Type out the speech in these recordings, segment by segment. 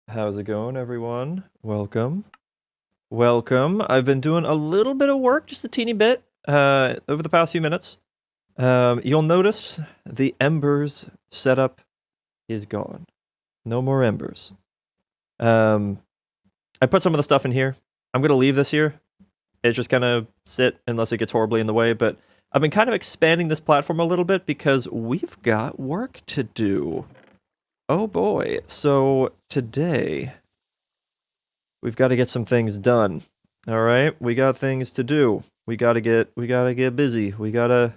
How's it going, everyone? Welcome. Welcome. I've been doing a little bit of work, just a teeny bit, over the past few minutes. You'll notice the embers setup is gone. No more embers. I put some of the stuff in here. I'm going to leave this here. It's just going to sit unless it gets horribly in the way, but I've been kind of expanding this platform a little bit because we've got work to do. Oh boy. So today we've got to get some things done. All right, we got things to do. We gotta get busy. We gotta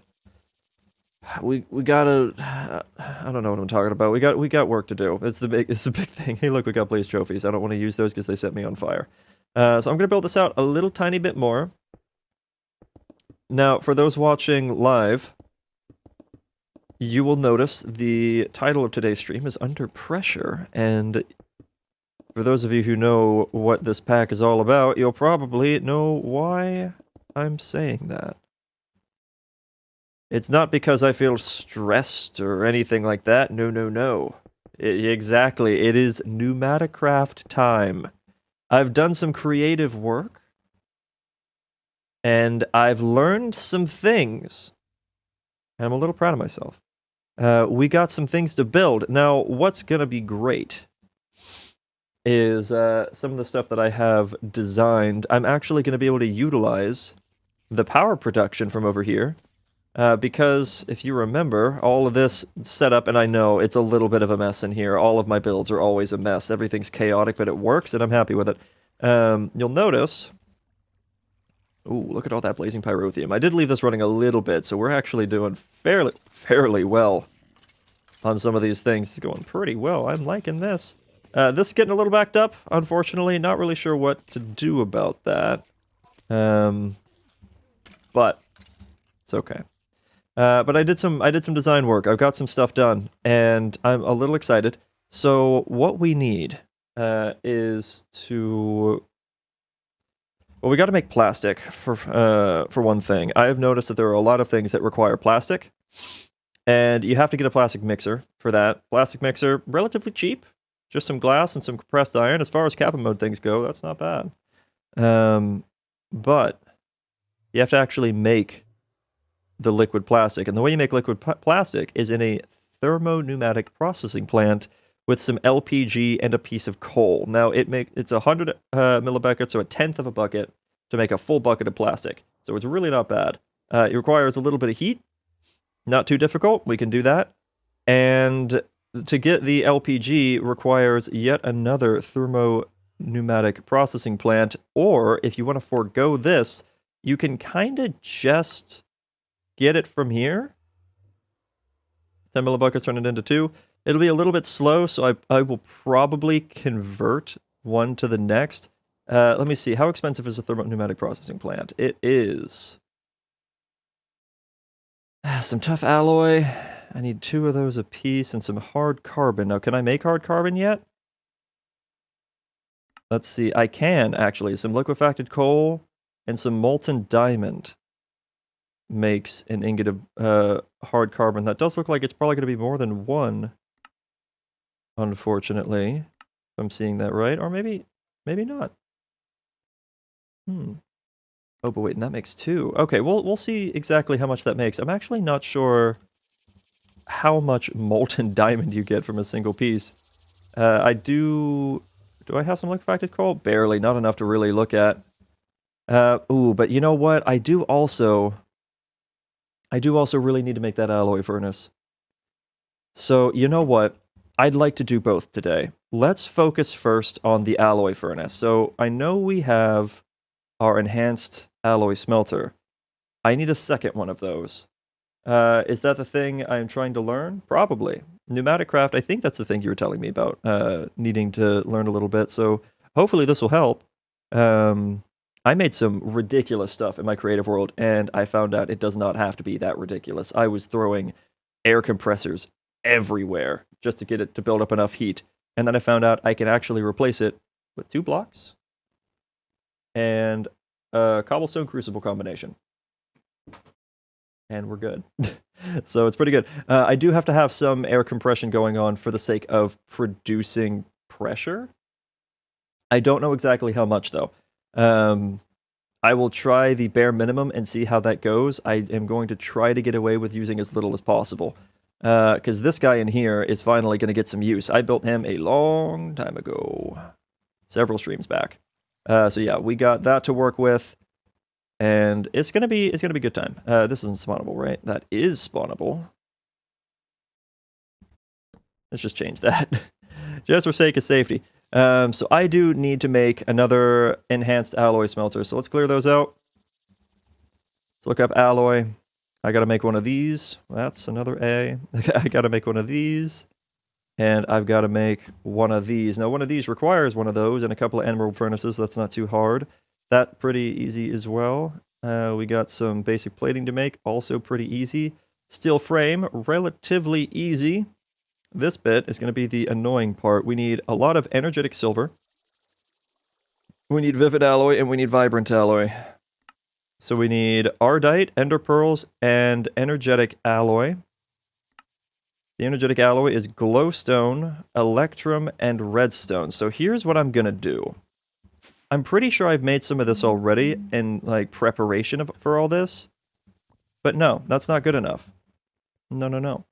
I don't know what I'm talking about. We got work to do. It's the big thing. Hey, look, we got blaze trophies. I don't want to use those because they set me on fire. So I'm gonna build this out a little tiny bit more. Now, for those watching live, you will notice the title of today's stream is Under Pressure, and for those of you who know what this pack is all about, you'll probably know why I'm saying that. It's not because I feel stressed or anything like that. No, no, no. Exactly. It is Pneumaticraft time. I've done some creative work, and I've learned some things. And I'm a little proud of myself. We got some things to build. Now, what's going to be great is some of the stuff that I have designed. I'm actually going to be able to utilize the power production from over here. Because if you remember, all of this setup, and I know it's a little bit of a mess in here. All of my builds are always a mess. Everything's chaotic, but it works, and I'm happy with it. You'll notice... Ooh, look at all that blazing pyrotheum. I did leave this running a little bit, so we're actually doing fairly well on some of these things. It's going pretty well. I'm liking this. This is getting a little backed up, unfortunately. Not really sure what to do about that. But it's okay. But I did some design work. I've got some stuff done, and I'm a little excited. So what we need is to... Well, we got to make plastic for one thing. I have noticed that there are a lot of things that require plastic, and you have to get a plastic mixer for that. Plastic mixer, relatively cheap. Just some glass and some compressed iron. As far as Kappa mode things go, that's not bad. But you have to actually make the liquid plastic. And the way you make liquid plastic is in a thermo-pneumatic processing plant with some LPG and a piece of coal. Now, it's 100 millibuckets, so a tenth of a bucket, to make a full bucket of plastic. So it's really not bad. It requires a little bit of heat. Not too difficult. We can do that. And to get the LPG requires yet another thermo-pneumatic processing plant. Or if you want to forego this, you can kind of just get it from here. 10 millibuckets, turn it into 2. It'll be a little bit slow, so I will probably convert one to the next. Let me see. How expensive is a thermo-pneumatic processing plant? It is... some tough alloy. I need 2 of those a piece and some hard carbon. Now, can I make hard carbon yet? Let's see. I can, actually. Some liquefied coal and some molten diamond makes an ingot of hard carbon. That does look like it's probably going to be more than 1. Unfortunately, if I'm seeing that right, or maybe not. Oh, but wait, and that makes 2. Okay, we'll see exactly how much that makes. I'm actually not sure how much molten diamond you get from a single piece. Do I have some liquefied coal? Barely, not enough to really look at. Ooh, but you know what? I do also really need to make that alloy furnace. So, you know what? I'd like to do both today. Let's focus first on the alloy furnace. So I know we have our enhanced alloy smelter. I need a second one of those. Is that the thing I'm trying to learn? Probably. Pneumaticraft, I think that's the thing you were telling me about, needing to learn a little bit. So hopefully this will help. I made some ridiculous stuff in my creative world, and I found out it does not have to be that ridiculous. I was throwing air compressors everywhere just to get it to build up enough heat. And then I found out I can actually replace it with 2 blocks and a cobblestone crucible combination. And we're good. So it's pretty good. I do have to have some air compression going on for the sake of producing pressure. I don't know exactly how much, though. I will try the bare minimum and see how that goes. I am going to try to get away with using as little as possible. Because this guy in here is finally going to get some use. I built him a long time ago. Several streams back. So yeah, we got that to work with. And it's gonna be a good time. This isn't spawnable, right? That is spawnable. Let's just change that. Just for sake of safety. So I do need to make another enhanced alloy smelter. So let's clear those out. Let's look up alloy. I gotta make one of these. That's another A. I gotta make one of these. And I've got to make one of these. Now, one of these requires one of those and a couple of emerald furnaces. That's not too hard. That pretty easy as well. We got some basic plating to make. Also pretty easy. Steel frame, relatively easy. This bit is going to be the annoying part. We need a lot of energetic silver. We need vivid alloy and we need vibrant alloy. So we need ardite, ender pearls, and energetic alloy. The energetic alloy is glowstone, electrum, and redstone. So here's what I'm going to do. I'm pretty sure I've made some of this already in like preparation for all this. But no, that's not good enough. No.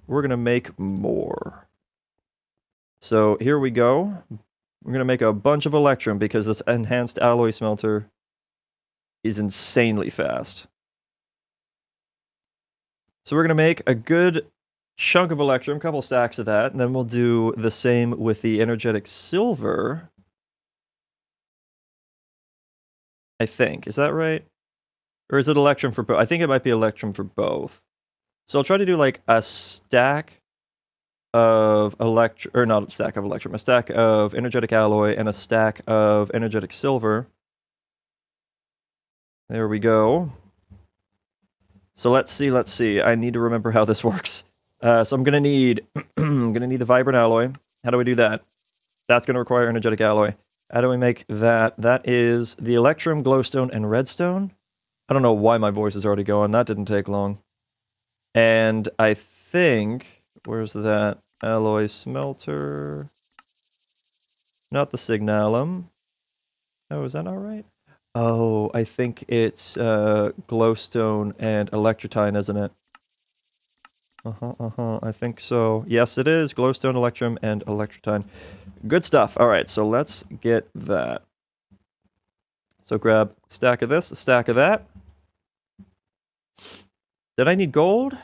We're going to make more. So here we go. We're going to make a bunch of electrum because this enhanced alloy smelter is insanely fast. So we're going to make a good chunk of electrum, couple stacks of that, and then we'll do the same with the energetic silver. I think. Is that right? Or is it electrum for both? I think it might be electrum for both. So I'll try to do like a stack of electrum, or not a stack of electrum, a stack of energetic alloy and a stack of energetic silver. There we go. So let's see. I need to remember how this works. So I'm gonna need the vibrant alloy. How do we do that? That's gonna require energetic alloy. How do we make that? That is the electrum, glowstone, and redstone. I don't know why my voice is already going. That didn't take long. And I think, where's that? Alloy smelter. Not the signalum. Oh, is that not right? Oh, I think it's glowstone and electrotine, isn't it? I think so. Yes, it is. Glowstone, electrum, and electrotine. Good stuff. All right, so let's get that. So grab a stack of this, a stack of that. Did I need gold?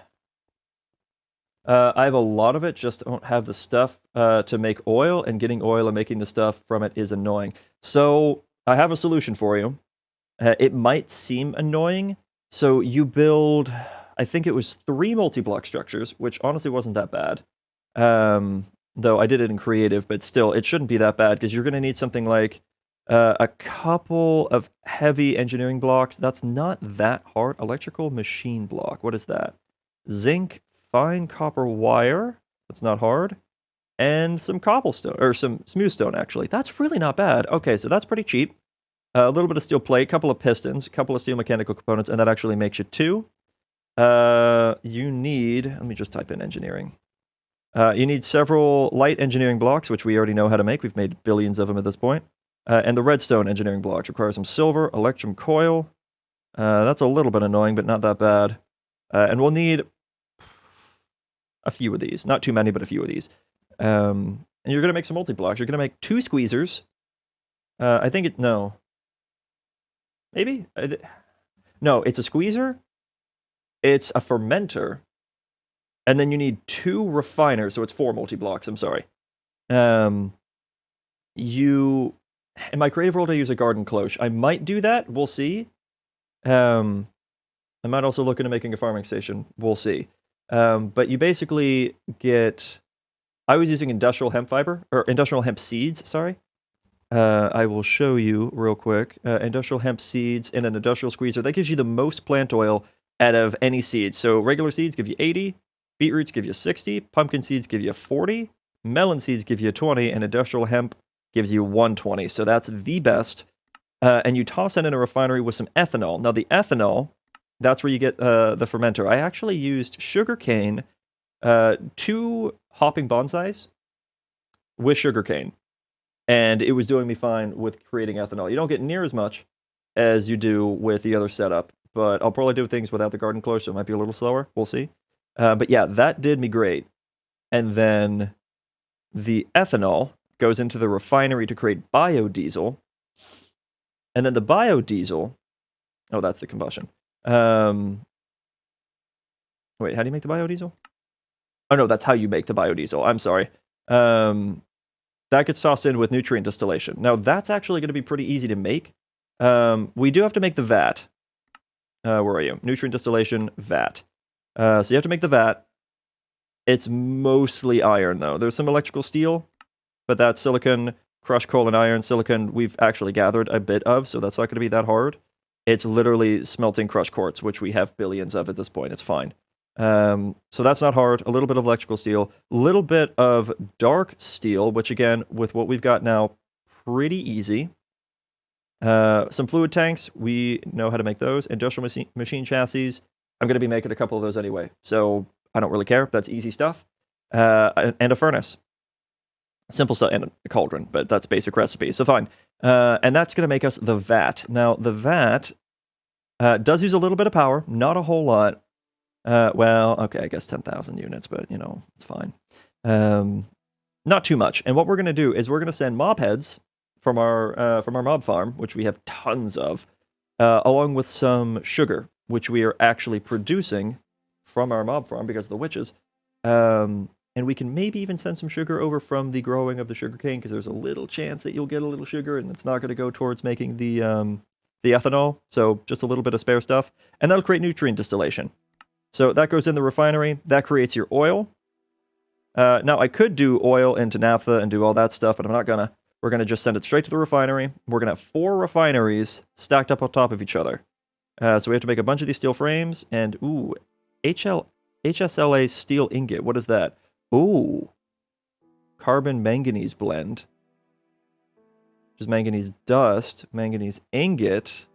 I have a lot of it, just don't have the stuff to make oil, and getting oil and making the stuff from it is annoying. So I have a solution for you. It might seem annoying. So you build, I think it was 3 multi-block structures, which honestly wasn't that bad. Though I did it in creative, but still, it shouldn't be that bad, because you're going to need something like a couple of heavy engineering blocks. That's not that hard. Electrical machine block. What is that? Zinc, fine copper wire. That's not hard. And some cobblestone, or some smooth stone, actually. That's really not bad. Okay, so that's pretty cheap. A little bit of steel plate, a couple of pistons, a couple of steel mechanical components, and that actually makes you 2. You need, let me just type in engineering. You need several light engineering blocks, which we already know how to make. We've made billions of them at this point. And the redstone engineering blocks require some silver, electrum coil. That's a little bit annoying, but not that bad. And we'll need a few of these. Not too many, but a few of these. And you're going to make some multi-blocks. You're going to make 2 squeezers. I think it, no. Maybe? No, it's a squeezer. It's a fermenter. And then you need 2 refiners, so it's 4 multi-blocks, I'm sorry. In my creative world, I use a garden cloche. I might do that, we'll see. I might also look into making a farming station, we'll see. But you basically get, I was using industrial hemp fiber, or industrial hemp seeds, sorry. I will show you real quick. Industrial hemp seeds in an industrial squeezer, that gives you the most plant oil out of any seeds. So regular seeds give you 80, beetroots give you 60, pumpkin seeds give you 40, melon seeds give you 20, and industrial hemp gives you 120. So that's the best. And you toss it in a refinery with some ethanol. Now the ethanol, that's where you get the fermenter. I actually used sugarcane, 2 hopping bonsais with sugarcane. and it was doing me fine with creating ethanol. You don't get near as much as you do with the other setup, but I'll probably do things without the garden close, so it might be a little slower. We'll see. But yeah, that did me great. And then the ethanol goes into the refinery to create biodiesel. And then the biodiesel, oh, that's the combustion. Wait, how do you make the biodiesel? Oh, no, that's how you make the biodiesel. I'm sorry. That gets tossed in with nutrient distillation. Now, that's actually going to be pretty easy to make. We do have to make the vat. Where are you? Nutrient distillation, vat. So you have to make the vat. It's mostly iron, though. There's some electrical steel, but that's silicon, crushed coal and iron. Silicon we've actually gathered a bit of, so that's not going to be that hard. It's literally smelting crushed quartz, which we have billions of at this point. It's fine. So that's not hard. A little bit of electrical steel, a little bit of dark steel, which again, with what we've got now, pretty easy. Some fluid tanks, we know how to make those. Industrial machine chassis, I'm going to be making a couple of those anyway, so I don't really care. That's easy stuff. And a furnace. Simple stuff, and a cauldron, but that's basic recipe, so fine. And that's going to make us the vat. Now, the vat does use a little bit of power, not a whole lot. Well, okay, I guess 10,000 units, but, you know, it's fine. Not too much. And what we're going to do is we're going to send mob heads from our mob farm, which we have tons of, along with some sugar, which we are actually producing from our mob farm because of the witches. And we can maybe even send some sugar over from the growing of the sugarcane, because there's a little chance that you'll get a little sugar, and it's not going to go towards making the ethanol. So just a little bit of spare stuff. And that'll create nutrient distillation. So that goes in the refinery. That creates your oil. Now, I could do oil into naphtha and do all that stuff, but I'm not going to. We're going to just send it straight to the refinery. We're going to have 4 refineries stacked up on top of each other. So we have to make a bunch of these steel frames. And, ooh, HSLA steel ingot. What is that? Ooh, carbon manganese blend. Which is manganese dust, manganese ingot.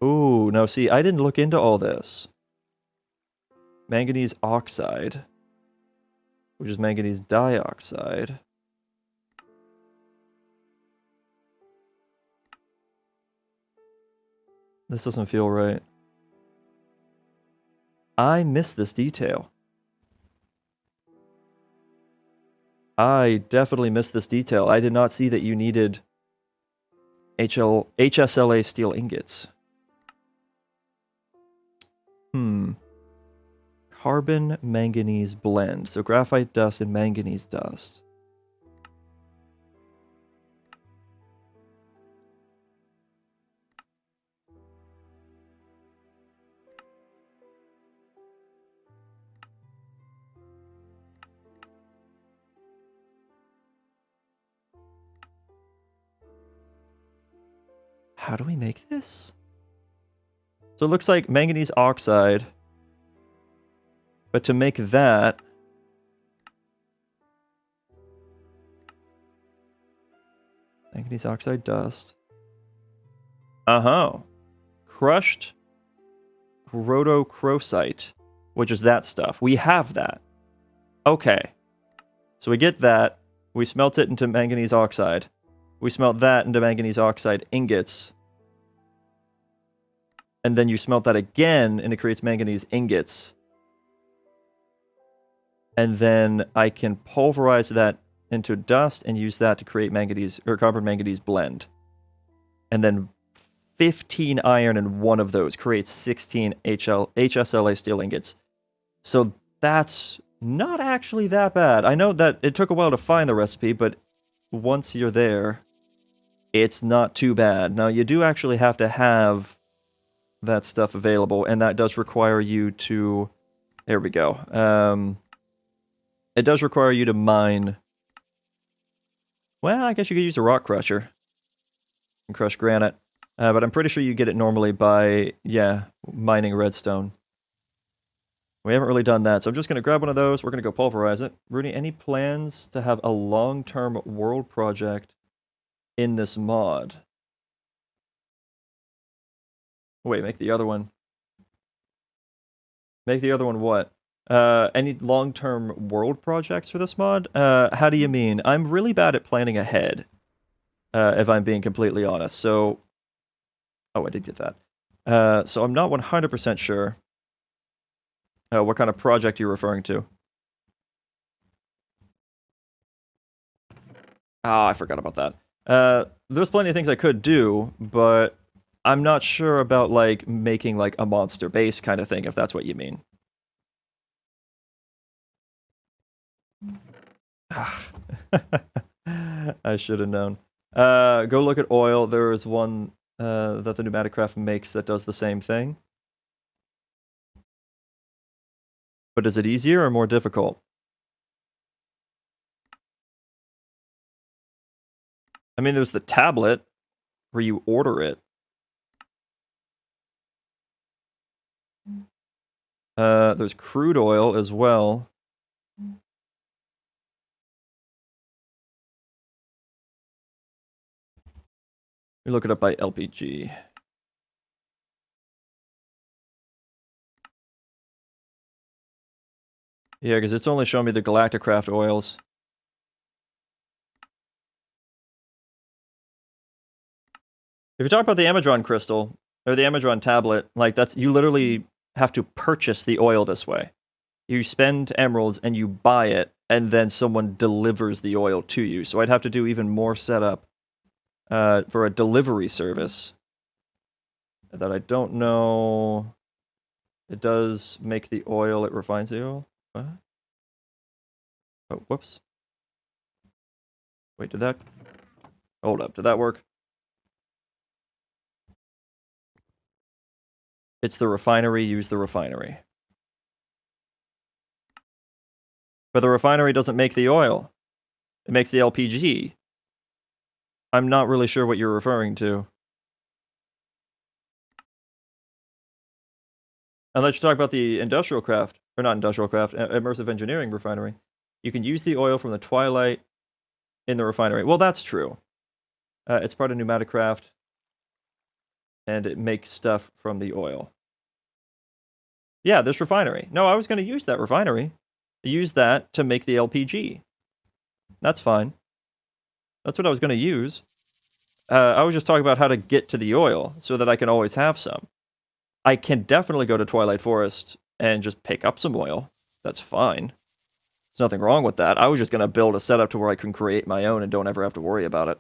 Ooh, no, see, I didn't look into all this. Manganese oxide, which is manganese dioxide. This doesn't feel right. I missed this detail. I definitely missed this detail. I did not see that you needed HSLA steel ingots. Carbon manganese blend. So graphite dust and manganese dust. How do we make this? So it looks like manganese oxide. But to make that, manganese oxide dust. Crushed rhodochrosite, which is that stuff. We have that. Okay. So we get that. We smelt it into manganese oxide. We smelt that into manganese oxide ingots. And then you smelt that again, and it creates manganese ingots. And then I can pulverize that into dust and use that to create manganese or carbon manganese blend. And then 15 iron in one of those creates 16 HSLA steel ingots. So that's not actually that bad. I know that it took a while to find the recipe, but once you're there, it's not too bad. Now, you do actually have to have that stuff available, and that does require you to... There we go. It does require you to mine... Well, I guess you could use a rock crusher and crush granite. But I'm pretty sure you get it normally by, mining redstone. We haven't really done that, so I'm just going to grab one of those. We're going to go pulverize it. Rudy, any plans to have a long-term world project in this mod? Wait, make the other one. Make the other one what? Any long-term world projects for this mod? How do you mean? I'm really bad at planning ahead, if I'm being completely honest. So, oh, I did get that. So I'm not 100% sure what kind of project you're referring to. Ah, I forgot about that. There's plenty of things I could do, but I'm not sure about like making like a monster base kind of thing, if that's what you mean. I should have known. Go look at oil. There is one that the Pneumaticraft makes that does the same thing. But is it easier or more difficult? I mean, there's the tablet where you order it. There's crude oil as well. You look it up by LPG. Yeah, because it's only showing me the Galacticraft oils. If you talk about the Amazon crystal, or the Amazon tablet, like that's, you literally have to purchase the oil this way. You spend emeralds and you buy it, and then someone delivers the oil to you. So I'd have to do even more setup for a delivery service that I don't know. It does make the oil, it refines the oil. What? Oh, whoops. Wait, did that... Hold up, did that work? It's the refinery, use the refinery. But the refinery doesn't make the oil. It makes the LPG. I'm not really sure what you're referring to. Unless you talk about the industrial craft, or not industrial craft, immersive engineering refinery. You can use the oil from the twilight in the refinery. Well, that's true. It's part of Pneumaticraft, and it makes stuff from the oil. Yeah, this refinery. No, I was going to use that refinery. Use that to make the LPG. That's fine. That's what I was going to use. I was just talking about how to get to the oil so that I can always have some. I can definitely go to Twilight Forest and just pick up some oil. That's fine. There's nothing wrong with that. I was just going to build a setup to where I can create my own and don't ever have to worry about it.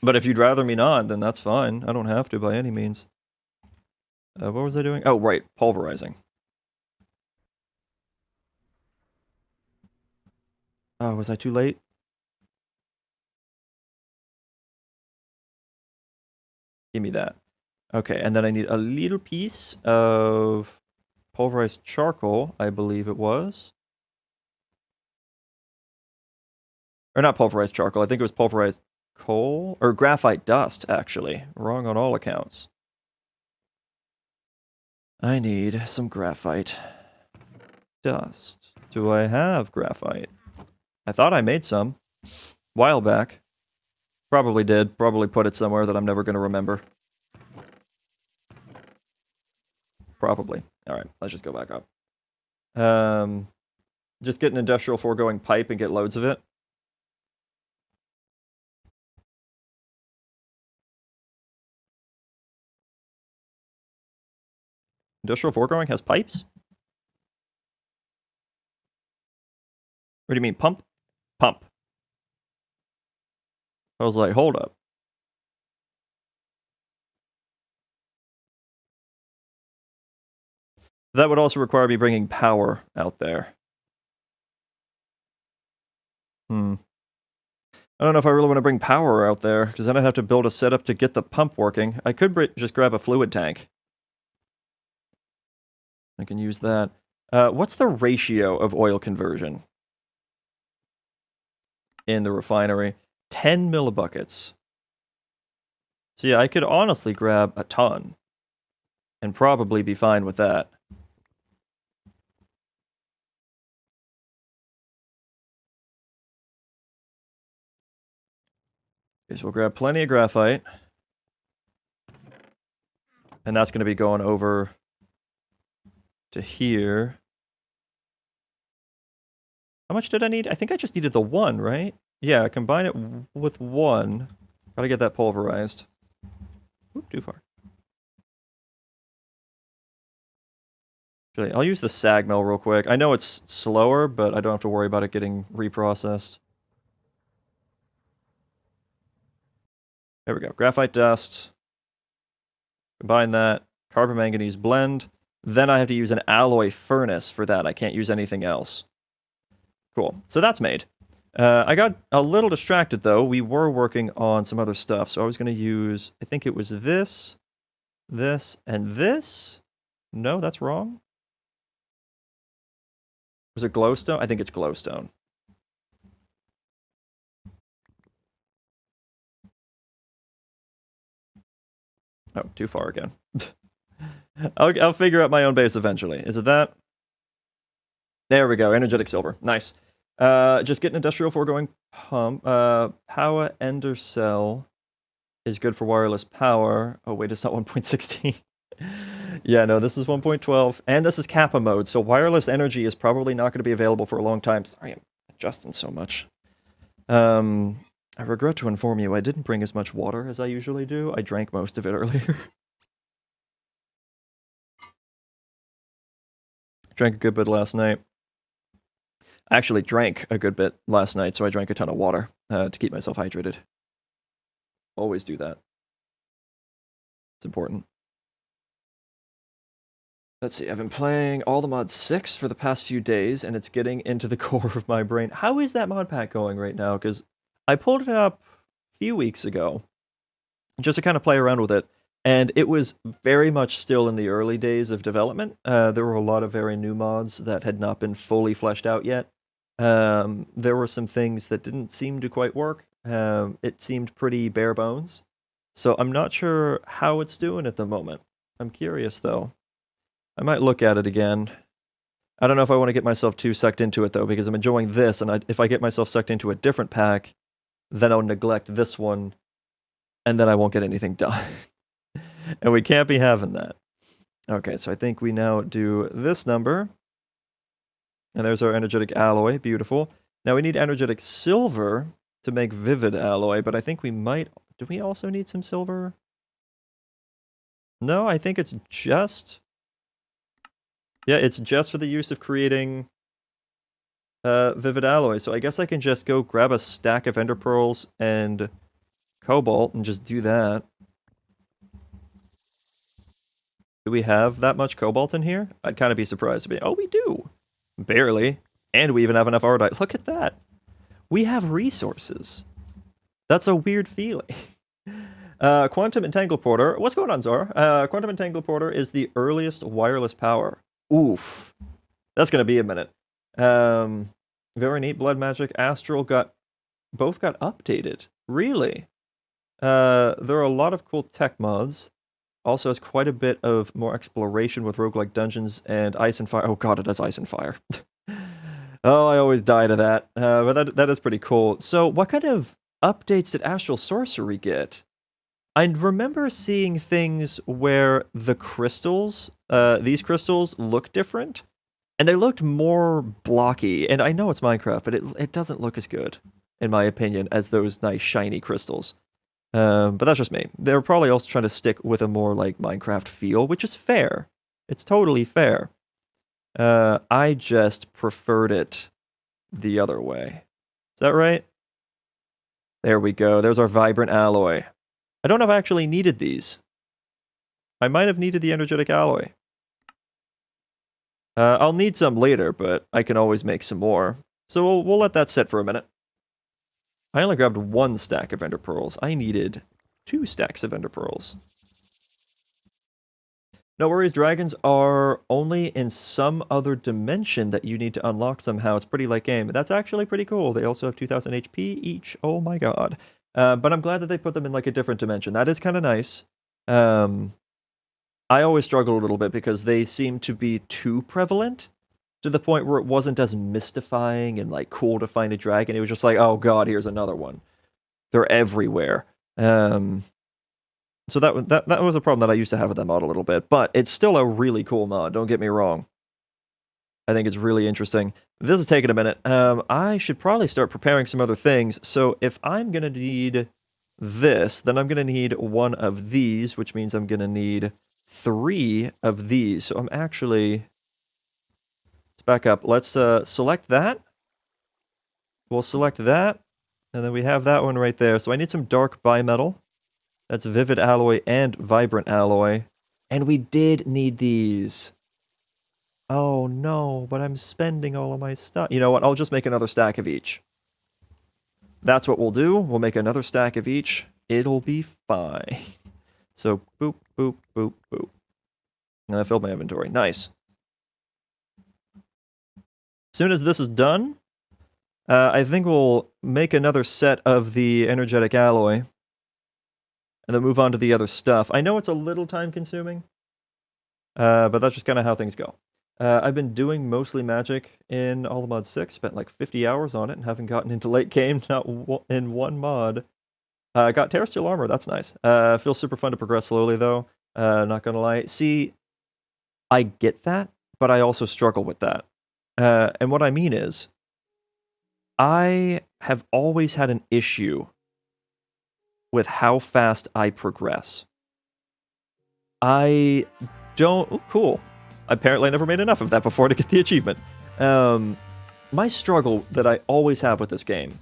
But if you'd rather me not, then that's fine. I don't have to by any means. What was I doing? Oh, right. Pulverizing. Oh, was I too late? Give me that. Okay, and then I need a little piece of pulverized charcoal, I believe it was. Or not pulverized charcoal, I think it was pulverized coal? Or graphite dust, actually. Wrong on all accounts. I need some graphite dust. Do I have graphite? I thought I made some. While back. Probably did. Probably put it somewhere that I'm never going to remember. Probably. Alright, let's just go back up. Just get an industrial foregoing pipe and get loads of it. Industrial foregoing has pipes? What do you mean, pump? Pump. I was like, hold up. That would also require me bringing power out there. I don't know if I really want to bring power out there, because then I'd have to build a setup to get the pump working. I could just grab a fluid tank. I can use that. What's the ratio of oil conversion in the refinery? 10 millibuckets. So yeah, I could honestly grab a ton and probably be fine with that. Okay, so we'll grab plenty of graphite. And that's going to be going over to here. How much did I need? I think I just needed the 1, right? Yeah, combine it with 1. Gotta get that pulverized. Oop, too far. Actually, I'll use the sag mill real quick. I know it's slower, but I don't have to worry about it getting reprocessed. There we go. Graphite dust. Combine that. Carbon manganese blend. Then I have to use an alloy furnace for that. I can't use anything else. Cool. So that's made. I got a little distracted, though. We were working on some other stuff, so I was going to use, I think it was this, and this. No, that's wrong. Was it glowstone? I think it's glowstone. Oh, too far again. I'll figure out my own base eventually. Is it that? There we go. Energetic silver. Nice. Just get an industrial foregoing pump. Power ender cell is good for wireless power. Oh wait, it's not 1.16. Yeah, no, this is 1.12, and this is Kappa mode, so wireless energy is probably not going to be available for a long time. Sorry, I'm adjusting so much. I regret to inform you, I didn't bring as much water as I usually do. I drank most of it earlier. Drank a good bit last night. I actually drank a good bit last night, so I drank a ton of water to keep myself hydrated. Always do that. It's important. Let's see, I've been playing all the mod 6 for the past few days, and it's getting into the core of my brain. How is that mod pack going right now? Because I pulled it up a few weeks ago, just to kind of play around with it, and it was very much still in the early days of development. There were a lot of very new mods that had not been fully fleshed out yet. There were some things that didn't seem to quite work. It seemed pretty bare bones. So I'm not sure how it's doing at the moment. I'm curious, though. I might look at it again. I don't know if I want to get myself too sucked into it, though, because I'm enjoying this, and if I get myself sucked into a different pack, then I'll neglect this one, and then I won't get anything done. And we can't be having that. Okay, so I think we now do this number. And there's our energetic alloy. Beautiful. Now we need energetic silver to make vivid alloy, but I think we might... Do we also need some silver? No, I think it's just... Yeah, it's just for the use of creating vivid alloy. So I guess I can just go grab a stack of ender pearls and cobalt and just do that. Do we have that much cobalt in here? I'd kind of be surprised to be. Oh, we do. Barely. And we even have enough ardite. Look at that. We have resources. That's a weird feeling. Quantum Entangleporter. What's going on, Zor? Quantum Entangleporter is the earliest wireless power. Oof. That's going to be a minute. Very neat. Blood Magic. Astral both got updated. Really? There are a lot of cool tech mods. Also has quite a bit of more exploration with roguelike dungeons and ice and fire. Oh god, it has ice and fire. Oh, I always die to that. But that is pretty cool. So what kind of updates did Astral Sorcery get? I remember seeing things where the crystals, these crystals look different, and they looked more blocky. And I know it's Minecraft, but it doesn't look as good, in my opinion, as those nice shiny crystals. But that's just me. They're probably also trying to stick with a more like Minecraft feel, which is fair. It's totally fair. I just preferred it the other way. Is that right? There we go. There's our vibrant alloy. I don't know if I actually needed these. I might have needed the energetic alloy. I'll need some later, but I can always make some more. So we'll let that sit for a minute. I only grabbed 1 stack of ender pearls. I needed 2 stacks of ender pearls. No worries, dragons are only in some other dimension that you need to unlock somehow. It's pretty late game. That's actually pretty cool. They also have 2000 HP each. Oh my god. But I'm glad that they put them in like a different dimension. That is kind of nice. I always struggle a little bit because they seem to be too prevalent to the point where it wasn't as mystifying and like cool to find a dragon. It was just like, oh god, here's another one. They're everywhere. So that was a problem that I used to have with that mod a little bit, but it's still a really cool mod, don't get me wrong. I think it's really interesting. This is taking a minute. I should probably start preparing some other things. So if I'm going to need this, then I'm going to need one of these, which means I'm going to need 3 of these. So I'm actually... Let's back up. Let's select that. We'll select that. And then we have that one right there. So I need some dark bimetal. That's vivid alloy and vibrant alloy. And we did need these. Oh no, but I'm spending all of my stuff. You know what? I'll just make another stack of each. That's what we'll do. We'll make another stack of each. It'll be fine. So boop, boop, boop, boop. And I filled my inventory. Nice. As soon as this is done, I think we'll make another set of the energetic alloy. And then move on to the other stuff. I know it's a little time consuming. But that's just kind of how things go. I've been doing mostly magic in All Mod 6, spent like 50 hours on it, and haven't gotten into late game, not in one mod. I got Terrestrial Armor, that's nice. Feels super fun to progress slowly, though, not gonna lie. See, I get that, but I also struggle with that. And what I mean is, I have always had an issue with how fast I progress. I don't... Ooh, cool. Apparently I never made enough of that before to get the achievement. My struggle that I always have with this game,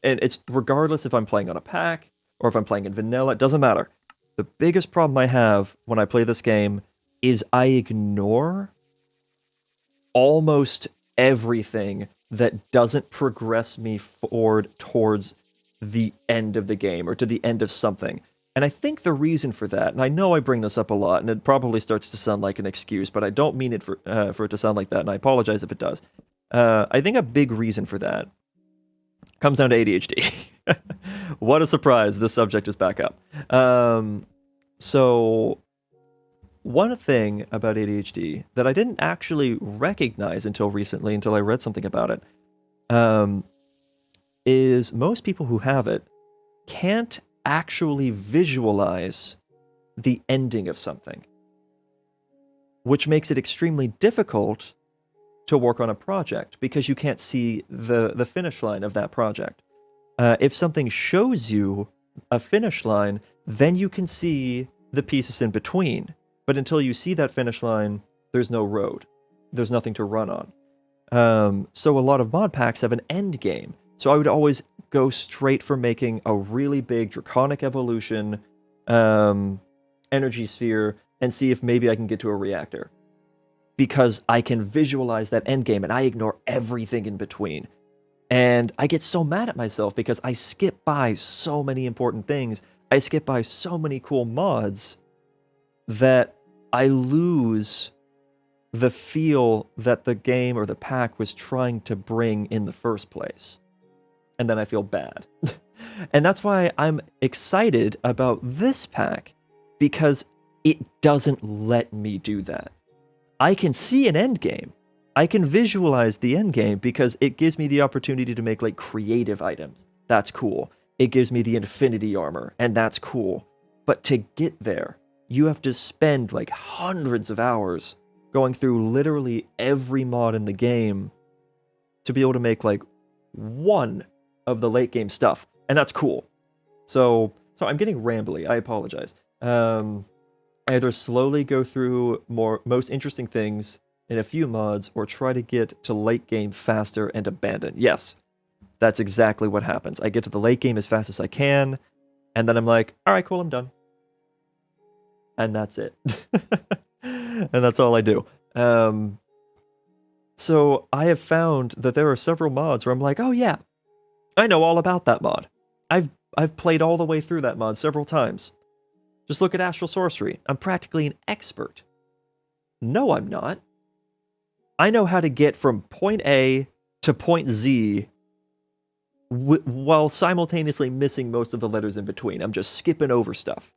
and it's regardless if I'm playing on a pack or if I'm playing in vanilla, it doesn't matter. The biggest problem I have when I play this game is I ignore almost everything that doesn't progress me forward towards the end of the game or to the end of something. And I think the reason for that, and I know I bring this up a lot, and it probably starts to sound like an excuse, but I don't mean it for it to sound like that, and I apologize if it does. I think a big reason for that comes down to ADHD. What a surprise, this subject is back up. So, one thing about ADHD that I didn't actually recognize until recently, until I read something about it, is most people who have it can't actually visualize the ending of something, which makes it extremely difficult to work on a project because you can't see the finish line of that project. If something shows you a finish line, then you can see the pieces in between. But until you see that finish line, there's no road. There's nothing to run on. So a lot of mod packs have an end game. So I would always go straight for making a really big draconic evolution energy sphere and see if maybe I can get to a reactor. Because I can visualize that end game and I ignore everything in between. And I get so mad at myself because I skip by so many important things. I skip by so many cool mods that I lose the feel that the game or the pack was trying to bring in the first place. And then I feel bad. And that's why I'm excited about this pack, because it doesn't let me do that. I can see an end game. I can visualize the end game because it gives me the opportunity to make like creative items. That's cool. It gives me the infinity armor, and that's cool. But to get there, you have to spend like hundreds of hours going through literally every mod in the game to be able to make like one of the late game stuff, and that's cool. So I'm getting rambly. I apologize. I either slowly go through most interesting things in a few mods, or try to get to late game faster and abandon. Yes, that's exactly what happens. I get to the late game as fast as I can, and then I'm like, all right, cool, I'm done. And that's it. And that's all I do. So I have found that there are several mods where I'm like, oh yeah, I know all about that mod. I've played all the way through that mod several times. Just look at Astral Sorcery. I'm practically an expert. No, I'm not. I know how to get from point A to point Z while simultaneously missing most of the letters in between. I'm just skipping over stuff.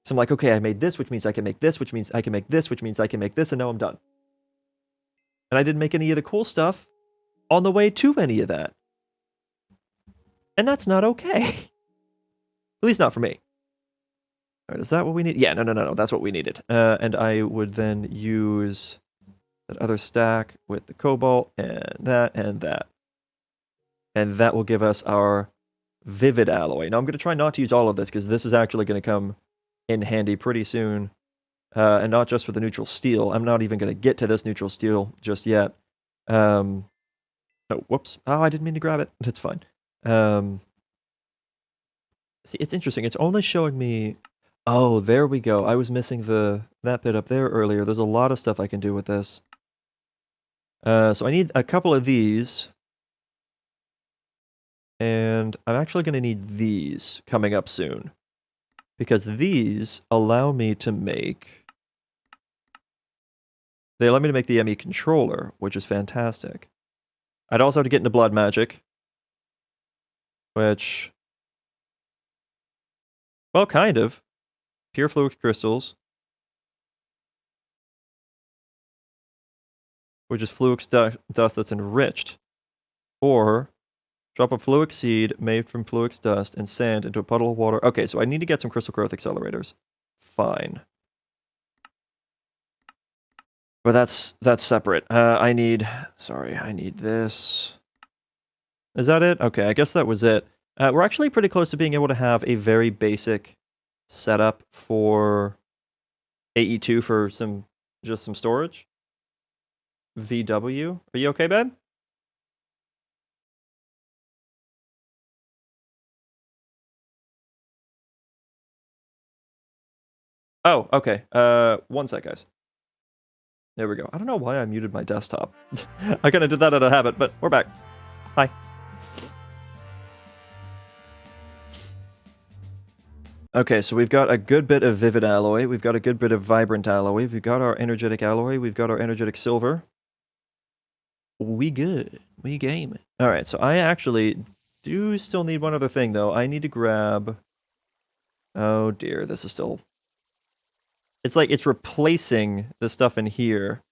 So I'm like, okay, I made this, which means I can make this, which means I can make this, which means I can make this, and now I'm done. And I didn't make any of the cool stuff on the way to any of that. And that's not okay. At least not for me. All right, is that what we need? Yeah, no, that's what we needed. And I would then use that other stack with the cobalt and that and that. And that will give us our vivid alloy. Now I'm going to try not to use all of this because this is actually going to come in handy pretty soon. And not just for the neutral steel. I'm not even going to get to this neutral steel just yet. Oh, whoops. Oh, I didn't mean to grab it. It's fine. See, it's interesting. It's only showing me... Oh, there we go. I was missing that bit up there earlier. There's a lot of stuff I can do with this. So I need a couple of these. And I'm actually going to need these coming up soon. Because these allow me to make... They allow me to make the ME controller, which is fantastic. I'd also have to get into blood magic. Which... Well, kind of. Pure fluid crystals. Which is fluid dust that's enriched. Or... Drop a fluid seed made from fluid dust and sand into a puddle of water. Okay, so I need to get some crystal growth accelerators. Fine. But that's separate. I need this. Is that it? Okay, I guess that was it. We're actually pretty close to being able to have a very basic setup for AE2 for just some storage. VW. Are you okay, babe? Oh, okay. 1 sec, guys. There we go. I don't know why I muted my desktop. I kind of did that out of habit, but we're back. Hi. Okay, so we've got a good bit of vivid alloy. We've got a good bit of vibrant alloy. We've got our energetic alloy. We've got our energetic silver. We good. We game. All right, so I actually do still need one other thing, though. I need to grab... Oh, dear. This is still... It's like it's replacing the stuff in here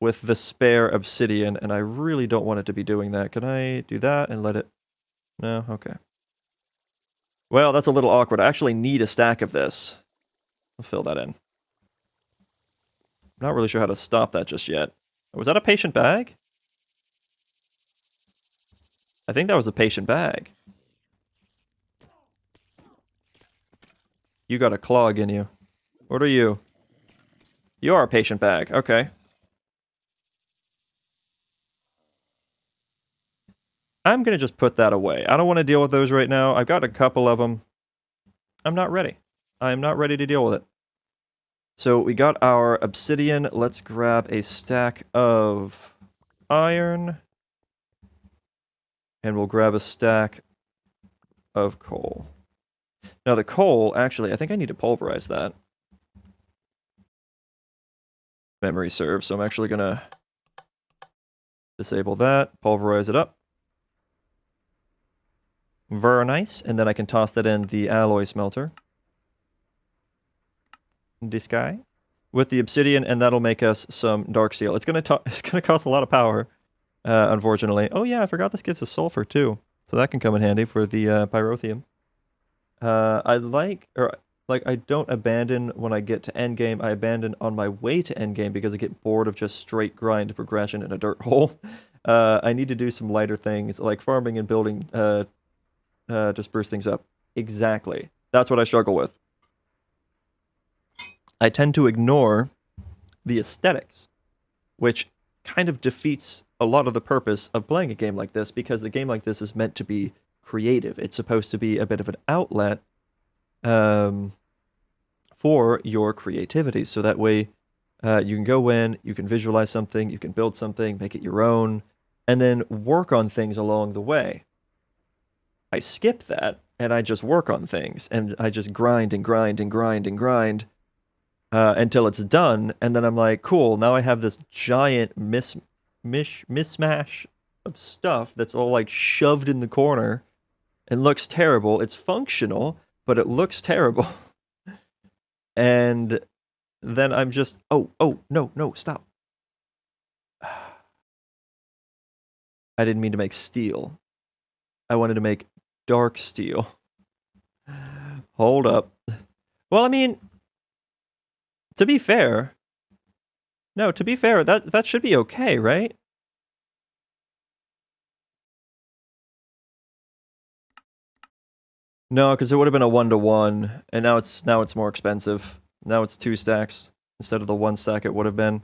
with the spare obsidian, and I really don't want it to be doing that. Can I do that and let it... No? Okay. Well, that's a little awkward. I actually need a stack of this. I'll fill that in. I'm not really sure how to stop that just yet. Was that a patient bag? I think that was a patient bag. You got a clog in you. What are you? You are a patient bag. Okay. I'm going to just put that away. I don't want to deal with those right now. I've got a couple of them. I'm not ready. I'm not ready to deal with it. So we got our obsidian. Let's grab a stack of iron. And we'll grab a stack of coal. Now the coal, actually, I think I need to pulverize that. Memory serves, so I'm actually going to disable that, pulverize it up. Very nice, and then I can toss that in the alloy smelter. This guy. With the obsidian, and that'll make us some dark steel. It's gonna cost a lot of power, unfortunately. Oh yeah, I forgot this gives us sulfur too, so that can come in handy for the pyrotheum. I don't abandon when I get to endgame. I abandon on my way to endgame because I get bored of just straight grind progression in a dirt hole. I need to do some lighter things like farming and building to spruce things up. Exactly. That's what I struggle with. I tend to ignore the aesthetics, which kind of defeats a lot of the purpose of playing a game like this, because the game like this is meant to be creative. It's supposed to be a bit of an outlet for your creativity, so that way you can go in, you can visualize something, you can build something, make it your own, and then work on things along the way. I skip that, and I just work on things, and I just grind and grind and grind and grind until it's done, and then I'm like, cool, now I have this giant mismatch of stuff that's all like shoved in the corner and looks terrible. It's functional, but it looks terrible. And then I'm just, no, stop. I didn't mean to make steel. I wanted to make dark steel. Hold up. Well, I mean, to be fair, No, to be fair, that should be okay, right? No, because it would have been a 1-to-1, and now it's more expensive. Now it's 2 stacks instead of the 1 stack it would have been.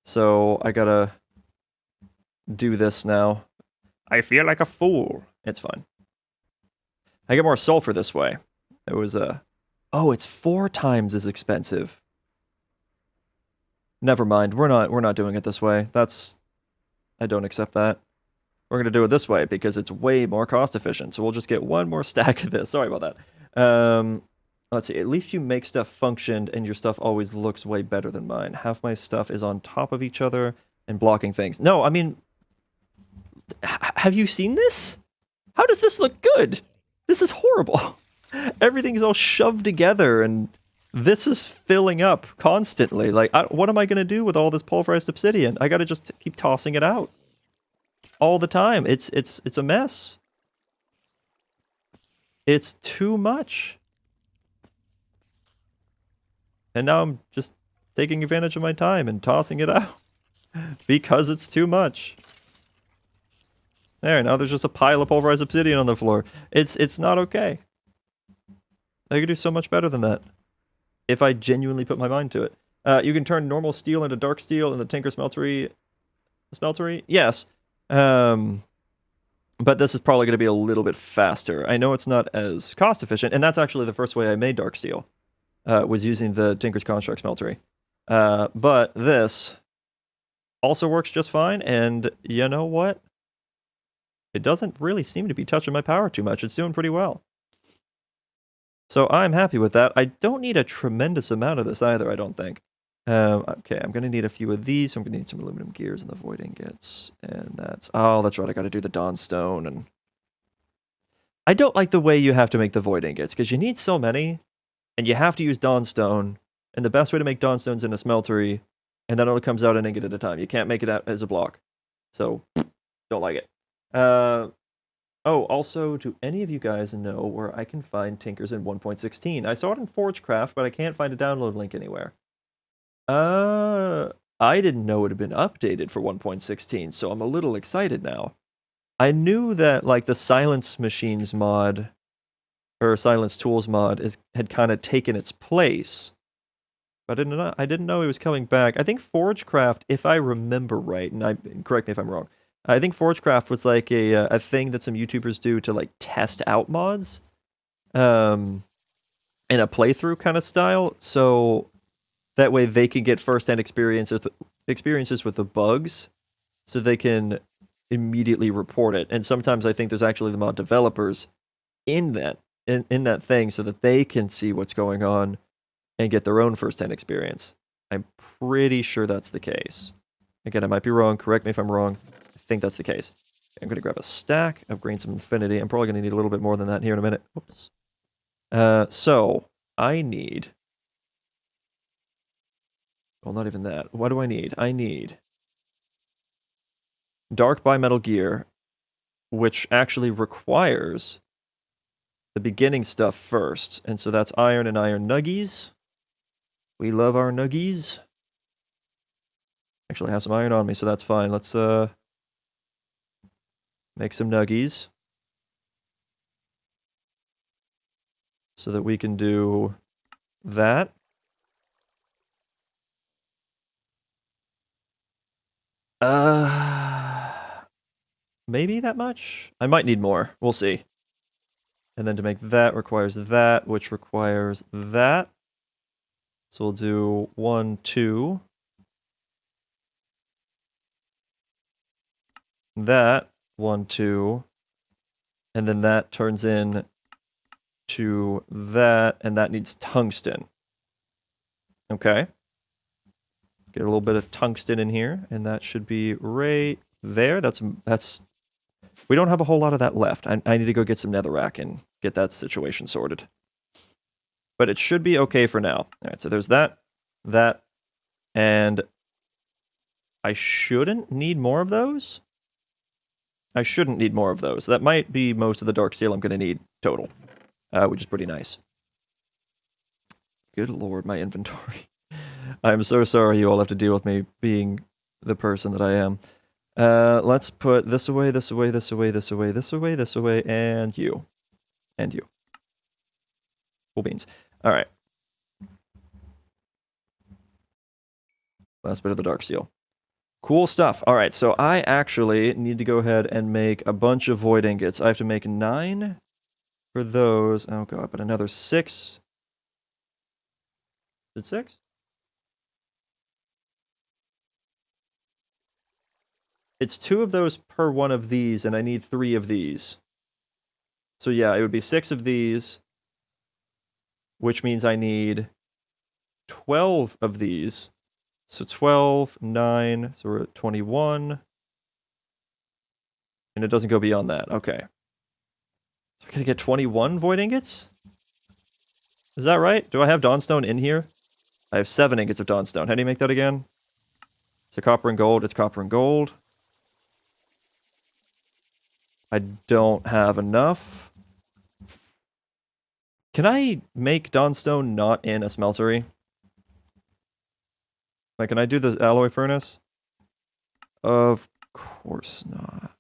So I gotta do this now. I feel like a fool. It's fine. I get more sulfur this way. It was a... Oh, it's 4 times as expensive. Never mind. We're not doing it this way. I don't accept that. We're going to do it this way because it's way more cost efficient. So we'll just get 1 more stack of this. Sorry about that. Let's see. At least you make stuff function and your stuff always looks way better than mine. Half my stuff is on top of each other and blocking things. No, I mean, have you seen this? How does this look good? This is horrible. Everything's all shoved together and this is filling up constantly. Like, what am I going to do with all this pulverized obsidian? I got to just keep tossing it out all the time. It's a mess. It's too much. And now I'm just taking advantage of my time and tossing it out because it's too much. There, now there's just a pile of pulverized obsidian on the floor. It's not okay. I could do so much better than that if I genuinely put my mind to it. You can turn normal steel into dark steel in the Tinker Smeltery. Yes. But this is probably going to be a little bit faster. I know it's not as cost efficient, and that's actually the first way I made dark steel, was using the Tinker's Construct Smeltery. But this also works just fine, and you know what? It doesn't really seem to be touching my power too much. It's doing pretty well. So I'm happy with that. I don't need a tremendous amount of this either, I don't think. Okay, I'm going to need a few of these. I'm going to need some aluminum gears and the void ingots. And that's... Oh, that's right. I got to do the Dawn Stone. And I don't like the way you have to make the void ingots, because you need so many, and you have to use Dawn Stone. And the best way to make Dawn Stone's in a smeltery, and that only comes out an ingot at a time. You can't make it out as a block. So, don't like it. Oh, also, do any of you guys know where I can find Tinkers in 1.16? I saw it in Forgecraft, but I can't find a download link anywhere. I didn't know it had been updated for 1.16, so I'm a little excited now. I knew that, like, the Silence Machines mod, or Silence Tools mod, had kind of taken its place. But I didn't know it was coming back. I think Forgecraft, if I remember right, and correct me if I'm wrong, I think Forgecraft was like a thing that some YouTubers do to like test out mods, in a playthrough kind of style. So that way they can get first-hand experiences with the bugs, so they can immediately report it. And sometimes I think there's actually the mod developers in that thing, so that they can see what's going on and get their own first-hand experience. I'm pretty sure that's the case. Again, I might be wrong. Correct me if I'm wrong. I think that's the case. I'm going to grab a stack of Grains of Infinity. I'm probably going to need a little bit more than that here in a minute. Whoops. So, I need... Well, not even that. What do I need? I need Dark Bimetal Gear, which actually requires the beginning stuff first. And so that's iron and iron nuggies. We love our nuggies. Actually, I have some iron on me, so that's fine. Let's make some nuggies so that we can do that. Maybe that much? I might need more. We'll see. And then to make that requires that, which requires that. So we'll do 1, 2. That, 1, 2. And then that turns in to that, and that needs tungsten. Okay. Get a little bit of tungsten in here, and that should be right there. That's we don't have a whole lot of that left. I need to go get some netherrack and get that situation sorted. But it should be okay for now. All right, so there's that, and I shouldn't need more of those. I shouldn't need more of those. That might be most of the dark steel I'm going to need total, which is pretty nice. Good lord, my inventory. I'm so sorry you all have to deal with me being the person that I am. Let's put this away, this away, this away, this away, this away, this away, and you. And you. Cool beans. All right. Last bit of the dark steel. Cool stuff. All right, so I actually need to go ahead and make a bunch of void ingots. I have to make 9 for those. Oh god, but another 6. Is it 6? It's 2 of those per one of these, and I need 3 of these. So yeah, it would be 6 of these, which means I need 12 of these. So 12, 9, so we're at 21. And it doesn't go beyond that. Okay. So I'm gonna get 21 void ingots? Is that right? Do I have Dawnstone in here? I have 7 ingots of Dawnstone. How do you make that again? So copper and gold. It's copper and gold. I don't have enough. Can I make Dawnstone not in a smeltery? Like, can I do the alloy furnace? Of course not.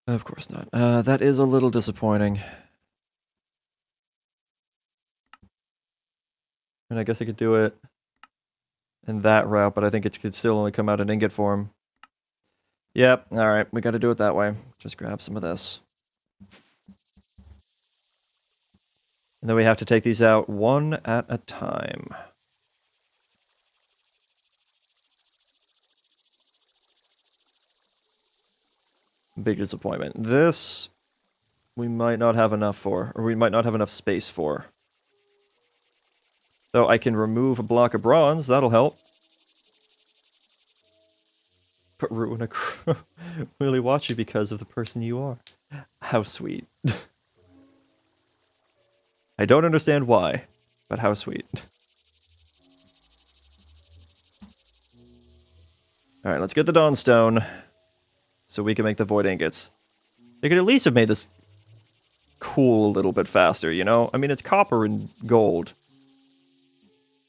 Of course not. That is a little disappointing. And I guess I could do it in that route, but I think it could still only come out in ingot form. Yep, alright, we gotta do it that way. Just grab some of this. And then we have to take these out one at a time. Big disappointment. This, we might not have enough for, or we might not have enough space for. So I can remove a block of bronze, that'll help. But ruin a really watch you because of the person you are. How sweet. I don't understand why, but how sweet. Alright, let's get the Dawnstone so we can make the void ingots. They could at least have made this cool a little bit faster, you know? I mean, it's copper and gold.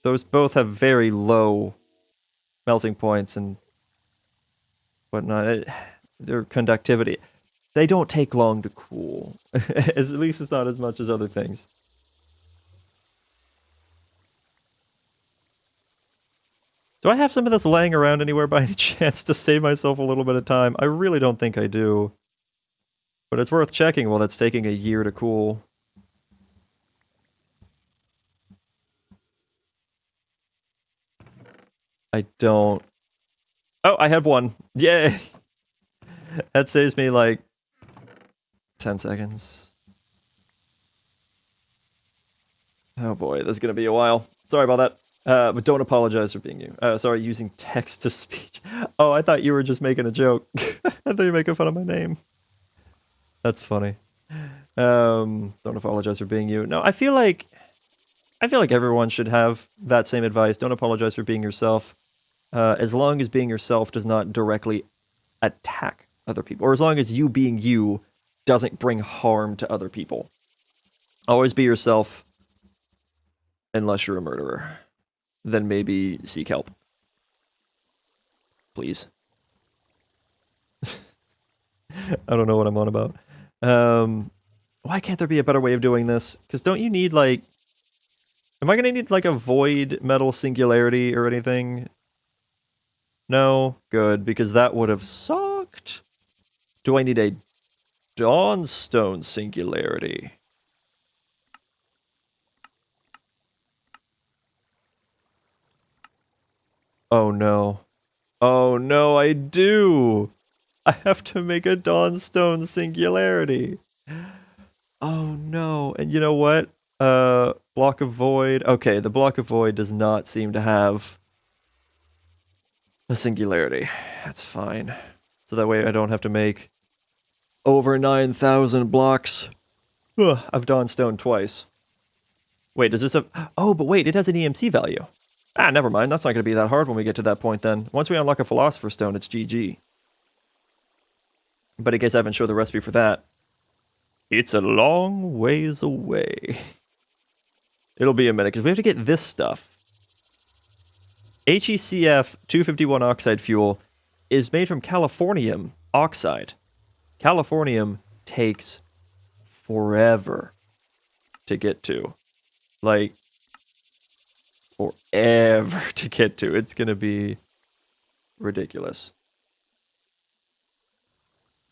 Those both have very low melting points and whatnot. Their conductivity. They don't take long to cool. At least it's not as much as other things. Do I have some of this laying around anywhere by any chance to save myself a little bit of time? I really don't think I do. But it's worth checking while that's taking a year to cool. I don't... Oh, I have one. Yay! That saves me, like, 10 seconds. Oh boy, this is gonna be a while. Sorry about that. But don't apologize for being you. Sorry, using text-to-speech. Oh, I thought you were just making a joke. I thought you were making fun of my name. That's funny. Don't apologize for being you. No, I feel like everyone should have that same advice. Don't apologize for being yourself. As long as being yourself does not directly attack other people, or as long as you being you doesn't bring harm to other people. Always be yourself, unless you're a murderer. Then maybe seek help. Please. I don't know what I'm on about. Why can't there be a better way of doing this? Because don't you need, like... Am I going to need, like, a void metal singularity or anything? No? Good, because that would have sucked. Do I need a Dawnstone singularity? Oh no. Oh no, I do! I have to make a Dawnstone singularity. Oh no, and you know what? Block of void. Okay, the block of void does not seem to have a singularity. That's fine. So that way I don't have to make over 9,000 blocks of Dawnstone twice. Wait, does this have... Oh, but wait, it has an EMC value. Ah, never mind. That's not going to be that hard when we get to that point then. Once we unlock a Philosopher's Stone, it's GG. But in case I haven't showed the recipe for that, it's a long ways away. It'll be a minute, because we have to get this stuff. HECF 251 oxide fuel is made from californium oxide. Californium takes forever to get to. Like, forever to get to. It's going to be ridiculous.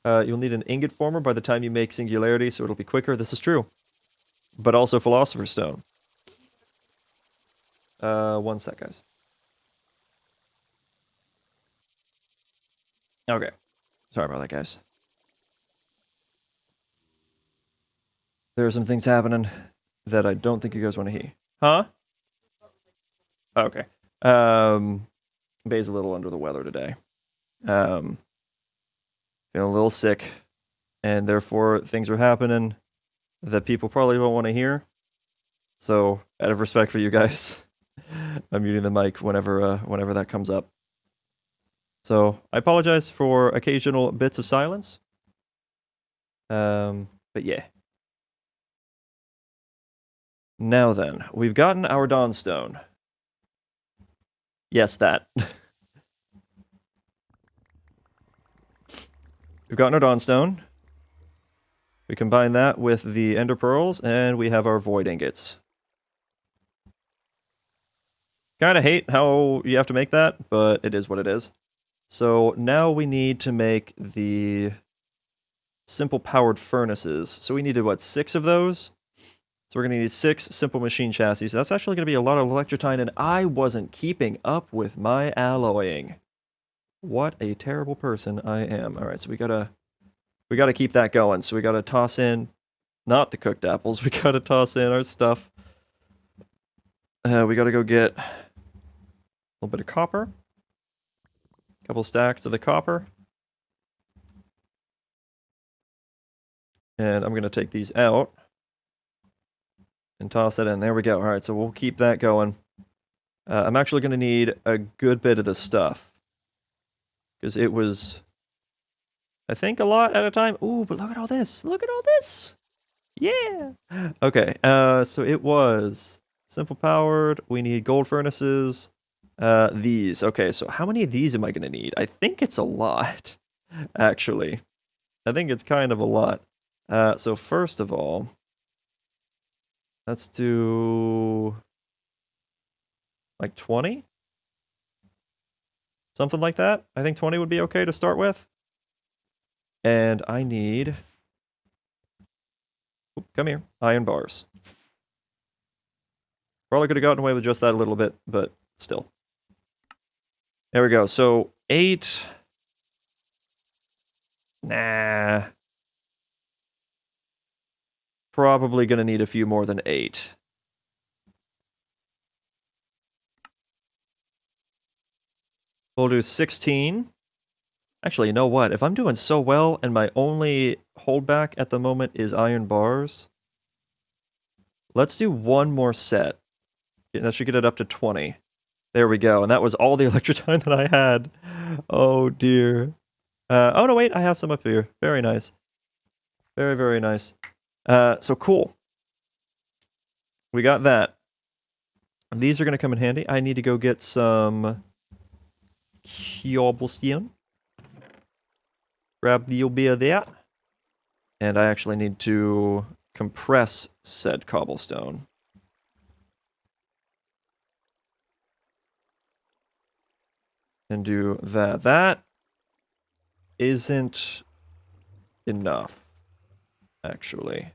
You'll need an ingot former by the time you make Singularity, so it'll be quicker. This is true. But also Philosopher's Stone. 1 sec, guys. Okay. Sorry about that, guys. There are some things happening that I don't think you guys want to hear. Huh? Okay. Bay's a little under the weather today. Feeling a little sick, and therefore things are happening that people probably don't want to hear. So, out of respect for you guys, I'm muting the mic whenever that comes up. So, I apologize for occasional bits of silence. But yeah. Now then, we've gotten our Dawnstone. Yes, that. We've gotten our Dawnstone. We combine that with the Ender Pearls, and we have our Void Ingots. Kind of hate how you have to make that, but it is what it is. So now we need to make the simple powered furnaces. So we needed, what, 6 of those? So we're going to need 6 simple machine chassis. That's actually going to be a lot of electrotine, and I wasn't keeping up with my alloying. What a terrible person I am. All right, so we gotta keep that going. So we gotta toss in, not the cooked apples. We gotta toss in our stuff. We gotta go get a little bit of copper. A couple stacks of the copper. And I'm gonna take these out and toss that in. There we go. All right, so we'll keep that going. I'm actually gonna need a good bit of this stuff, because it was, I think, a lot at a time. Ooh, but look at all this. Look at all this. Yeah. Okay, so it was simple powered. We need gold furnaces. These. Okay, so how many of these am I going to need? I think it's a lot, actually. I think it's kind of a lot. So first of all, let's do like 20? Something like that. I think 20 would be okay to start with. And I need... Oop, come here. Iron bars. Probably could have gotten away with just that a little bit, but still. There we go. So 8... Nah. Probably going to need a few more than 8. We'll do 16. Actually, you know what? If I'm doing so well and my only holdback at the moment is iron bars, let's do one more set. That should get it up to 20. There we go. And that was all the electrotine that I had. Oh, dear. Oh, no, wait. I have some up here. Very nice. Very, very nice. So cool. We got that. These are going to come in handy. I need to go get some cobblestone. Grab a little bit of that. And I actually need to compress said cobblestone. And do that. That isn't enough, actually.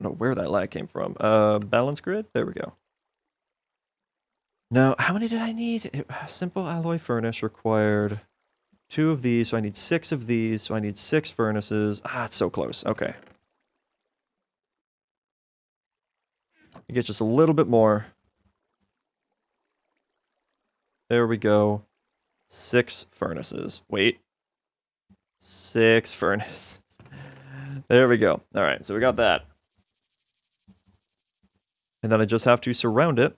I don't know where that lag came from. Balance grid? There we go. Now, how many did I need? Simple alloy furnace required 2 of these, so I need 6 of these, so I need 6 furnaces. Ah, it's so close. Okay. You get just a little bit more. There we go. 6 furnaces. Wait. 6 furnaces. There we go. All right, so we got that. And then I just have to surround it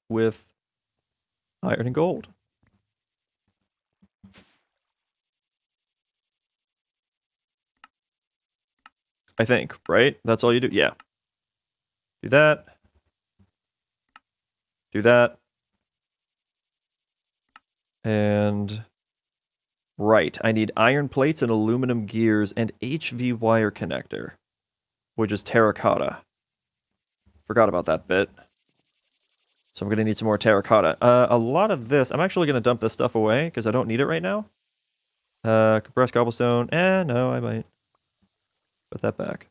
with iron and gold. I think, right? That's all you do? Yeah. Do that. Do that. And... right, I need iron plates and aluminum gears and HV wire connector, which is terracotta. Forgot about that bit. So I'm going to need some more terracotta. A lot of this, I'm actually going to dump this stuff away because I don't need it right now. Compressed cobblestone. No, I might put that back.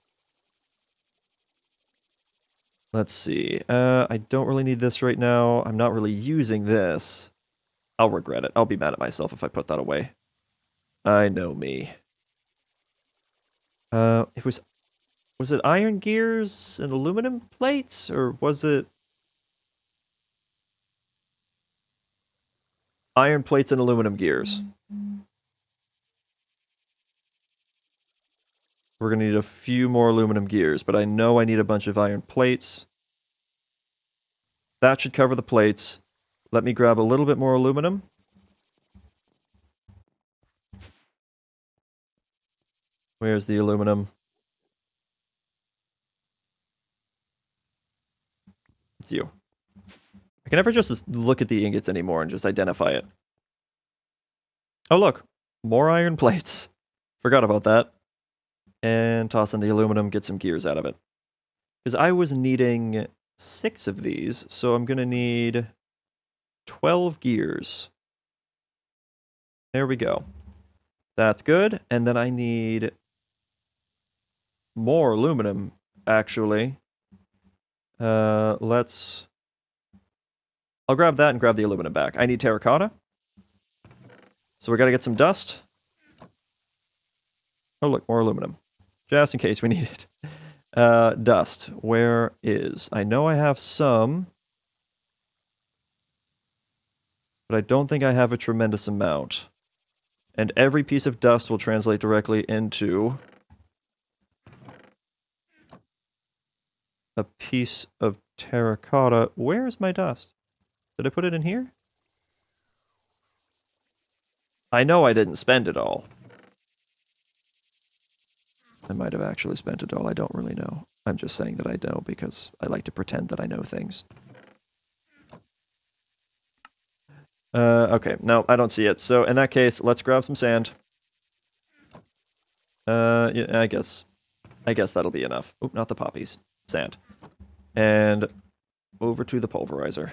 Let's see. I don't really need this right now. I'm not really using this. I'll regret it. I'll be mad at myself if I put that away. I know me. Was it iron gears and aluminum plates, or was it iron plates and aluminum gears? We're going to need a few more aluminum gears, but I know I need a bunch of iron plates. That should cover the plates. Let me grab a little bit more aluminum. Where's the aluminum? It's you. I can never just look at the ingots anymore and just identify it. Oh, look. More iron plates. Forgot about that. And toss in the aluminum, get some gears out of it. Because I was needing 6 of these, so I'm going to need 12 gears. There we go. That's good. And then I need more aluminum, actually. I'll grab that and grab the aluminum back. I need terracotta. So we gotta get some dust. Oh, look, more aluminum. Just in case we need it. Dust. Where is? I know I have some. But I don't think I have a tremendous amount. And every piece of dust will translate directly into a piece of terracotta. Where is my dust? Did I put it in here? I know I didn't spend it all. I might have actually spent it all. I don't really know. I'm just saying that I know because I like to pretend that I know things. Okay. No, I don't see it. So in that case, let's grab some sand. Yeah, I guess that'll be enough. Oop, not the poppies. Sand. And over to the pulverizer.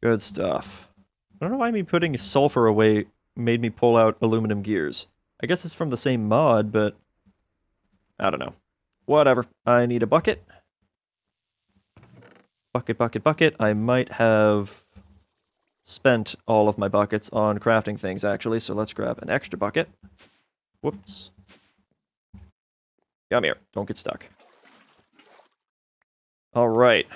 Good stuff. I don't know why me putting sulfur away made me pull out aluminum gears. I guess it's from the same mod, but I don't know. Whatever. I need a bucket. Bucket, bucket, bucket. I might have spent all of my buckets on crafting things, actually, so let's grab an extra bucket. Whoops. Come here. Don't get stuck. All right.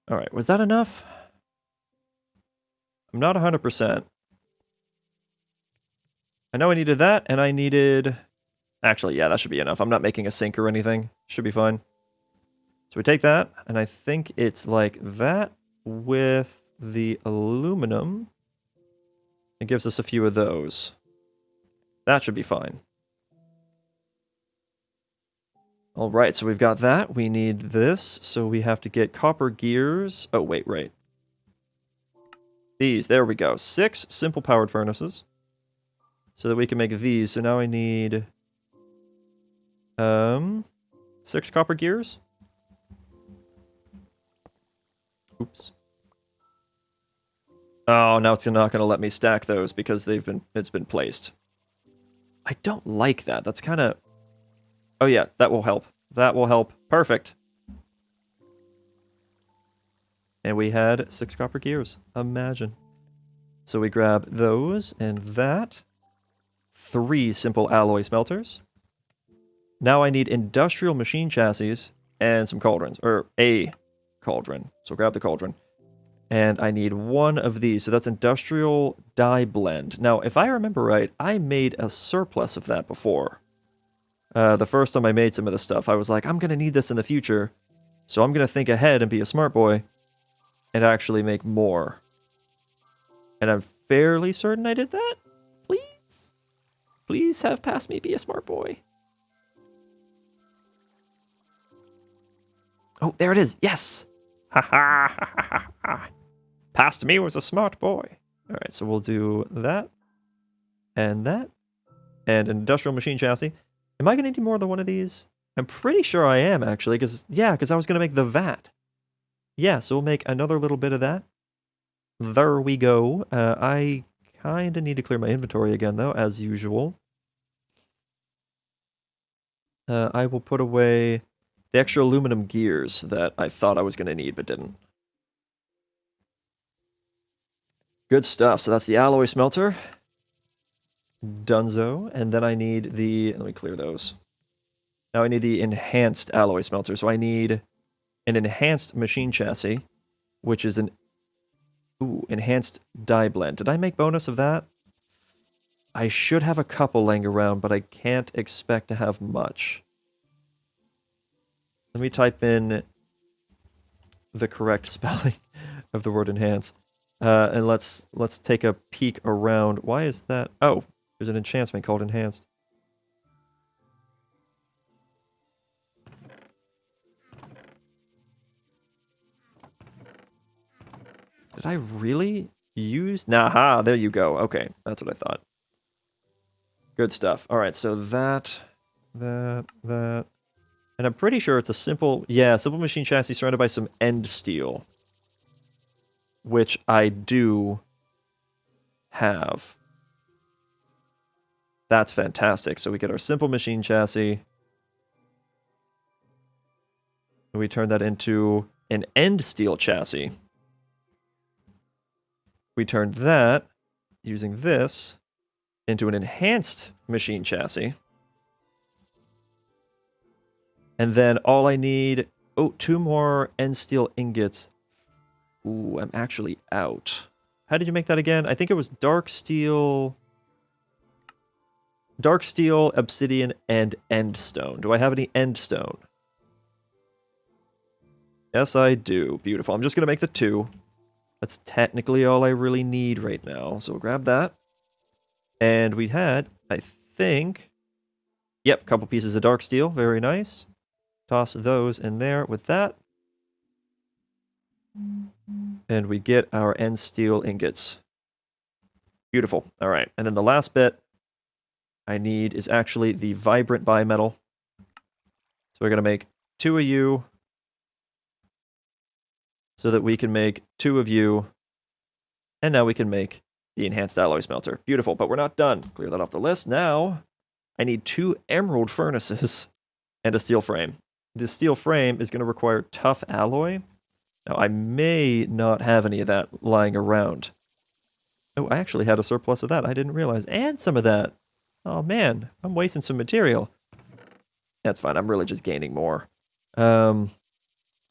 All right, was that enough? I'm not 100%. I know I needed that, and I needed... Actually, yeah, that should be enough. I'm not making a sink or anything. Should be fine. So we take that, and I think it's like that with the aluminum. It gives us a few of those. That should be fine. All right, so we've got that. We need this, so we have to get copper gears. Oh, wait, right. These, there we go. 6 simple powered furnaces. So that we can make these. So now I need 6 copper gears. Oops. Oh, now it's not going to let me stack those because it's been placed. I don't like that. That's kind of... Oh yeah, that will help. That will help. Perfect. And we had 6 copper gears. Imagine. So we grab those and that. 3 simple alloy smelters. Now I need industrial machine chassis and some cauldrons. Or a cauldron. So grab the cauldron. And I need 1 of these. So that's industrial dye blend. Now, if I remember right, I made a surplus of that before. The first time I made some of this stuff, I was like, I'm going to need this in the future. So I'm going to think ahead and be a smart boy. And actually make more. And I'm fairly certain I did that. Please? Please have past me be a smart boy. Oh, there it is. Yes! Ha ha ha ha ha. Past me was a smart boy. Alright, so we'll do that. And that. And an industrial machine chassis. Am I going to need more than one of these? I'm pretty sure I am, actually. Because I was going to make the vat. Yeah, so we'll make another little bit of that. There we go. I kind of need to clear my inventory again, though, as usual. I will put away the extra aluminum gears that I thought I was going to need, but didn't. Good stuff. So that's the alloy smelter. Dunzo. And then I need the... Let me clear those. Now I need the enhanced alloy smelter. So I need an enhanced machine chassis, which is an... Ooh, enhanced dye blend. Did I make bonus of that? I should have a couple laying around, but I can't expect to have much. Let me type in the correct spelling of the word enhance. And let's take a peek around. Why is that? Oh, there's an enchantment called enhanced. Did I really use? Nah, there you go. Okay, that's what I thought. Good stuff. All right, so that. And I'm pretty sure it's a simple machine chassis surrounded by some end steel. Which I do have. That's fantastic. So we get our simple machine chassis. And we turn that into an end steel chassis. We turn that, using this, into an enhanced machine chassis. And then all I need... Oh, 2 more end steel ingots. Ooh, I'm actually out. How did you make that again? I think it was dark steel, obsidian, and end stone. Do I have any end stone? Yes, I do. Beautiful. I'm just going to make the 2. That's technically all I really need right now. So we'll grab that. And we had, I think... Yep, a couple pieces of dark steel. Very nice. Toss those in there with that. And we get our end steel ingots. Beautiful. All right. And then the last bit I need is actually the vibrant bimetal. So we're going to make 2 of you so that we can make 2 of you. And now we can make the enhanced alloy smelter. Beautiful, but we're not done. Clear that off the list. Now I need 2 emerald furnaces and a steel frame. This steel frame is going to require tough alloy. Now, I may not have any of that lying around. Oh, I actually had a surplus of that. I didn't realize. And some of that. Oh, man. I'm wasting some material. That's fine. I'm really just gaining more. What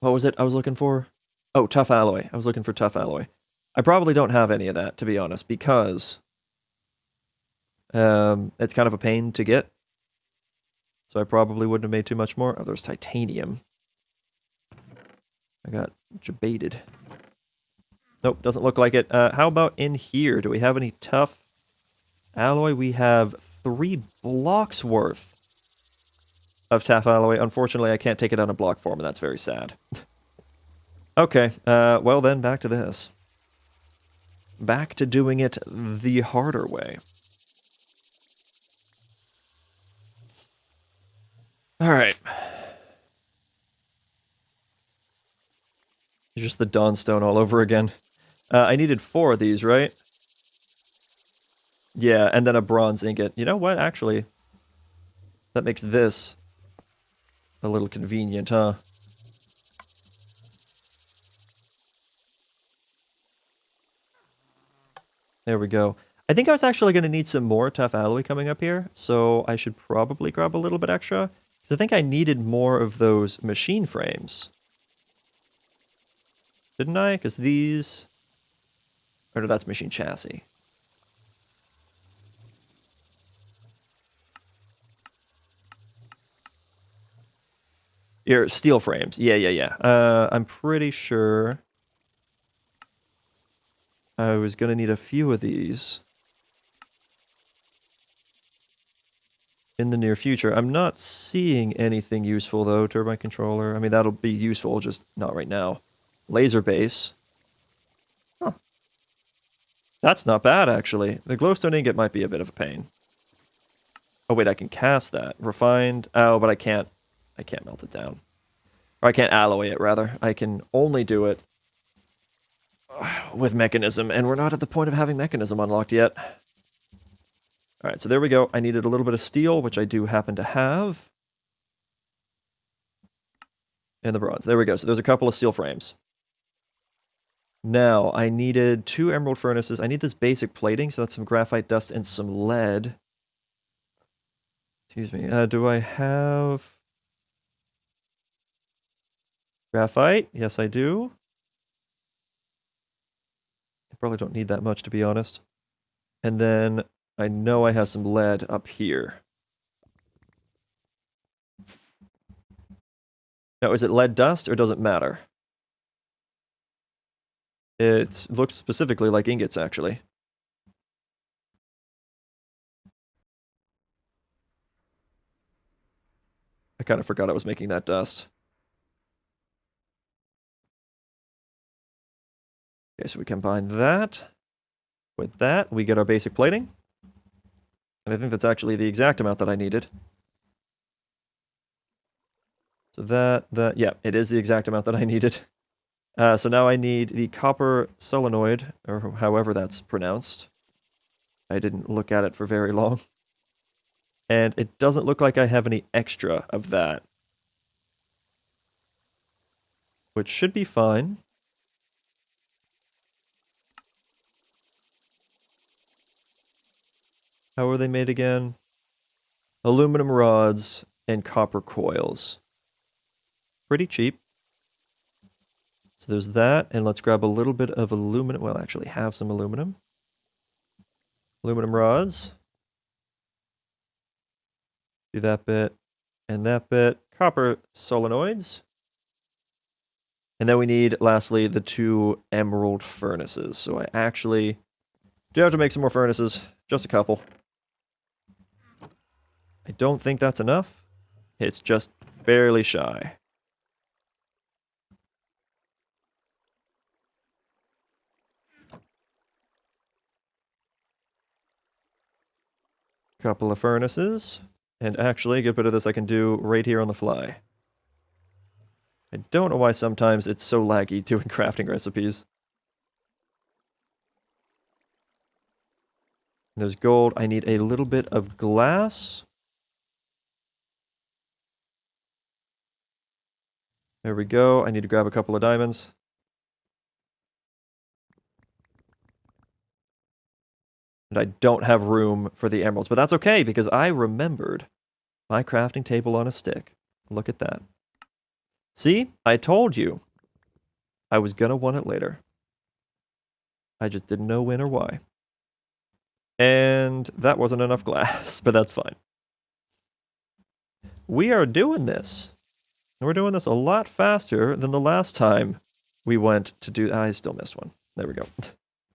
was it I was looking for? Oh, tough alloy. I was looking for tough alloy. I probably don't have any of that, to be honest, because it's kind of a pain to get. So I probably wouldn't have made too much more. Oh, there's titanium. I got jebaited. Nope, doesn't look like it. How about in here? Do we have any tough alloy? We have 3 blocks worth of tough alloy. Unfortunately, I can't take it on a block form, and that's very sad. Okay, well then, back to this. Back to doing it the harder way. Alright. Just the Dawnstone all over again. I needed 4 of these, right? Yeah, and then a bronze ingot. You know what, actually? That makes this a little convenient, huh? There we go. I think I was actually going to need some more tough alloy coming up here, so I should probably grab a little bit extra. Because I think I needed more of those machine frames. Didn't I? Because these... Or no, that's machine chassis. Here, steel frames. Yeah. I'm pretty sure I was going to need a few of these in the near future. I'm not seeing anything useful, though. Turbine controller. I mean, that'll be useful, just not right now. Laser base. Huh. That's not bad, actually. The glowstone ingot might be a bit of a pain. Oh, wait, I can cast that. Refined. Oh, but I can't melt it down. Or I can't alloy it, rather. I can only do it with mechanism, and we're not at the point of having mechanism unlocked yet. Alright, so there we go. I needed a little bit of steel, which I do happen to have. And the bronze. There we go. So there's a couple of steel frames. Now, I needed 2 emerald furnaces. I need this basic plating, so that's some graphite dust and some lead. Excuse me. Do I have graphite? Yes, I do. I probably don't need that much, to be honest. And then I know I have some lead up here. Now, is it lead dust or does it matter? It looks specifically like ingots, actually. I kind of forgot I was making that dust. Okay, so we combine that with that. We get our basic plating. And I think that's actually the exact amount that I needed. So yeah, it is the exact amount that I needed. So now I need the copper solenoid, or however that's pronounced. I didn't look at it for very long. And it doesn't look like I have any extra of that. Which should be fine. How are they made again? Aluminum rods and copper coils. Pretty cheap. So there's that, and let's grab a little bit of aluminum. Well, actually have some aluminum. Aluminum rods. Do that bit and that bit. Copper solenoids. And then we need, lastly, the 2 emerald furnaces. So I actually do have to make some more furnaces. Just a couple. I don't think that's enough. It's just barely shy. Couple of furnaces. And actually, a good bit of this I can do right here on the fly. I don't know why sometimes it's so laggy doing crafting recipes. There's gold. I need a little bit of glass. There we go. I need to grab a couple of diamonds. And I don't have room for the emeralds, but that's okay because I remembered my crafting table on a stick. Look at that. See? I told you I was gonna want it later. I just didn't know when or why. And that wasn't enough glass, but that's fine. We are doing this. And we're doing this a lot faster than the last time we went to do... I still missed one. There we go.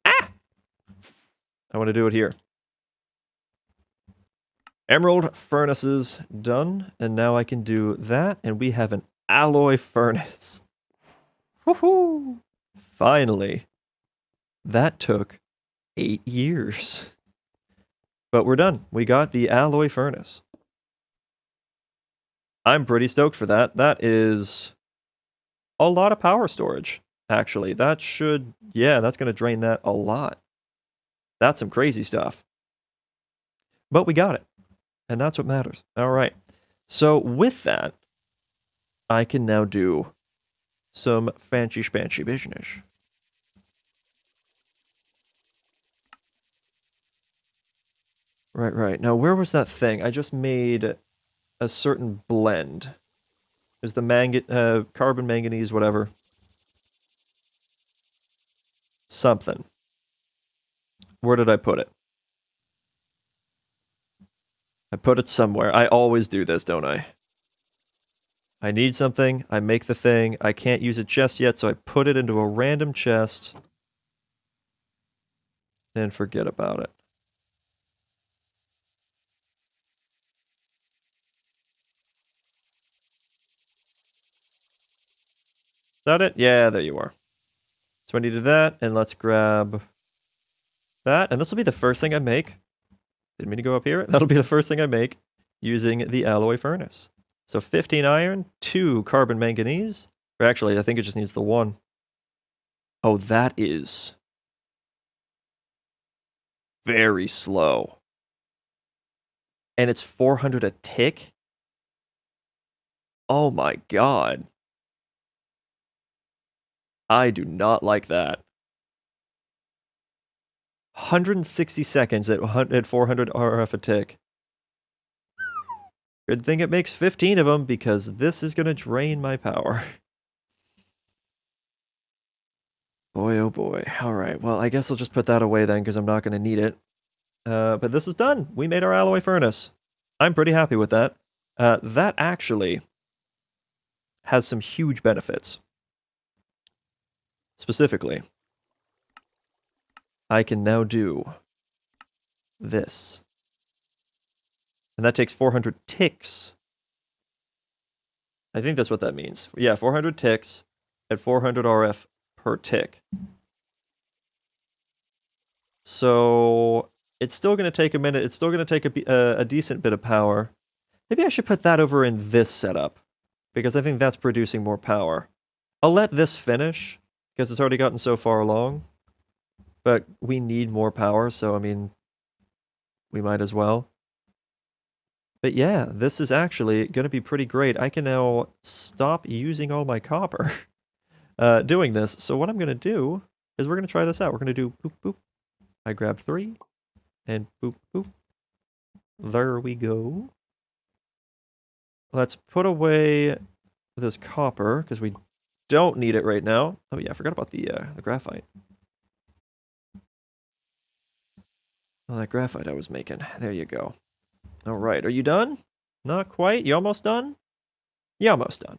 Ah! I want to do it here. Emerald furnaces done. And now I can do that. And we have an alloy furnace. Woohoo! Finally. That took 8 years. But we're done. We got the alloy furnace. I'm pretty stoked for that. That is a lot of power storage, actually. That should... Yeah, that's going to drain that a lot. That's some crazy stuff. But we got it. And that's what matters. All right. So with that, I can now do some fancy spancy business. Right. Now, where was that thing? I just made a certain blend. Is the carbon manganese, whatever. Something. Where did I put it? I put it somewhere. I always do this, don't I? I need something, I make the thing, I can't use it just yet, so I put it into a random chest and forget about it. Is that it? Yeah, there you are. So I needed that, and let's grab that, and this will be the first thing I make. Didn't mean to go up here. That'll be the first thing I make using the alloy furnace. So 15 iron, 2 carbon manganese. Or actually, I think it just needs the 1. Oh, that is very slow. And it's 400 a tick? Oh my god. I do not like that. 160 seconds at 400 RF a tick. Good thing it makes 15 of them, because this is going to drain my power. Boy, oh boy. Alright, well, I guess I'll just put that away then, because I'm not going to need it. But this is done. We made our alloy furnace. I'm pretty happy with that. That actually has some huge benefits. Specifically, I can now do this. And that takes 400 ticks. I think that's what that means. Yeah, 400 ticks at 400 RF per tick. So it's still going to take a minute. It's still going to take a decent bit of power. Maybe I should put that over in this setup, because I think that's producing more power. I'll let this finish, because it's already gotten so far along. But we need more power, so I mean, we might as well. But yeah, this is actually going to be pretty great. I can now stop using all my copper doing this. So what I'm going to do is we're going to try this out. We're going to do boop, boop. I grabbed 3, and boop, boop. There we go. Let's put away this copper, because we don't need it right now. Oh yeah, I forgot about the graphite. Oh, that graphite I was making. There you go. All right, are you done? Not quite. You almost done? You almost done.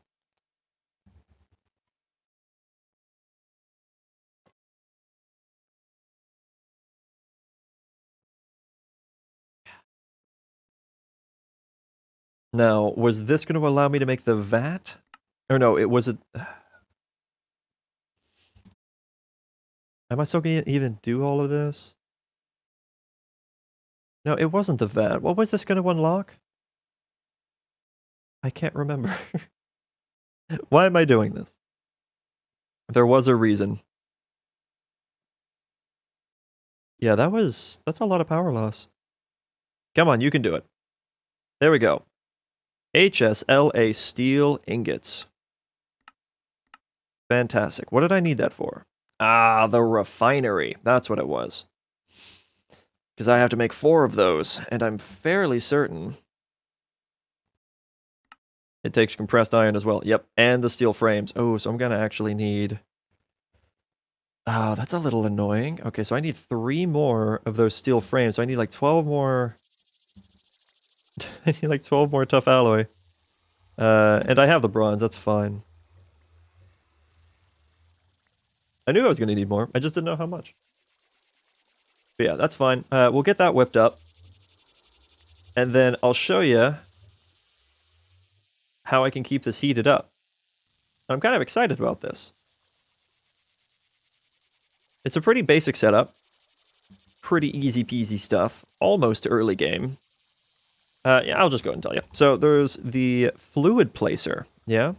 Now, was this going to allow me to make the vat? Or no, it was a... Am I still going to even do all of this? No, it wasn't the vat. What was this going to unlock? I can't remember. Why am I doing this? There was a reason. Yeah, that's a lot of power loss. Come on, you can do it. There we go. HSLA steel ingots. Fantastic. What did I need that for? Ah, the refinery. That's what it was. Because I have to make 4 of those, and I'm fairly certain it takes compressed iron as well. Yep, and the steel frames. Oh, so I'm going to actually need... Oh, that's a little annoying. Okay, so I need 3 more of those steel frames. So I need like 12 more... I need like 12 more tough alloy. And I have the bronze, that's fine. I knew I was going to need more. I just didn't know how much. But yeah, that's fine. We'll get that whipped up. And then I'll show you how I can keep this heated up. I'm kind of excited about this. It's a pretty basic setup. Pretty easy peasy stuff. Almost early game. Yeah, I'll just go ahead and tell you. So there's the fluid placer. Yeah.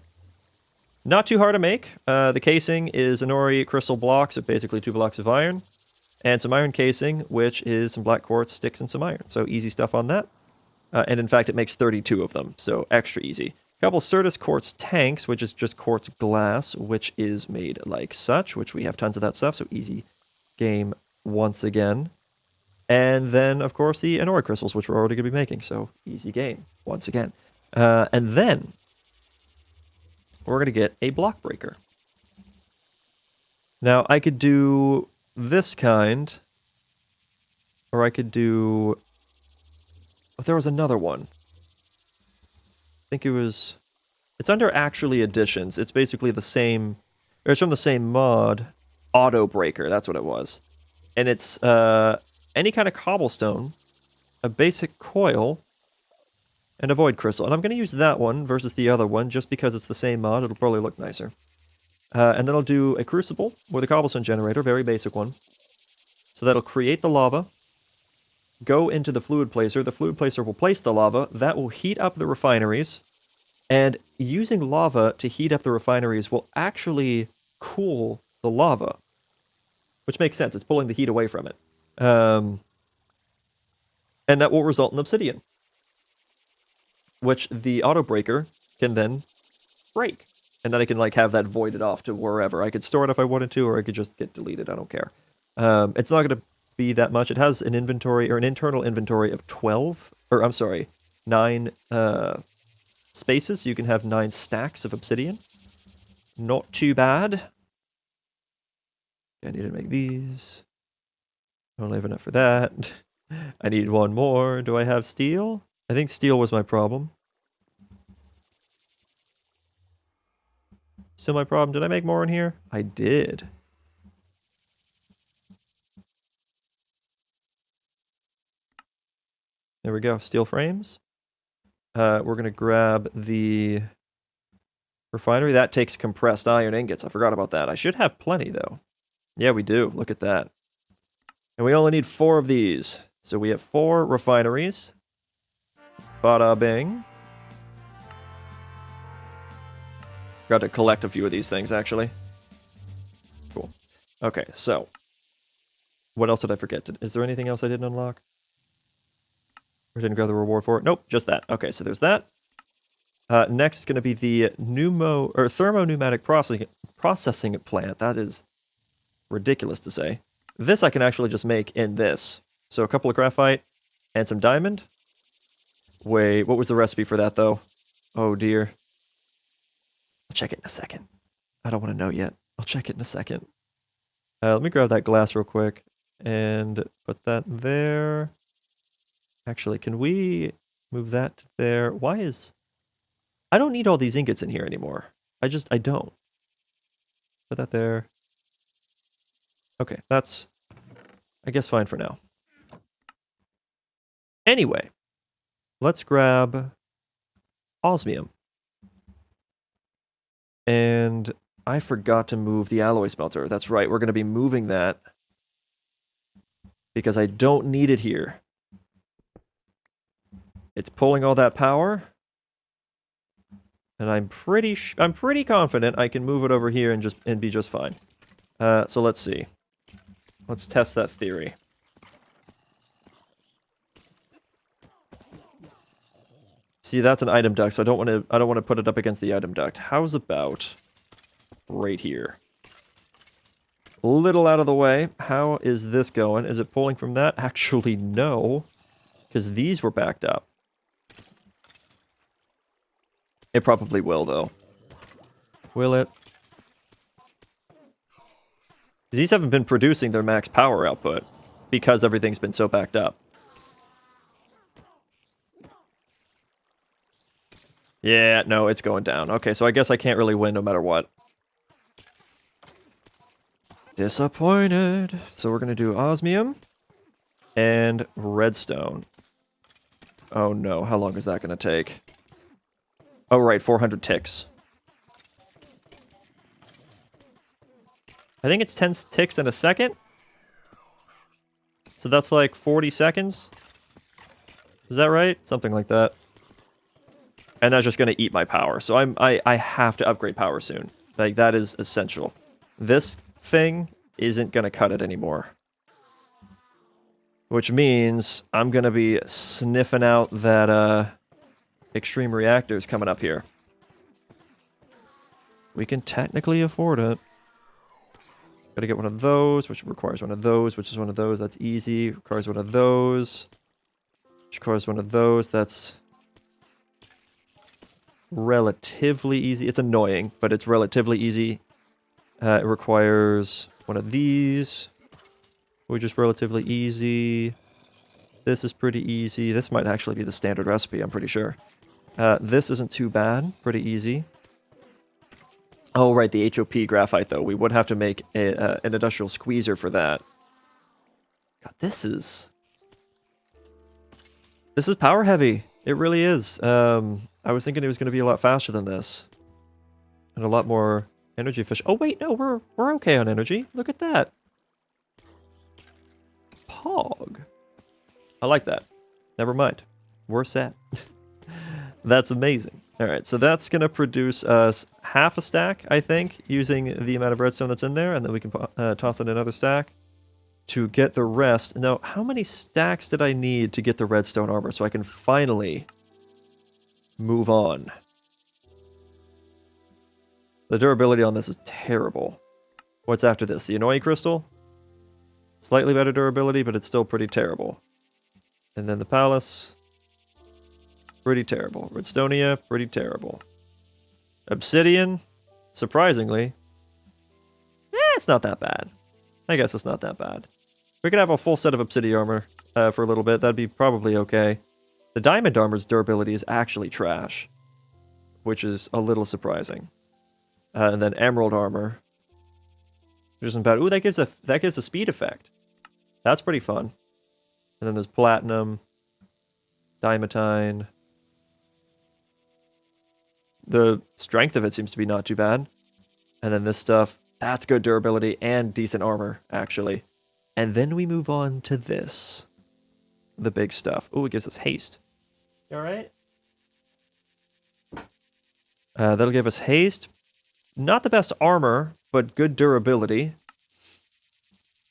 Not too hard to make. The casing is Inori crystal blocks of basically 2 blocks of iron. and some iron casing, which is some black quartz, sticks, and some iron. So easy stuff on that. And in fact, it makes 32 of them, so extra easy. A couple Certus quartz tanks, which is just quartz glass, which is made like such, which we have tons of that stuff, so easy game once again. And then, of course, the Anori crystals, which we're already going to be making, so easy game once again. And then we're going to get a block breaker. Now, I could do this kind, or I could do... Oh, there was another one. I think it was... It's under Actually Additions. It's basically the same... Or it's from the same mod. Auto Breaker, that's what it was. And it's any kind of cobblestone, a basic coil, and a void crystal. And I'm going to use that one versus the other one, just because it's the same mod. It'll probably look nicer. And then I'll do a crucible with a cobblestone generator, very basic one. So that'll create the lava, go into the fluid placer. The fluid placer will place the lava. That will heat up the refineries. And using lava to heat up the refineries will actually cool the lava. Which makes sense. It's pulling the heat away from it. And that will result in obsidian. Which the auto breaker can then break. And then I can like have that voided off to wherever. I could store it if I wanted to, or I could just get deleted. I don't care. It's not going to be that much. It has an inventory, or an internal inventory of 12, or I'm sorry, 9 spaces. So you can have 9 stacks of obsidian. Not too bad. I need to make these. I don't have enough for that. I need one more. Do I have steel? I think steel was my problem. Still my problem. Did I make more in here? I did. There we go. Steel frames. We're going to grab the refinery. That takes compressed iron ingots. I forgot about that. I should have plenty, though. Yeah, we do. Look at that. And we only need 4 of these. So we have 4 refineries. Bada bing. Got to collect a few of these things, actually. Cool. Okay, so. What else did I forget? Is there anything else I didn't unlock? Or didn't grab the reward for it? Nope, just that. Okay, so there's that. Next is going to be the thermo-pneumatic processing plant. That is ridiculous to say. This I can actually just make in this. So a couple of graphite and some diamond. Wait, what was the recipe for that, though? Oh, dear. I'll check it in a second. I don't want to know yet. I'll check it in a second. Let me grab that glass real quick and put that there. Actually, can we move that to there? Why is... I don't need all these ingots in here anymore. I don't. Put that there. Okay, that's, I guess, fine for now. Anyway, let's grab osmium. And I forgot to move the alloy smelter. That's right, we're going to be moving that because I don't need it here. It's pulling all that power. And I'm pretty confident I can move it over here and be just fine. So let's see. Let's test that theory. See, that's an item duct, so I don't want to put it up against the item duct. How's about right here? A little out of the way. How is this going? Is it pulling from that? Actually, no, because these were backed up. It probably will, though. Will it? These haven't been producing their max power output because everything's been so backed up. Yeah, no, it's going down. Okay, so I guess I can't really win no matter what. Disappointed. So we're going to do osmium and redstone. Oh no, how long is that going to take? Oh right, 400 ticks. I think it's 10 ticks in a second. So that's like 40 seconds. Is that right? Something like that. And that's just going to eat my power. So I have to upgrade power soon. Like, that is essential. This thing isn't going to cut it anymore. which means I'm going to be sniffing out that extreme reactors coming up here. We can technically afford it. Gotta get one of those, which requires one of those, which is one of those. That's easy. Requires one of those. Which requires one of those. That's relatively easy. It's annoying, but it's relatively easy. It requires one of these, which is relatively easy. This is pretty easy. This might actually be the standard recipe, I'm pretty sure. This isn't too bad. Pretty easy. Oh, right, the HOP graphite, though. We would have to make an industrial squeezer for that. God, this is power heavy. It really is. I was thinking it was going to be a lot faster than this. And a lot more energy efficient. Oh, wait, no, we're okay on energy. Look at that. Pog. I like that. Never mind. We're set. That's amazing. All right, so that's going to produce us half a stack, I think, using the amount of redstone that's in there, and then we can toss in another stack to get the rest. Now, how many stacks did I need to get the redstone armor so I can finally move on? The durability on this is terrible. What's after this? The annoying crystal? Slightly better durability, but it's still pretty terrible. And then the palace. Pretty terrible. Redstonia, pretty terrible. Obsidian, surprisingly. It's not that bad. I guess it's not that bad. We could have a full set of obsidian armor for a little bit. That'd be probably okay. The diamond armor's durability is actually trash, which is a little surprising. And then emerald armor, which isn't bad. Ooh, that gives a speed effect. That's pretty fun. And then there's platinum, diamantine. The strength of it seems to be not too bad. And then this stuff, that's good durability and decent armor, actually. And then we move on to this. The big stuff. Oh, it gives us haste. You alright? That'll give us haste. Not the best armor, but good durability.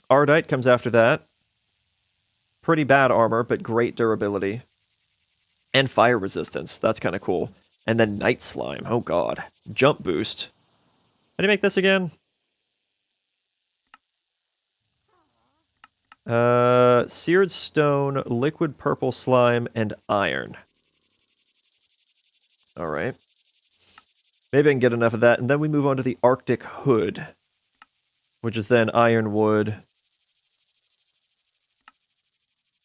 Ardite comes after that. Pretty bad armor, but great durability. And fire resistance. That's kind of cool. And then night slime. Oh god. Jump boost. How do you make this again? Seared stone, liquid purple slime, and iron. Alright. Maybe I can get enough of that. And then we move on to the Arctic Hood, which is then ironwood.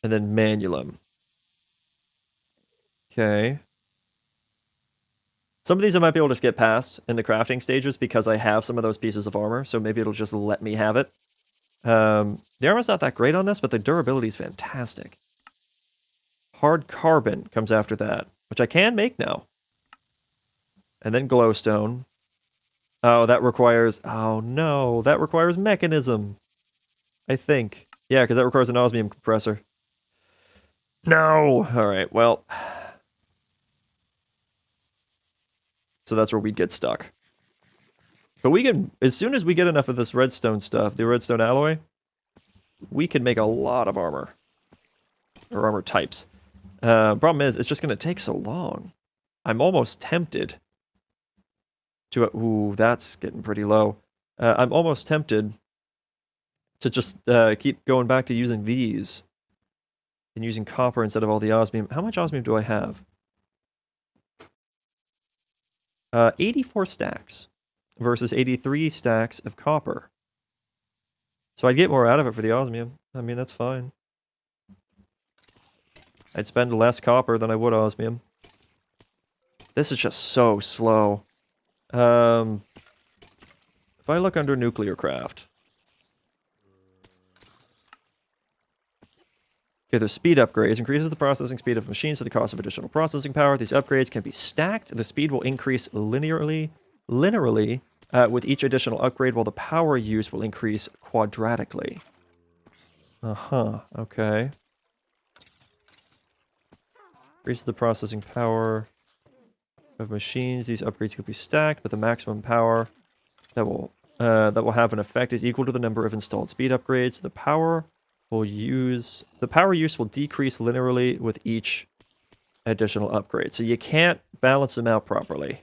And then manulum. Okay. Some of these I might be able to skip past in the crafting stages because I have some of those pieces of armor, so maybe it'll just let me have it. The armor's not that great on this, but the durability is fantastic. Hard carbon comes after that, which I can make now. And then glowstone. Oh, that requires... Oh, no. That requires mechanism. I think. Yeah, because that requires an osmium compressor. No! Alright, well... So that's where we'd get stuck. But we can, as soon as we get enough of this redstone stuff, the redstone alloy, we can make a lot of armor. Or armor types. Problem is, it's just going to take so long. I'm almost tempted to... Ooh, that's getting pretty low. I'm almost tempted to just keep going back to using these. And using copper instead of all the osmium. How much osmium do I have? 84 stacks versus 83 stacks of copper. So I'd get more out of it for the osmium. I mean, that's fine. I'd spend less copper than I would osmium. This is just so slow. If I look under nuclear craft. Okay, the speed upgrades increases the processing speed of machines at the cost of additional processing power. These upgrades can be stacked. The speed will increase linearly with each additional upgrade, while the power use will increase quadratically. Okay. Increases the processing power of machines. These upgrades can be stacked, but the maximum power that will have an effect is equal to the number of installed speed upgrades. The power will use... The power use will decrease linearly with each additional upgrade. So you can't balance them out properly.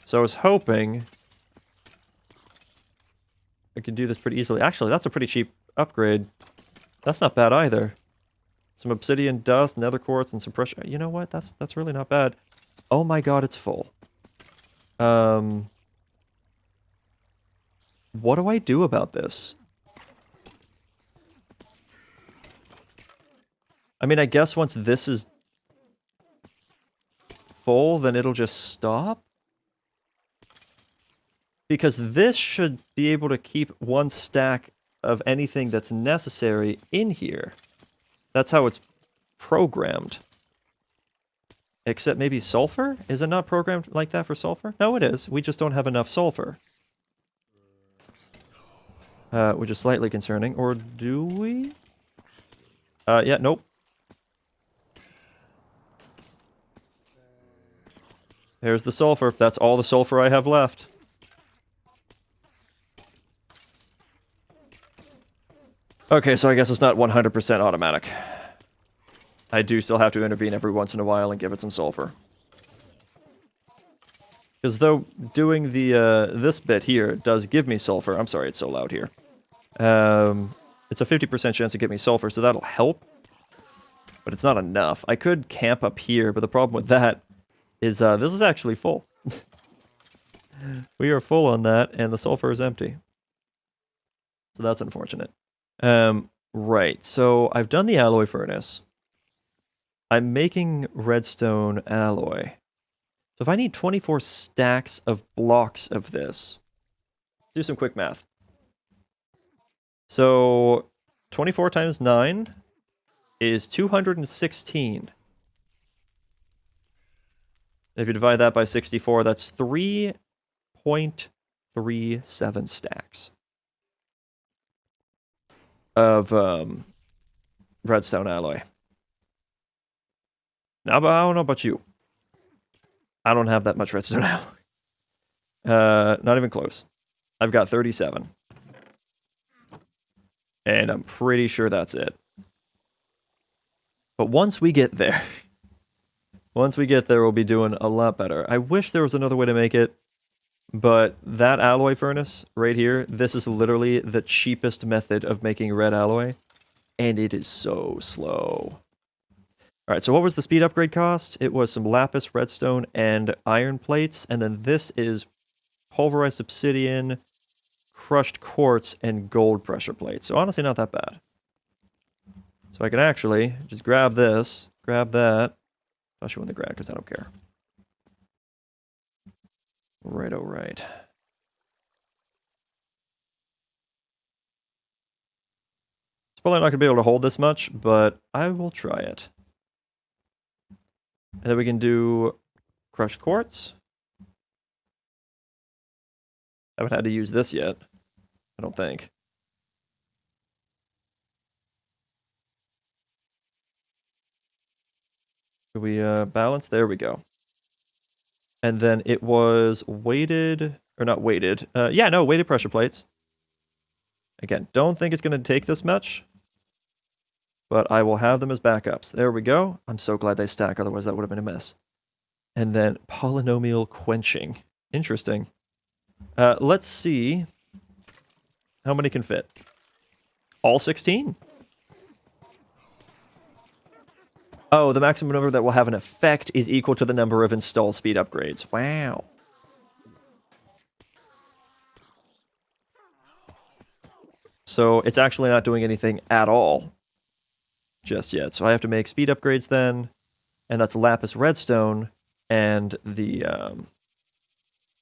So I was hoping I could do this pretty easily. Actually, that's a pretty cheap upgrade. That's not bad either. Some obsidian dust, nether quartz, and some pressure. You know what? That's really not bad. Oh my god, it's full. What do I do about this? I mean, I guess once this is full, then it'll just stop? Because this should be able to keep one stack of anything that's necessary in here. That's how it's programmed. Except maybe sulfur? Is it not programmed like that for sulfur? No, it is. We just don't have enough sulfur. Which is slightly concerning. Or do we? Yeah, nope. There's the sulfur. That's all the sulfur I have left. Okay, so I guess it's not 100% automatic. I do still have to intervene every once in a while and give it some sulfur. Because though doing the this bit here does give me sulfur... I'm sorry, it's so loud here. It's a 50% chance to get me sulfur, so that'll help. But it's not enough. I could camp up here, but the problem with that is this is actually full. We are full on that, and the sulfur is empty. So that's unfortunate. Right, so I've done the alloy furnace. I'm making redstone alloy. So if I need 24 stacks of blocks of this, do some quick math. So 24 times 9 is 216. If you divide that by 64, that's 3.37 stacks of redstone alloy. Now, but I don't know about you. I don't have that much redstone alloy. Not even close. I've got 37. And I'm pretty sure that's it. But once we get there, we'll be doing a lot better. I wish there was another way to make it, but that alloy furnace right here, this is literally the cheapest method of making red alloy, and it is so slow. All right, so what was the speed upgrade cost? It was some lapis, redstone, and iron plates, and then this is pulverized obsidian, crushed quartz, and gold pressure plates. So honestly, not that bad. So I can actually just grab this, grab that. Especially when they grab, because I don't care. Right, all right. It's probably not going to be able to hold this much, but I will try it. And then we can do crushed quartz. I haven't had to use this yet, I don't think. Do we balance? There we go. And then it was weighted, or not weighted. Yeah, no, weighted pressure plates. Again, don't think it's going to take this much, but I will have them as backups. There we go. I'm so glad they stack, otherwise that would have been a mess. And then polynomial quenching. Interesting. Let's see how many can fit. All 16? Oh, the maximum number that will have an effect is equal to the number of install speed upgrades. Wow. So it's actually not doing anything at all just yet. So I have to make speed upgrades then, and that's lapis redstone and the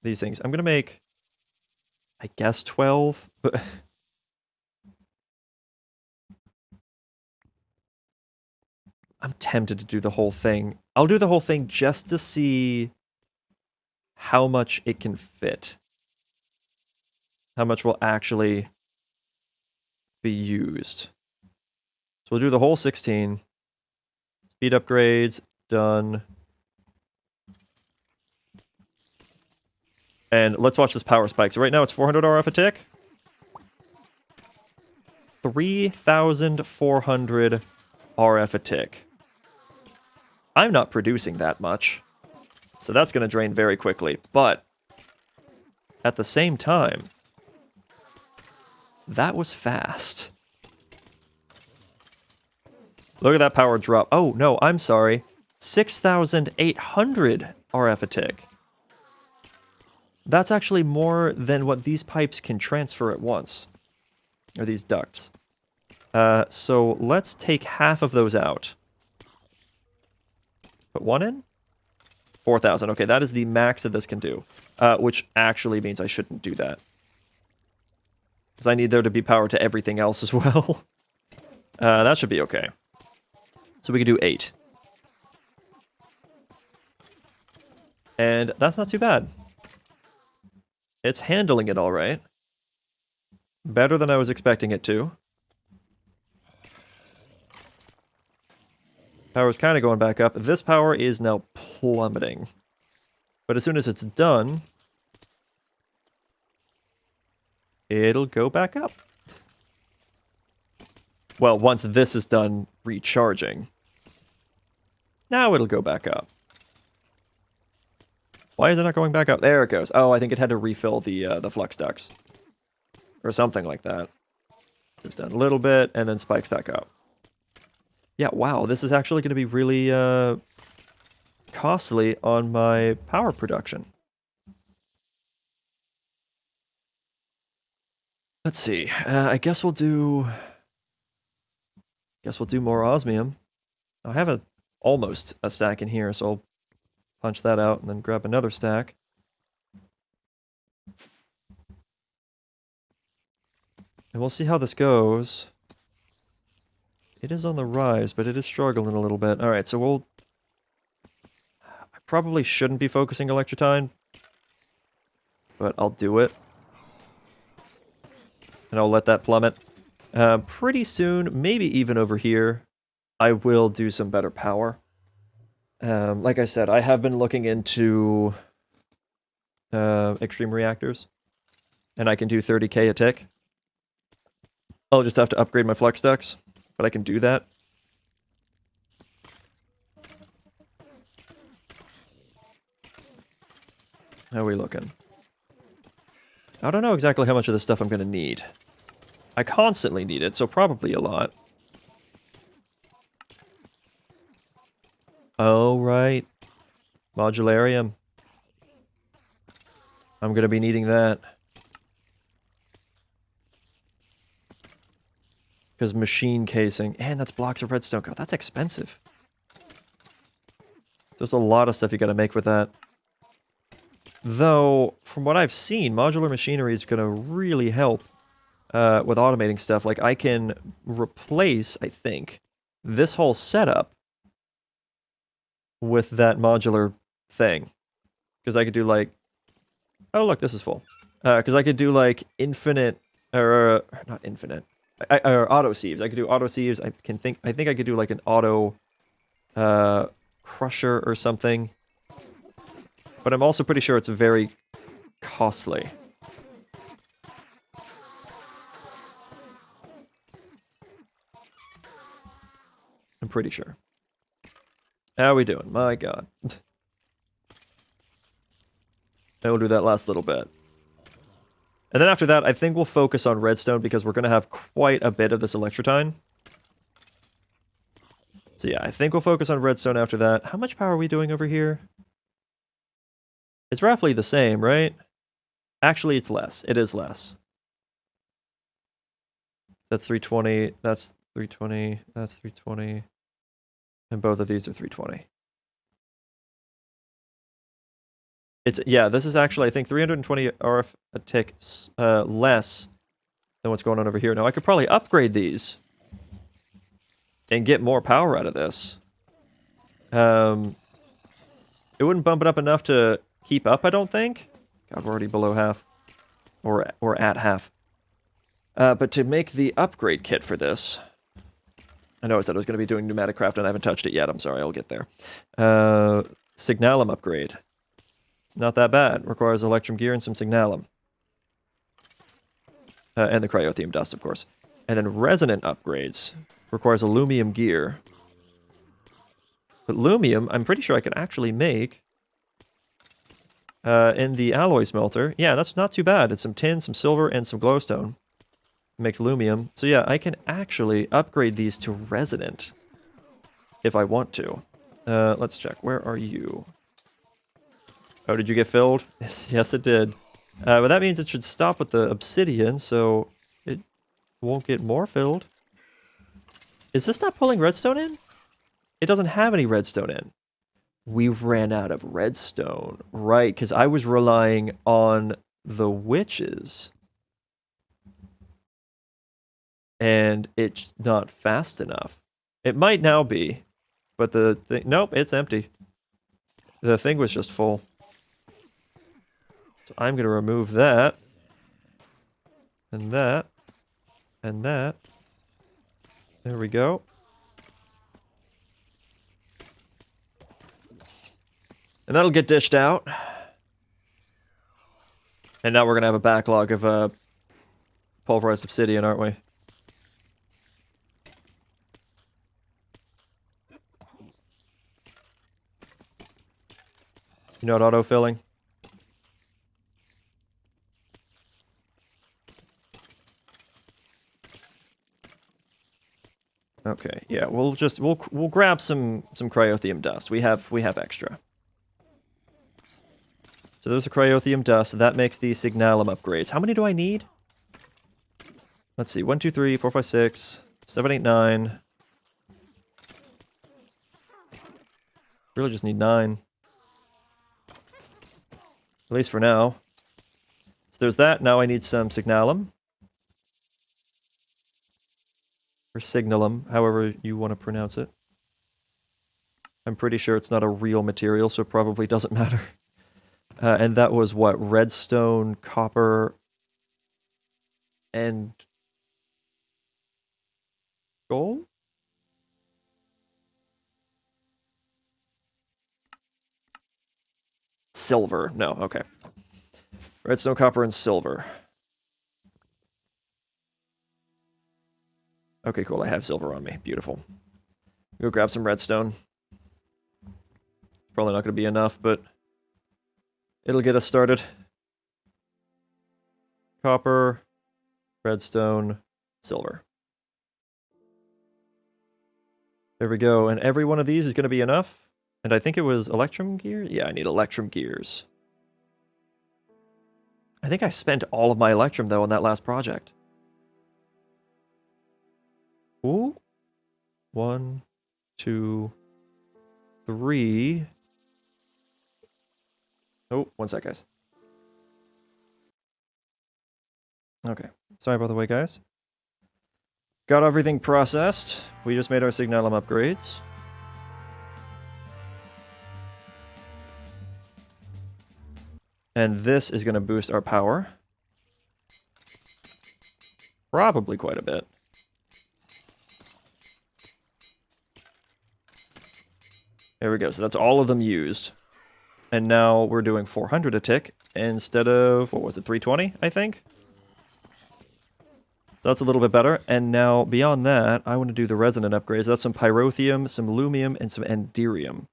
these things. I'm gonna make, I guess, 12, but I'm tempted to do the whole thing. I'll do the whole thing just to see how much it can fit. How much will actually be used. So we'll do the whole 16. Speed upgrades, done. And let's watch this power spike. So right now it's 400 RF a tick. 3,400 RF a tick. I'm not producing that much, so that's going to drain very quickly. But at the same time, that was fast. Look at that power drop. Oh, no, I'm sorry. 6,800 RF a tick. That's actually more than what these pipes can transfer at once. Or these ducts. So let's take half of those out. Put one in? 4,000. Okay, that is the max that this can do. Which actually means I shouldn't do that. Because I need there to be power to everything else as well. That should be okay. So we could do 8. And that's not too bad. It's handling it all right. Better than I was expecting it to. Power's kind of going back up. This power is now plummeting. But as soon as it's done, it'll go back up. Well, once this is done recharging, now it'll go back up. Why is it not going back up? There it goes. Oh, I think it had to refill the flux ducts. Or something like that. Goes down a little bit, and then spikes back up. Yeah, wow, this is actually going to be really costly on my power production. Let's see. I guess we'll do more osmium. I have almost a stack in here, so I'll punch that out and then grab another stack. And we'll see how this goes. It is on the rise, but it is struggling a little bit. Alright, so I probably shouldn't be focusing Electrotine, but I'll do it. And I'll let that plummet. Pretty soon, maybe even over here, I will do some better power. Like I said, I have been looking into extreme reactors, and I can do 30k a tick. I'll just have to upgrade my flux ducts, but I can do that. How are we looking? I don't know exactly how much of this stuff I'm going to need. I constantly need it, so probably a lot. Oh, right. Modularium. I'm going to be needing that. Because machine casing. And that's blocks of redstone. God, that's expensive. There's a lot of stuff you got to make with that. Though, from what I've seen, modular machinery is going to really help with automating stuff. Like, I can replace, I think, this whole setup with that modular thing. Because I could do, like... Oh, look, this is full. Because I could do, like, infinite... Or, not infinite. Or auto sieves. I could do auto sieves. I think I could do, like, an auto... crusher or something. But I'm also pretty sure it's very costly. I'm pretty sure. How are we doing? My god. And we'll do that last little bit. And then after that, I think we'll focus on redstone because we're going to have quite a bit of this electrotine. So yeah, I think we'll focus on redstone after that. How much power are we doing over here? It's roughly the same, right? Actually, it's less. It is less. That's 320. That's 320. That's 320. And both of these are 320. Yeah, this is actually, I think, 320 RF a tick less than what's going on over here. Now, I could probably upgrade these and get more power out of this. It wouldn't bump it up enough to keep up, I don't think. God, we're already below half. Or at half. But to make the upgrade kit for this... I know I said I was going to be doing Pneumaticraft and I haven't touched it yet. I'm sorry, I'll get there. Signalum upgrade. Not that bad. Requires Electrum gear and some Signalum. And the Cryotheum dust, of course. And then resonant upgrades requires aluminum gear. But aluminum, I'm pretty sure I can actually make in the alloy smelter. Yeah, that's not too bad. It's some tin, some silver, and some glowstone. Makes aluminum. So yeah, I can actually upgrade these to resonant if I want to. Let's check. Where are you? Oh, did you get filled? Yes, it did. But that means it should stop with the obsidian, so it won't get more filled. Is this not pulling redstone in? It doesn't have any redstone in. We ran out of redstone. Right, because I was relying on the witches. And it's not fast enough. It might now be, but the thing... Nope, it's empty. The thing was just full. So I'm going to remove that. And that. And that. There we go. And that'll get dished out. And now we're going to have a backlog of pulverized obsidian, aren't we? You know what auto-filling? Okay, yeah, we'll grab some cryothium dust. We have extra. So there's a cryothium dust. That makes the signalum upgrades. How many do I need? Let's see. 1, 2, 3, 4, 5, 6, 7, 8, 9. Really just need 9. At least for now. So there's that. Now I need some signalum. Or signalum, however you want to pronounce it. I'm pretty sure it's not a real material, so it probably doesn't matter. And that was what? Redstone, copper, and gold? Silver. No, okay. Redstone, copper, and silver. Okay, cool. I have silver on me. Beautiful. Go grab some redstone. Probably not going to be enough, but it'll get us started. Copper, redstone, silver. There we go. And every one of these is going to be enough. And I think it was electrum gear? Yeah, I need electrum gears. I think I spent all of my electrum, though, on that last project. Ooh. 1, 2, 3. Oh, 1 sec, guys. Okay. Sorry by the way, guys. Got everything processed. We just made our signalum upgrades. And this is going to boost our power. Probably quite a bit. There we go. So that's all of them used. And now we're doing 400 a tick instead of, what was it, 320, I think? That's a little bit better. And now, beyond that, I want to do the resonant upgrades. That's some pyrotheum, some lumium, and some anderium.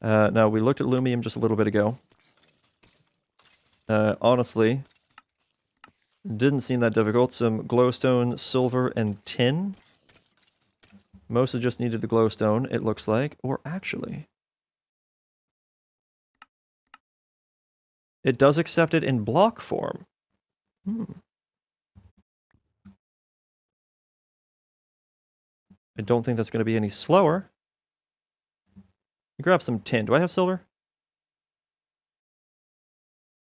Now, we looked at lumium just a little bit ago. Honestly, didn't seem that difficult. Some glowstone, silver, and tin. Mostly just needed the glowstone, it looks like. Or actually, it does accept it in block form. I don't think that's going to be any slower. Grab some tin. Do I have silver?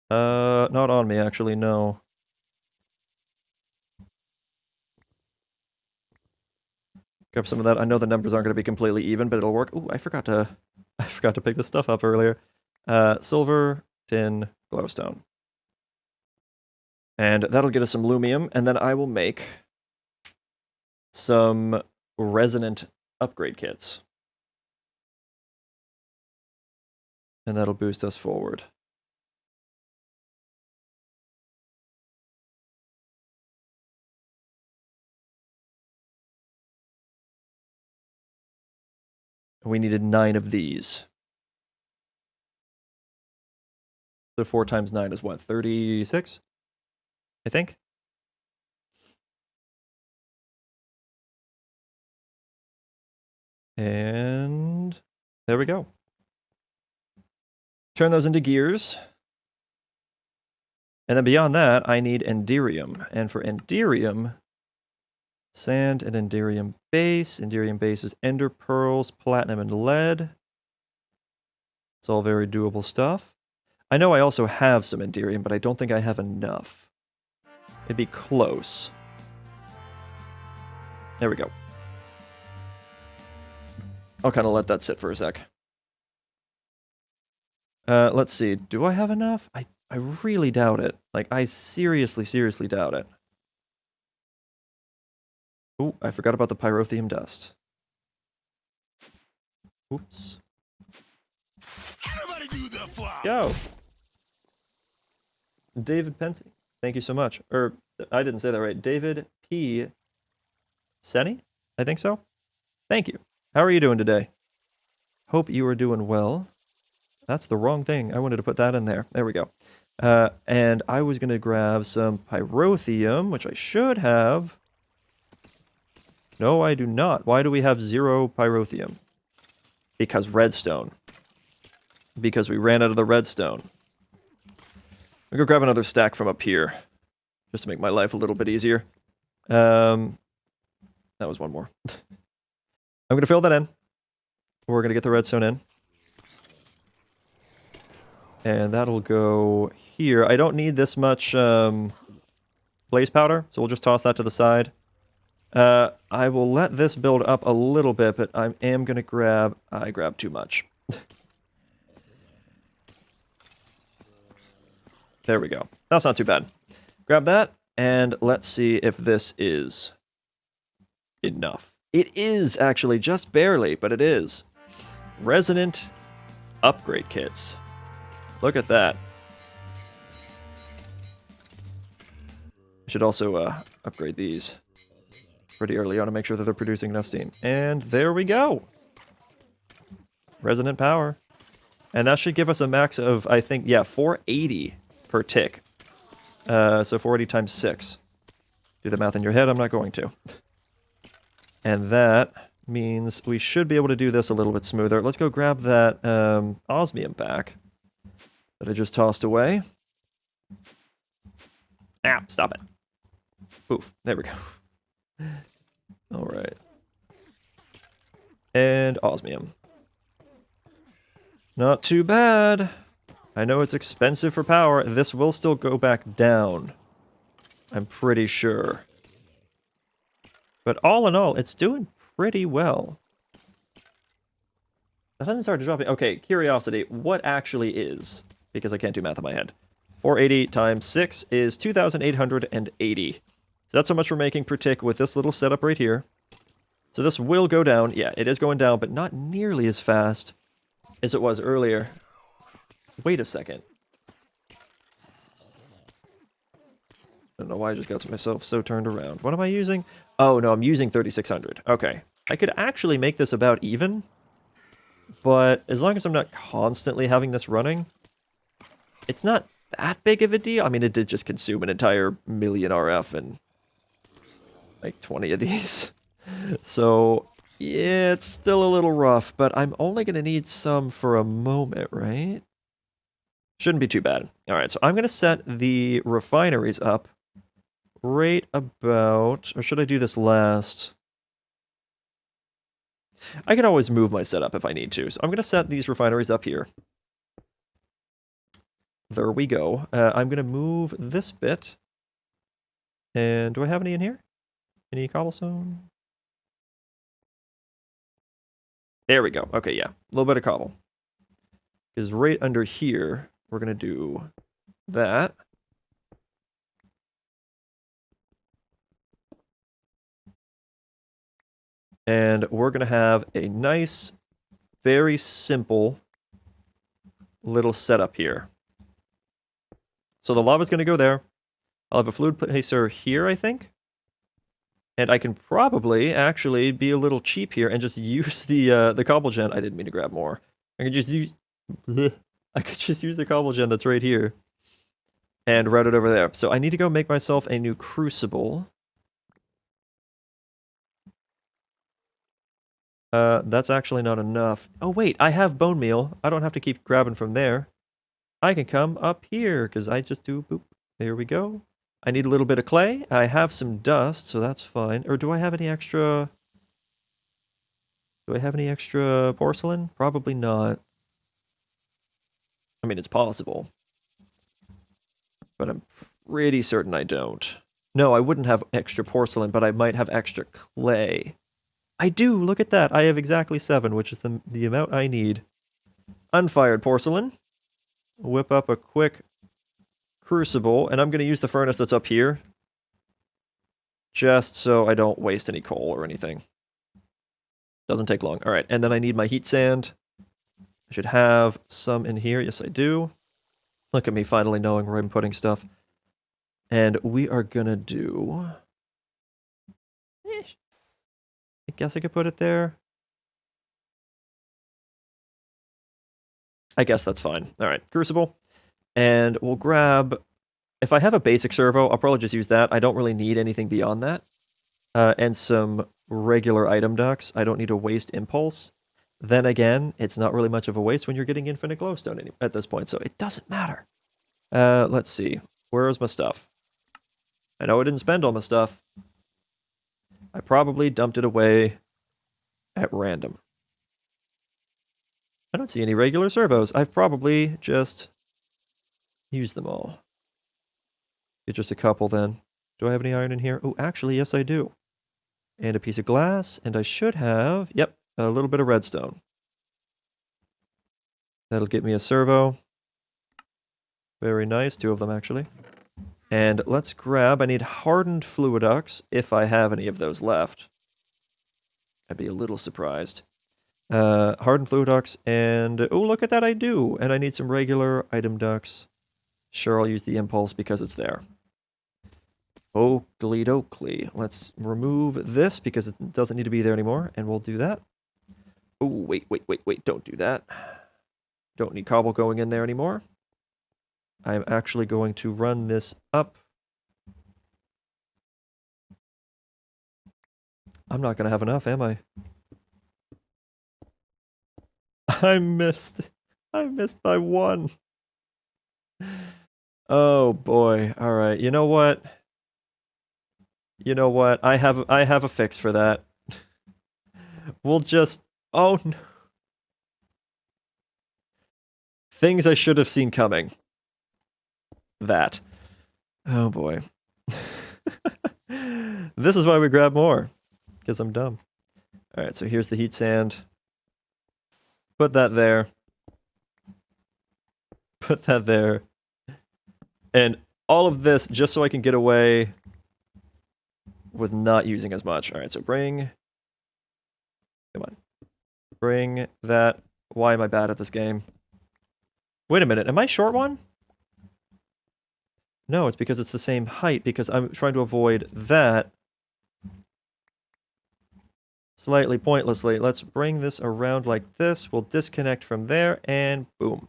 Not on me, actually, no. Grab some of that. I know the numbers aren't going to be completely even, but it'll work. Ooh, I forgot to pick this stuff up earlier. Silver, tin, glowstone. And that'll get us some lumium, and then I will make some resonant upgrade kits. And that'll boost us forward. We needed 9 of these. So 4 times 9 is what? 36? I think? And there we go. Turn those into gears. And then beyond that, I need Enderium. And for Enderium, sand and Enderium base. Enderium base is ender pearls, platinum, and lead. It's all very doable stuff. I know I also have some Enderium, but I don't think I have enough. It'd be close. There we go. I'll kind of let that sit for a sec. Let's see. Do I have enough? I really doubt it. Like, I seriously doubt it. Oh, I forgot about the pyrotheum dust. Oops. Everybody do the flop. Go! David Pensy, thank you so much. Or, I didn't say that right. David P. Senny? I think so. Thank you. How are you doing today? Hope you are doing well. That's the wrong thing. I wanted to put that in there. There we go. And I was going to grab some pyrotheum, which I should have. No, I do not. Why do we have 0 pyrotheum? Because redstone. Because we ran out of the redstone. I'll go grab another stack from up here, just to make my life a little bit easier. That was one more. I'm going to fill that in. We're going to get the redstone in. And that'll go here. I don't need this much blaze powder, so we'll just toss that to the side. I will let this build up a little bit, but I am going to grab... I grabbed too much. There we go. That's not too bad. Grab that, and let's see if this is enough. It is, actually, just barely, but it is. Resonant upgrade kits. Look at that. Should also upgrade these pretty early on to make sure that they're producing enough steam. And there we go. Resonant power. And that should give us a max of, I think, yeah, 480 per tick. So 480 times 6. Do the math in your head, I'm not going to. And that means we should be able to do this a little bit smoother. Let's go grab that osmium back that I just tossed away. Ah, stop it. Poof, there we go. All right. And osmium. Not too bad. I know it's expensive for power. This will still go back down. I'm pretty sure. But all in all, it's doing pretty well. That hasn't started dropping. Okay, curiosity. What actually is? Because I can't do math in my head. 480 times 6 is 2,880. So that's how much we're making per tick with this little setup right here. So this will go down. Yeah, it is going down, but not nearly as fast as it was earlier. Wait a second. I don't know why I just got myself so turned around. What am I using? Oh, no, I'm using 3,600. Okay. I could actually make this about even, but as long as I'm not constantly having this running, it's not that big of a deal. I mean, it did just consume an entire million RF and like 20 of these. So, yeah, it's still a little rough, but I'm only going to need some for a moment, right? Shouldn't be too bad. All right, so I'm going to set the refineries up right about... Or should I do this last? I can always move my setup if I need to. So I'm going to set these refineries up here. There we go. I'm going to move this bit. And do I have any in here? Any cobblestone? There we go. Okay, yeah. A little bit of cobble. Because right under here, we're going to do that. And we're going to have a nice, very simple little setup here. So the lava's going to go there. I'll have a fluid placer here, I think. And I can probably actually be a little cheap here and just use the cobble gen. I didn't mean to grab more. I could just use I could just use the cobble gen that's right here and route it over there. So I need to go make myself a new crucible. That's actually not enough. Oh wait, I have bone meal. I don't have to keep grabbing from there. I can come up here because I just do boop. There we go. I need a little bit of clay. I have some dust, so that's fine. Or do I have any extra? Do I have any extra porcelain? Probably not. I mean, it's possible. But I'm pretty certain I don't. No, I wouldn't have extra porcelain, but I might have extra clay. I do, look at that. I have exactly 7, which is the amount I need. Unfired porcelain. Whip up a quick crucible, and I'm going to use the furnace that's up here. Just so I don't waste any coal or anything. Doesn't take long. Alright, and then I need my heat sand. I should have some in here. Yes, I do. Look at me finally knowing where I'm putting stuff. And we are gonna do... I guess I could put it there. I guess that's fine. Alright, crucible. And we'll grab... If I have a basic servo, I'll probably just use that. I don't really need anything beyond that. And some regular item ducts. I don't need to waste impulse. Then again, it's not really much of a waste when you're getting infinite glowstone at this point, so it doesn't matter. Let's see. Where's my stuff? I know I didn't spend all my stuff. I probably dumped it away at random. I don't see any regular servos. I've probably just used them all. Get just a couple then. Do I have any iron in here? Oh, actually, yes I do. And a piece of glass, and I should have, yep, a little bit of redstone. That'll get me a servo. Very nice, 2 of them actually. And let's grab, I need hardened fluiducts, if I have any of those left. I'd be a little surprised. Hardened fluiducts, and oh, look at that, I do! And I need some regular item ducts. Sure, I'll use the impulse because it's there. Oakley dokley. Let's remove this because it doesn't need to be there anymore, and we'll do that. Oh, wait, don't do that. Don't need cobble going in there anymore. I'm actually going to run this up. I'm not going to have enough, am I? I missed. I missed by 1. Oh boy. All right. You know what? You know what? I have a fix for that. We'll just... Oh no. Things I should have seen coming. That. Oh boy. This is why we grab more. Because I'm dumb. Alright, so here's the heat sand. Put that there. Put that there. And all of this just so I can get away with not using as much. Alright, so bring... Come on. Bring that... Why am I bad at this game? Wait a minute, am I short one? No, it's because it's the same height, because I'm trying to avoid that. Slightly pointlessly. Let's bring this around like this. We'll disconnect from there, and boom.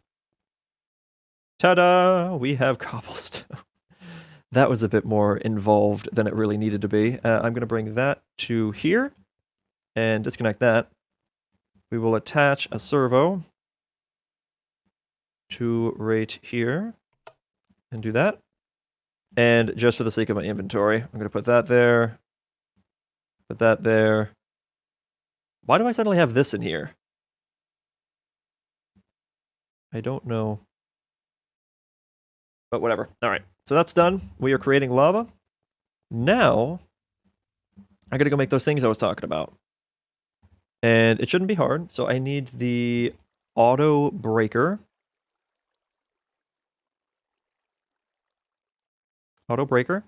Ta-da! We have cobblestone. That was a bit more involved than it really needed to be. I'm going to bring that to here, and disconnect that. We will attach a servo to right here, and do that. And just for the sake of my inventory, I'm going to put that there, put that there. Why do I suddenly have this in here? I don't know. But whatever. Alright, so that's done. We are creating lava. Now, I gotta go make those things I was talking about. And it shouldn't be hard, so I need the auto breaker. Auto breaker.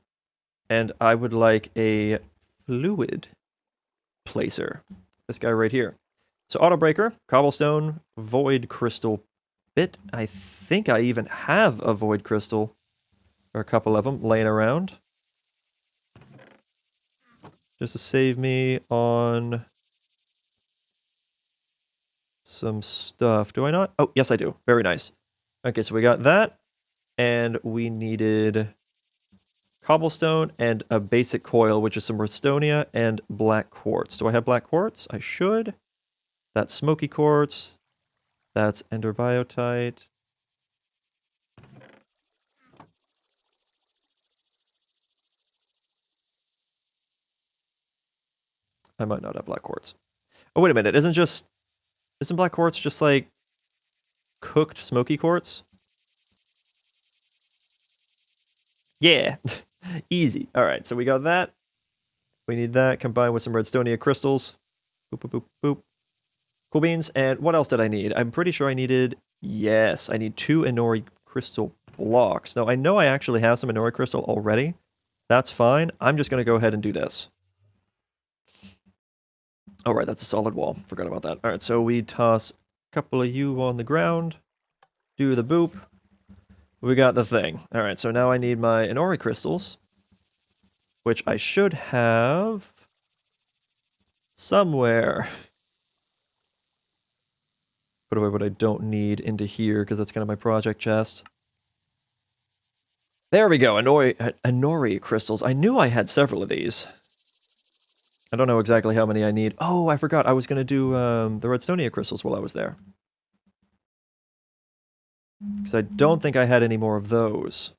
And I would like a fluid placer. This guy right here. So auto breaker, cobblestone, void crystal bit. I think I even have a void crystal, or a couple of them, laying around. just to save me on some stuff. Do I not? Oh, yes, I do. Very nice. Okay, so we got that, and we needed cobblestone and a basic coil, which is some Redstonia and black quartz. Do I have black quartz? I should. That's smoky quartz. That's enderbiotite. I might not have black quartz. Oh, wait a minute. Isn't black quartz just like cooked smoky quartz? Yeah. Easy. All right, so we got that. We need that combined with some Redstonia crystals. Boop, boop, boop, boop. Cool beans. And what else did I need? I'm pretty sure I needed... Yes, I need 2 Inori crystal blocks. Now, I know I actually have some Inori crystal already. That's fine. I'm just going to go ahead and do this. All right, that's a solid wall. Forgot about that. All right, so we toss a couple of you on the ground. Do the boop. We got the thing. All right, so now I need my Inori crystals, which I should have somewhere. Put away what I don't need into here, because that's kind of my project chest. There we go, Inori crystals. I knew I had several of these. I don't know exactly how many I need. Oh, I forgot. I was going to do the Redstonia crystals while I was there. Because I don't think I had any more of those.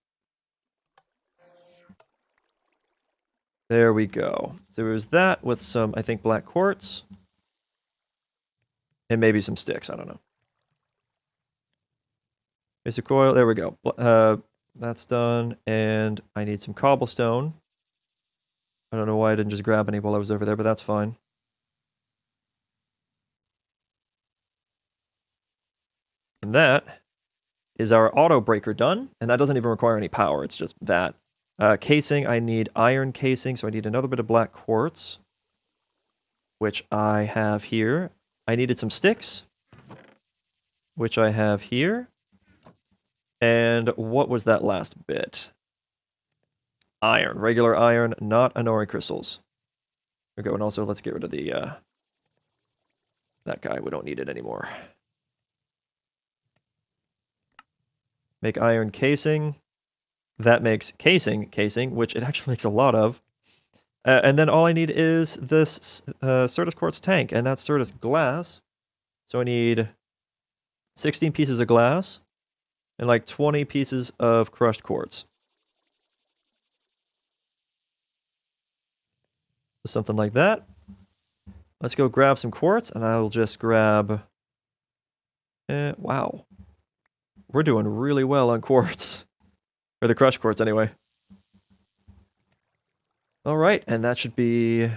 There we go. So it was that with some, I think, black quartz. And maybe some sticks. I don't know. Basic coil. There we go. That's done. And I need some cobblestone. I don't know why I didn't just grab any while I was over there, but that's fine. And that is our auto breaker done. And that doesn't even require any power. It's just that. Casing, I need iron casing, so I need another bit of black quartz, which I have here. I needed some sticks, which I have here. And what was that last bit? Iron, regular iron, not Inori crystals. There we go, and also let's get rid of the, that guy. We don't need it anymore. Make iron casing. That makes casing, which it actually makes a lot of. And then all I need is this Certus quartz tank, and that's Certus glass. So I need 16 pieces of glass and like 20 pieces of crushed quartz. So something like that. Let's go grab some quartz, and I'll just grab... wow. We're doing really well on quartz. Or the crushed quartz, anyway. Alright, and that should be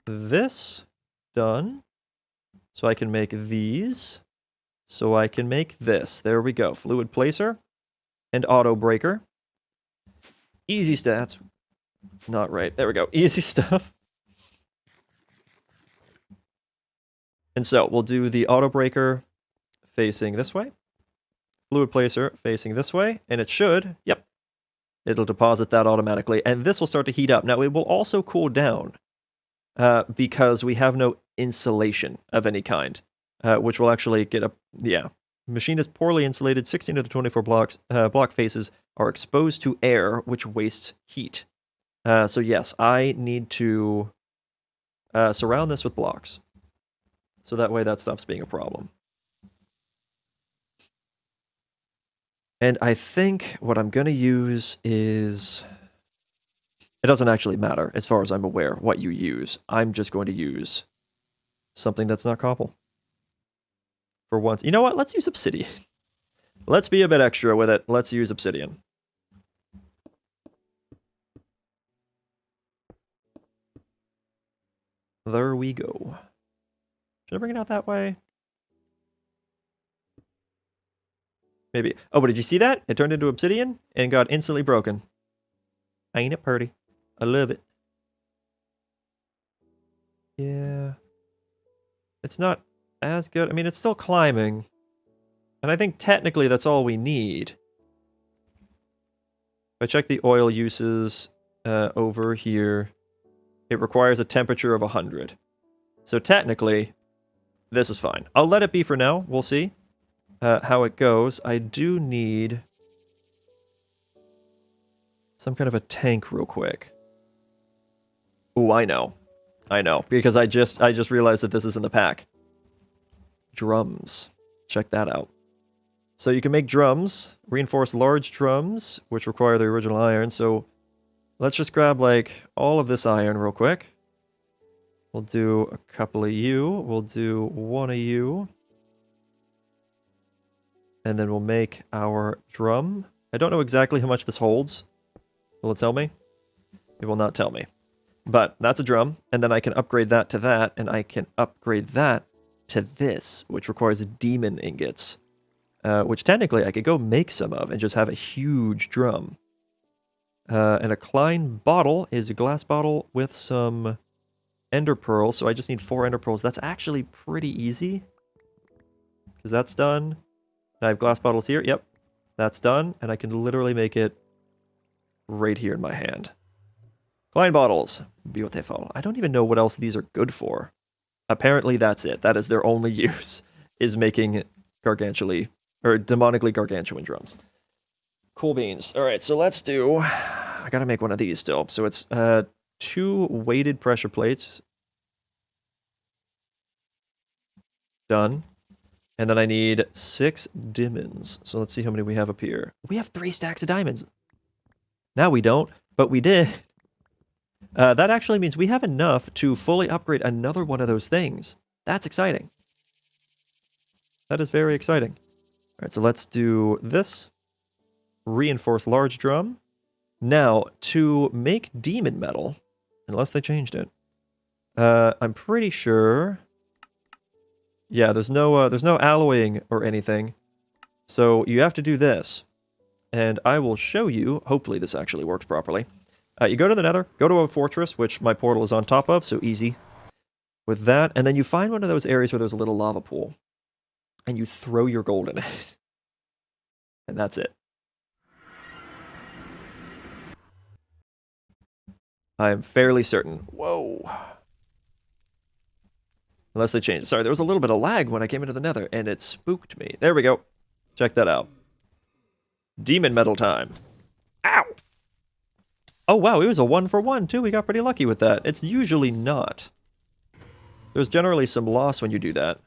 this done. So I can make these. So I can make this. There we go. Fluid placer and auto breaker. Easy stats. Not right. There we go. Easy stuff. And so we'll do the auto breaker facing this way. Fluid placer facing this way. And it should, yep. It'll deposit that automatically, and this will start to heat up. Now, it will also cool down because we have no insulation of any kind, which will actually get up. Yeah, machine is poorly insulated. 16 of the 24 block faces are exposed to air, which wastes heat. So yes, I need to surround this with blocks, so that way that stops being a problem. And I think what I'm going to use is... It doesn't actually matter, as far as I'm aware, what you use. I'm just going to use something that's not cobble. For once. You know what? Let's use obsidian. Let's be a bit extra with it. Let's use obsidian. There we go. Should I bring it out that way? Maybe. Oh, but did you see that? It turned into obsidian and got instantly broken. Ain't it pretty? I love it. Yeah. It's not as good. I mean, it's still climbing. And I think technically that's all we need. If I check the oil uses over here, it requires a temperature of 100. So technically, this is fine. I'll let it be for now. We'll see how it goes. I do need some kind of a tank real quick. Ooh, I know, because I just realized that this is in the pack. Drums. Check that out. So you can make drums, reinforce large drums, which require the original iron. So let's just grab like all of this iron real quick. We'll do a couple of you. We'll do one of you. And then we'll make our drum. I don't know exactly how much this holds. Will it tell me? It will not tell me. But that's a drum, and then I can upgrade that to that, and I can upgrade that to this, which requires demon ingots. Which technically I could go make some of and just have a huge drum. And a Klein bottle is a glass bottle with some ender pearls, so I just need 4 ender pearls. That's actually pretty easy. Because that's done. And I have glass bottles here. Yep, that's done. And I can literally make it right here in my hand. Klein bottles. Beautiful. I don't even know what else these are good for. Apparently that's it. That is their only use, is making demonically gargantuan drums. Cool beans. All right, so let's do... I gotta make one of these still. So it's 2 weighted pressure plates. Done. And then I need 6 diamonds. So let's see how many we have up here. We have 3 stacks of diamonds. Now we don't, but we did. That actually means we have enough to fully upgrade another one of those things. That's exciting. That is very exciting. All right, so let's do this. Reinforce large drum. Now, to make demon metal, unless they changed it, I'm pretty sure... Yeah, there's no alloying or anything. So you have to do this. And I will show you, hopefully this actually works properly. You go to the nether, go to a fortress, which my portal is on top of, so easy. With that, and then you find one of those areas where there's a little lava pool. And you throw your gold in it. And that's it. I am fairly certain. Whoa. Unless they changed. Sorry, there was a little bit of lag when I came into the nether, and it spooked me. There we go. Check that out. Demon metal time. Ow! Oh, wow, it was a 1-for-1, too. We got pretty lucky with that. It's usually not. There's generally some loss when you do that.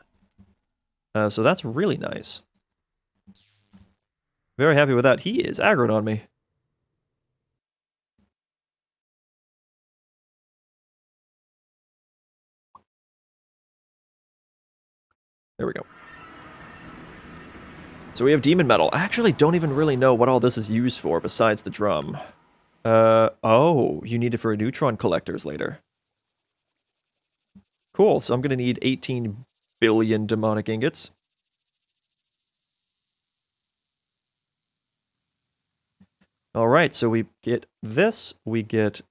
So that's really nice. Very happy with that. He is aggroed on me. There we go. So we have demon metal. I actually don't even really know what all this is used for besides the drum. Oh, you need it for neutron collectors later. Cool, so I'm going to need 18 billion demonic ingots. Alright, so we get this, we get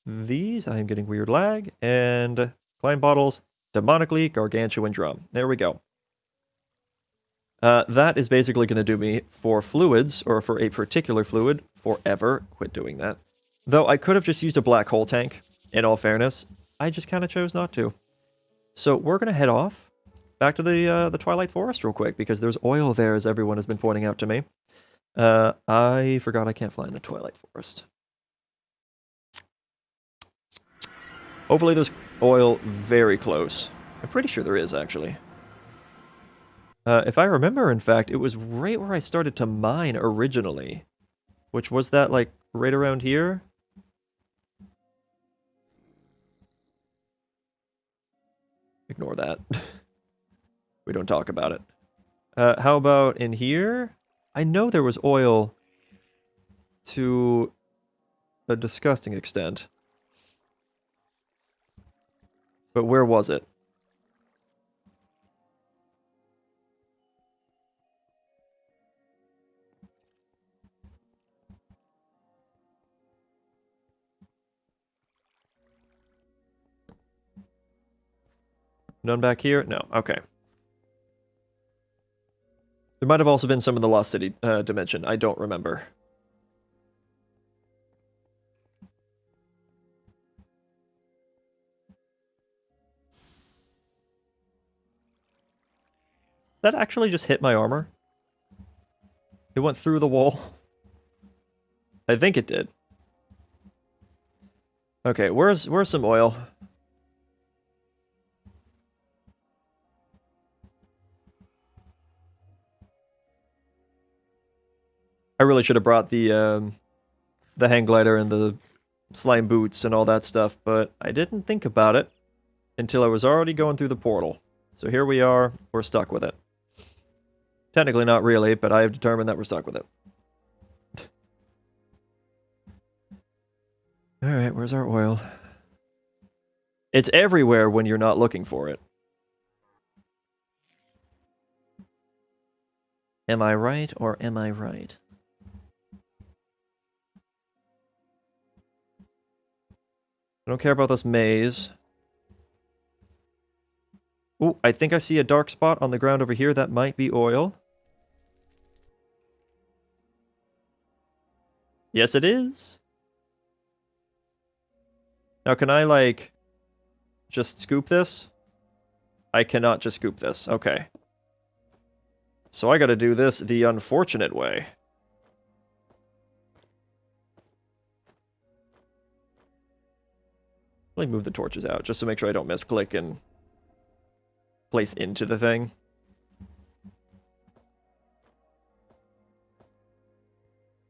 these, I am getting weird lag, and Klein bottles, demonically gargantuan drum. There we go. That is basically going to do me for fluids, or for a particular fluid, forever. Quit doing that. Though I could have just used a black hole tank, in all fairness. I just kind of chose not to. So we're going to head off back to the Twilight Forest real quick, because there's oil there, as everyone has been pointing out to me. I forgot I can't fly in the Twilight Forest. Hopefully there's oil very close. I'm pretty sure there is, actually. If I remember, in fact, it was right where I started to mine originally. Which was that, like, right around here? Ignore that. We don't talk about it. How about in here? I know there was oil to a disgusting extent. But where was it? None back here? No. Okay. There might have also been some in the Lost City dimension. I don't remember. That actually just hit my armor. It went through the wall. I think it did. Okay, where's some oil? I really should have brought the hang glider and the slime boots and all that stuff, but I didn't think about it until I was already going through the portal. So here we are, we're stuck with it. Technically not really, but I have determined that we're stuck with it. Alright, where's our oil? It's everywhere when you're not looking for it. Am I right or am I right? I don't care about this maze. Ooh, I think I see a dark spot on the ground over here. That might be oil. Yes, it is. Now, can I, like, just scoop this? I cannot just scoop this. Okay. So I gotta do this the unfortunate way. Let me move the torches out, just to make sure I don't misclick and place into the thing.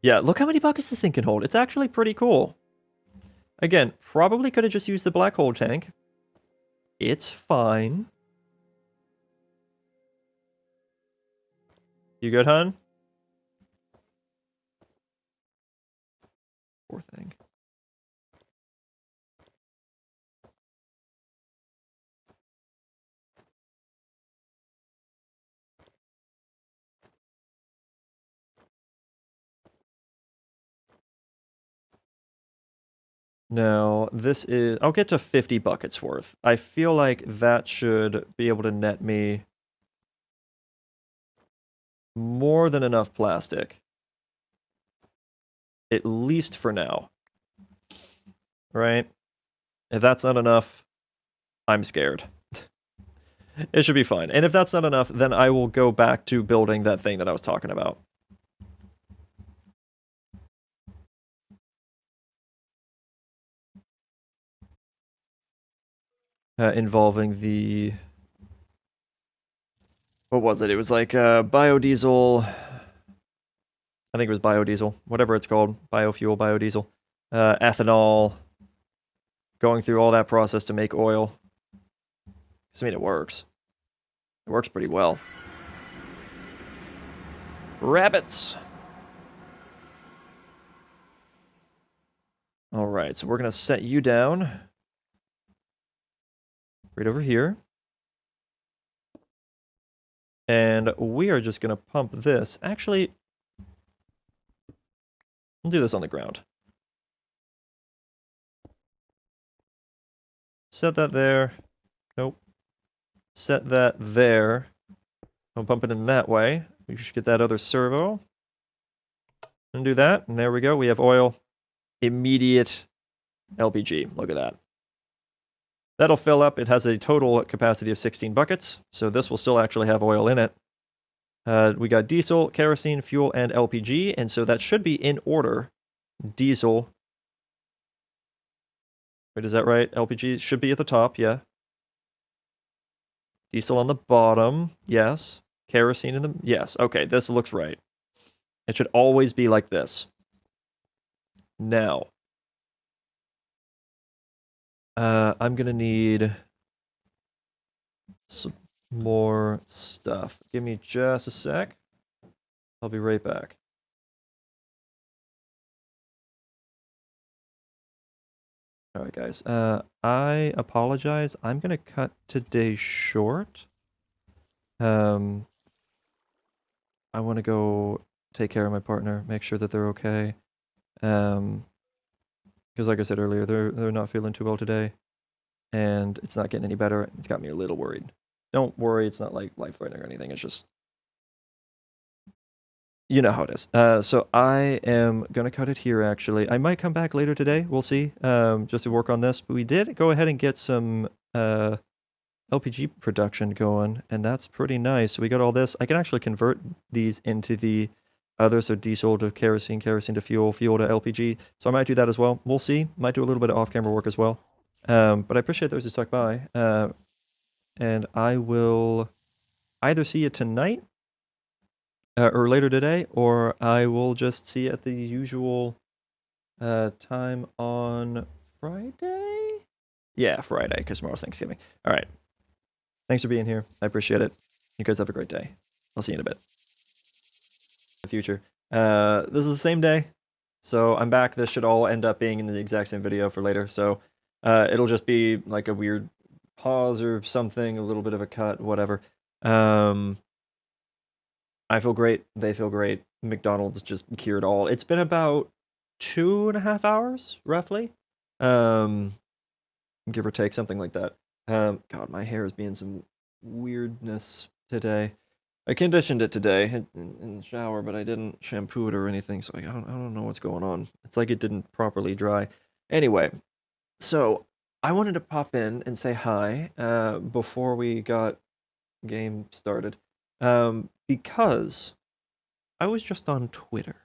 Yeah, look how many buckets this thing can hold. It's actually pretty cool. Again, probably could have just used the black hole tank. It's fine. You good, hon? Poor thing. Now, this is... I'll get to 50 buckets worth. I feel like that should be able to net me more than enough plastic. At least for now. Right? If that's not enough, I'm scared. It should be fine. And if that's not enough, then I will go back to building that thing that I was talking about. Involving the... What was it? It was like biodiesel... I think it was biodiesel. Whatever it's called. Biofuel, biodiesel. Ethanol. Going through all that process to make oil. I mean, it works. It works pretty well. Rabbits! Alright, so we're going to set you down. Right over here. And we are just going to pump this. Actually, we'll do this on the ground. Set that there. Nope. Set that there. I'll pump it in that way. We should get that other servo. And do that. And there we go. We have oil. Immediate LPG. Look at that. That'll fill up. It has a total capacity of 16 buckets. So this will still actually have oil in it. We got diesel, kerosene, fuel, and LPG. And so that should be in order. Diesel. Wait, is that right? LPG should be at the top, yeah. Diesel on the bottom, yes. Kerosene in the... Yes, okay, this looks right. It should always be like this. Now. I'm gonna need... some more stuff. Give me just a sec. I'll be right back. Alright guys, I apologize. I'm gonna cut today short. I want to go take care of my partner, make sure that they're okay. Because like I said earlier, they're not feeling too well today. And it's not getting any better. It's got me a little worried. Don't worry, it's not like life-threatening or anything, it's just... You know how it is. So I am going to cut it here, actually. I might come back later today. We'll see. Just to work on this. But we did go ahead and get some LPG production going, and that's pretty nice. So we got all this. I can actually convert these into the other, so diesel to kerosene, kerosene to fuel, fuel to LPG. So I might do that as well. We'll see. Might do a little bit of off-camera work as well. But I appreciate those who stuck by. And I will either see you tonight or later today, or I will just see you at the usual time on Friday? Yeah, Friday, because tomorrow's Thanksgiving. All right. Thanks for being here. I appreciate it. You guys have a great day. I'll see you in a bit. The future. This is the same day, so I'm back. This should all end up being in the exact same video for later, so it'll just be like a weird pause or something, a little bit of a cut, whatever. I feel great. They feel great. McDonald's just cured all. It's been about 2.5 hours, roughly. Give or take, something like that. God, my hair is being some weirdness today. I conditioned it today in the shower, but I didn't shampoo it or anything, so I don't know what's going on. It's like it didn't properly dry. Anyway, so I wanted to pop in and say hi before we got game started, because I was just on Twitter.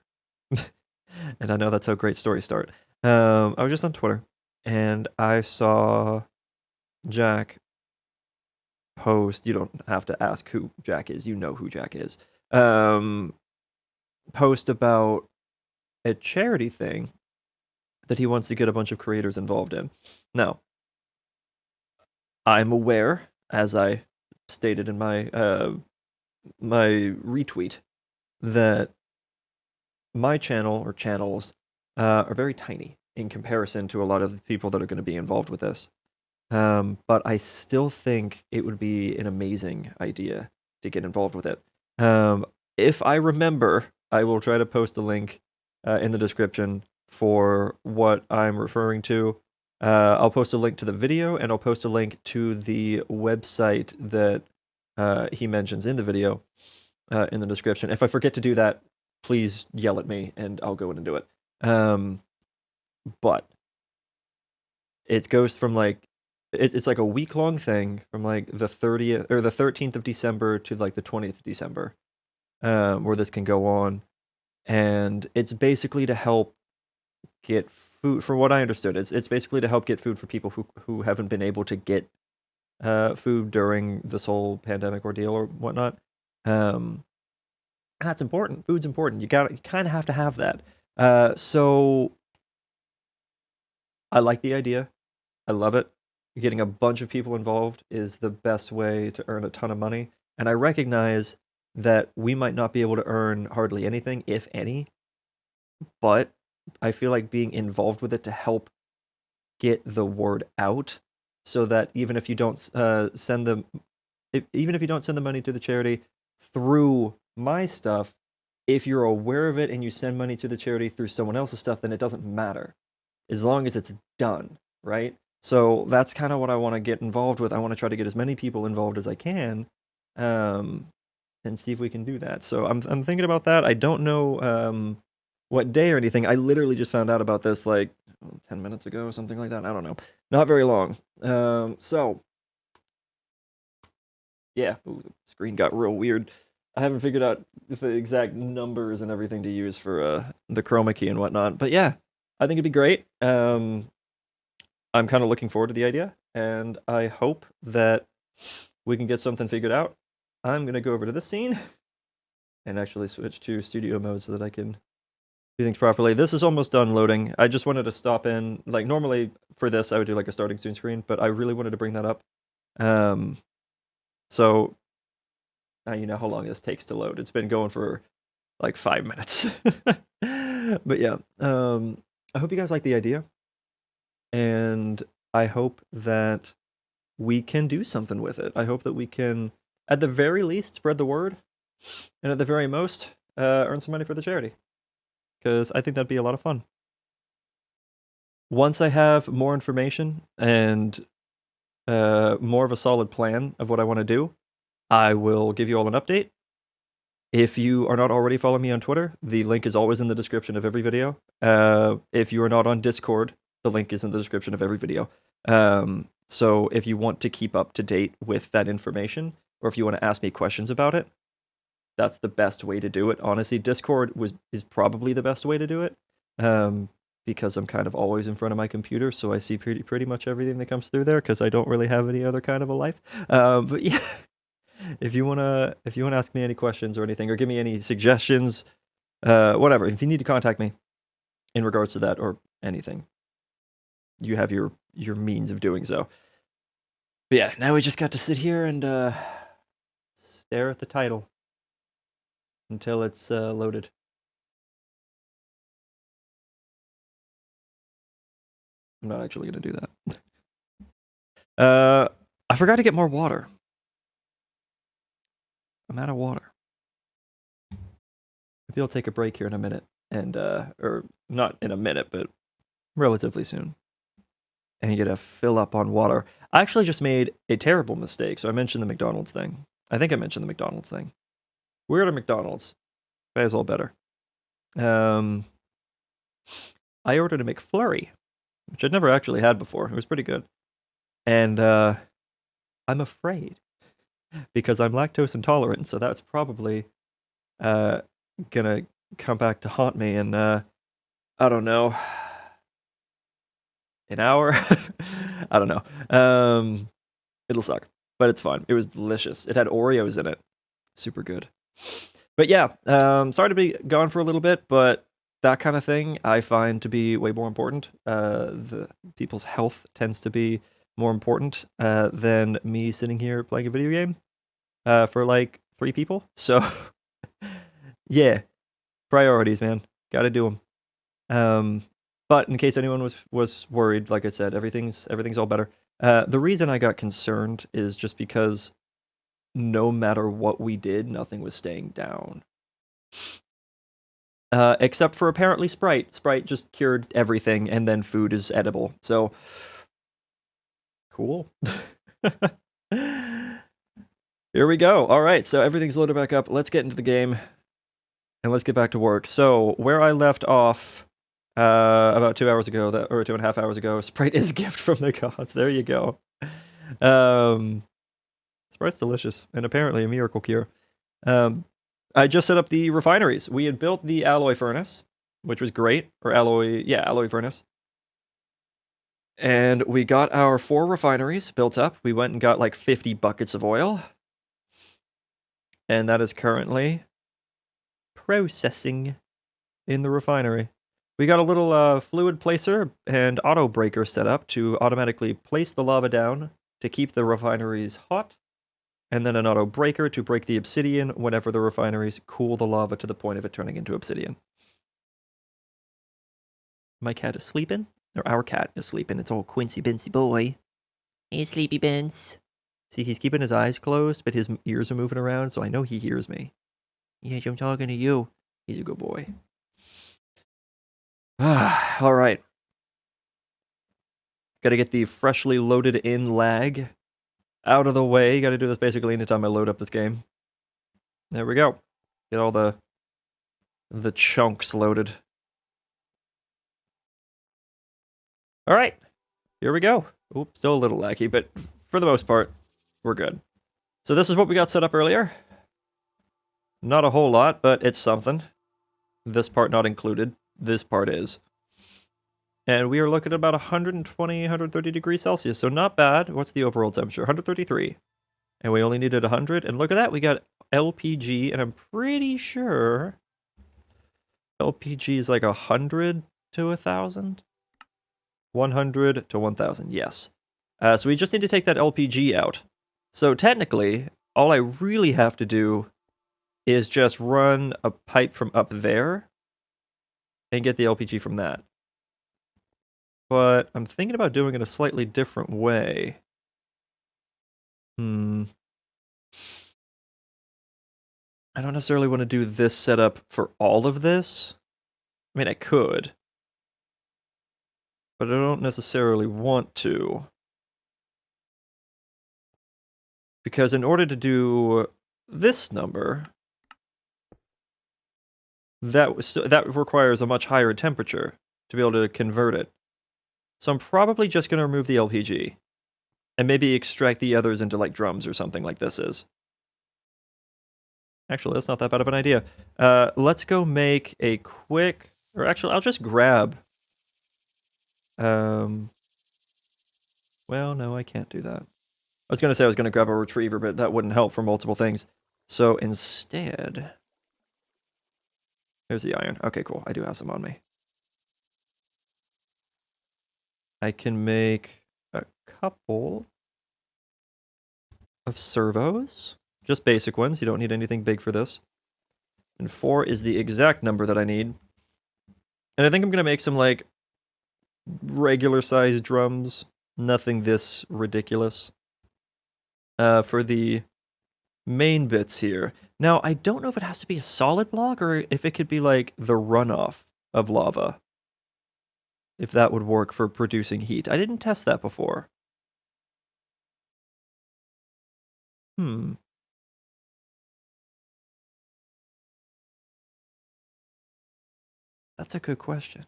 And I know that's how great stories start. I was just on Twitter, and I saw Jack post. You don't have to ask who Jack is. You know who Jack is. Post about a charity thing that he wants to get a bunch of creators involved in. Now, I'm aware, as I stated in my my retweet, that my channel or channels are very tiny in comparison to a lot of the people that are going to be involved with this. But I still think it would be an amazing idea to get involved with it. If I remember, I will try to post a link in the description for what I'm referring to. I'll post a link to the video, and I'll post a link to the website that he mentions in the video in the description. If I forget to do that, please yell at me, and I'll go in and do it. But it goes from like it's like a week-long thing from like the 30th or the 13th of December to like the 20th of December, where this can go on, and it's basically to help get food. From what I understood, it's basically to help get food for people who haven't been able to get food during this whole pandemic ordeal or whatnot. That's important. Food's important. You kind of have to have that. So I like the idea. I love it. Getting a bunch of people involved is the best way to earn a ton of money. And I recognize that we might not be able to earn hardly anything, if any, but I feel like being involved with it to help get the word out, so that even if you don't send the money to the charity through my stuff, if you're aware of it and you send money to the charity through someone else's stuff, then it doesn't matter, as long as it's done, right? So that's kind of what I want to get involved with. I want to try to get as many people involved as I can, and see if we can do that. So I'm thinking about that. I don't know what day or anything. I literally just found out about this like 10 minutes ago, something like that. I don't know. Not very long. So yeah, ooh, the screen got real weird. I haven't figured out the exact numbers and everything to use for the chroma key and whatnot. But yeah, I think it'd be great. I'm kind of looking forward to the idea, and I hope that we can get something figured out. I'm going to go over to this scene and actually switch to studio mode so that I can do things properly. This is almost done loading. I just wanted to stop in. Like, normally for this, I would do like a starting soon screen, but I really wanted to bring that up. So now you know how long this takes to load. It's been going for like 5 minutes. But yeah, I hope you guys like the idea, and I hope that we can do something with it. I hope that we can, at the very least, spread the word, and at the very most, earn some money for the charity, because I think that'd be a lot of fun. Once I have more information and more of a solid plan of what I want to do, I will give you all an update. If you are not already following me on Twitter, the link is always in the description of every video. If you are not on Discord, the link is in the description of every video. So if you want to keep up to date with that information, or if you want to ask me questions about it, that's the best way to do it. Honestly, Discord is probably the best way to do it, because I'm kind of always in front of my computer, so I see pretty much everything that comes through there because I don't really have any other kind of a life. But yeah, if you wanna ask me any questions or anything, or give me any suggestions, whatever, if you need to contact me in regards to that or anything, you have your means of doing so. But yeah, now we just got to sit here and stare at the title until it's loaded. I'm not actually going to do that. I forgot to get more water. I'm out of water. Maybe I'll take a break here in a minute, and or not in a minute, but relatively soon. And you gotta fill up on water. I actually just made a terrible mistake. So I mentioned the McDonald's thing. I think I mentioned the McDonald's thing. We're at a McDonald's. Might as well better. I ordered a McFlurry, which I'd never actually had before. It was pretty good. And I'm afraid because I'm lactose intolerant, so that's probably gonna come back to haunt me in I don't know, an hour. I don't know. It'll suck, but it's fine. It was delicious. It had Oreos in it. Super good. But yeah, sorry to be gone for a little bit, but that kind of thing I find to be way more important. The people's health tends to be more important than me sitting here playing a video game for like 3 people. So yeah, priorities, man. Got to do them. But in case anyone was worried, like I said, everything's all better. The reason I got concerned is just because no matter what we did, nothing was staying down. Except for apparently Sprite. Sprite just cured everything, and then food is edible. So, cool. Here we go. All right, so everything's loaded back up. Let's get into the game, and let's get back to work. So, where I left off about 2 hours ago, or 2.5 hours ago, Sprite is a gift from the gods. There you go. Sprite's delicious, and apparently a miracle cure. I just set up the refineries. We had built the alloy furnace, which was great, or alloy furnace. And we got our 4 refineries built up. We went and got like 50 buckets of oil. And that is currently processing in the refinery. We got a little fluid placer and auto breaker set up to automatically place the lava down to keep the refineries hot, and then an auto breaker to break the obsidian whenever the refineries cool the lava to the point of it turning into obsidian. My cat is sleeping, or our cat is sleeping. It's old Quincy Bincy boy. Hey, Sleepy Bins. See, he's keeping his eyes closed, but his ears are moving around, so I know he hears me. Yes, I'm talking to you. He's a good boy. All right. Got to get the freshly loaded in lag out of the way. Got to do this basically anytime I load up this game. There we go. Get all the chunks loaded. All right. Here we go. Oops, still a little laggy, but for the most part, we're good. So this is what we got set up earlier. Not a whole lot, but it's something. This part not included. This part is. And we are looking at about 120, 130 degrees Celsius, so not bad. What's the overall temperature? 133. And we only needed 100. And look at that, we got LPG, and I'm pretty sure LPG is like 100 to 1,000? 100 to 1,000, yes. So we just need to take that LPG out. So technically, all I really have to do is just run a pipe from up there and get the LPG from that. But I'm thinking about doing it a slightly different way. I don't necessarily want to do this setup for all of this. I mean, I could. But I don't necessarily want to. Because in order to do this number, that requires a much higher temperature to be able to convert it. So I'm probably just going to remove the LPG. And maybe extract the others into like drums or something like this is. Actually, that's not that bad of an idea. Let's go make a quick, or actually, I'll just grab. Well, no, I can't do that. I was gonna say I was gonna grab a retriever, but that wouldn't help for multiple things. So instead, here's the iron. Okay, cool. I do have some on me. I can make a couple of servos, just basic ones. You don't need anything big for this. And 4 is the exact number that I need. And I think I'm gonna make some like regular sized drums, nothing this ridiculous. For the main bits here. Now, I don't know if it has to be a solid block or if it could be like the runoff of lava. If that would work for producing heat. I didn't test that before. That's a good question.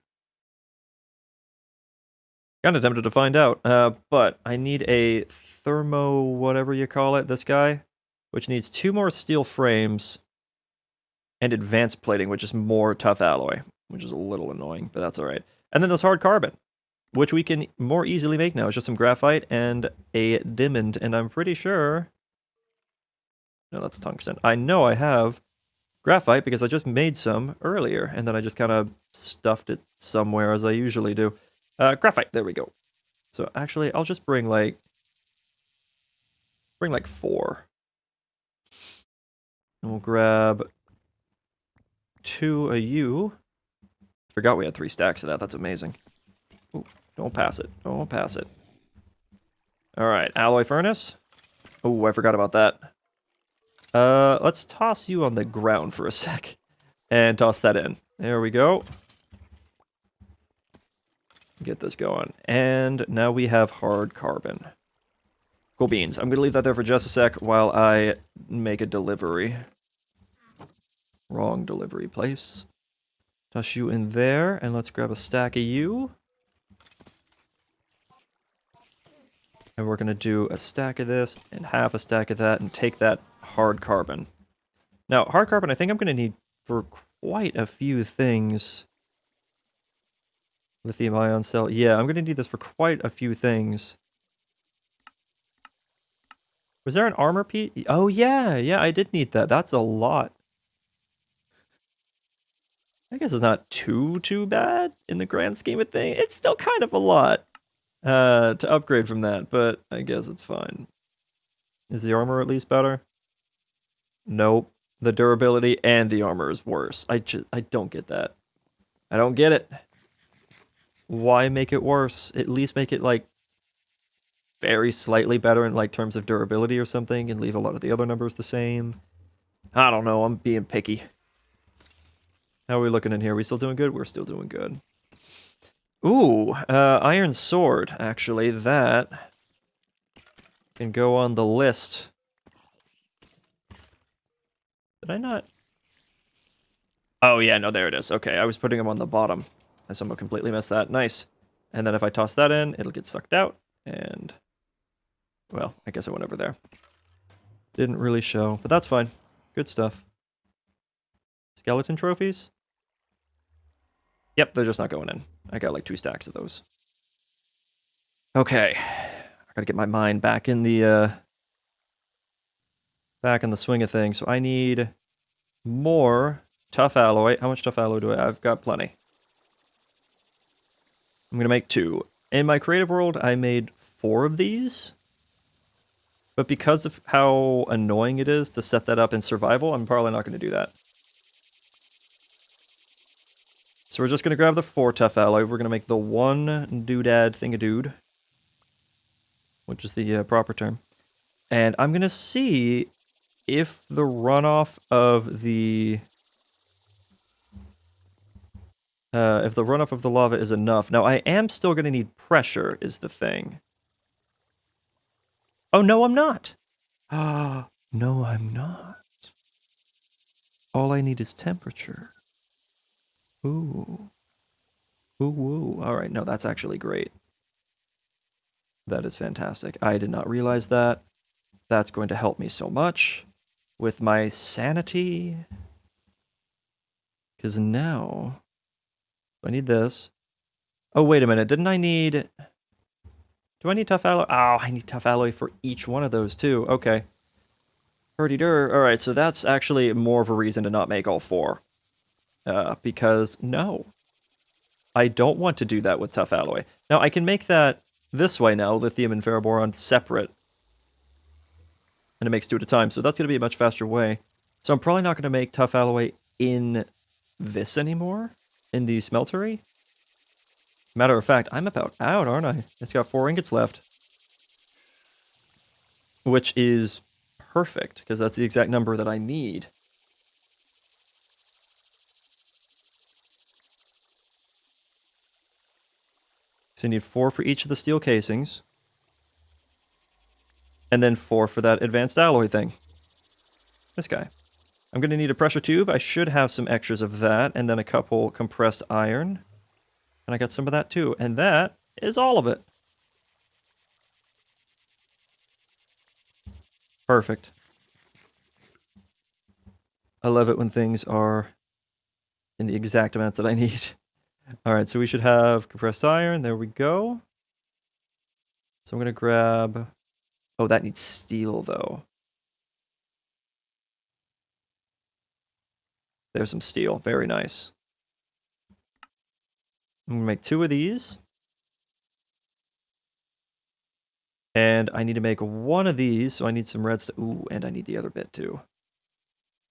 Kind of tempted to find out, but I need a thermo whatever you call it, this guy, which needs 2 more steel frames and advanced plating, which is more tough alloy, which is a little annoying, but that's all right. And then this hard carbon, which we can more easily make now. It's just some graphite and a diamond, and I'm pretty sure... No, that's tungsten. I know I have graphite because I just made some earlier, and then I just kind of stuffed it somewhere as I usually do. Graphite, there we go. So actually, I'll just bring like 4. And we'll grab 2 of you. Forgot we had 3 stacks of that. That's amazing. Ooh, don't pass it. Don't pass it. All right, alloy furnace. Oh, I forgot about that. Let's toss you on the ground for a sec. And toss that in. There we go. Get this going. And now we have hard carbon. Cool beans. I'm going to leave that there for just a sec while I make a delivery. Wrong delivery place. Toss you in there, and let's grab a stack of you. And we're going to do a stack of this and half a stack of that and take that hard carbon. Now, hard carbon I think I'm going to need for quite a few things. Lithium ion cell. Yeah, I'm going to need this for quite a few things. Was there an armor piece? Oh, yeah. Yeah, I did need that. That's a lot. I guess it's not too bad in the grand scheme of things. It's still kind of a lot to upgrade from that, but I guess it's fine. Is the armor at least better? Nope. The durability and the armor is worse. I don't get that. I don't get it. Why make it worse? At least make it like very slightly better in like terms of durability or something and leave a lot of the other numbers the same. I don't know. I'm being picky. How are we looking in here? Are we still doing good? We're still doing good. Ooh, iron sword. Actually, that can go on the list. Did I not? Oh, yeah, no, there it is. Okay, I was putting them on the bottom. I somehow completely missed that. Nice. And then if I toss that in, it'll get sucked out. And, well, I guess it went over there. Didn't really show, but that's fine. Good stuff. Skeleton trophies? Yep, they're just not going in. I got like 2 stacks of those. Okay. I gotta get my mind back in the swing of things. So I need more tough alloy. How much tough alloy do I have? I've got plenty. I'm gonna make 2. In my creative world, I made 4 of these. But because of how annoying it is to set that up in survival, I'm probably not going to do that. So we're just going to grab the 4 tough alloy. We're going to make the 1 doodad thing-a-dude, which is the proper term. And I'm going to see if the runoff of the lava is enough. Now, I am still going to need pressure, is the thing. Oh, no, I'm not. Ah, no, I'm not. All I need is temperature. Ooh. Ooh, woo. All right, no, that's actually great. That is fantastic. I did not realize that. That's going to help me so much with my sanity. Because now, I need this. Oh, wait a minute. Didn't I need... Do I need tough alloy? Oh, I need tough alloy for each one of those too. Okay. Hurdy-dur. All right, so that's actually more of a reason to not make all four. Because, no. I don't want to do that with tough alloy. Now, I can make that this way now, lithium and ferroboron separate. And it makes two at a time, so that's going to be a much faster way. So I'm probably not going to make tough alloy in this anymore, in the smeltery. Matter of fact, I'm about out, aren't I? It's got 4 ingots left. Which is perfect, because that's the exact number that I need. So you need 4 for each of the steel casings. And then 4 for that advanced alloy thing. This guy. I'm going to need a pressure tube. I should have some extras of that, and then a couple compressed iron. And I got some of that too. And that is all of it. Perfect. I love it when things are in the exact amounts that I need. Alright, so we should have compressed iron. There we go. So I'm going to grab... Oh, that needs steel, though. There's some steel. Very nice. I'm going to make 2 of these. And I need to make 1 of these, so I need some redstone. Ooh, and I need the other bit, too.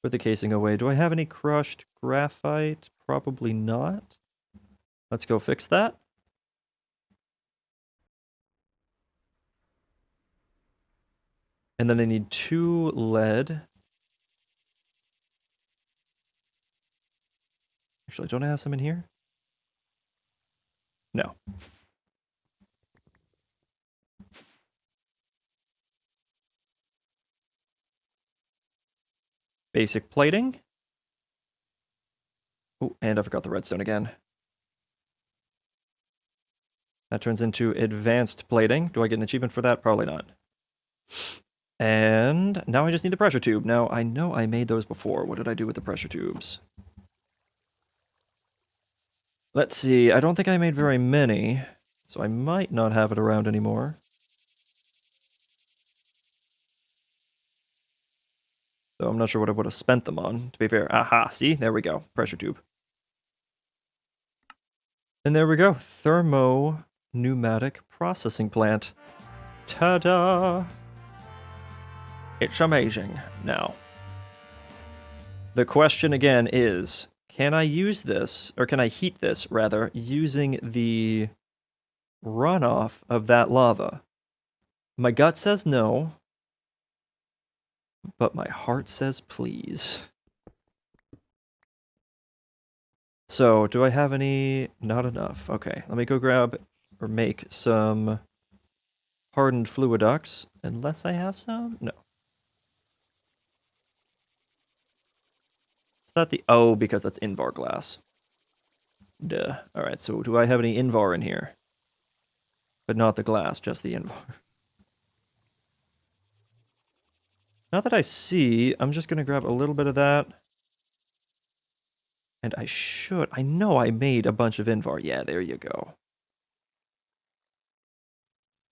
Put the casing away. Do I have any crushed graphite? Probably not. Let's go fix that. And then I need 2 lead. Actually, don't I have some in here? No. Basic plating. Oh, and I forgot the redstone again. That turns into advanced plating. Do I get an achievement for that? Probably not. And now I just need the pressure tube. Now, I know I made those before. What did I do with the pressure tubes? Let's see. I don't think I made very many, so I might not have it around anymore. Though I'm not sure what I would have spent them on, to be fair. Aha, see? There we go. Pressure tube. And there we go. Pneumatic processing plant. Ta-da! It's amazing. Now, the question again is, can I use this, or can I heat this, rather, using the runoff of that lava? My gut says no, but my heart says please. So, do I have any? Not enough. Okay, let me go grab or make some hardened fluiducts, unless I have some? No. Is that the... Oh, because that's Invar glass. Duh. Alright, so do I have any Invar in here? But not the glass, just the Invar. Not that I see. I'm just going to grab a little bit of that. And I should... I know I made a bunch of Invar. Yeah, there you go.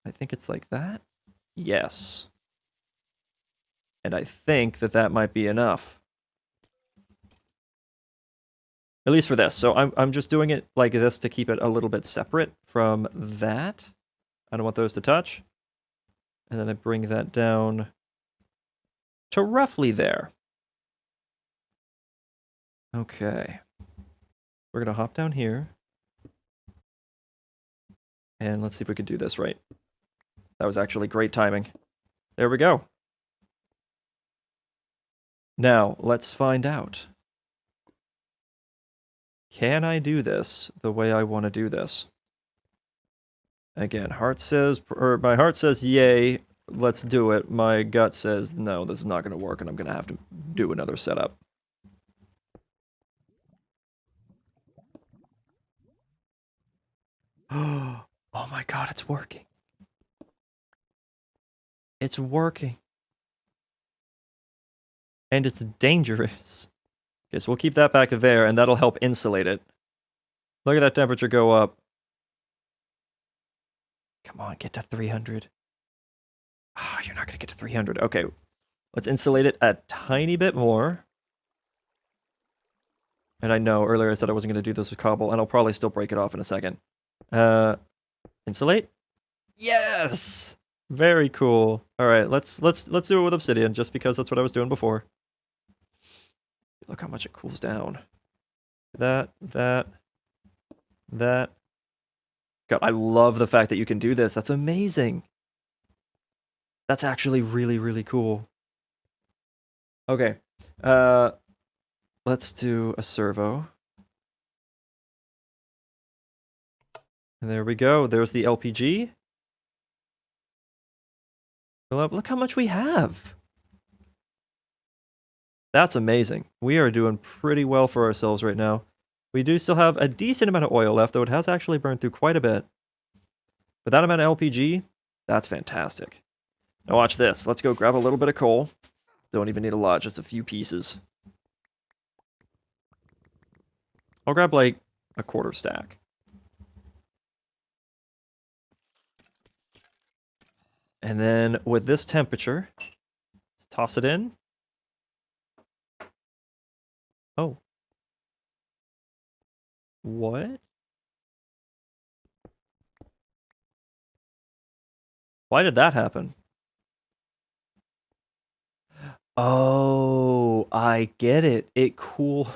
I think it's like that. Yes. And I think that that might be enough. At least for this. So I'm just doing it like this to keep it a little bit separate from that. I don't want those to touch. And then I bring that down to roughly there. Okay. We're going to hop down here. And let's see if we can do this right. That was actually great timing. There we go. Now, let's find out. Can I do this the way I want to do this? Again, heart says, or my heart says yay, let's do it. My gut says no, this is not going to work and I'm going to have to do another setup. Oh my god, it's working. It's working. And it's dangerous. Okay, so we'll keep that back there, and that'll help insulate it. Look at that temperature go up. Come on, get to 300. Ah, you're not going to get to 300. Okay, let's insulate it a tiny bit more. And I know earlier I said I wasn't going to do this with cobble, and I'll probably still break it off in a second. Insulate? Yes! Very cool. All right, let's do it with obsidian, just because that's what I was doing before. Look how much it cools down. That. God, I love the fact that you can do this. That's amazing. That's actually really, really cool. Okay. Let's do a servo. And there we go. There's the LPG. Look how much we have. That's amazing. We are doing pretty well for ourselves right now. We do still have a decent amount of oil left, though it has actually burned through quite a bit. But that amount of LPG, that's fantastic. Now watch this. Let's go grab a little bit of coal. Don't even need a lot, just a few pieces. I'll grab like a quarter stack. And then with this temperature, let's toss it in. Oh. What? Why did that happen? Oh, I get it. It cool.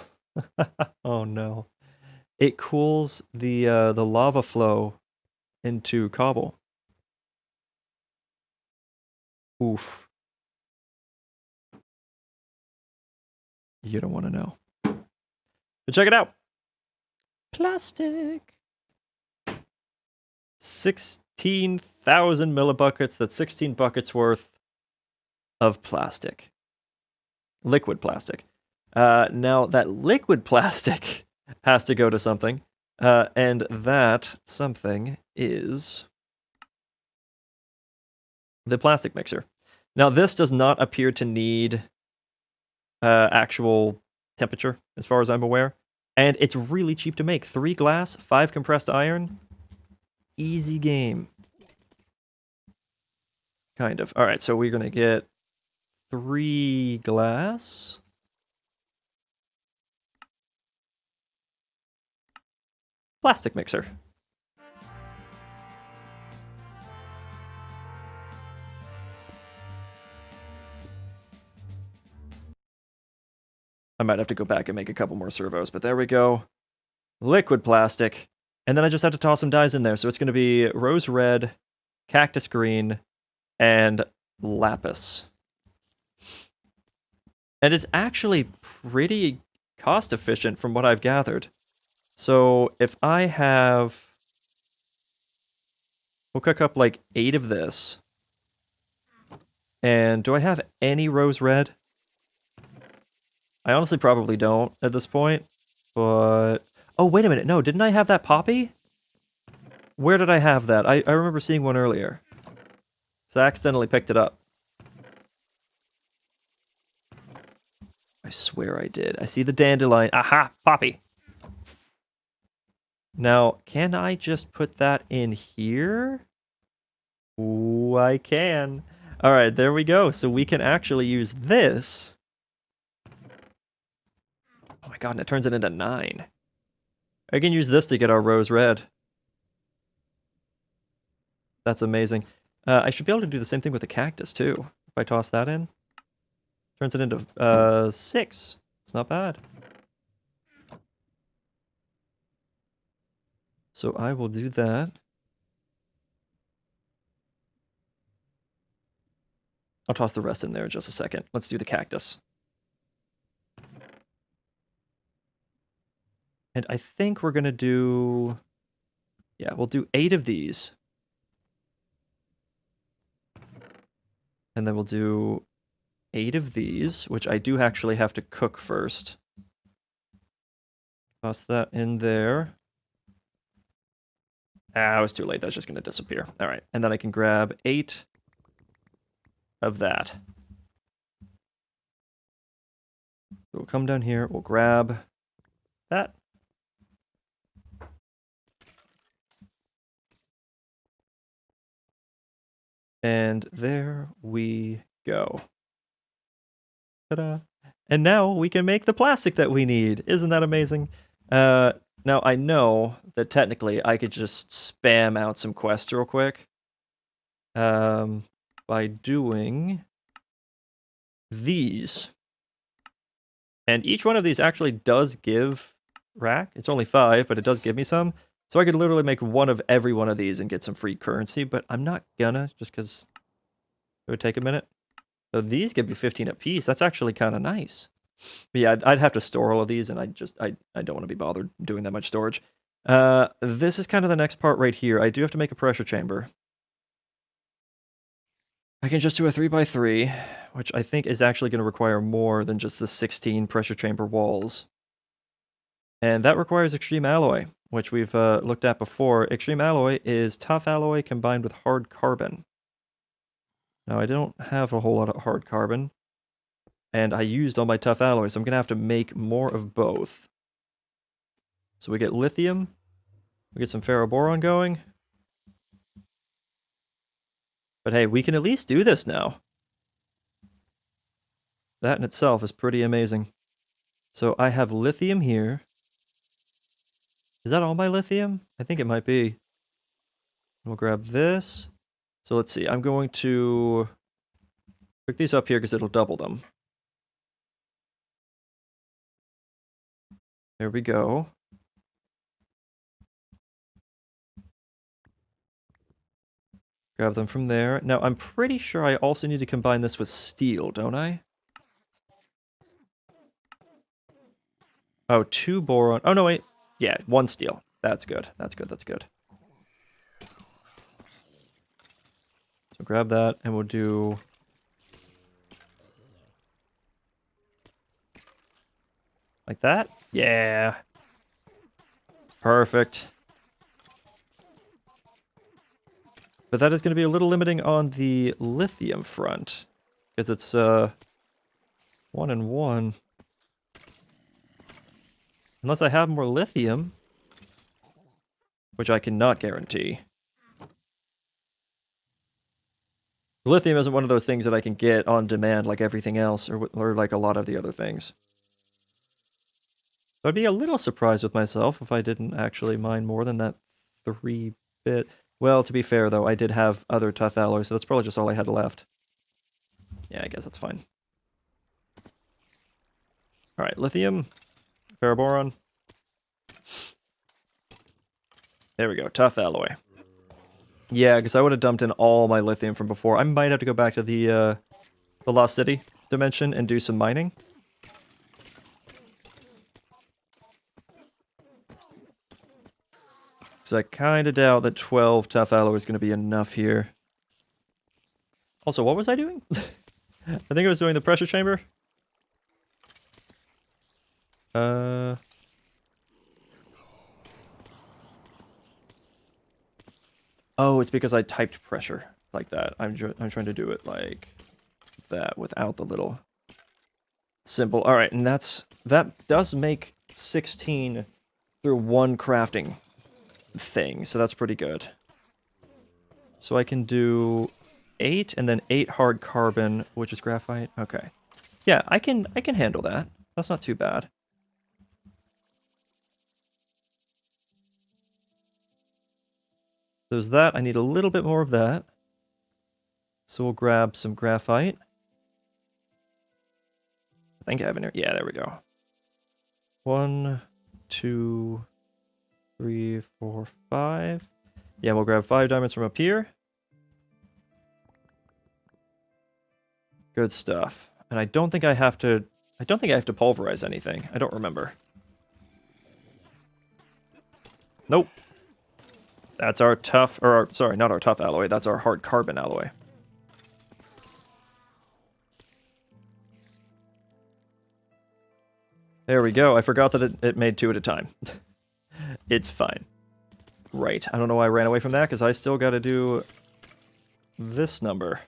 Oh no. It cools the lava flow into cobble. Oof. You don't want to know. But check it out. Plastic. 16,000 millibuckets. That's 16 buckets worth of plastic. Liquid plastic. Now, that liquid plastic has to go to something. And that something is the plastic mixer. Now, this does not appear to need actual temperature, as far as I'm aware. And it's really cheap to make. 3 glass, 5 compressed iron. Easy game. Kind of. All right, so we're going to get 3 glass. Plastic mixer. I might have to go back and make a couple more servos, but there we go. Liquid plastic. And then I just have to toss some dyes in there. So it's going to be rose red, cactus green, and lapis. And it's actually pretty cost efficient from what I've gathered. So if I have... We'll cook up like 8 of this. And do I have any rose red? I honestly probably don't at this point, but... Oh, wait a minute. No, didn't I have that poppy? Where did I have that? I remember seeing one earlier. So I accidentally picked it up. I swear I did. I see the dandelion. Aha! Poppy! Now, can I just put that in here? Ooh, I can. Alright, there we go. So we can actually use this. Oh my god, and it turns it into 9. I can use this to get our rose red. That's amazing. I should be able to do the same thing with the cactus, too. If I toss that in. Turns it into 6. It's not bad. So I will do that. I'll toss the rest in there in just a second. Let's do the cactus. And I think we're going to do... Yeah, we'll do 8 of these. And then we'll do 8 of these, which I do actually have to cook first. Toss that in there. Ah, it was too late. That's just going to disappear. All right. And then I can grab 8 of that. We'll come down here, we'll grab that. And there we go. Ta-da. And now we can make the plastic that we need. Isn't that amazing? Now I know that technically I could just spam out some quests real quick. By doing these. And each one of these actually does give rack. It's only 5, but it does give me some. So I could literally make one of every one of these and get some free currency, but I'm not gonna, just because it would take a minute. So these give you 15 apiece. That's actually kind of nice. But yeah, I'd have to store all of these, and I don't want to be bothered doing that much storage. This is kind of the next part right here. I do have to make a pressure chamber. I can just do a 3x3, which I think is actually going to require more than just the 16 pressure chamber walls. And that requires extreme alloy, which we've looked at before. Extreme alloy is tough alloy combined with hard carbon. Now, I don't have a whole lot of hard carbon, and I used all my tough alloy, so I'm going to have to make more of both. So we get lithium, we get some ferroboron going. But hey, we can at least do this now. That in itself is pretty amazing. So I have lithium here. Is that all my lithium? I think it might be. We'll grab this. So let's see, I'm going to pick these up here because it'll double them. There we go. Grab them from there. Now, I'm pretty sure I also need to combine this with steel, don't I? Oh, 2 boron. Oh, no, wait. Yeah, 1 steel. That's good. That's good. That's good. So grab that, and we'll do... like that? Yeah. Perfect. But that is going to be a little limiting on the lithium front, because it's 1 and 1. Unless I have more lithium, which I cannot guarantee. Lithium isn't one of those things that I can get on demand like everything else, or like a lot of the other things. So I'd be a little surprised with myself if I didn't actually mine more than that 3-bit. Well, to be fair, though, I did have other tough alloys, so that's probably just all I had left. Yeah, I guess that's fine. Alright, lithium, ferroboron. There we go, tough alloy. Yeah, because I would have dumped in all my lithium from before. I might have to go back to the Lost City dimension and do some mining. So I kind of doubt that 12 tough alloy is going to be enough here. Also, what was I doing? I think I was doing the pressure chamber. Oh, it's because I typed pressure like that. I'm trying to do it like that without the little symbol. All right, and that does make 16 through 1 crafting thing, so that's pretty good. So I can do 8 and then 8 hard carbon, which is graphite. Okay. Yeah, I can handle that. That's not too bad. There's that. I need a little bit more of that. So we'll grab some graphite. I think I have it. Yeah, there we go. 1, 2, 3, 4, 5. Yeah, we'll grab 5 diamonds from up here. Good stuff. And I don't think I have to pulverize anything. I don't remember. Nope. That's our tough, or sorry, not our tough alloy. That's our hard carbon alloy. There we go. I forgot that it made 2 at a time. It's fine. Right. I don't know why I ran away from that, because I still got to do this number.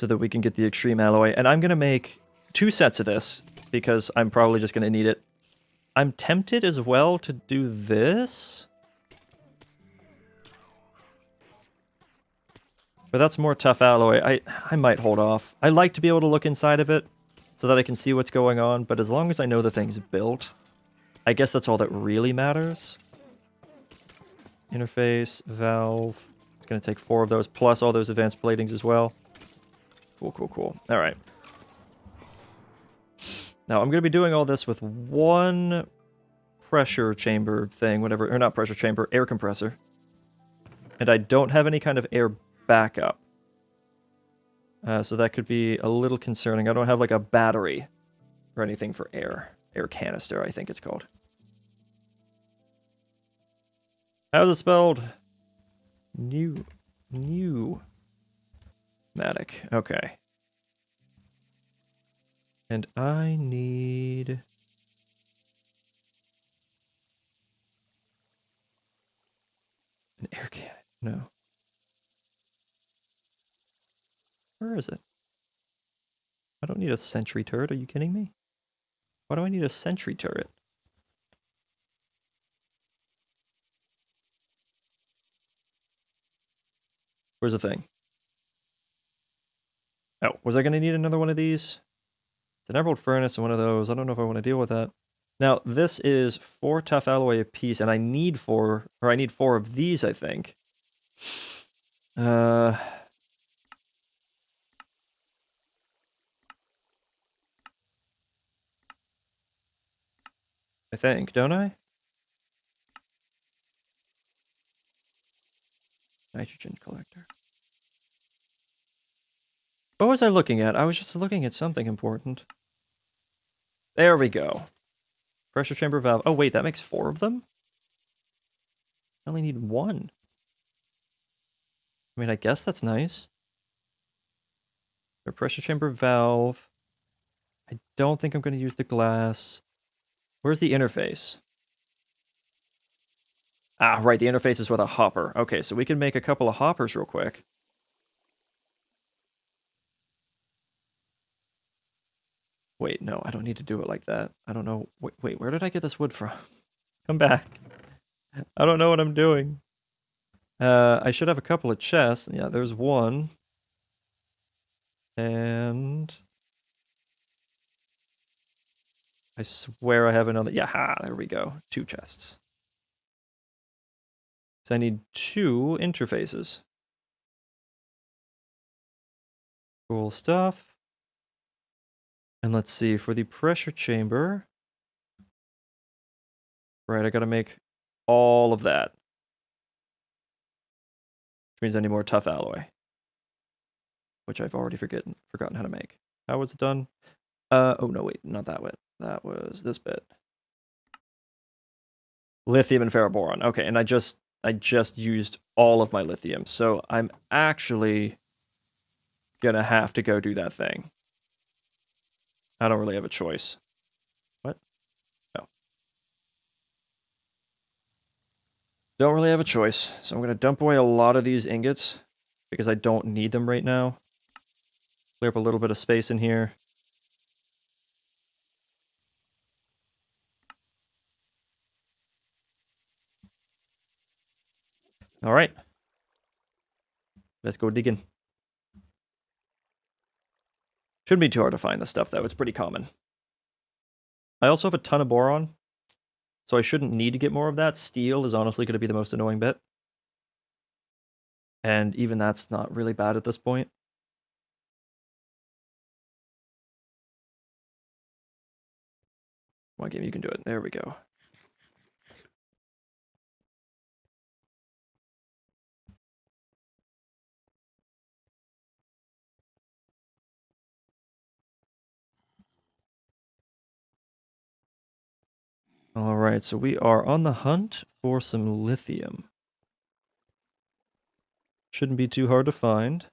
so that we can get the extreme alloy. And I'm going to make 2 sets of this because I'm probably just going to need it. I'm tempted as well to do this. But that's more tough alloy. I might hold off. I like to be able to look inside of it so that I can see what's going on, but as long as I know the thing's built, I guess that's all that really matters. Interface, valve. It's going to take 4 of those, plus all those advanced platings as well. Cool, cool, cool. All right. Now, I'm going to be doing all this with 1 pressure chamber thing, whatever, or not pressure chamber, air compressor. And I don't have any kind of air backup. So that could be a little concerning. I don't have like a battery or anything for air. Air canister, I think it's called. How's it spelled? Pneumatic. Okay. And I need... an air cannon. No. Where is it? I don't need a sentry turret. Are you kidding me? Why do I need a sentry turret? Where's the thing? Oh, was I going to need another one of these? It's an emerald furnace and one of those. I don't know if I want to deal with that. Now, this is 4 tough alloy a piece, and I need 4 of these, I think. I think, don't I? Nitrogen collector. What was I looking at? I was just looking at something important. There we go. Pressure chamber valve. Oh, wait, that makes 4 of them? I only need 1. I mean, I guess that's nice. A pressure chamber valve. I don't think I'm going to use the glass. Where's the interface? Ah, right, the interface is with a hopper. Okay, so we can make a couple of hoppers real quick. Wait, no, I don't need to do it like that. I don't know. Wait, where did I get this wood from? Come back. I don't know what I'm doing. I should have a couple of chests. Yeah, there's 1. And... I swear I have another. Yeah, there we go. 2 chests. So I need 2 interfaces. Cool stuff. And let's see, for the pressure chamber... Right, I gotta make all of that. Which means I need more tough alloy. Which I've already forgotten how to make. How was it done? Oh no, wait, not that bit. That was this bit. Lithium and ferroboron. Okay, and I just used all of my lithium, so I'm actually gonna have to go do that thing. I don't really have a choice. What? No. Don't really have a choice, so I'm gonna dump away a lot of these ingots because I don't need them right now. Clear up a little bit of space in here. All right. Let's go digging. Shouldn't be too hard to find this stuff, though. It's pretty common. I also have a ton of boron, so I shouldn't need to get more of that. Steel is honestly going to be the most annoying bit. And even that's not really bad at this point. Come on, game, you can do it. There we go. All right, so we are on the hunt for some lithium. Shouldn't be too hard to find.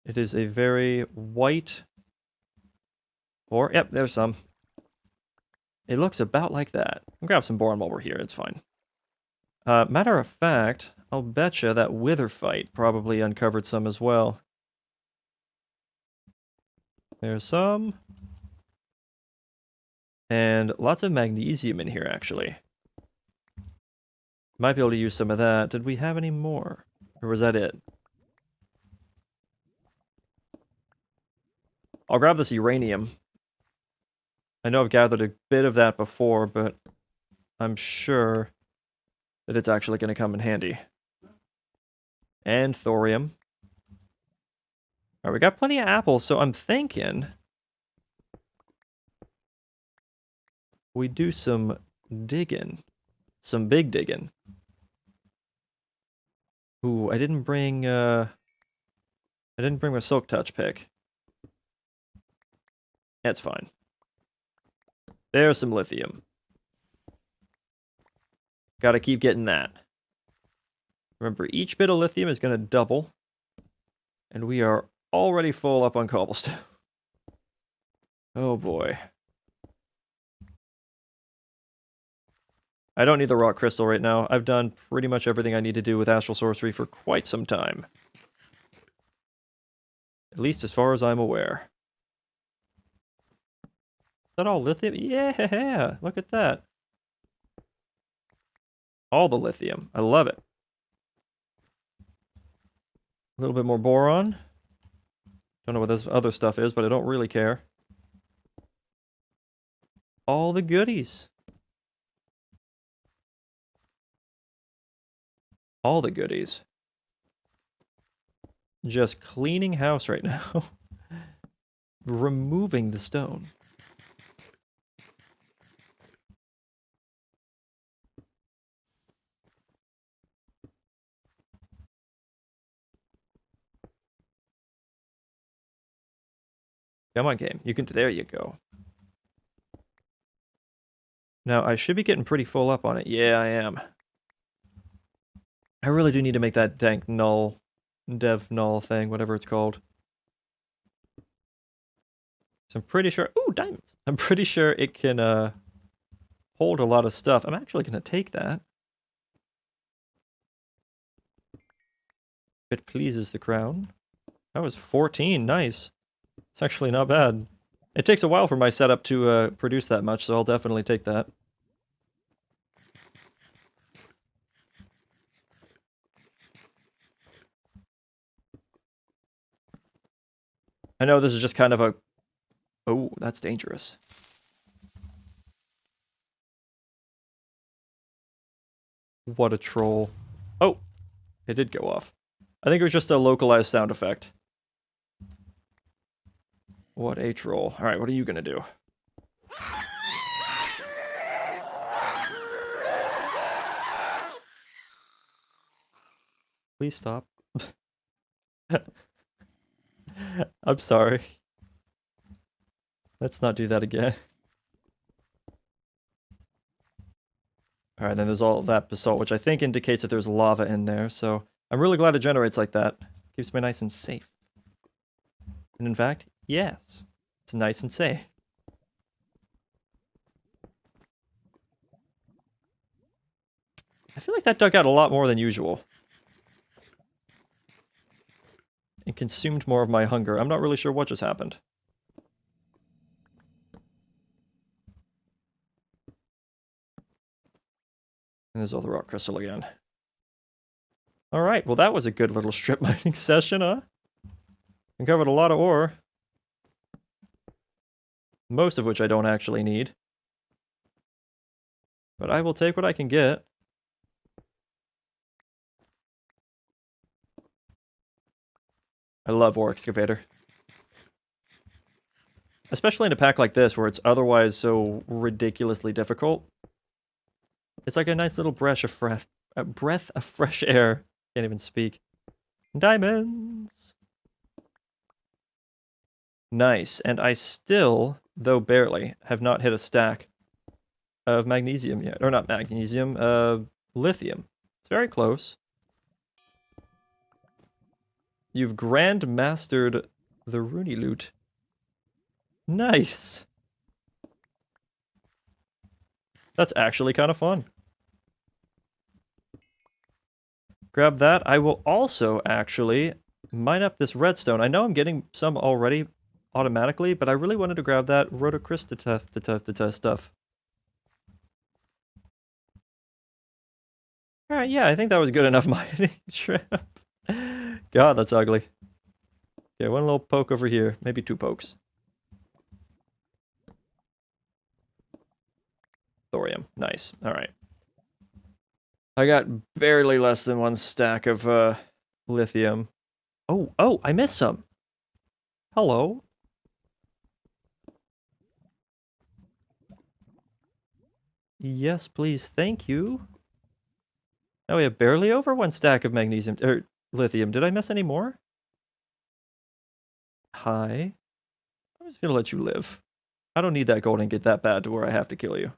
It is a very white ore. Yep, there's some. It looks about like that. I'll grab some boron while we're here. It's fine. Matter of fact, I'll betcha that Wither fight probably uncovered some as well. There's some. And lots of magnesium in here, actually. Might be able to use some of that. Did we have any more? Or was that it? I'll grab this uranium. I know I've gathered a bit of that before, but I'm sure that it's actually going to come in handy. And thorium. Alright, we got plenty of apples, so I'm thinking we do some digging. Some big digging. Ooh, I didn't bring my silk touch pick. That's fine. There's some lithium. Gotta keep getting that. Remember, each bit of lithium is gonna double. And we are already full up on cobblestone. Oh boy. I don't need the rock crystal right now. I've done pretty much everything I need to do with astral sorcery for quite some time. At least as far as I'm aware. Is that all lithium? Yeah! Look at that. All the lithium. I love it. A little bit more boron. Don't know what this other stuff is, but I don't really care. All the goodies. All the goodies. Just cleaning house right now. Removing the stone. Come on, game. You can. There you go. Now, I should be getting pretty full up on it. Yeah, I am. I really do need to make that dank null, dev null thing, whatever it's called. So I'm pretty sure... Ooh, diamonds! I'm pretty sure it can hold a lot of stuff. I'm actually going to take that. If it pleases the crown. That was 14. Nice. It's actually not bad. It takes a while for my setup to produce that much, so I'll definitely take that. I know this is just kind of a... Oh, that's dangerous. What a troll. Oh! It did go off. I think it was just a localized sound effect. What a troll. Alright, what are you gonna do? Please stop. I'm sorry. Let's not do that again. Alright, then there's all that basalt, which I think indicates that there's lava in there, so I'm really glad it generates like that. Keeps me nice and safe. And in fact, yes, it's nice and safe. I feel like that dug out a lot more than usual. It consumed more of my hunger. I'm not really sure what just happened. And there's all the rock crystal again. Alright, well that was a good little strip mining session, huh? We covered a lot of ore. Most of which I don't actually need. But I will take what I can get. I love ore excavator. Especially in a pack like this, where it's otherwise so ridiculously difficult. It's like a nice little breath of fresh air. Can't even speak. Diamonds! Nice. And I still, though barely, have not hit a stack of magnesium yet. Or not magnesium, lithium. It's very close. You've grandmastered the Rooney loot. Nice! That's actually kind of fun. grab that. I will also actually mine up this redstone. I know I'm getting some already automatically, but I really wanted to grab that rhodochrosite stuff. All right, yeah, I think that was good enough mining trip. God, that's ugly. Okay, one little poke over here, maybe 2 pokes. Thorium, nice. All right. I got barely less than 1 stack of lithium. Oh, I missed some. Hello. Yes, please, thank you. Now we have barely over 1 stack of magnesium, or lithium. Did I miss any more? Hi. I'm just gonna let you live. I don't need that gold ingot that bad to where I have to kill you.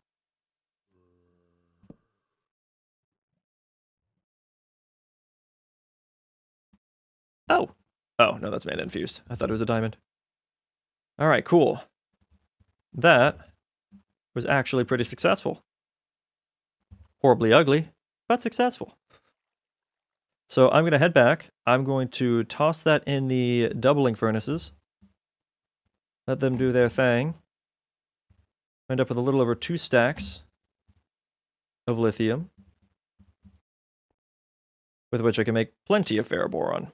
Oh. Oh, no, that's mana infused. I thought it was a diamond. Alright, cool. That was actually pretty successful. Horribly ugly, but successful. So I'm going to head back. I'm going to toss that in the doubling furnaces. Let them do their thing. End up with a little over 2 stacks of lithium, with which I can make plenty of ferroboron.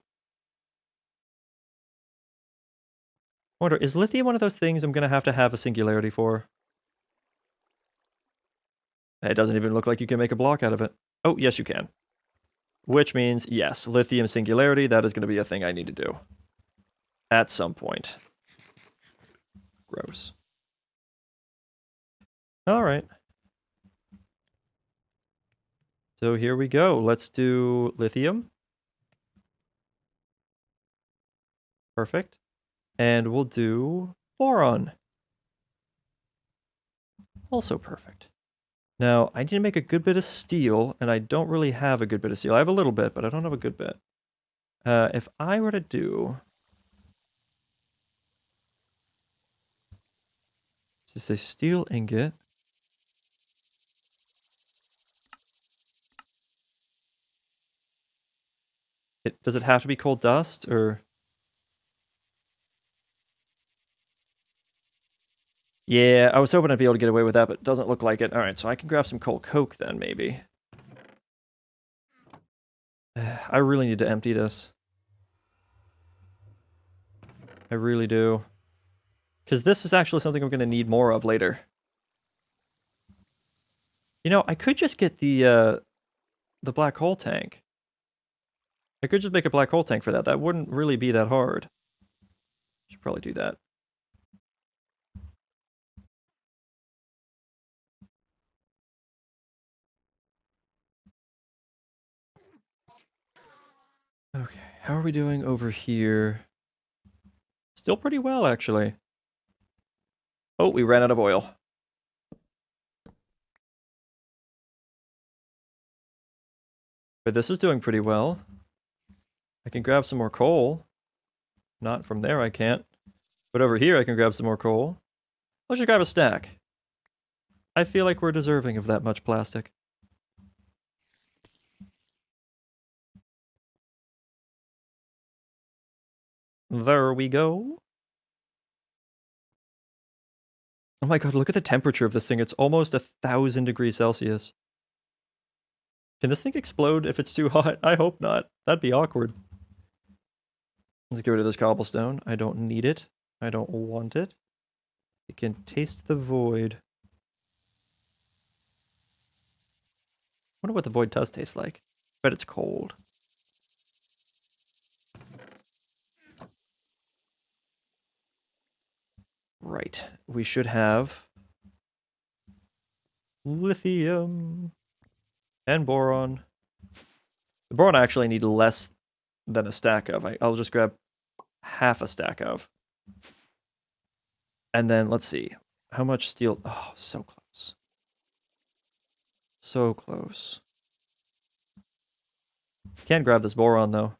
I wonder, is lithium one of those things I'm going to have a singularity for? It doesn't even look like you can make a block out of it. Oh, yes, you can. Which means, yes, lithium singularity, that is going to be a thing I need to do. At some point. Gross. Alright. So here we go. Let's do lithium. Perfect. And we'll do boron. Also perfect. Now, I need to make a good bit of steel, and I don't really have a good bit of steel. I have a little bit, but I don't have a good bit. If I were to do... just a steel ingot... does it have to be coal dust, or... Yeah, I was hoping I'd be able to get away with that, but it doesn't look like it. Alright, so I can grab some coal coke then, maybe. I really need to empty this. I really do. Because this is actually something I'm going to need more of later. You know, I could just get the black hole tank. I could just make a black hole tank for that. That wouldn't really be that hard. Should probably do that. Okay, how are we doing over here? Still pretty well, actually. Oh, we ran out of oil. But this is doing pretty well. I can grab some more coal. Not from there, I can't. But over here, I can grab some more coal. Let's just grab a stack. I feel like we're deserving of that much plastic. There we go. Oh my god, look at the temperature of this thing. It's almost 1,000 degrees Celsius. Can this thing explode if it's too hot? I hope not. That'd be awkward. Let's get rid of this cobblestone. I don't need it. I don't want it. It can taste the void. I wonder what the void does taste like. Bet it's cold. Right. We should have lithium and boron. The boron I actually need less than a stack of. I'll just grab half a stack of. And then let's see. How much steel? Oh, so close. So close. Can't grab this boron though.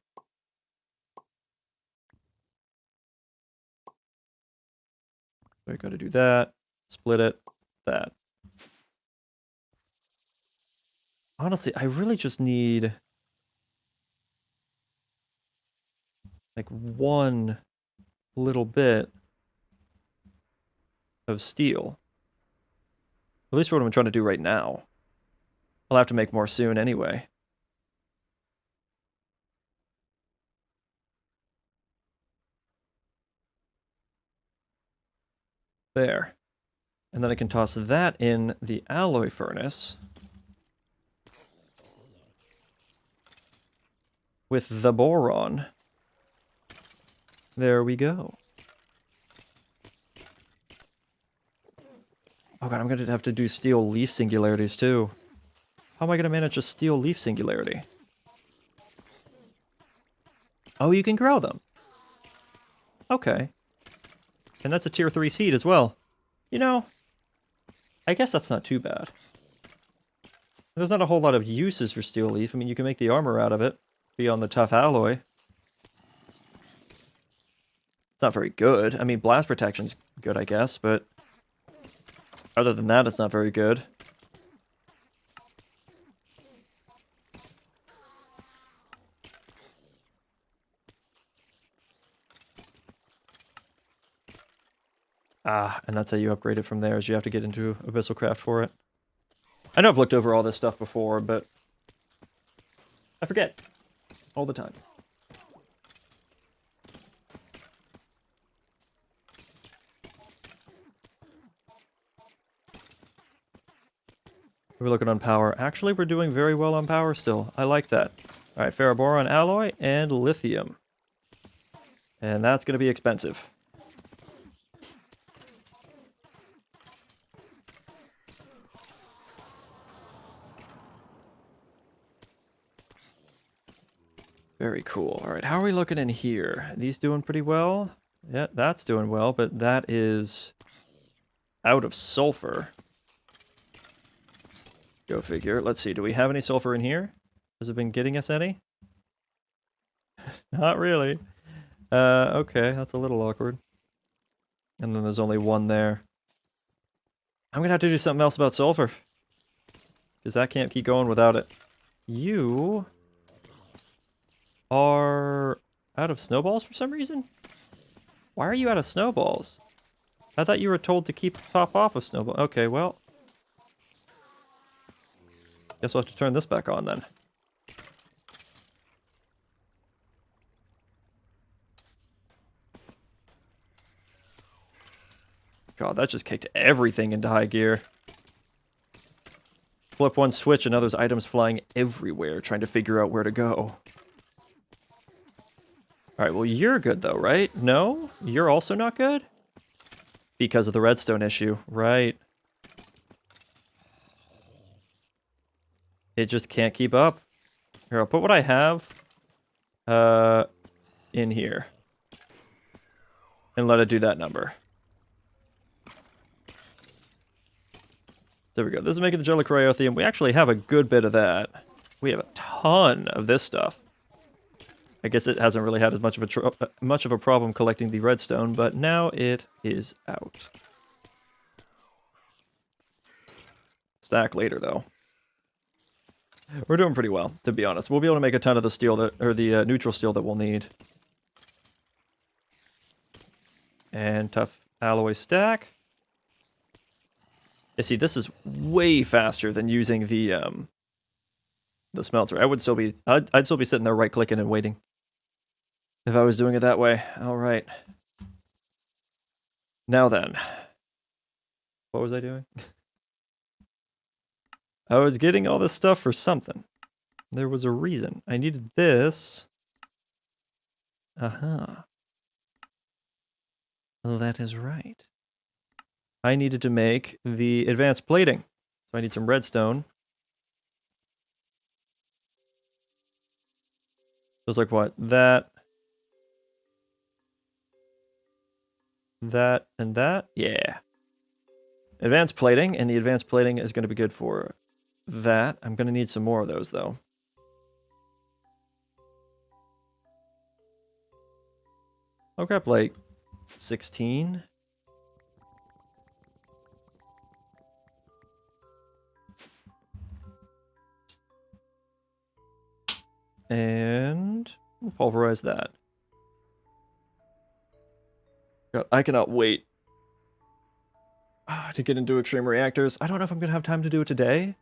So I gotta do that. Split it. That. Honestly, I really just need like one little bit of steel. At least what I'm trying to do right now. I'll have to make more soon anyway. There. And then I can toss that in the alloy furnace with the boron. There we go. Oh god, I'm going to have to do steel leaf singularities too. How am I going to manage a steel leaf singularity? Oh, you can grow them. Okay. And that's a tier 3 seed as well. You know, I guess that's not too bad. There's not a whole lot of uses for steel leaf. I mean, you can make the armor out of it, be on the tough alloy. It's not very good. I mean, blast protection's good, I guess, but other than that, it's not very good. Ah, and that's how you upgrade it from there, is you have to get into Abyssal Craft for it. I know I've looked over all this stuff before, but I forget all the time. We're looking on power. Actually, we're doing very well on power still. I like that. All right, ferroboron alloy and lithium. And that's going to be expensive. Very cool. All right, how are we looking in here? These doing pretty well? Yeah, that's doing well, but that is out of sulfur. Go figure. Let's see, do we have any sulfur in here? Has it been getting us any? Not really. Okay, that's a little awkward. And then there's only one there. I'm gonna have to do something else about sulfur. Because that can't keep going without it. You are out of snowballs for some reason? Why are you out of snowballs? I thought you were told to keep top off of snowball. Okay, well. Guess we'll have to turn this back on then. God, that just kicked everything into high gear. Flip one switch and now there's items flying everywhere trying to figure out where to go. Alright, well you're good though, right? No? You're also not good? Because of the redstone issue, right. It just can't keep up. Here, I'll put what I have in here. And let it do that number. There we go. This is making the gelocryothium. We actually have a good bit of that. We have a ton of this stuff. I guess it hasn't really had as much of a problem collecting the redstone, but now it is out. Stack later, though. We're doing pretty well, to be honest. We'll be able to make a ton of the steel that, or the neutral steel that we'll need. And tough alloy stack. You see, this is way faster than using the smelter. I'd still be sitting there right-clicking and waiting if I was doing it that way. All right. Now then, what was I doing? I was getting all this stuff for something. There was a reason. I needed this. Aha. That is right. I needed to make the advanced plating. So I need some redstone. So it's like what? That, and that? Yeah. Advanced plating, and the advanced plating is going to be good for that. I'm going to need some more of those, though. I'll grab, like, 16. And we'll pulverize that. God, I cannot wait to get into extreme reactors. I don't know if I'm going to have time to do it today,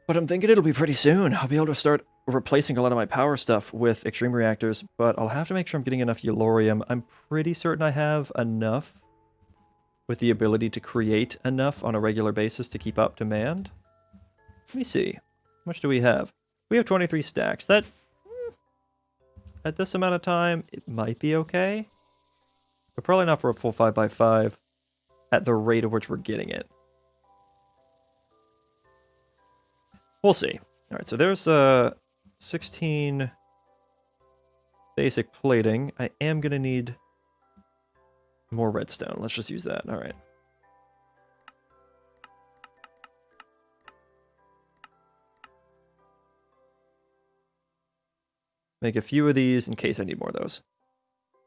but I'm thinking it'll be pretty soon. I'll be able to start replacing a lot of my power stuff with extreme reactors, but I'll have to make sure I'm getting enough Yellorium. I'm pretty certain I have enough with the ability to create enough on a regular basis to keep up demand. Let me see. How much do we have? We have 23 stacks. That, at this amount of time, it might be okay, but probably not for a full 5x5 at the rate at which we're getting it. We'll see. All right, so there's 16 basic plating. I am going to need more redstone. Let's just use that. All right. Make a few of these in case I need more of those.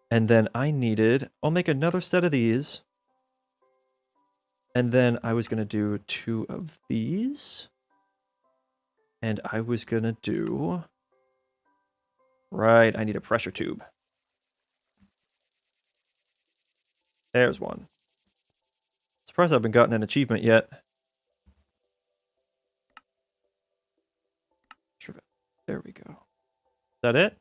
And then I'll make another set of these. And then I was going to do 2 of these. And I was going to do... Right, I need a pressure tube. There's one. Surprised I haven't gotten an achievement yet. There we go. Is that it?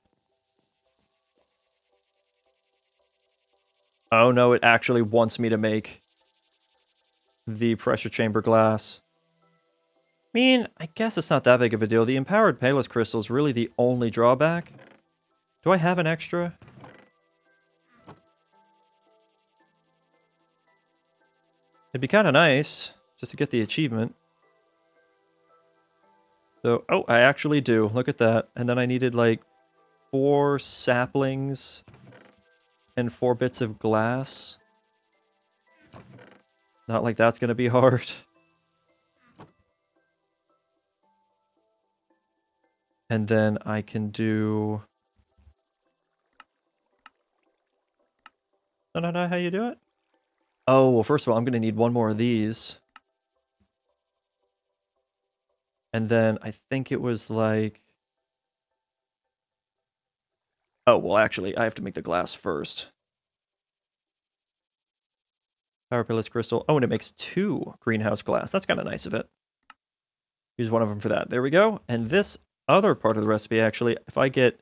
Oh no, it actually wants me to make the pressure chamber glass. I mean, I guess it's not that big of a deal. The empowered Palus crystal is really the only drawback. Do I have an extra? It'd be kind of nice just to get the achievement. So, oh, I actually do. Look at that. And then I needed like 4 saplings and 4 bits of glass. Not like that's going to be hard. And then I can do... I don't know how you do it. Oh, well, first of all, I'm going to need 1 more of these. And then I think it was like... Oh, well, actually, I have to make the glass first. Power Pillars Crystal. Oh, and it makes 2 greenhouse glass. That's kind of nice of it. Use one of them for that. There we go. And this other part of the recipe, actually, if I get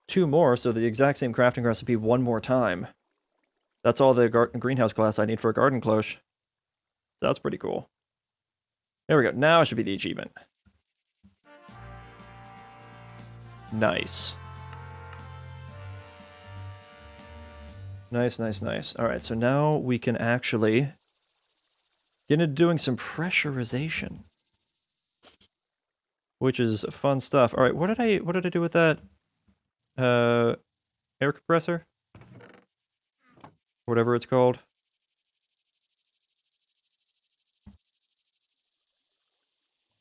2 more, so the exact same crafting recipe 1 more time, that's all the greenhouse glass I need for a garden cloche. So that's pretty cool. There we go. Now it should be the achievement. Nice. Nice, nice, nice. All right, so now we can actually get into doing some pressurization, which is fun stuff. All right, what did I do with that air compressor? Whatever it's called.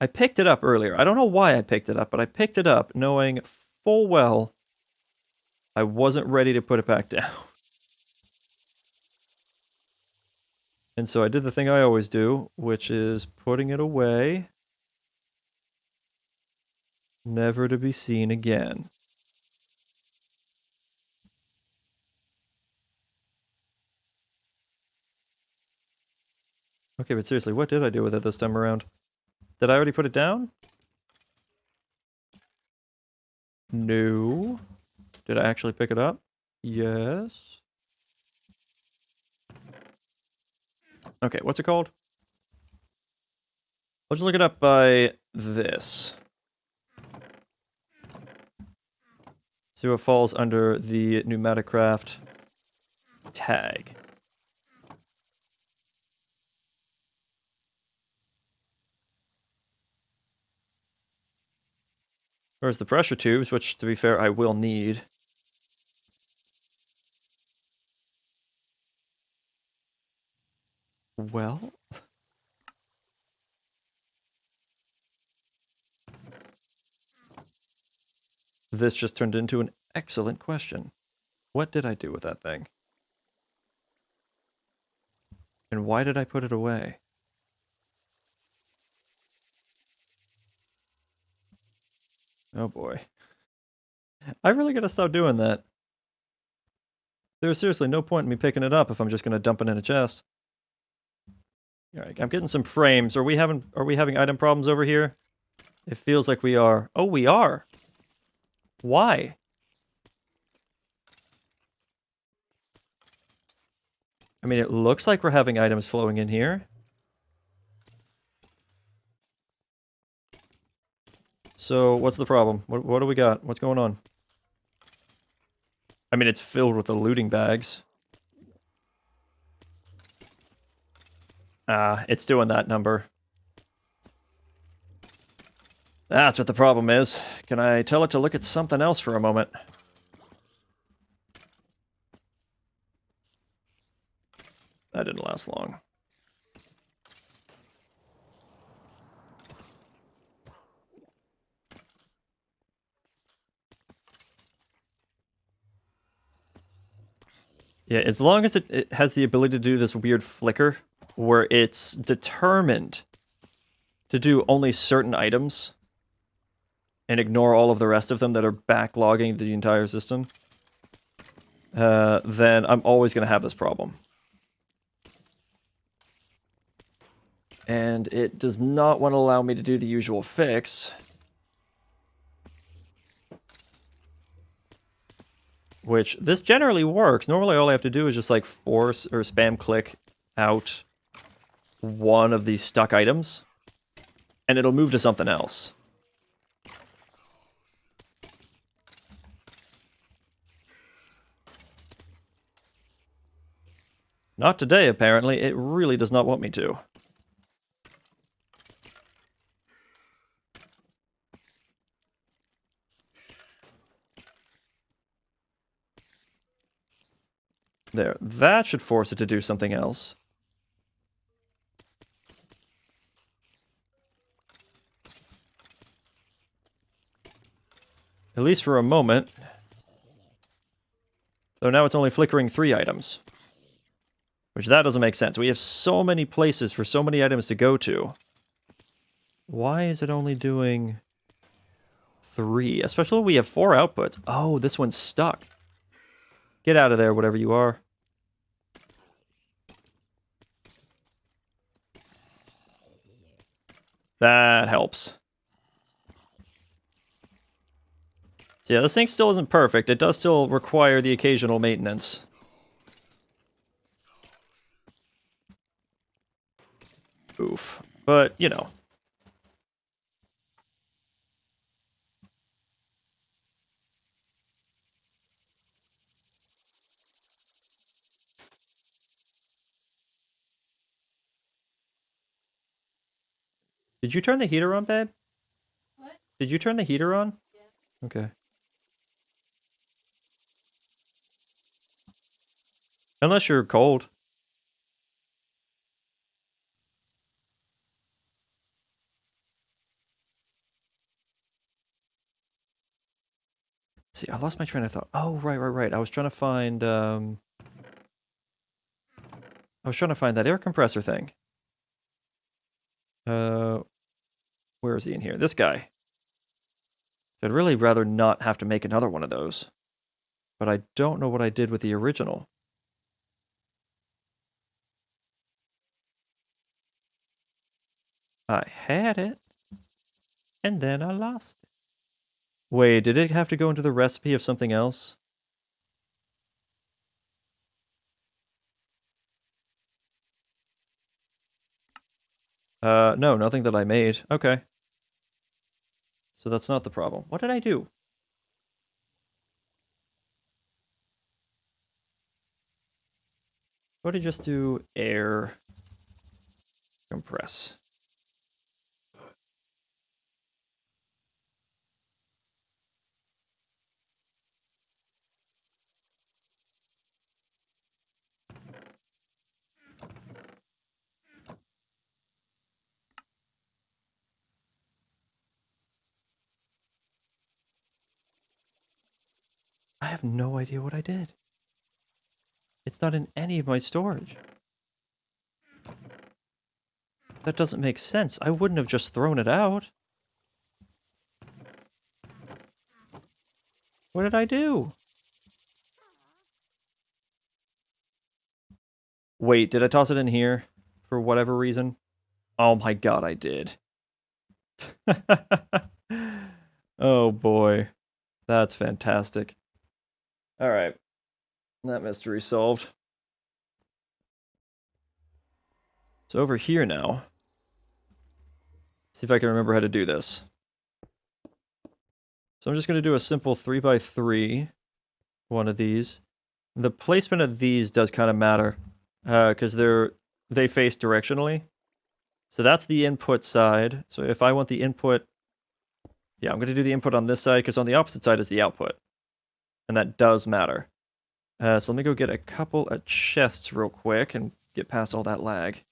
I picked it up earlier. I don't know why I picked it up, but I picked it up knowing full well I wasn't ready to put it back down. And so I did the thing I always do, which is putting it away, never to be seen again. Okay, but seriously, what did I do with it this time around? Did I already put it down? No. Did I actually pick it up? Yes. Okay, what's it called? I'll just look it up by this. See what falls under the Pneumaticraft tag. Where's the pressure tubes, which, to be fair, I will need. Well... This just turned into an excellent question. What did I do with that thing? And why did I put it away? Oh boy. I really gotta stop doing that. There's seriously no point in me picking it up if I'm just going to dump it in a chest. All right, I'm getting some frames. Are we having item problems over here? It feels like we are. Oh, we are. Why? I mean, it looks like we're having items flowing in here. So, what's the problem? What do we got? What's going on? I mean, it's filled with the looting bags. Ah, it's doing that number. That's what the problem is. Can I tell it to look at something else for a moment? That didn't last long. Yeah, as long as it has the ability to do this weird flicker, where it's determined to do only certain items and ignore all of the rest of them that are backlogging the entire system, then I'm always going to have this problem. And it does not want to allow me to do the usual fix, which this generally works. Normally all I have to do is just like force or spam click out one of these stuck items, and it'll move to something else. Not today, apparently. It really does not want me to. There. That should force it to do something else. At least for a moment. So now it's only flickering 3 items. Which that doesn't make sense. We have so many places for so many items to go to. Why is it only doing 3? Especially when we have 4 outputs. Oh, this one's stuck. Get out of there, whatever you are. That helps. So yeah, this thing still isn't perfect. It does still require the occasional maintenance. Oof. But, you know. Did you turn the heater on, babe? What? Did you turn the heater on? Yeah. Okay. Unless you're cold. See, I lost my train of thought. Oh, right. I was trying to find, that air compressor thing. Where is he in here? This guy. I'd really rather not have to make another one of those. But I don't know what I did with the original. I had it. And then I lost it. Wait, did it have to go into the recipe of something else? No, nothing that I made. Okay. So that's not the problem. What did I do? What did I just do? Air compress. I have no idea what I did. It's not in any of my storage. That doesn't make sense. I wouldn't have just thrown it out. What did I do? Wait, did I toss it in here for whatever reason? Oh my god, I did. Oh boy. That's fantastic. Alright. That mystery solved. So over here now. See if I can remember how to do this. So I'm just going to do a simple 3x3. One of these. The placement of these does kind of matter. Because they face directionally. So that's the input side. So if I want the input... Yeah, I'm going to do the input on this side, because on the opposite side is the output. And that does matter. So let me go get a couple of chests real quick and get past all that lag.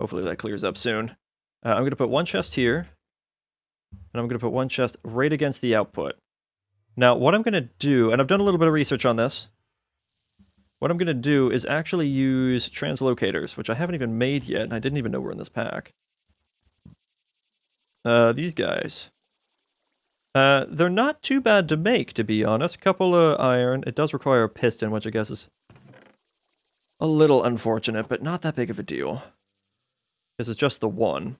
Hopefully that clears up soon. I'm going to put one chest here. And I'm going to put one chest right against the output. Now, what I'm going to do, and I've done a little bit of research on this. What I'm going to do is actually use translocators, which I haven't even made yet, and I didn't even know were in this pack. These guys. They're not too bad to make, to be honest. Couple of iron. It does require a piston, which I guess is a little unfortunate, but not that big of a deal. Because it's just the one.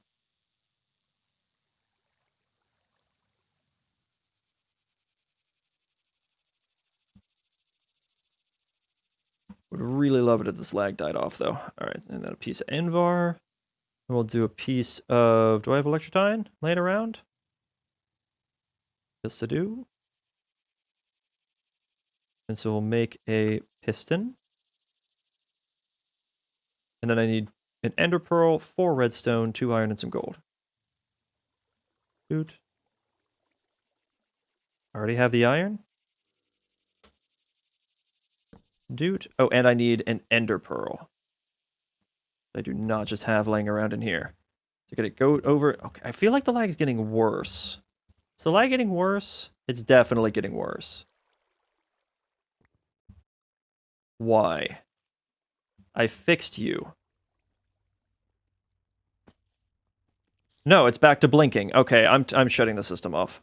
Would really love it if this lag died off, though. Alright, and then a piece of Invar. And we'll do a piece of... Do I have electrotine laying around? Yes, I do. And so we'll make a piston. And then I need an ender pearl, 4 redstone, 2 iron, and some gold. Dude. I already have the iron. Dude. Oh, and I need an ender pearl. I do not just have laying around in here. So gotta go over... Okay, I feel like the lag is getting worse. Is the lag getting worse? It's definitely getting worse. Why? I fixed you. No, it's back to blinking. Okay, I'm shutting the system off.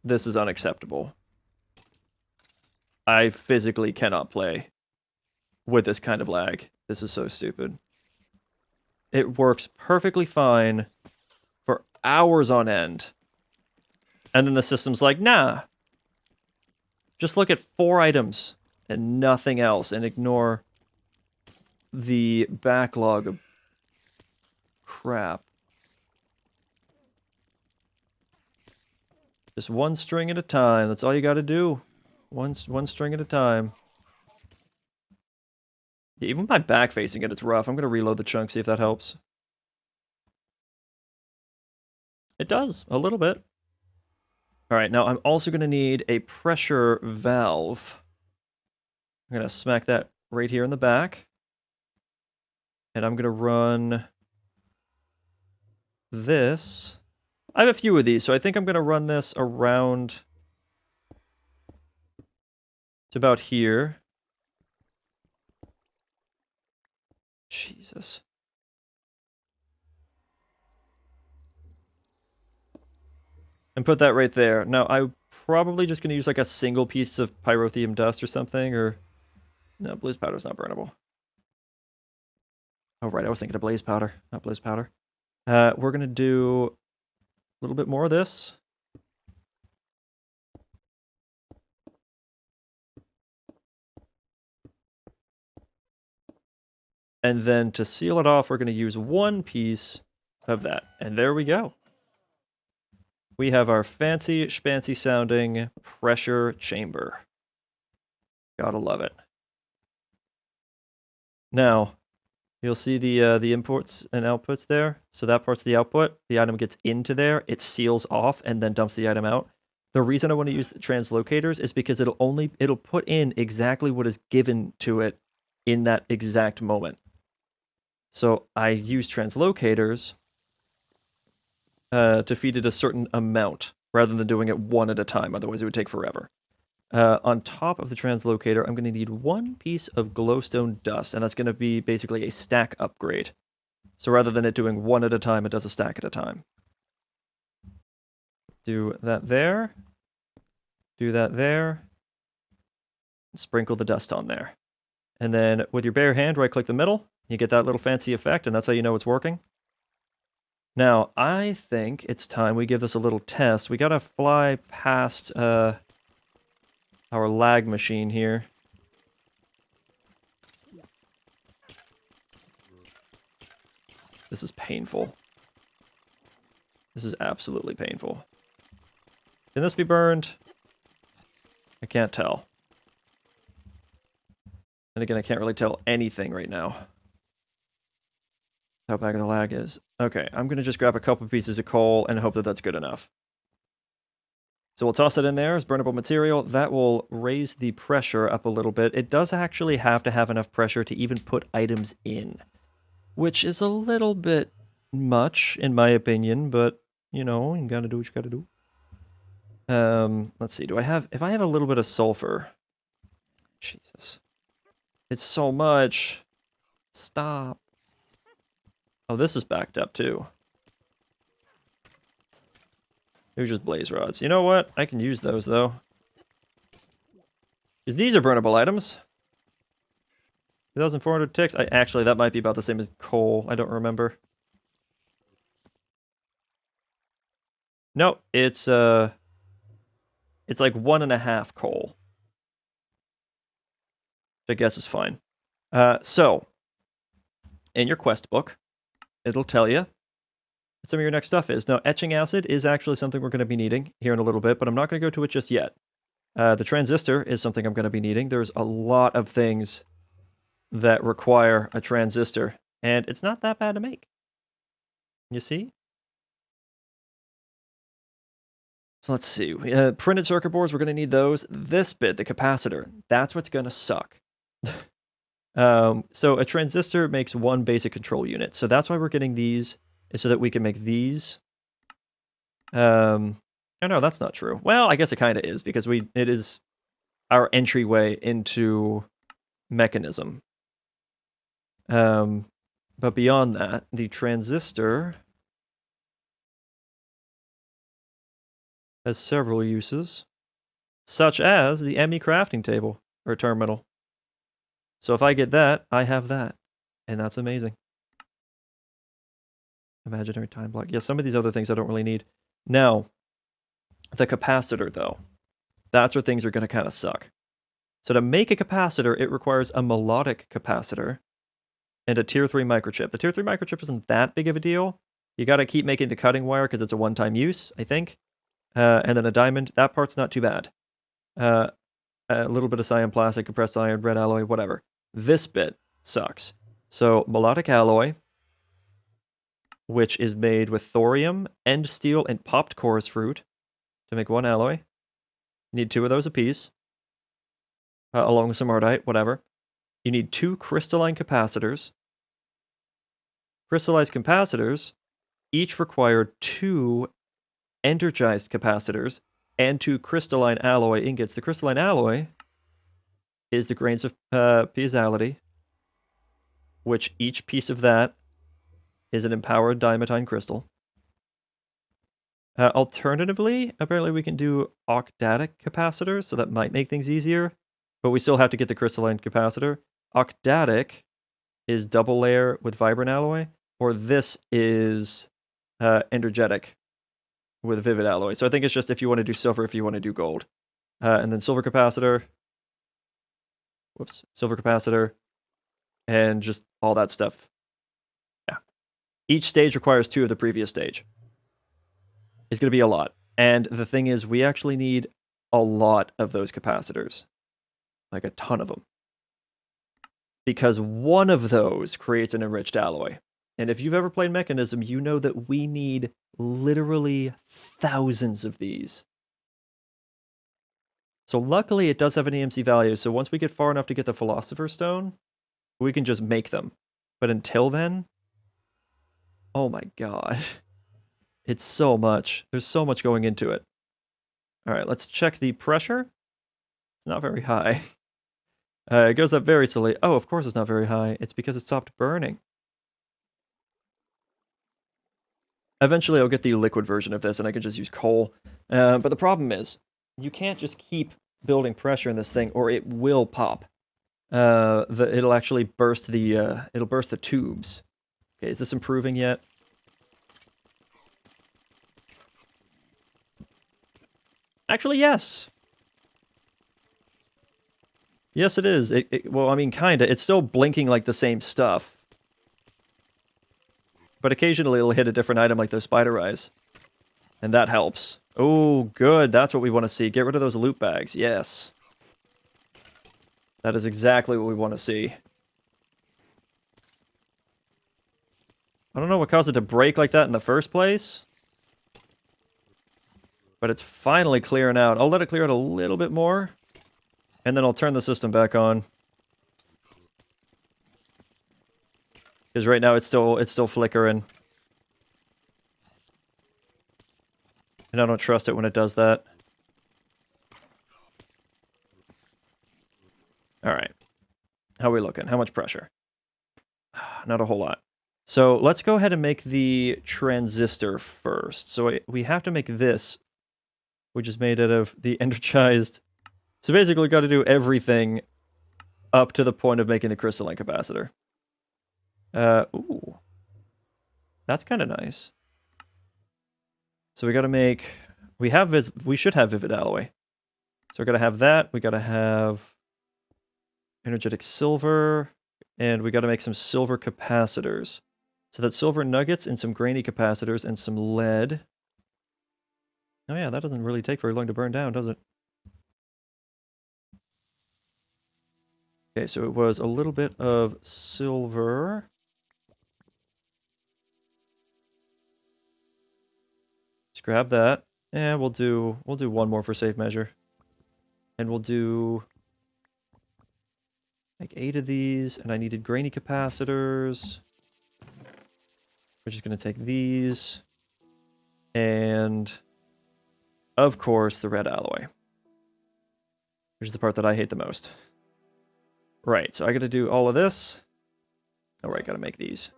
This is unacceptable. I physically cannot play with this kind of lag. This is so stupid. It works perfectly fine for hours on end. And then the system's like, nah. Just look at 4 items and nothing else and ignore the backlog of crap. Just one string at a time. That's all you gotta do. One string at a time. Yeah, even by back facing it, it's rough. I'm gonna reload the chunk, see if that helps. It does, a little bit. Alright, now I'm also gonna need a pressure valve. I'm gonna smack that right here in the back. And I'm gonna run this. I have a few of these, so I think I'm gonna run this around to about here. Jesus. And put that right there. Now, I'm probably just going to use like a single piece of pyrotheum dust or something, or... No, blaze powder's not burnable. Oh, right, I was thinking of blaze powder, not blaze powder. We're going to do a little bit more of this. And then to seal it off, we're going to use one piece of that. And there we go. We have our fancy schmancy sounding pressure chamber. Gotta love it. Now, you'll see the inputs and outputs there. So that part's the output. The item gets into there, it seals off, and then dumps the item out. The reason I want to use the translocators is because it'll put in exactly what is given to it in that exact moment. So I use translocators to feed it a certain amount, rather than doing it one at a time, otherwise it would take forever. On top of the translocator, I'm going to need one piece of glowstone dust, and that's going to be basically a stack upgrade. So rather than it doing one at a time, it does a stack at a time. Do that there. Do that there. Sprinkle the dust on there. And then with your bare hand, right-click the middle. You get that little fancy effect, and that's how you know it's working. Now, I think it's time we give this a little test. We gotta fly past our lag machine here. This is painful. This is absolutely painful. Can this be burned? I can't tell. And again, I can't really tell anything right now. How bad the lag is. Okay, I'm going to just grab a couple pieces of coal and hope that that's good enough. So we'll toss it in there as burnable material. That will raise the pressure up a little bit. It does actually have to have enough pressure to even put items in, which is a little bit much, in my opinion, but, you know, you gotta do what you gotta do. Let's see, if I have a little bit of sulfur... Jesus. It's so much. Stop. Oh, this is backed up, too. They're just blaze rods. You know what? I can use those, though. Because these are burnable items. 2,400 ticks. Actually, that might be about the same as coal. I don't remember. No, it's like 1.5 coal. Which I guess is fine. So, in your quest book, it'll tell you what some of your next stuff is. Now, etching acid is actually something we're going to be needing here in a little bit, but I'm not going to go to it just yet. The transistor is something I'm going to be needing. There's a lot of things that require a transistor, and it's not that bad to make. You see? So let's see. Printed circuit boards, we're going to need those. This bit, the capacitor, that's what's going to suck. So a transistor makes one basic control unit. So that's why we're getting these, is so that we can make these. Oh no, that's not true. Well, I guess it kind of is, because it is our entryway into mechanism. But beyond that, the transistor has several uses, such as the ME crafting table, or terminal. So if I get that, I have that, and that's amazing. Imaginary time block. Yeah, some of these other things I don't really need. Now, the capacitor, though, that's where things are going to kind of suck. So to make a capacitor, it requires a melodic capacitor and a tier 3 microchip. The tier 3 microchip isn't that big of a deal. You got to keep making the cutting wire because it's a one-time use, I think. And then a diamond, that part's not too bad. A little bit of cyan plastic, compressed iron, red alloy, whatever. This bit sucks. So melodic alloy, which is made with thorium, end steel, and popped chorus fruit to make one alloy. You need 2 of those apiece, along with some ardite, whatever. You need 2 crystalline capacitors. Crystallized capacitors each require 2 energized capacitors and 2 crystalline alloy ingots. The crystalline alloy is the grains of piezoality, which each piece of that is an empowered diamantine crystal. Alternatively, apparently we can do octadic capacitors, so that might make things easier, but we still have to get the crystalline capacitor. Octadic is double layer with vibrant alloy, or this is energetic with vivid alloy. So I think it's just if you want to do silver, if you want to do gold. And then silver capacitor. Whoops. Silver capacitor. And just all that stuff. Yeah. Each stage requires 2 of the previous stage. It's going to be a lot. And the thing is, we actually need a lot of those capacitors. Like a ton of them. Because one of those creates an enriched alloy. And if you've ever played Mechanism, you know that we need literally thousands of these. So luckily it does have an EMC value, so once we get far enough to get the Philosopher's Stone, we can just make them. But until then, oh my god. It's so much. There's so much going into it. Alright, let's check the pressure. It's not very high. It goes up very slowly. Oh, of course it's not very high. It's because it stopped burning. Eventually I'll get the liquid version of this and I can just use coal. But the problem is, you can't just keep building pressure in this thing or it will pop. It'll actually burst it'll burst the tubes. Okay, is this improving yet? Actually, yes. Yes, it is. Well, I mean, kinda. It's still blinking like the same stuff. But occasionally it'll hit a different item like those spider eyes. And that helps. Oh, good. That's what we want to see. Get rid of those loot bags. Yes. That is exactly what we want to see. I don't know what caused it to break like that in the first place. But it's finally clearing out. I'll let it clear out a little bit more. And then I'll turn the system back on. Because right now it's still flickering. And I don't trust it when it does that. Alright. How are we looking? How much pressure? Not a whole lot. So let's go ahead and make the transistor first. So we have to make this, which is made out of the energized. So basically we've got to do everything up to the point of making the crystalline capacitor. Ooh. That's kind of nice. So we got to make, we should have vivid alloy. So we're going to have that. We got to have energetic silver, and we got to make some silver capacitors. So that's silver nuggets and some grainy capacitors and some lead. Oh yeah, that doesn't really take very long to burn down, does it? Okay, so it was a little bit of silver. Just grab that. And we'll do one more for safe measure. And we'll do like 8 of these, and I needed grainy capacitors. We're just going to take these. And of course, the red alloy. Which is the part that I hate the most. Right, so I got to do all of this. Oh, right, got to make these.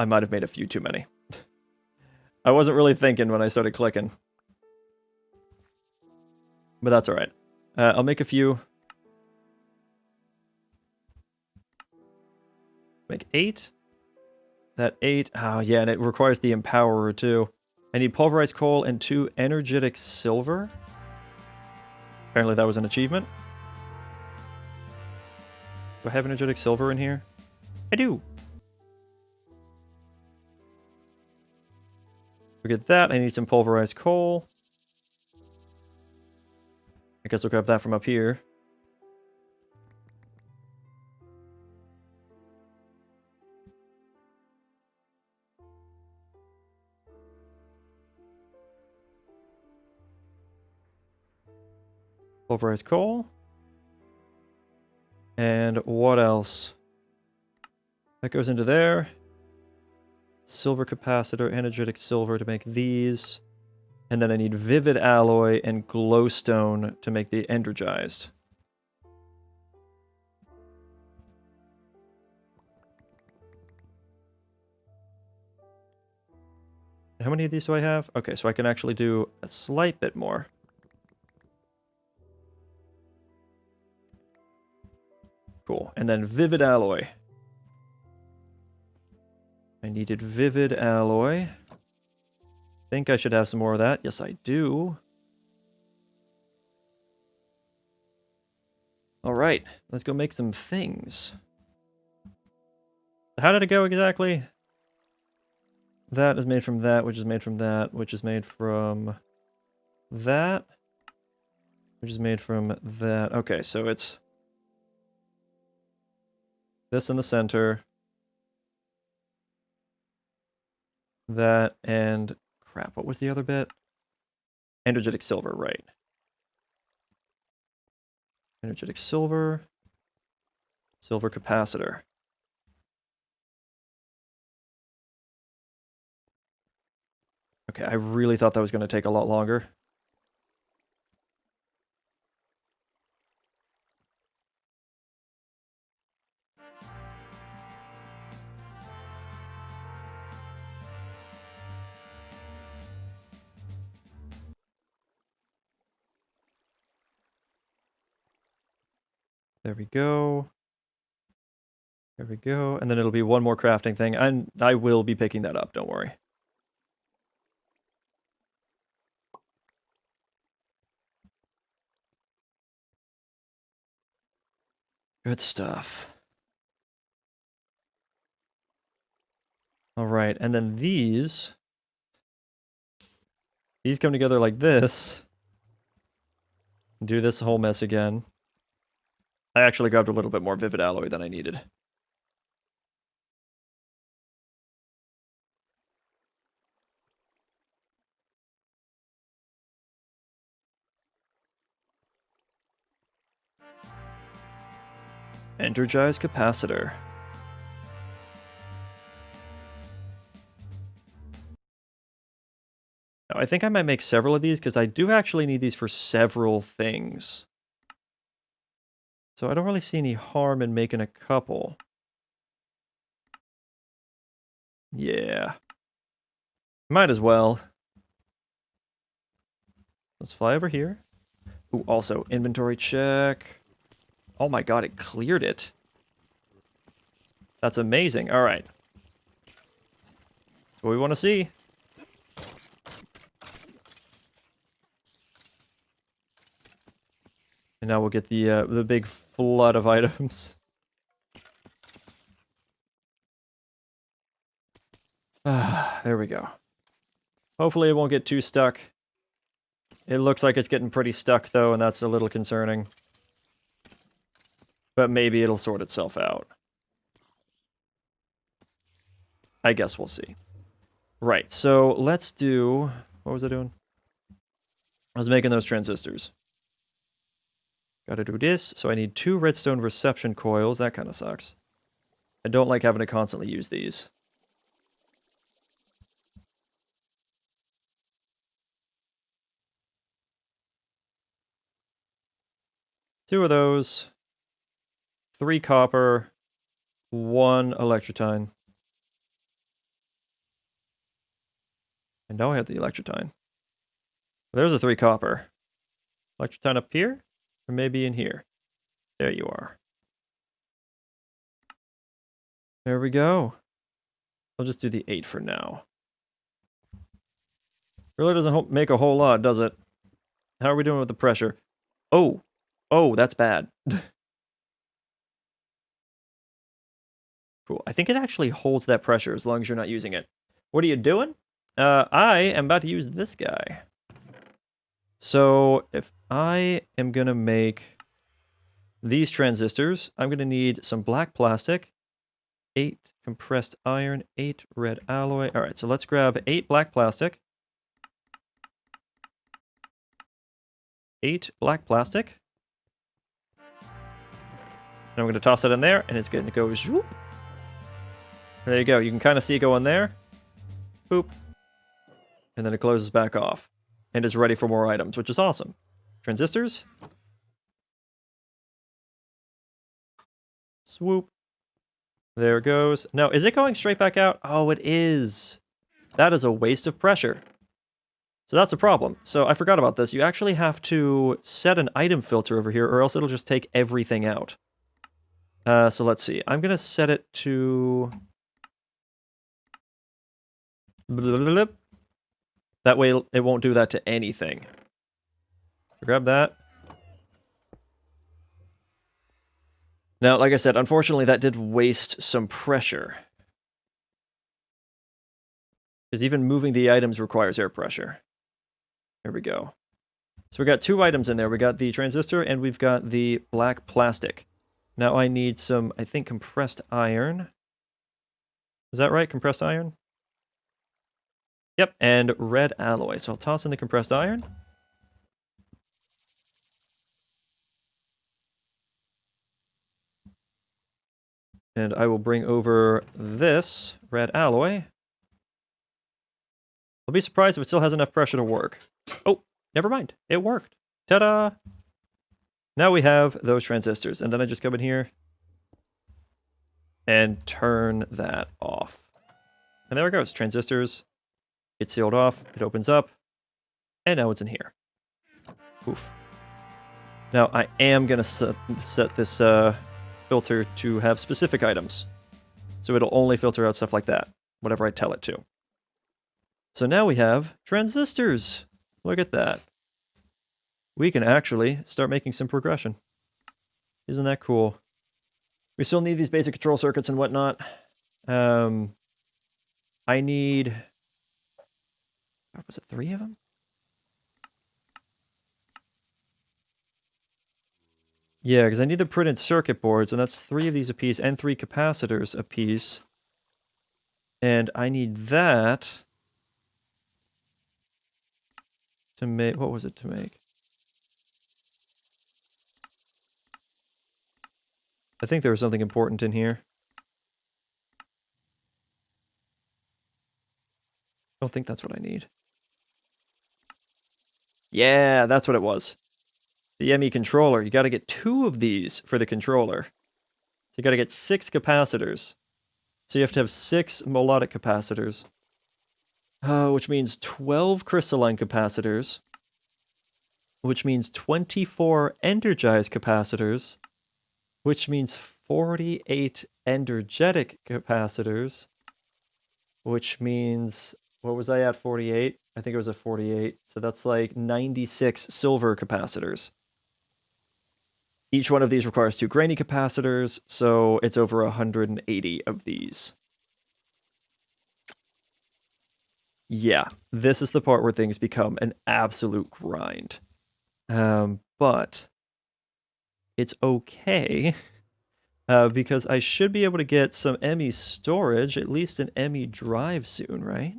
I might have made a few too many. I wasn't really thinking when I started clicking. But that's alright. I'll make a few. Make 8. That 8. Oh, yeah, and it requires the Empowerer, too. I need pulverized coal and 2 energetic silver. Apparently that was an achievement. Do I have energetic silver in here? I do. We get that. I need some pulverized coal. I guess we'll grab that from up here. Pulverized coal. And what else? That goes into there. Silver capacitor, energetic silver to make these. And then I need vivid alloy and glowstone to make the energized. How many of these do I have? Okay, so I can actually do a slight bit more. Cool. And then vivid alloy. I needed vivid alloy. Think I should have some more of that. Yes, I do. All right, let's go make some things. How did it go exactly? That is made from that, which is made from that, which is made from that, which is made from that. Okay, so it's this in the center, that, and crap, what was the other bit? Energetic silver, right. Energetic silver, silver capacitor. Okay, I really thought that was going to take a lot longer. There we go. There we go. And then it'll be one more crafting thing. And I will be picking that up, don't worry. Good stuff. All right, and then these come together like this. Do this whole mess again. I actually grabbed a little bit more vivid alloy than I needed. Energized capacitor. Now, I think I might make several of these because I do actually need these for several things. So I don't really see any harm in making a couple. Yeah. Might as well. Let's fly over here. Ooh, also, inventory check. Oh my god, it cleared it. That's amazing. All right. That's what we want to see. And now we'll get the big flood of items. There we go. Hopefully it won't get too stuck. It looks like it's getting pretty stuck though, and that's a little concerning. But maybe it'll sort itself out. I guess we'll see. Right, so let's do... What was I doing? I was making those transistors. Gotta do this. So I need 2 redstone reception coils. That kind of sucks. I don't like having to constantly use these. Two of those. 3 copper. 1 electrotine. And now I have the electrotine. There's a 3 copper. Electrotine up here? Or maybe in here. There you are. There we go. I'll just do the 8 for now. Really doesn't make a whole lot, does it? How are we doing with the pressure? Oh! Oh, that's bad. Cool. I think it actually holds that pressure as long as you're not using it. What are you doing? I am about to use this guy. So, if I am going to make these transistors, I'm going to need some black plastic, 8 compressed iron, 8 red alloy. All right, so let's grab 8 black plastic. 8 black plastic. And I'm going to toss it in there, and it's going to go zoop. There you go. You can kind of see it going there. Boop. And then it closes back off. And is ready for more items, which is awesome. Transistors. Swoop. There it goes. Now, is it going straight back out? Oh, it is. That is a waste of pressure. So that's a problem. So I forgot about this. You actually have to set an item filter over here, or else it'll just take everything out. So let's see. I'm going to set it to... That way it won't do that to anything. Grab that. Now, like I said, unfortunately that did waste some pressure. Because even moving the items requires air pressure. There we go. So we got 2 items in there. We got the transistor and we've got the black plastic. Now I need some, I think, compressed iron. Is that right? Compressed iron? Yep, and red alloy. So I'll toss in the compressed iron. And I will bring over this red alloy. I'll be surprised if it still has enough pressure to work. Oh, never mind. It worked. Ta-da! Now we have those transistors. And then I just come in here and turn that off. And there it goes. Transistors. It's sealed off. It opens up. And now it's in here. Oof. Now, I am going to set this filter to have specific items. So it'll only filter out stuff like that, whatever I tell it to. So now we have transistors. Look at that. We can actually start making some progression. Isn't that cool? We still need these basic control circuits and whatnot. I need... What was it, 3 of them? Yeah, because I need the printed circuit boards, and that's 3 of these apiece, and 3 capacitors apiece. And I need that to make... What was it to make? I think there was something important in here. I don't think that's what I need. Yeah, that's what it was. The ME controller. You got to get 2 of these for the controller. So you got to get 6 capacitors. So you have to have 6 melodic capacitors. Which means 12 crystalline capacitors. Which means 24 energized capacitors. Which means 48 energetic capacitors. Which means... What was I at, 48? I think it was a 48. So that's like 96 silver capacitors. Each one of these requires 2 grainy capacitors, so it's over 180 of these. Yeah, this is the part where things become an absolute grind. But it's okay, because I should be able to get some ME storage, at least an ME drive soon, right?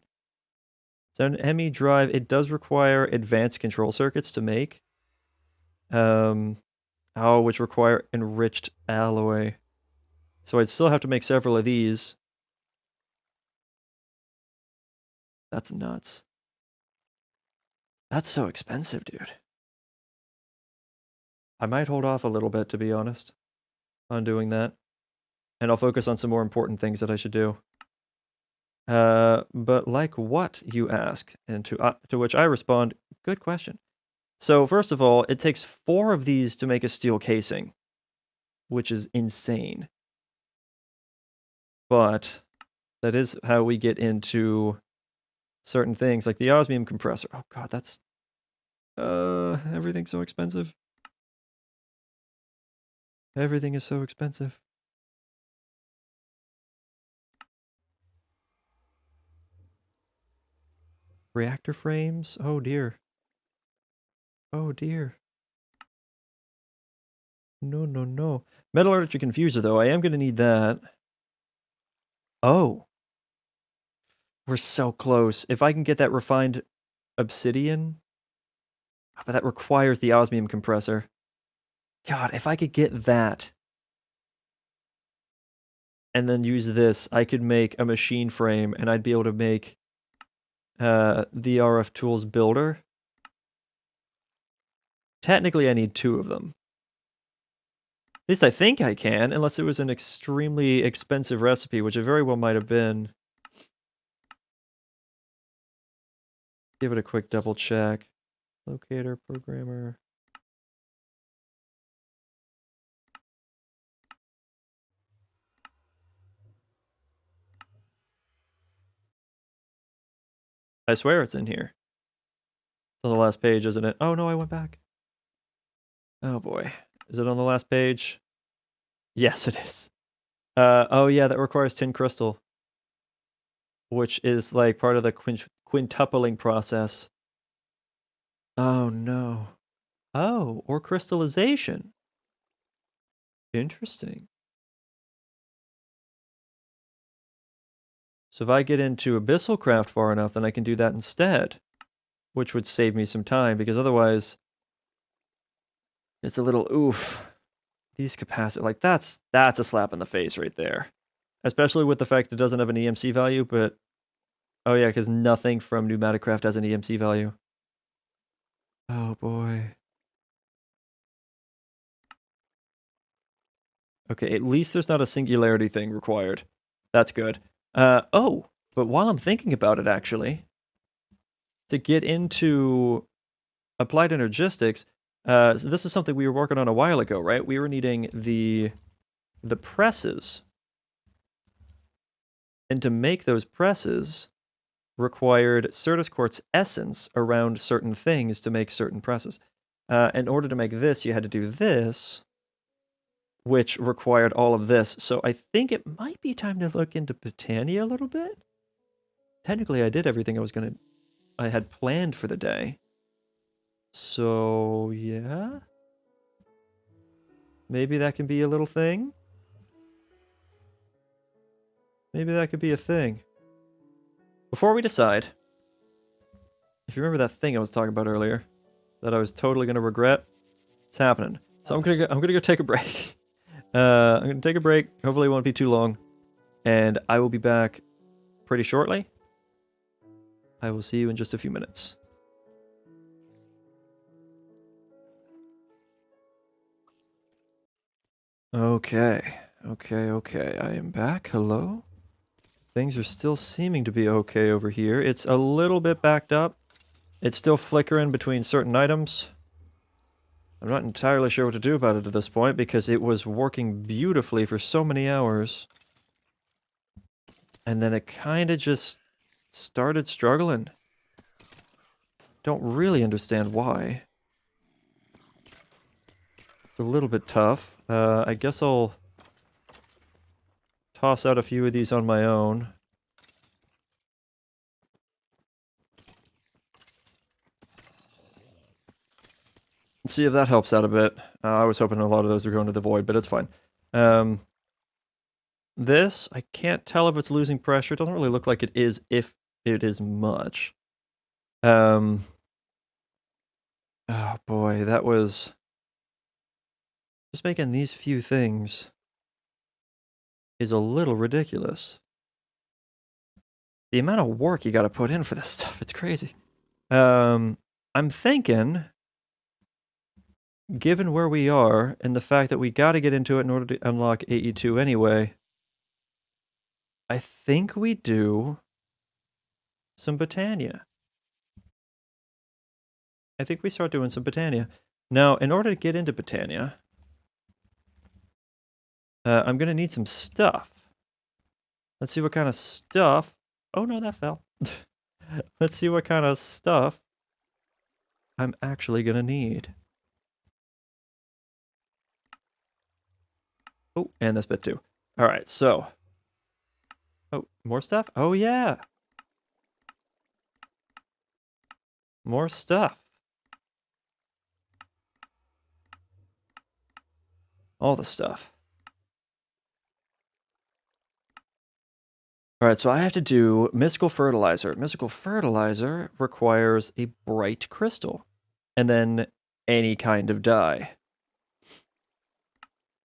So an ME drive, it does require advanced control circuits to make. Which require enriched alloy. So I'd still have to make several of these. That's nuts. That's so expensive, dude. I might hold off a little bit, to be honest, on doing that. And I'll focus on some more important things that I should do. But like what, you ask? And to which I respond, good question. So first of all, it takes 4 of these to make a steel casing, which is insane. But that is how we get into certain things, like the osmium compressor. Oh god, that's... everything's so expensive. Everything is so expensive. Reactor frames? Oh dear. Oh dear. No, no, no. Metallurgic confuser, though. I am going to need that. Oh. We're so close. If I can get that refined obsidian... But that requires the osmium compressor. God, if I could get that... and then use this, I could make a machine frame, and I'd be able to make the RF Tools builder. Technically, I need 2 of them. At least I think I can, unless it was an extremely expensive recipe, which it very well might have been. Give it a quick double check. Locator, programmer. I swear it's in here. It's on the last page, isn't it? Oh no, I went back. Oh boy. Is it on the last page? Yes, it is. Oh yeah, that requires tin crystal. Which is like part of the quintupling process. Oh no. Oh, or crystallization. Interesting. So if I get into Abyssal Craft far enough, then I can do that instead. Which would save me some time, because otherwise... it's a little oof. These capacitors, like that's a slap in the face right there. Especially with the fact it doesn't have an EMC value, but... oh yeah, because nothing from Pneumaticraft has an EMC value. Oh boy. Okay, at least there's not a singularity thing required. That's good. Oh, but while I'm thinking about it, actually, to get into applied energistics, So this is something we were working on a while ago, right? We were needing the presses. And to make those presses required Certus quartz essence around certain things to make certain presses. In order to make this, you had to do this, which required all of this. So I think it might be time to look into Botania a little bit. Technically, I did everything I had planned for the day. So, yeah. Maybe that can be a little thing. Maybe that could be a thing. Before we decide, if you remember that thing I was talking about earlier, that I was totally gonna regret, it's happening. So I'm gonna go take a break. I'm gonna take a break. Hopefully it won't be too long, and I will be back pretty shortly. I will see you in just a few minutes. Okay. I am back. Hello. Things are still seeming to be okay over here. It's a little bit backed up. It's still flickering between certain items. I'm not entirely sure what to do about it at this point because it was working beautifully for so many hours. And then it kind of just started struggling. Don't really understand why. It's a little bit tough. I guess I'll toss out a few of these on my own. See if that helps out a bit. I was hoping a lot of those are going to the void, but it's fine. This, I can't tell if it's losing pressure. It doesn't really look like it is, if it is much. Oh boy, that was... Just making these few things is a little ridiculous. The amount of work you gotta put in for this stuff, it's crazy. I'm thinking, given where we are, and the fact that we gotta get into it in order to unlock AE2 anyway, I think we do some Botania. I think we start doing some Botania. Now, in order to get into Botania, I'm gonna need some stuff. Let's see what kind of stuff... Oh no, that fell. Let's see what kind of stuff I'm actually gonna need. Oh, and this bit too. Alright, so... Oh, more stuff? Oh yeah! More stuff. All the stuff. Alright, so I have to do Mystical Fertilizer. Mystical Fertilizer requires a bright crystal. And then any kind of dye.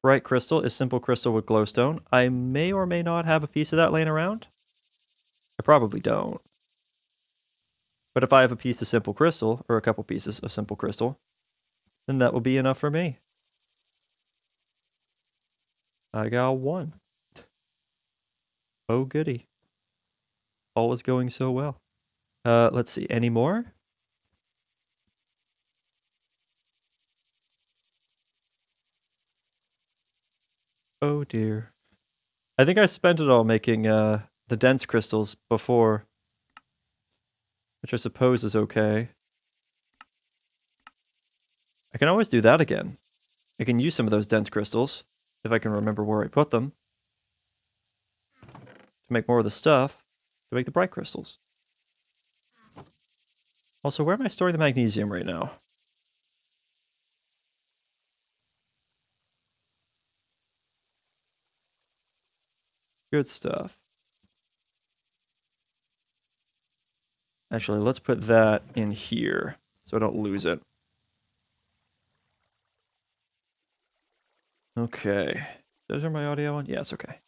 Bright crystal is simple crystal with glowstone. I may or may not have a piece of that laying around. I probably don't. But if I have a piece of simple crystal, or a couple pieces of simple crystal, then that will be enough for me. I got one. Oh goody. All is going so well. Let's see, any more? Oh dear. I think I spent it all making the dense crystals before, which I suppose is okay. I can always do that again. I can use some of those dense crystals, if I can remember where I put them, to make more of the stuff, to make the bright crystals. Also, where am I storing the magnesium right now? Good stuff. Actually, let's put that in here, so I don't lose it. Okay. Those are my audio on? Yes, okay.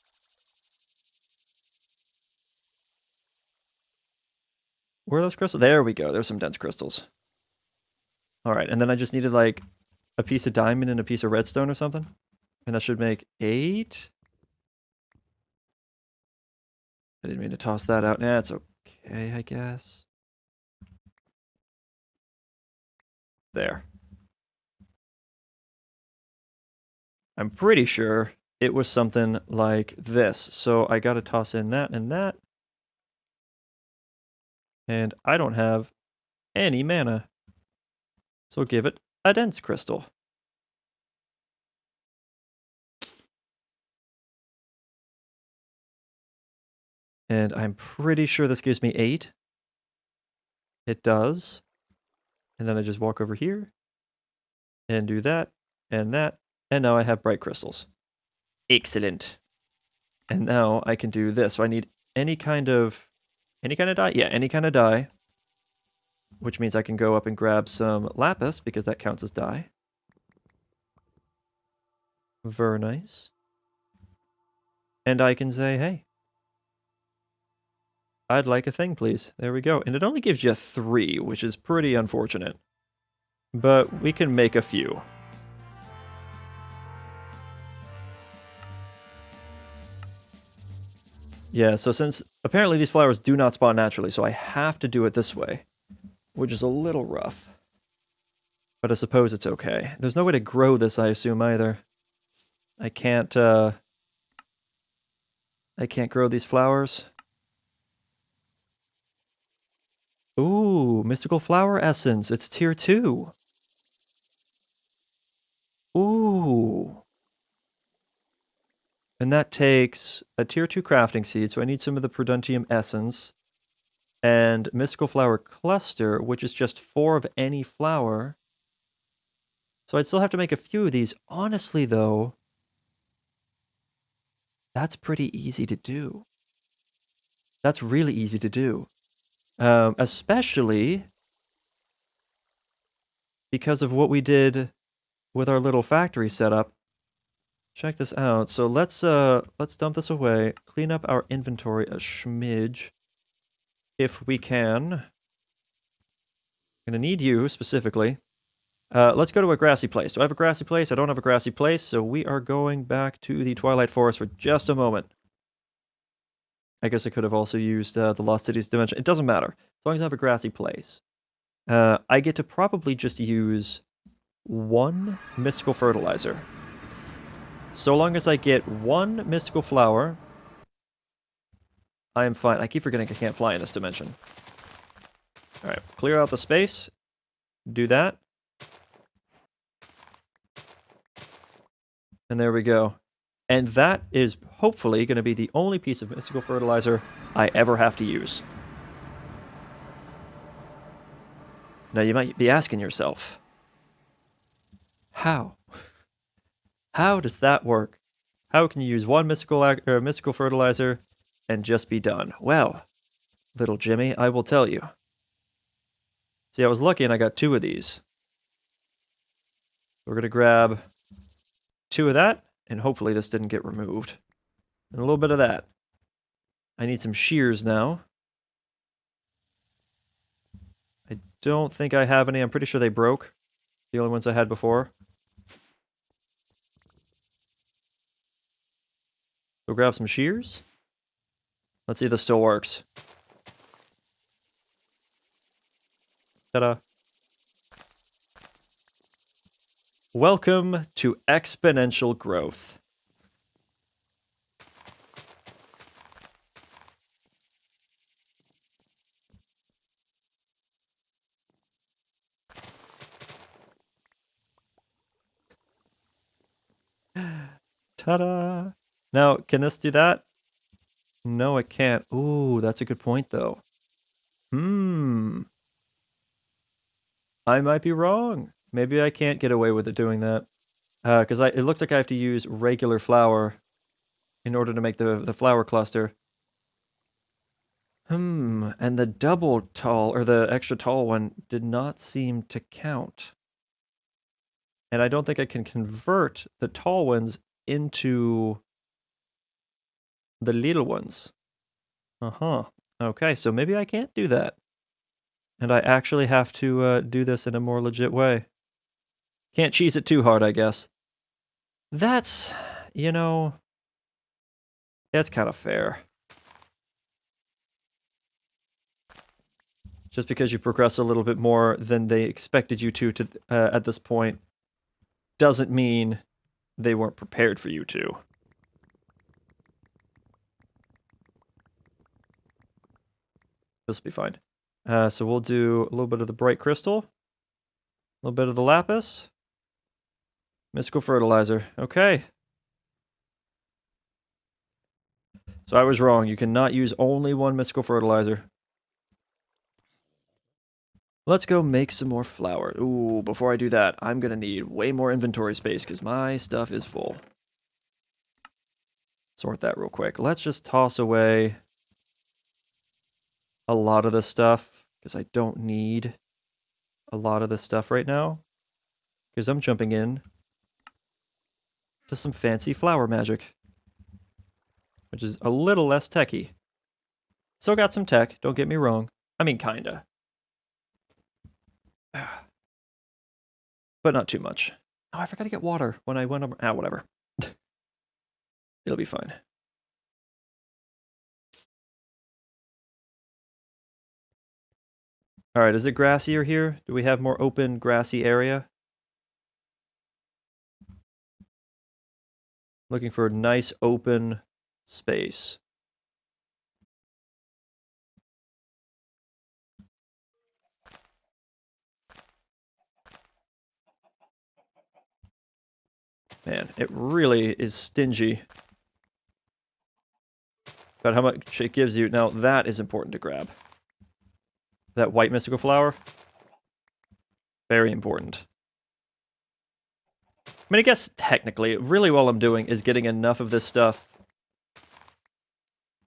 Where are those crystals? There we go. There's some dense crystals. Alright, and then I just needed like a piece of diamond and a piece of redstone or something. And that should make 8. I didn't mean to toss that out. Nah, it's okay, I guess. There. I'm pretty sure it was something like this. So I got to toss in that and that. And I don't have any mana. So give it a dense crystal. And I'm pretty sure this gives me 8. It does. And then I just walk over here and do that and that. And now I have bright crystals. Excellent. And now I can do this. So I need any kind of dye? Yeah, any kind of dye. Which means I can go up and grab some lapis because that counts as dye. Very nice. And I can say, hey, I'd like a thing, please. There we go. And it only gives you 3, which is pretty unfortunate. But we can make a few. Yeah, so since apparently these flowers do not spawn naturally, so I have to do it this way, which is a little rough. But I suppose it's okay. There's no way to grow this, I assume, either. I can't grow these flowers. Ooh, mystical flower essence. It's tier 2. Ooh. And that takes a tier 2 crafting seed, so I need some of the Prudentium essence. And mystical flower cluster, which is just 4 of any flower. So I'd still have to make a few of these. Honestly, though, that's pretty easy to do. That's really easy to do. Especially because of what we did with our little factory setup. Check this out. So let's dump this away, clean up our inventory a schmidge, if we can. I'm gonna need you specifically. Let's go to a grassy place. Do I have a grassy place? I don't have a grassy place, so we are going back to the Twilight Forest for just a moment. I guess I could have also used the Lost Cities dimension. It doesn't matter, as long as I have a grassy place. I get to probably just use 1 mystical fertilizer. So long as I get 1 mystical flower, I am fine. I keep forgetting I can't fly in this dimension. Alright, clear out the space. Do that. And there we go. And that is hopefully going to be the only piece of mystical fertilizer I ever have to use. Now you might be asking yourself, how? How does that work? How can you use 1 mystical fertilizer and just be done? Well, little Jimmy, I will tell you. See, I was lucky and I got 2 of these. We're going to grab 2 of that, and hopefully this didn't get removed. And a little bit of that. I need some shears now. I don't think I have any. I'm pretty sure they broke. The only ones I had before. Go grab some shears. Let's see if this still works. Ta-da. Welcome to exponential growth. Ta-da! Now, can this do that? No, it can't. Ooh, that's a good point, though. I might be wrong. Maybe I can't get away with it doing that. Because it looks like I have to use regular flour in order to make the flower cluster. And the double tall, or the extra tall one, did not seem to count. And I don't think I can convert the tall ones into the little ones. Uh-huh. Okay, so maybe I can't do that. And I actually have to do this in a more legit way. Can't cheese it too hard, I guess. That's, you know, that's kind of fair. Just because you progress a little bit more than they expected you to at this point doesn't mean they weren't prepared for you to. This will be fine. So we'll do a little bit of the bright crystal, a little bit of the lapis, mystical fertilizer. Okay. So I was wrong. You cannot use only one mystical fertilizer. Let's go make some more flour. Ooh, before I do that, I'm going to need way more inventory space because my stuff is full. Sort that real quick. Let's just toss away a lot of this stuff because I don't need a lot of this stuff right now because I'm jumping in to some fancy flour magic, which is a little less techy. Still got some tech, don't get me wrong. I mean, kinda. But not too much. Oh, I forgot to get water when I went over. Ah, whatever. It'll be fine. All right, is it grassier here? Do we have more open, grassy area? Looking for a nice open space. Man, it really is stingy about how much it gives you. Now, that is important to grab. That white mystical flower. Very important. I mean, I guess technically, really all I'm doing is getting enough of this stuff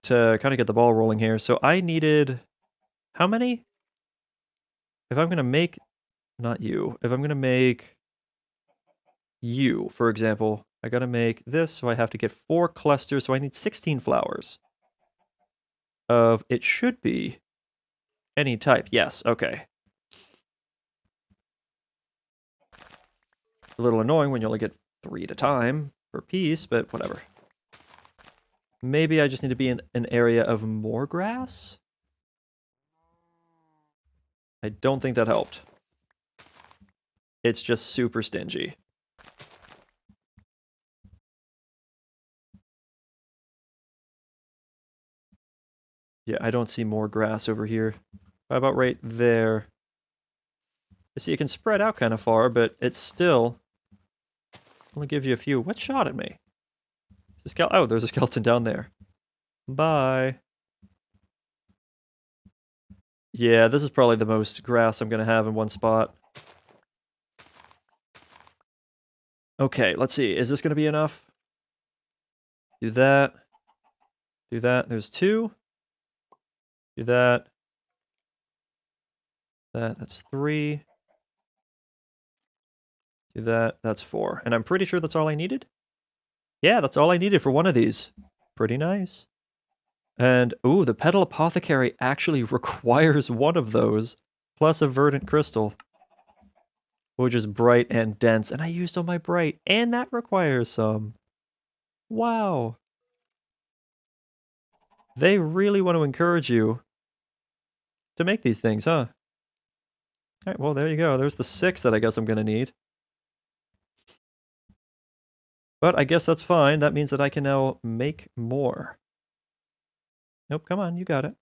to kind of get the ball rolling here. So I needed... How many? If I'm going to make... Not you. If I'm going to make... You, for example, I got to make this, so I have to get 4 clusters, so I need 16 flowers. Of... It should be... Any type. Yes, okay. A little annoying when you only get 3 at a time per piece, but whatever. Maybe I just need to be in an area of more grass? I don't think that helped. It's just super stingy. Yeah, I don't see more grass over here. How about right there? You see, it can spread out kind of far, but it's still... only gives you a few. What shot at me? Oh, there's a skeleton down there. Bye. Yeah, this is probably the most grass I'm going to have in one spot. Okay, let's see. Is this going to be enough? Do that. Do that. There's 2. Do that. That's 3. Do that. That's 4. And I'm pretty sure that's all I needed. Yeah, that's all I needed for one of these. Pretty nice. And, ooh, the Petal Apothecary actually requires one of those, plus a Verdant Crystal, which is bright and dense. And I used all my bright, and that requires some. Wow. They really want to encourage you to make these things, huh? All right, well, there you go. There's the 6 that I guess I'm going to need. But I guess that's fine. That means that I can now make more. Nope, come on, you got it.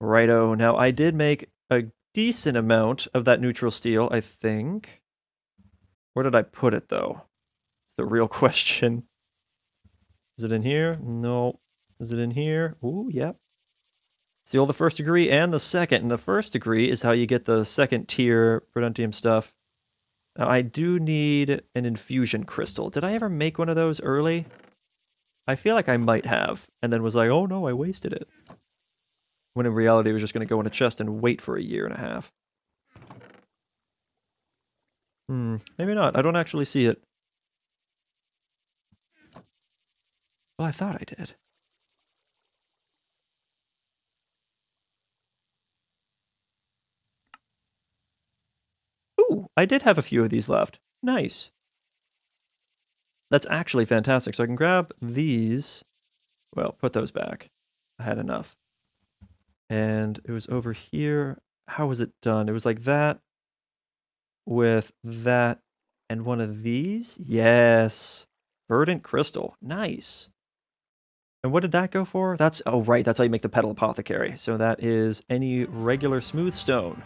Righto. Now, I did make a decent amount of that neutral steel, I think. Where did I put it, though? It's the real question. Is it in here? No. Is it in here? Ooh, yep. Seal the first degree and the second. And the first degree is how you get the second tier Prudentium stuff. Now, I do need an infusion crystal. Did I ever make one of those early? I feel like I might have, and then was like, oh no, I wasted it. When in reality, it was just going to go in a chest and wait for a year and a half. Maybe not. I don't actually see it. Well, I thought I did. Ooh, I did have a few of these left. Nice. That's actually fantastic. So I can grab these. Well, put those back. I had enough. And it was over here. How was it done? It was like that with that And one of these? Yes. Verdant crystal. Nice. And what did that go for? That's, oh right, that's how you make the petal apothecary. So that is any regular smooth stone.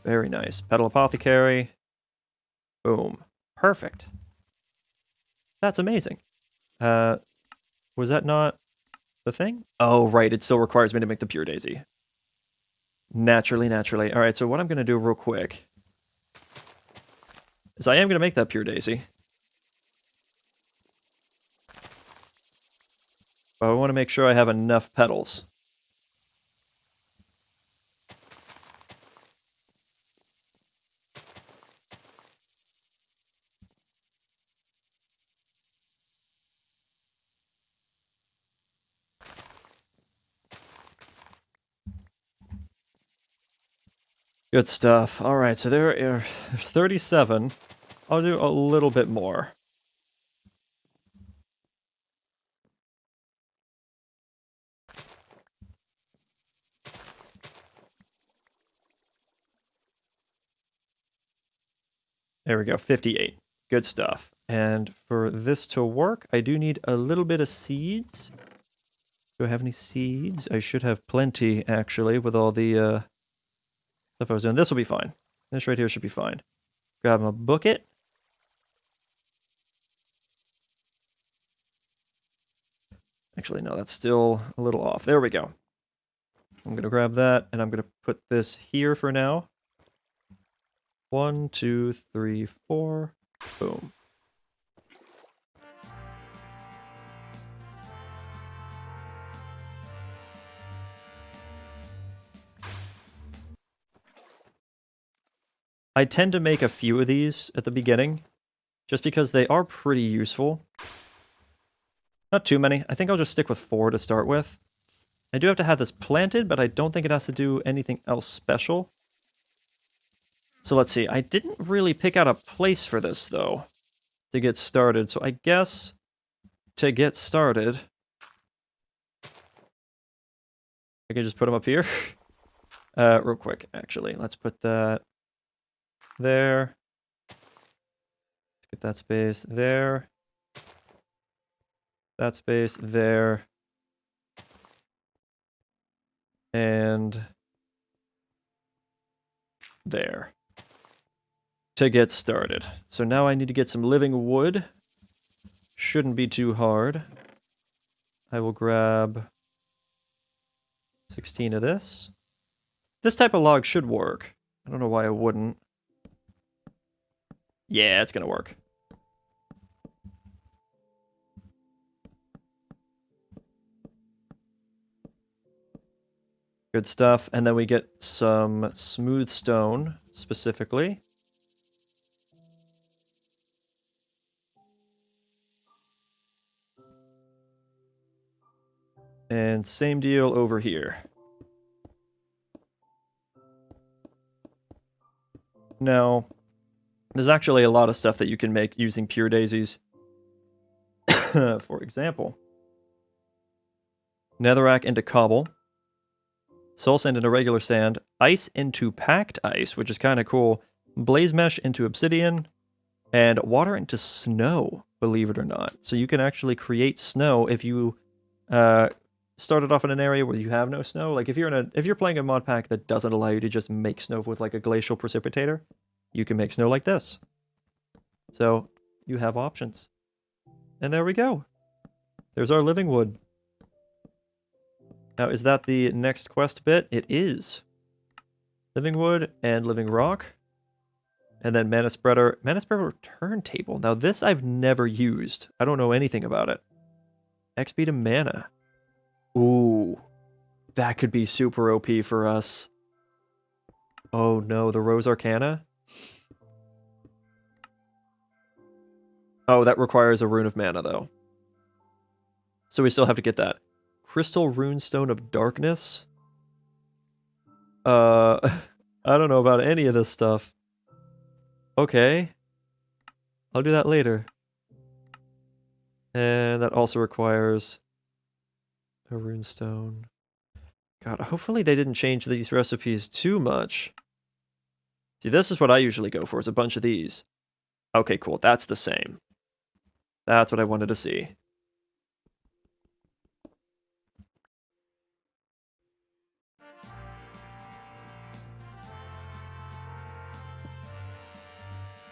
Very nice. Petal apothecary. Boom. Perfect. That's amazing. Was that not the thing? Oh, right. It still requires me to make the pure daisy. Naturally. All right, so what I'm going to do real quick is I am going to make that pure daisy. But I want to make sure I have enough petals. Good stuff. All right, so there's 37. I'll do a little bit more. There we go, 58. Good stuff. And for this to work, I do need a little bit of seeds. Do I have any seeds? I should have plenty, actually, with all the stuff I was doing. This will be fine. This right here should be fine. Grab my bucket. Actually, no, that's still a little off. There we go. I'm going to grab that, and I'm going to put this here for now. 1, 2, 3, 4. Boom. I tend to make a few of these at the beginning, just because they are pretty useful. Not too many. I think I'll just stick with 4 to start with. I do have to have this planted, but I don't think it has to do anything else special. So let's see. I didn't really pick out a place for this, though, to get started. So I guess to get started, I can just put them up here. Real quick, actually. Let's put that there. Let's get that space there. That space there. And there. To get started. So now I need to get some living wood. Shouldn't be too hard. I will grab 16 of this. This type of log should work. I don't know why it wouldn't. Yeah, it's gonna work. Good stuff. And then we get some smooth stone, specifically. And same deal over here. Now, there's actually a lot of stuff that you can make using pure daisies. For example, netherrack into cobble, soul sand into regular sand, ice into packed ice, which is kind of cool, blaze mesh into obsidian, and water into snow, believe it or not. So you can actually create snow if you started off in an area where you have no snow. Like if you're playing a mod pack that doesn't allow you to just make snow with like a glacial precipitator, you can make snow like this. So you have options. And there we go. There's our living wood. Now, is that the next quest bit? It is. Living wood and living rock. And then mana spreader. Mana spreader turntable. Now, this I've never used. I don't know anything about it. XP to mana. Ooh. That could be super OP for us. Oh no, the Rose Arcana? Oh, that requires a Rune of Mana, though. So we still have to get that. Crystal Runestone of Darkness? I don't know about any of this stuff. Okay. I'll do that later. And that also requires a Runestone. God, hopefully they didn't change these recipes too much. See, this is what I usually go for, is a bunch of these. Okay, cool. That's the same. That's what I wanted to see.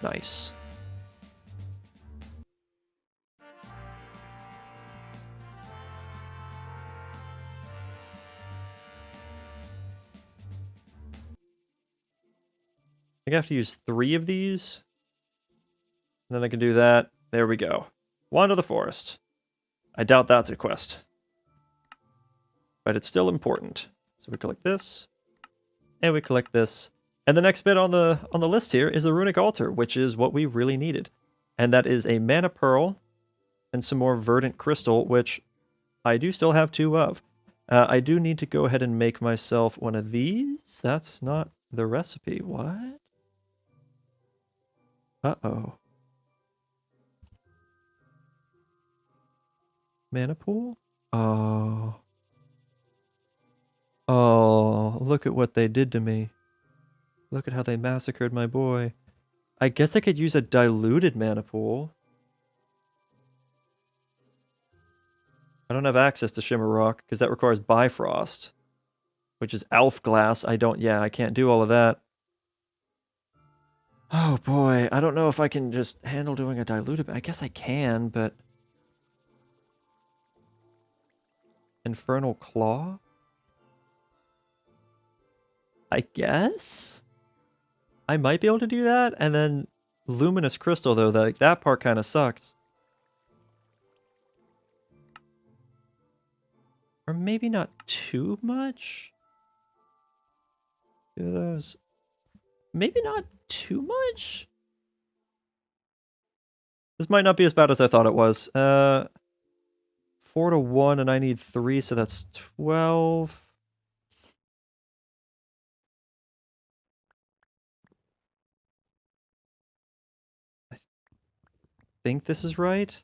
Nice. I think I have to use 3 of these. And then I can do that. There we go. Wander the forest. I doubt that's a quest. But it's still important. So we collect this. And we collect this. And the next bit on the list here is the runic altar, which is what we really needed. And that is a mana pearl and some more verdant crystal, which I do still have 2 of. I do need to go ahead and make myself one of these. That's not the recipe. What? Uh-oh. Mana pool? Oh. Oh, look at what they did to me. Look at how they massacred my boy. I guess I could use a diluted mana pool. I don't have access to Shimmer Rock, because that requires Bifrost. Which is Elf Glass. I can't do all of that. Oh boy, I don't know if I can just handle doing a diluted. I guess I can, but... Infernal Claw? I guess? I might be able to do that, and then Luminous Crystal, though, that part kind of sucks. Or maybe not too much? Do those... Maybe not too much? This might not be as bad as I thought it was. 4 to 1, and I need 3, so that's 12. I think this is right.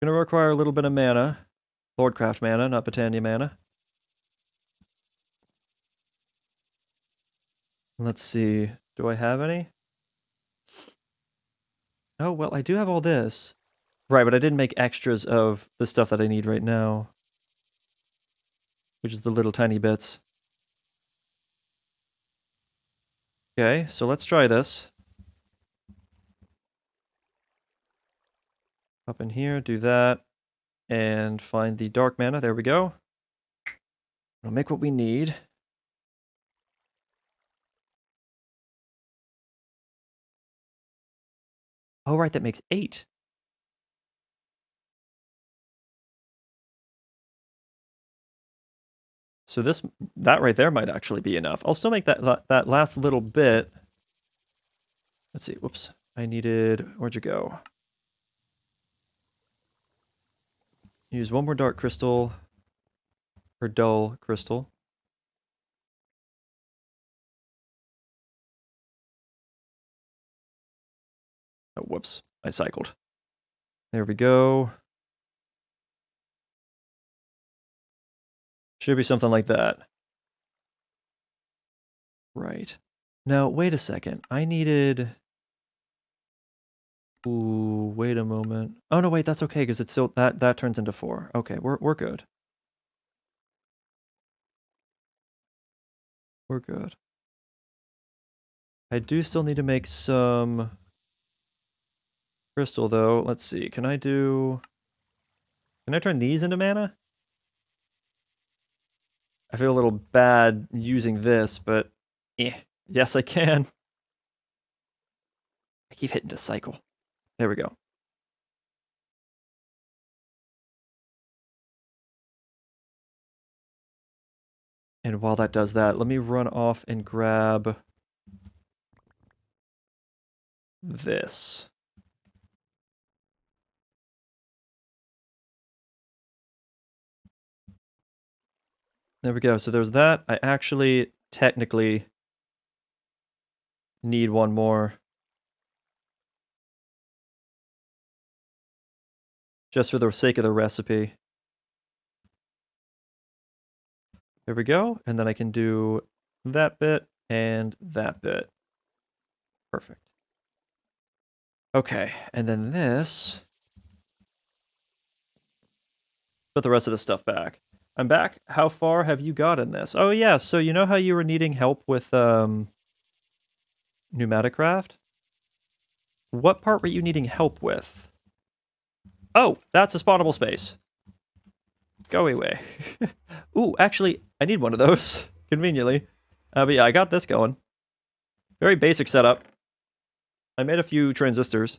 Gonna require a little bit of mana. Lordcraft mana, not Britannia mana. Let's see. Do I have any? Oh, well, I do have all this. Right, but I didn't make extras of the stuff that I need right now. Which is the little tiny bits. Okay, so let's try this. Up in here, do that. And find the dark mana. There we go. We'll make what we need. Oh, right, that makes 8. So that right there might actually be enough. I'll still make that last little bit. Let's see. Whoops. Where'd you go? Use 1 more dark crystal. Or dull crystal. Oh, whoops. I cycled. There we go. Should be something like that. Right. Now, wait a second. I needed... Ooh, wait a moment. Oh, no, wait, that's okay, because it's still... That turns into 4. Okay, we're good. We're good. I do still need to make some... crystal, though. Let's see. Can I turn these into mana? I feel a little bad using this, but... Yes, I can. I keep hitting to cycle. There we go. And while that does that, let me run off and grab this. There we go. So there's that. I actually technically need 1 more. Just for the sake of the recipe. There we go. And then I can do that bit and that bit. Perfect. Okay, and then this. Put the rest of the stuff back. I'm back. How far have you got in this? Oh yeah, so you know how you were needing help with Pneumaticraft? What part were you needing help with? Oh, that's a spawnable space. Go away. Ooh, actually, I need one of those, conveniently. But yeah, I got this going. Very basic setup. I made a few transistors.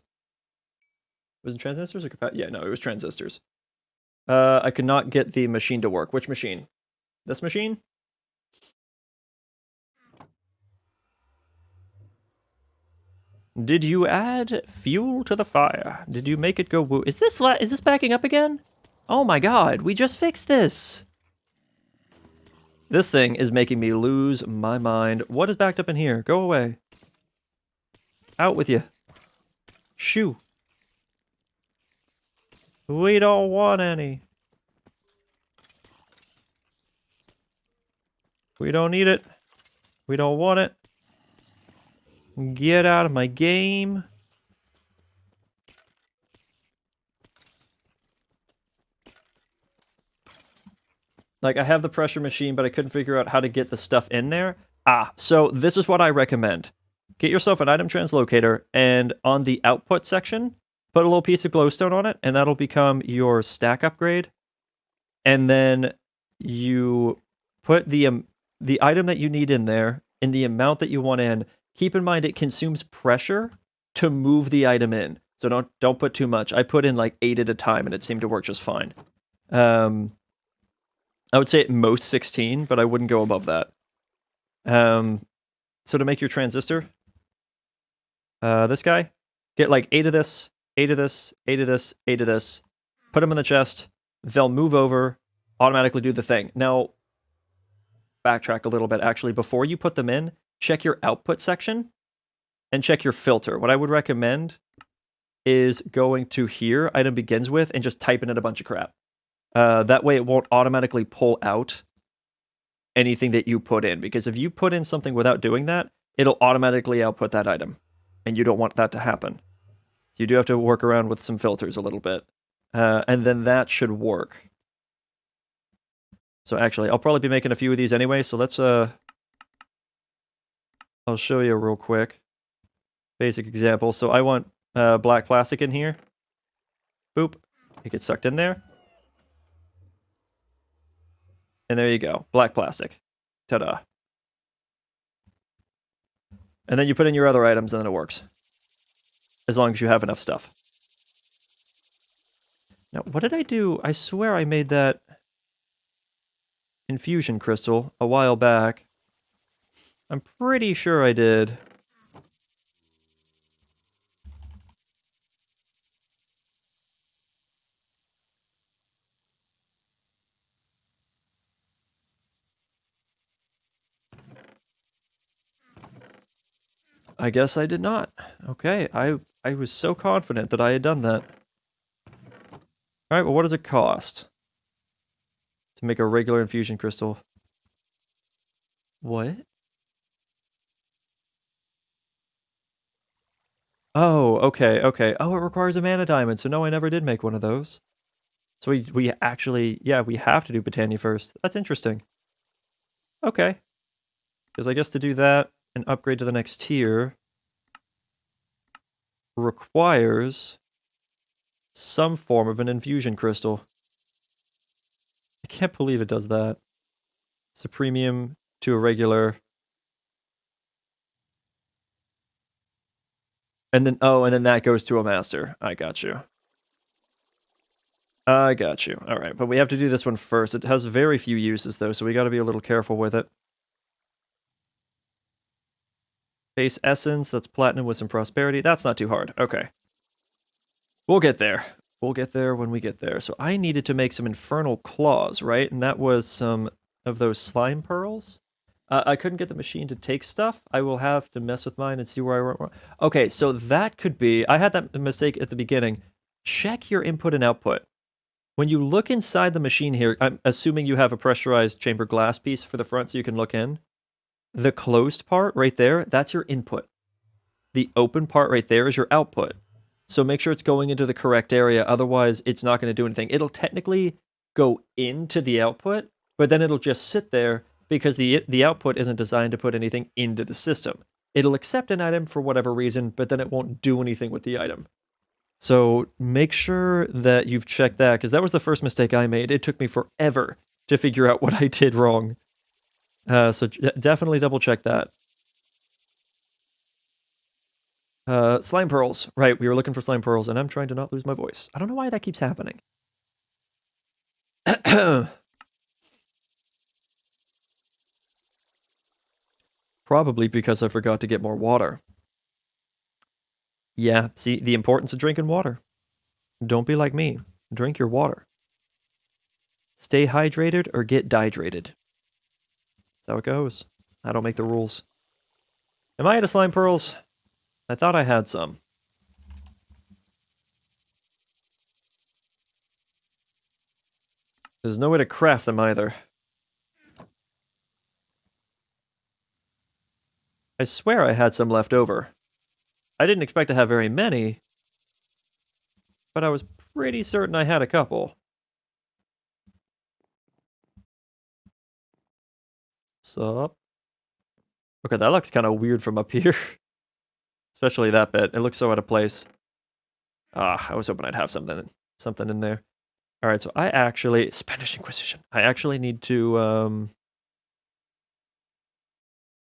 Was it transistors or capacitor? Yeah, no, it was transistors. I could not get the machine to work. Which machine? This machine? Did you add fuel to the fire? Did you make it go woo? Is this backing up again? Oh my god, we just fixed this. This thing is making me lose my mind. What is backed up in here? Go away. Out with you. Shoo. We don't want any. We don't need it. We don't want it. Get out of my game. Like, I have the pressure machine, but I couldn't figure out how to get the stuff in there. So this is what I recommend. Get yourself an item translocator, and on the output section, put a little piece of glowstone on it, and that'll become your stack upgrade. And then you put the item that you need in there, in the amount that you want in. Keep in mind it consumes pressure to move the item in. So don't put too much. I put in like 8 at a time, and it seemed to work just fine. I would say at most 16, but I wouldn't go above that. So to make your transistor, this guy, get like 8 of this, 8 of this, 8 of this, 8 of this, put them in the chest, they'll move over, automatically do the thing. Now, backtrack a little bit, actually. Before you put them in, check your output section and check your filter. What I would recommend is going to here, item begins with, and just typing in a bunch of crap. That way it won't automatically pull out anything that you put in, because if you put in something without doing that, it'll automatically output that item, and you don't want that to happen. So you do have to work around with some filters a little bit, and then that should work. So actually, I'll probably be making a few of these anyway, so let's, I'll show you real quick. Basic example. So I want black plastic in here. Boop. It gets sucked in there. And there you go. Black plastic. Ta-da. And then you put in your other items and then it works. As long as you have enough stuff. Now, what did I do? I swear I made that infusion crystal a while back. I'm pretty sure I did. I guess I did not. Okay, I was so confident that I had done that. Alright, well what does it cost to make a regular infusion crystal? What? Oh, okay, okay. Oh, it requires a mana diamond, so no, I never did make one of those. So we actually, yeah, we have to do Botania first. That's interesting. Okay. Because I guess to do that and upgrade to the next tier requires some form of an infusion crystal. I can't believe it does that. It's a premium to a regular. And then, oh, and then that goes to a master. I got you. I got you. All right, but we have to do this one first. It has very few uses, though, so we got to be a little careful with it. Base essence, that's platinum with some prosperity. That's not too hard. Okay. We'll get there. We'll get there when we get there. So I needed to make some infernal claws, right? And that was some of those slime pearls. I couldn't get the machine to take stuff. I will have to mess with mine and see where I went wrong. Okay, so that could be... I had that mistake at the beginning. Check your input and output. When you look inside the machine here, I'm assuming you have a pressurized chamber glass piece for the front so you can look in. The closed part right there, that's your input. The open part right there is your output. So make sure it's going into the correct area. Otherwise, it's not going to do anything. It'll technically go into the output, but then it'll just sit there because the output isn't designed to put anything into the system. It'll accept an item for whatever reason, but then it won't do anything with the item. So make sure that you've checked that, because that was the first mistake I made. It took me forever to figure out what I did wrong. So definitely double check that. Slime pearls. Right, we were looking for slime pearls, and I'm trying to not lose my voice. I don't know why that keeps happening. Probably because I forgot to get more water. Yeah, see, the importance of drinking water. Don't be like me. Drink your water. Stay hydrated or get dehydrated. That's how it goes. I don't make the rules. Am I out of slime pearls? I thought I had some. There's no way to craft them either. I swear I had some left over. I didn't expect to have very many, but I was pretty certain I had a couple. Sup? Okay, that looks kind of weird from up here. Especially that bit. It looks so out of place. Ah, I was hoping I'd have something in there. Alright, so I actually... Spanish Inquisition. I actually need to,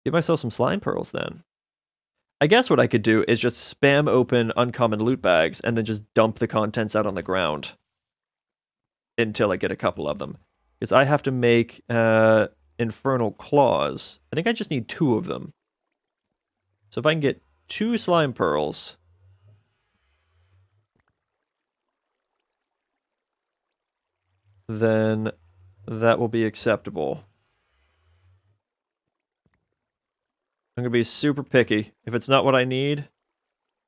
give myself some slime pearls then. I guess what I could do is just spam open uncommon loot bags and then just dump the contents out on the ground until I get a couple of them. Because I have to make infernal claws. I think I just need 2 of them. So if I can get 2 slime pearls, then that will be acceptable. I'm going to be super picky. If it's not what I need,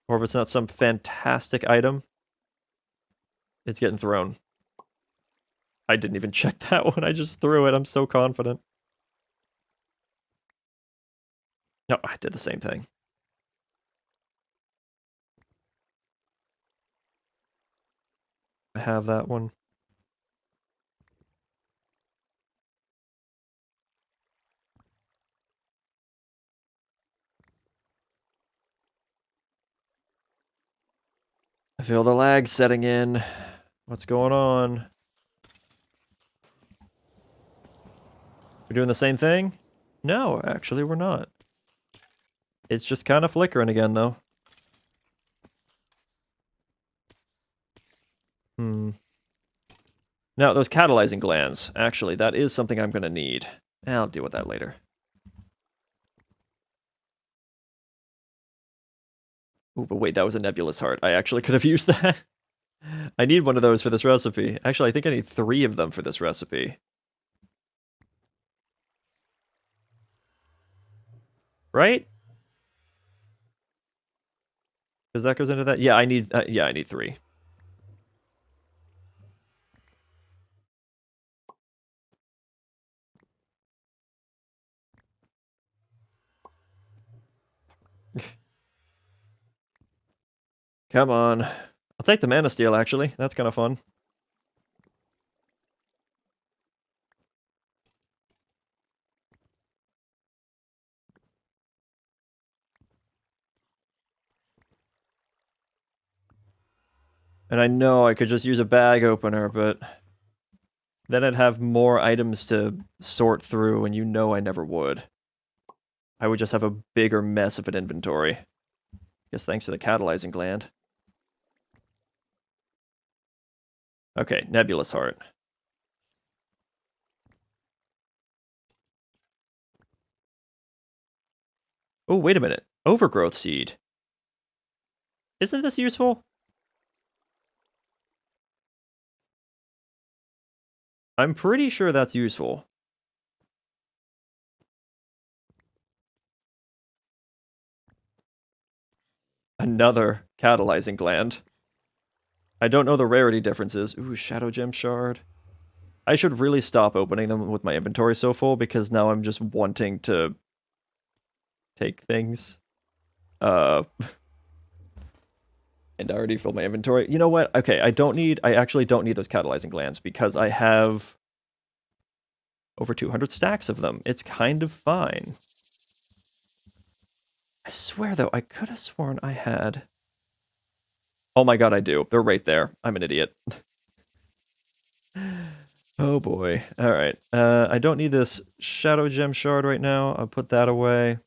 or if it's not some fantastic item, it's getting thrown. I didn't even check that one. I just threw it. I'm so confident. No, I did the same thing. I have that one. I feel the lag setting in. What's going on? We're doing the same thing? No, actually we're not. It's just kind of flickering again, though. Now, those catalyzing glands, actually, that is something I'm going to need. I'll deal with that later. Ooh, but wait, that was a nebulous heart. I actually could have used that. I need one of those for this recipe. Actually, I think I need 3 of them for this recipe. Right? Because that goes into that? Yeah, I need 3. Come on. I'll take the mana steel, actually. That's kind of fun. And I know I could just use a bag opener, but then I'd have more items to sort through, and you know I never would. I would just have a bigger mess of an inventory. Guess thanks to the catalyzing gland. Okay, nebulous heart. Oh, wait a minute. Overgrowth seed. Isn't this useful? I'm pretty sure that's useful. Another catalyzing gland. I don't know the rarity differences. Ooh, Shadow Gem Shard. I should really stop opening them with my inventory so full, because now I'm just wanting to take things. And I already filled my inventory. You know what? Okay, I actually don't need those catalyzing glands, because I have over 200 stacks of them. It's kind of fine. I swear, though, I could have sworn I had... Oh my god, I do. They're right there. I'm an idiot. Oh boy. Alright. I don't need this Shadow Gem Shard right now. I'll put that away.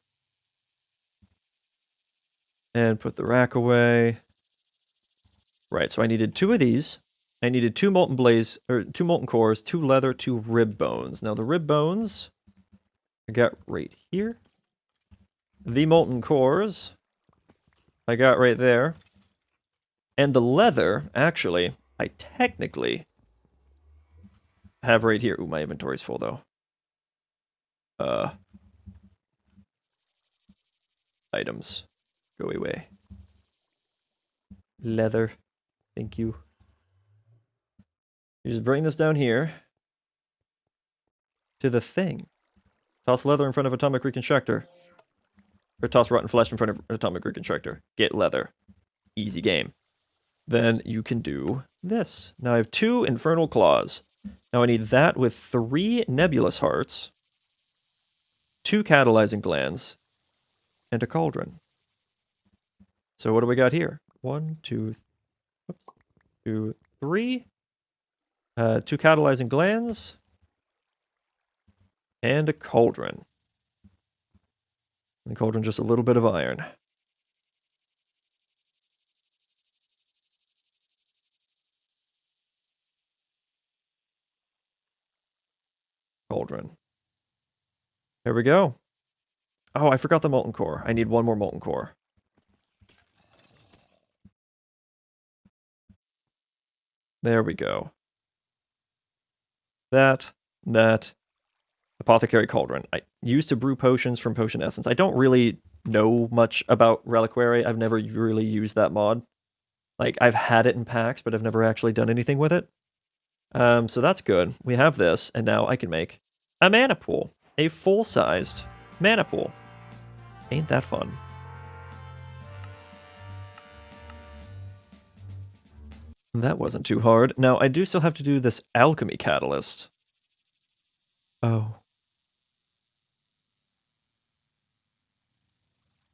And put the rack away. Right, so I needed 2 of these. I needed 2 molten blaze, or 2 molten cores, 2 leather, 2 rib bones. Now the rib bones I got right here. The molten cores I got right there. And the leather, actually, I technically have right here. Ooh, my inventory's full though. Items. Go away. Leather. Thank you. You just bring this down here to the thing. Toss leather in front of atomic reconstructor. Or toss rotten flesh in front of atomic reconstructor. Get leather. Easy game. Then you can do this. Now I have 2 infernal claws. Now I need that with 3 nebulous hearts, 2 catalyzing glands, and a cauldron. So what do we got here? 1, 2, 3. 2 catalyzing glands, and a cauldron. And the cauldron, just a little bit of iron. Cauldron. There we go. Oh, I forgot the molten core. I need 1 more molten core. There we go. That. Apothecary cauldron. I used to brew potions from potion essence. I don't really know much about reliquary. I've never really used that mod. Like, I've had it in packs, but I've never actually done anything with it. So that's good. We have this, and now I can make a mana pool. A full-sized mana pool. Ain't that fun? That wasn't too hard. Now, I do still have to do this alchemy catalyst. Oh.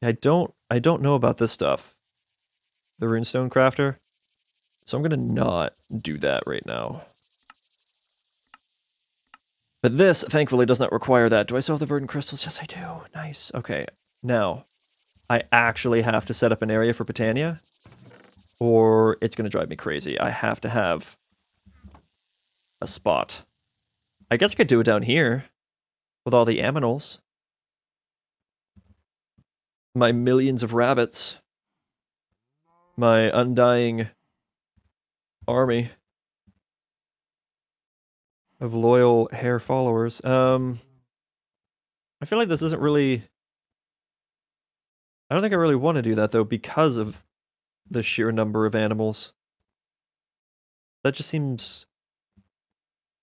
I don't know about this stuff. The runestone crafter. So I'm gonna not do that right now. But this, thankfully, does not require that. Do I still have the verdant crystals? Yes, I do. Nice. Okay. Now, I actually have to set up an area for Britannia, or it's going to drive me crazy. I have to have a spot. I guess I could do it down here with all the aminals. My millions of rabbits. My undying army of loyal hair followers. I feel like this isn't really... I don't think I really want to do that, though, because of the sheer number of animals. That just seems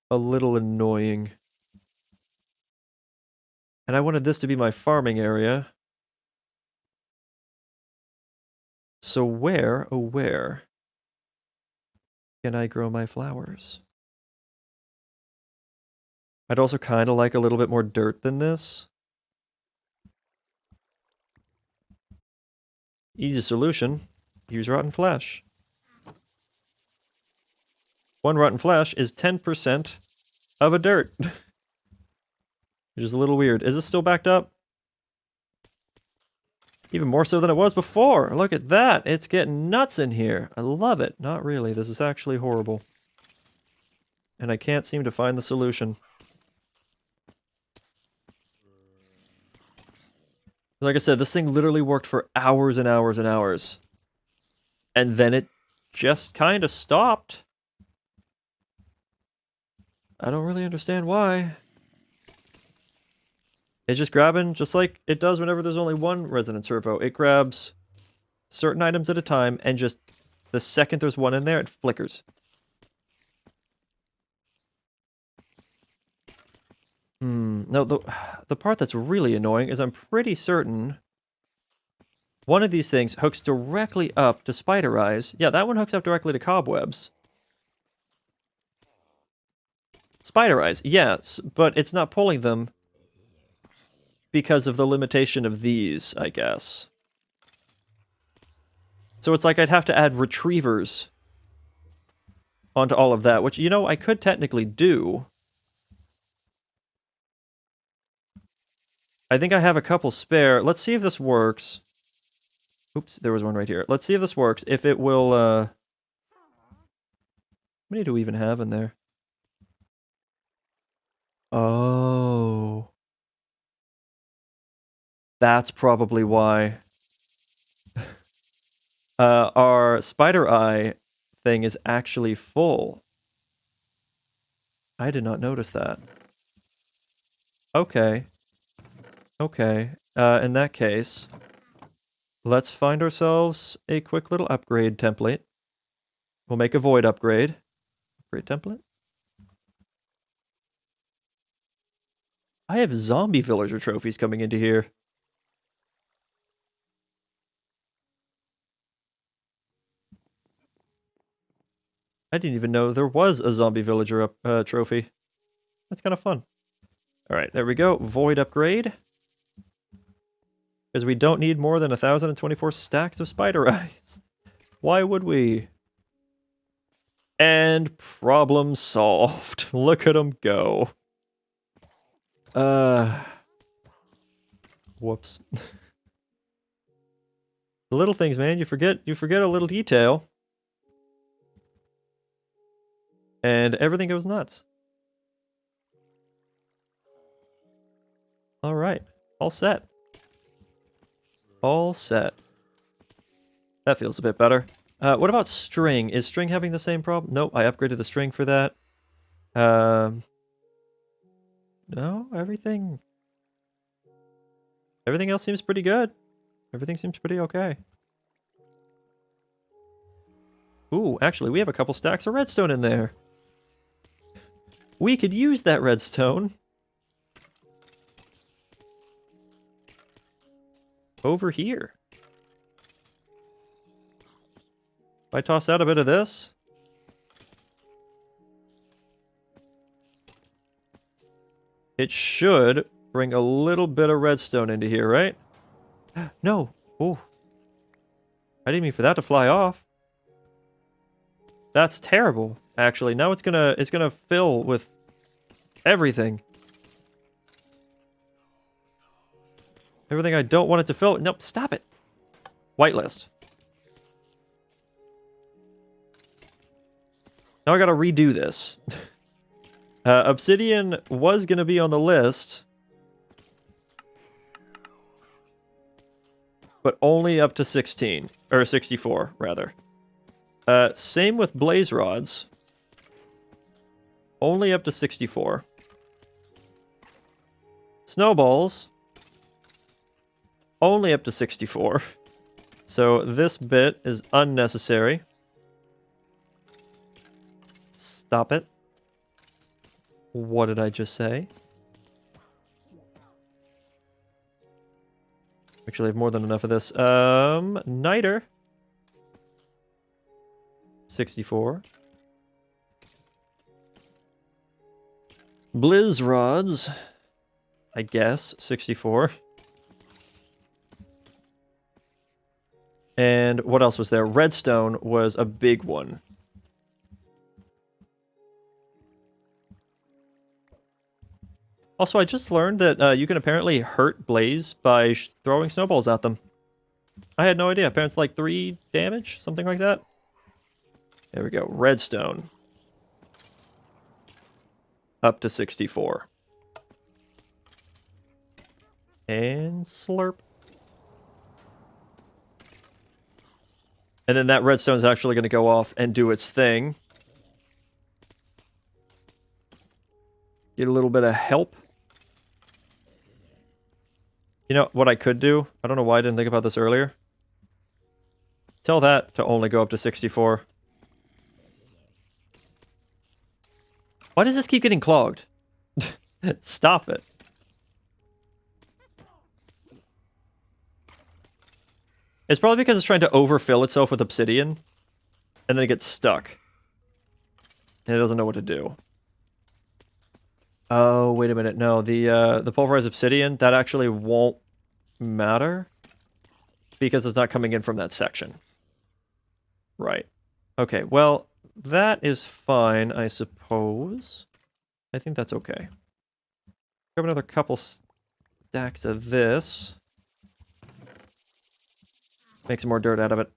a little annoying. And I wanted this to be my farming area. So where, oh where, can I grow my flowers? I'd also kind of like a little bit more dirt than this. Easy solution. Use rotten flesh. 1 rotten flesh is 10% of a dirt. Which is a little weird. Is this still backed up? Even more so than it was before. Look at that. It's getting nuts in here. I love it. Not really. This is actually horrible. And I can't seem to find the solution. Like I said, this thing literally worked for hours and hours and hours. And then it just kind of stopped. I don't really understand why. It's just grabbing, just like it does whenever there's only one resonant servo. It grabs certain items at a time and just The second there's one in there, it flickers. No, the part that's really annoying is I'm pretty certain one of these things hooks directly up to spider eyes. Yeah, that one hooks up directly to cobwebs. Spider eyes, yes, but it's not pulling them because of the limitation of these, I guess. So it's like I'd have to add retrievers onto all of that, which, you know, I could technically do. I think I have a couple spare. Let's see if this works. Oops, there was one right here. Let's see if this works. If it will, how many do we even have in there? Oh. That's probably why. Our spider eye thing is actually full. I did not notice that. Okay. Okay. In that case, let's find ourselves a quick little upgrade template. We'll make a void upgrade. Upgrade template. I have zombie villager trophies coming into here. I didn't even know there was a zombie villager trophy. That's kind of fun. All right, there we go. Void upgrade. Because we don't need more than 1,024 stacks of spider eyes. Why would we? And problem solved. Look at them go. Whoops. The little things, man. You forget a little detail. And everything goes nuts. All right. All set. All set. That feels a bit better. What about string? Is string having the same problem? Nope, I upgraded the string for that. No, everything else seems pretty good. Everything seems pretty okay. Ooh, actually, we have a couple stacks of redstone in there. We could use that redstone. Over here. If I toss out a bit of this. It should bring a little bit of redstone into here, right? No. Oh. I didn't mean for that to fly off. That's terrible, actually. Now it's gonna fill with everything. Everything I don't want it to fill. Nope, stop it. Whitelist. Now I gotta redo this. Obsidian was gonna be on the list, but only up to 16, or 64, rather. Same with blaze rods. Only up to 64. Snowballs. Only up to 64. So this bit is unnecessary. Stop it. What did I just say? Actually, I have more than enough of this. Niter. 64. Blizz rods. I guess. 64. And what else was there? Redstone was a big one. Also, I just learned that you can apparently hurt Blaze by throwing snowballs at them. I had no idea. Apparently it's like 3 damage, something like that. There we go. Redstone. Up to 64. And slurp. And then that redstone is actually going to go off and do its thing. Get a little bit of help. You know what I could do? I don't know why I didn't think about this earlier. Tell that to only go up to 64. Why does this keep getting clogged? Stop it. It's probably because it's trying to overfill itself with obsidian, and then it gets stuck. And it doesn't know what to do. Oh, wait a minute. No, the pulverized obsidian, that actually won't matter because it's not coming in from that section. Right. Okay, well, that is fine, I suppose. I think that's okay. Grab another couple stacks of this. Make some more dirt out of it.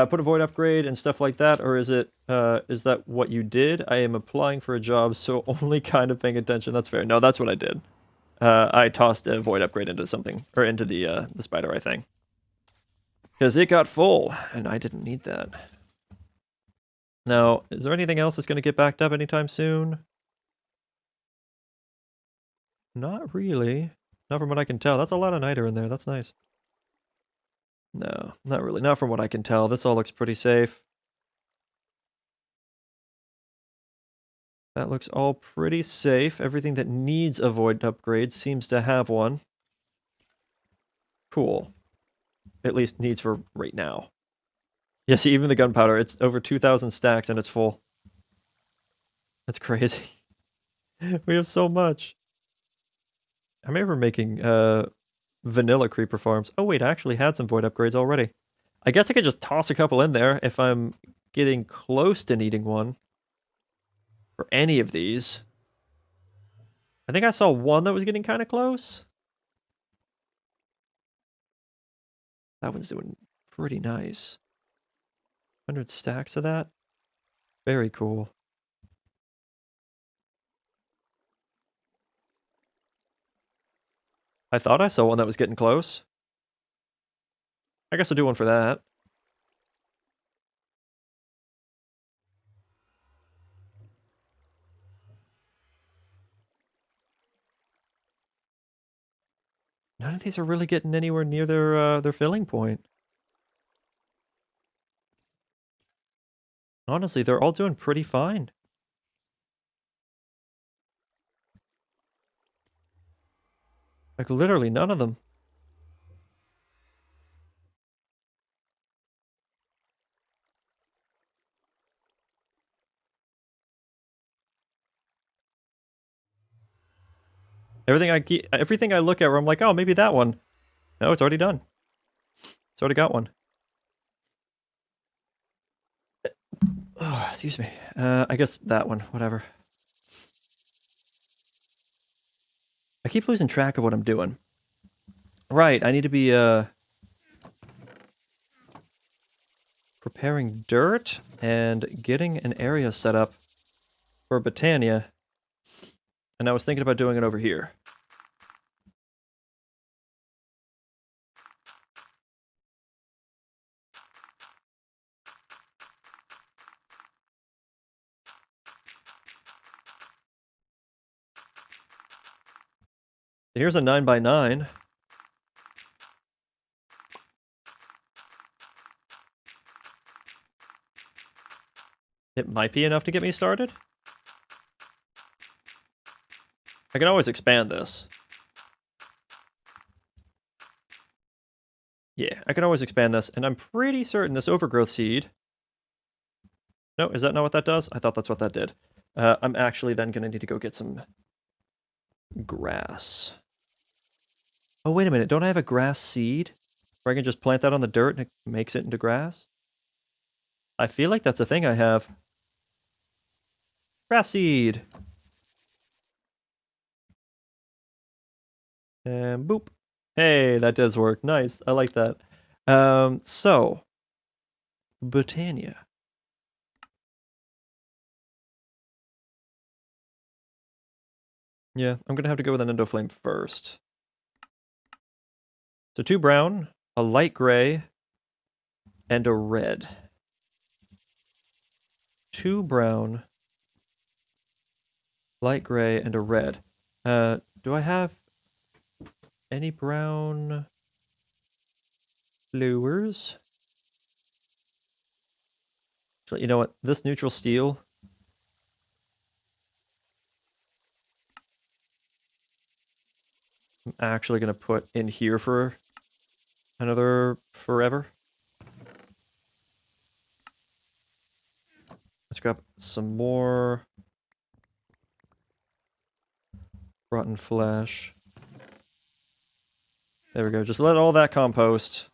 Put a void upgrade and stuff like that, or is it, is that what you did? I am applying for a job, so only kind of paying attention. That's fair. No, that's what I did. I tossed a void upgrade into something, or into the spider eye thing. Because it got full, and I didn't need that. Now, is there anything else that's going to get backed up anytime soon? Not really. Not from what I can tell. That's a lot of niter in there. That's nice. No, not really. Not from what I can tell. This all looks pretty safe. That looks all pretty safe. Everything that needs a void upgrade seems to have one. Cool. At least needs for right now. Yeah, see, even the gunpowder, it's over 2,000 stacks and it's full. That's crazy. We have so much. I remember making vanilla creeper farms. Oh wait, I actually had some void upgrades already. I guess I could just toss a couple in there if I'm getting close to needing one. For any of these. I think I saw one that was getting kind of close. That one's doing pretty nice. 100 stacks of that. Very cool. I thought I saw one that was getting close. I guess I'll do one for that. None of these are really getting anywhere near their filling point. Honestly, they're all doing pretty fine. Like, literally none of them. Everything I look at where I'm like, oh, maybe that one. No, it's already done. It's already got one. Oh, excuse me. I guess that one, whatever. I keep losing track of what I'm doing. Right, I need to be, preparing dirt and getting an area set up for Botania. And I was thinking about doing it over here. Here's a 9x9. It might be enough to get me started. I can always expand this. Yeah, I can always expand this, and I'm pretty certain this overgrowth seed... No, is that not what that does? I thought that's what that did. I'm actually then going to need to go get some grass. Oh, wait a minute. Don't I have a grass seed? Where I can just plant that on the dirt and it makes it into grass? I feel like that's a thing I have. Grass seed! And boop. Hey, that does work. Nice. I like that. So... Botania. Yeah, I'm gonna have to go with an endoflame first. So 2 brown, a light gray, and a red. 2 brown, light gray, and a red. Do I have any brown? flowers. So, you know what? This neutral steel. I'm actually going to put in here for another forever. Let's grab some more rotten flesh. There we go. Just let all that compost.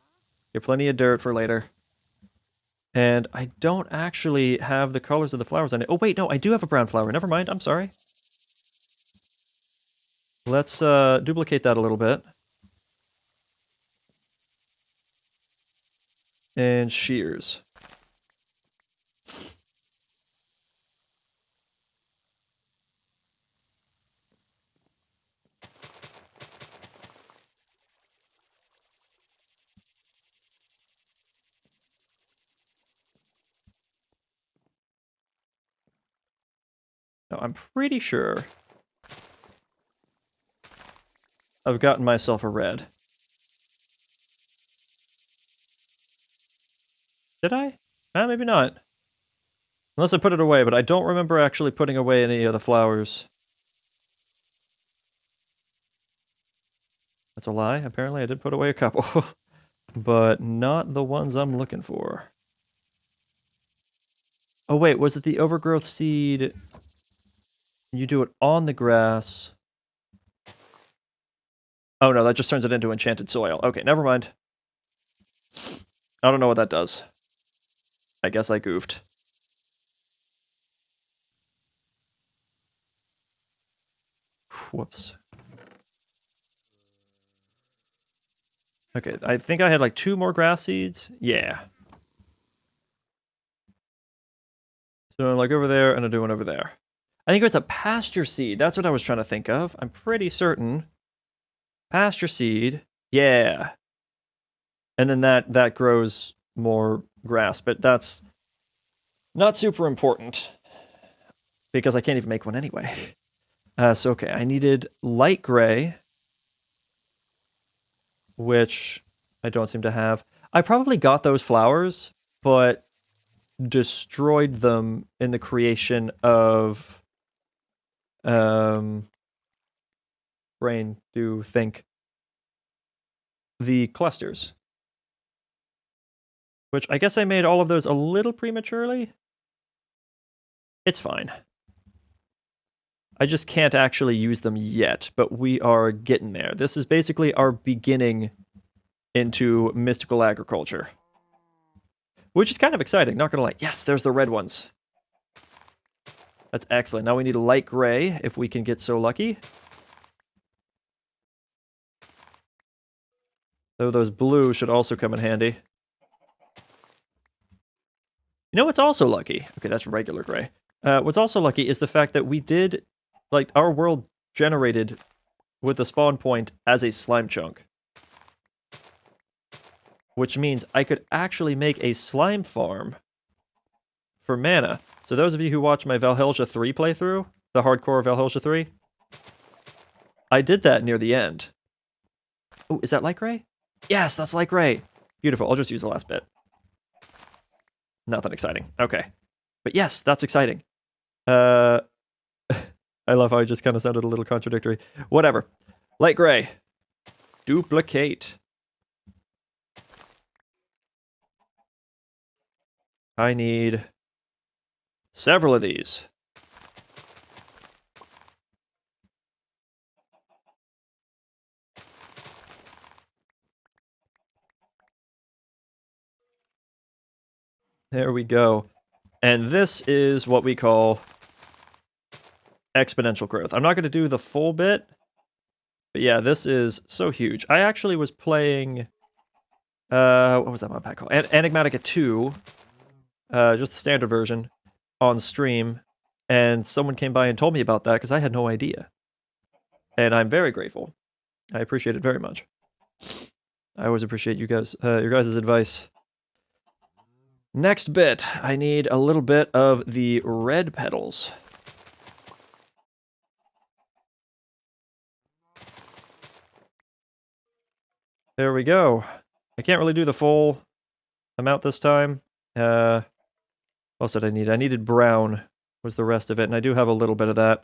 Get plenty of dirt for later. And I don't actually have the colors of the flowers on it. Oh, wait, no, I do have a brown flower. Never mind, I'm sorry. Let's duplicate that a little bit. And shears. Now, I'm pretty sure I've gotten myself a red. Did I? Maybe not. Unless I put it away, but I don't remember actually putting away any of the flowers. That's a lie. Apparently I did put away a couple. But not the ones I'm looking for. Oh wait, was it the overgrowth seed? You do it on the grass. Oh no, that just turns it into enchanted soil. Okay, never mind. I don't know what that does. I guess I goofed. Whoops. Okay, I think I had like 2 more grass seeds. Yeah. So I'm like over there, and I do one over there. I think it was a pasture seed. That's what I was trying to think of. I'm pretty certain. Pasture seed. Yeah. And then that grows more grass, but that's not super important because I can't even make one anyway. So okay, I needed light gray, which I don't seem to have. I probably got those flowers, but destroyed them in the creation of brain do think the clusters, which I guess I made all of those a little prematurely. It's fine. I just can't actually use them yet, but we are getting there. This is basically our beginning into mystical agriculture, which is kind of exciting, not gonna lie. Yes, there's the red ones. That's excellent. Now we need a light gray, if we can get so lucky. Though those blue should also come in handy. You know what's also lucky? Okay, that's regular gray. What's also lucky is the fact that we did, like, our world generated with the spawn point as a slime chunk. Which means I could actually make a slime farm for mana. So those of you who watch my Valhalla 3 playthrough, the hardcore Valhalla 3, I did that near the end. Oh, is that light gray? Yes, that's light gray. Beautiful. I'll just use the last bit. Nothing exciting. Okay. But yes, that's exciting. I love how I just kind of sounded a little contradictory. Whatever. Light gray. Duplicate. I need several of these. There we go. And this is what we call exponential growth. I'm not going to do the full bit, but yeah, this is so huge. I actually was playing, what was that mod pack called? Enigmatica 2, just the standard version, on stream, and someone came by and told me about that because I had no idea. And I'm very grateful. I appreciate it very much. I always appreciate you guys, your guys' advice. Next bit, I need a little bit of the red petals. There we go. I can't really do the full amount this time. What else did I need? I needed brown was the rest of it, and I do have a little bit of that.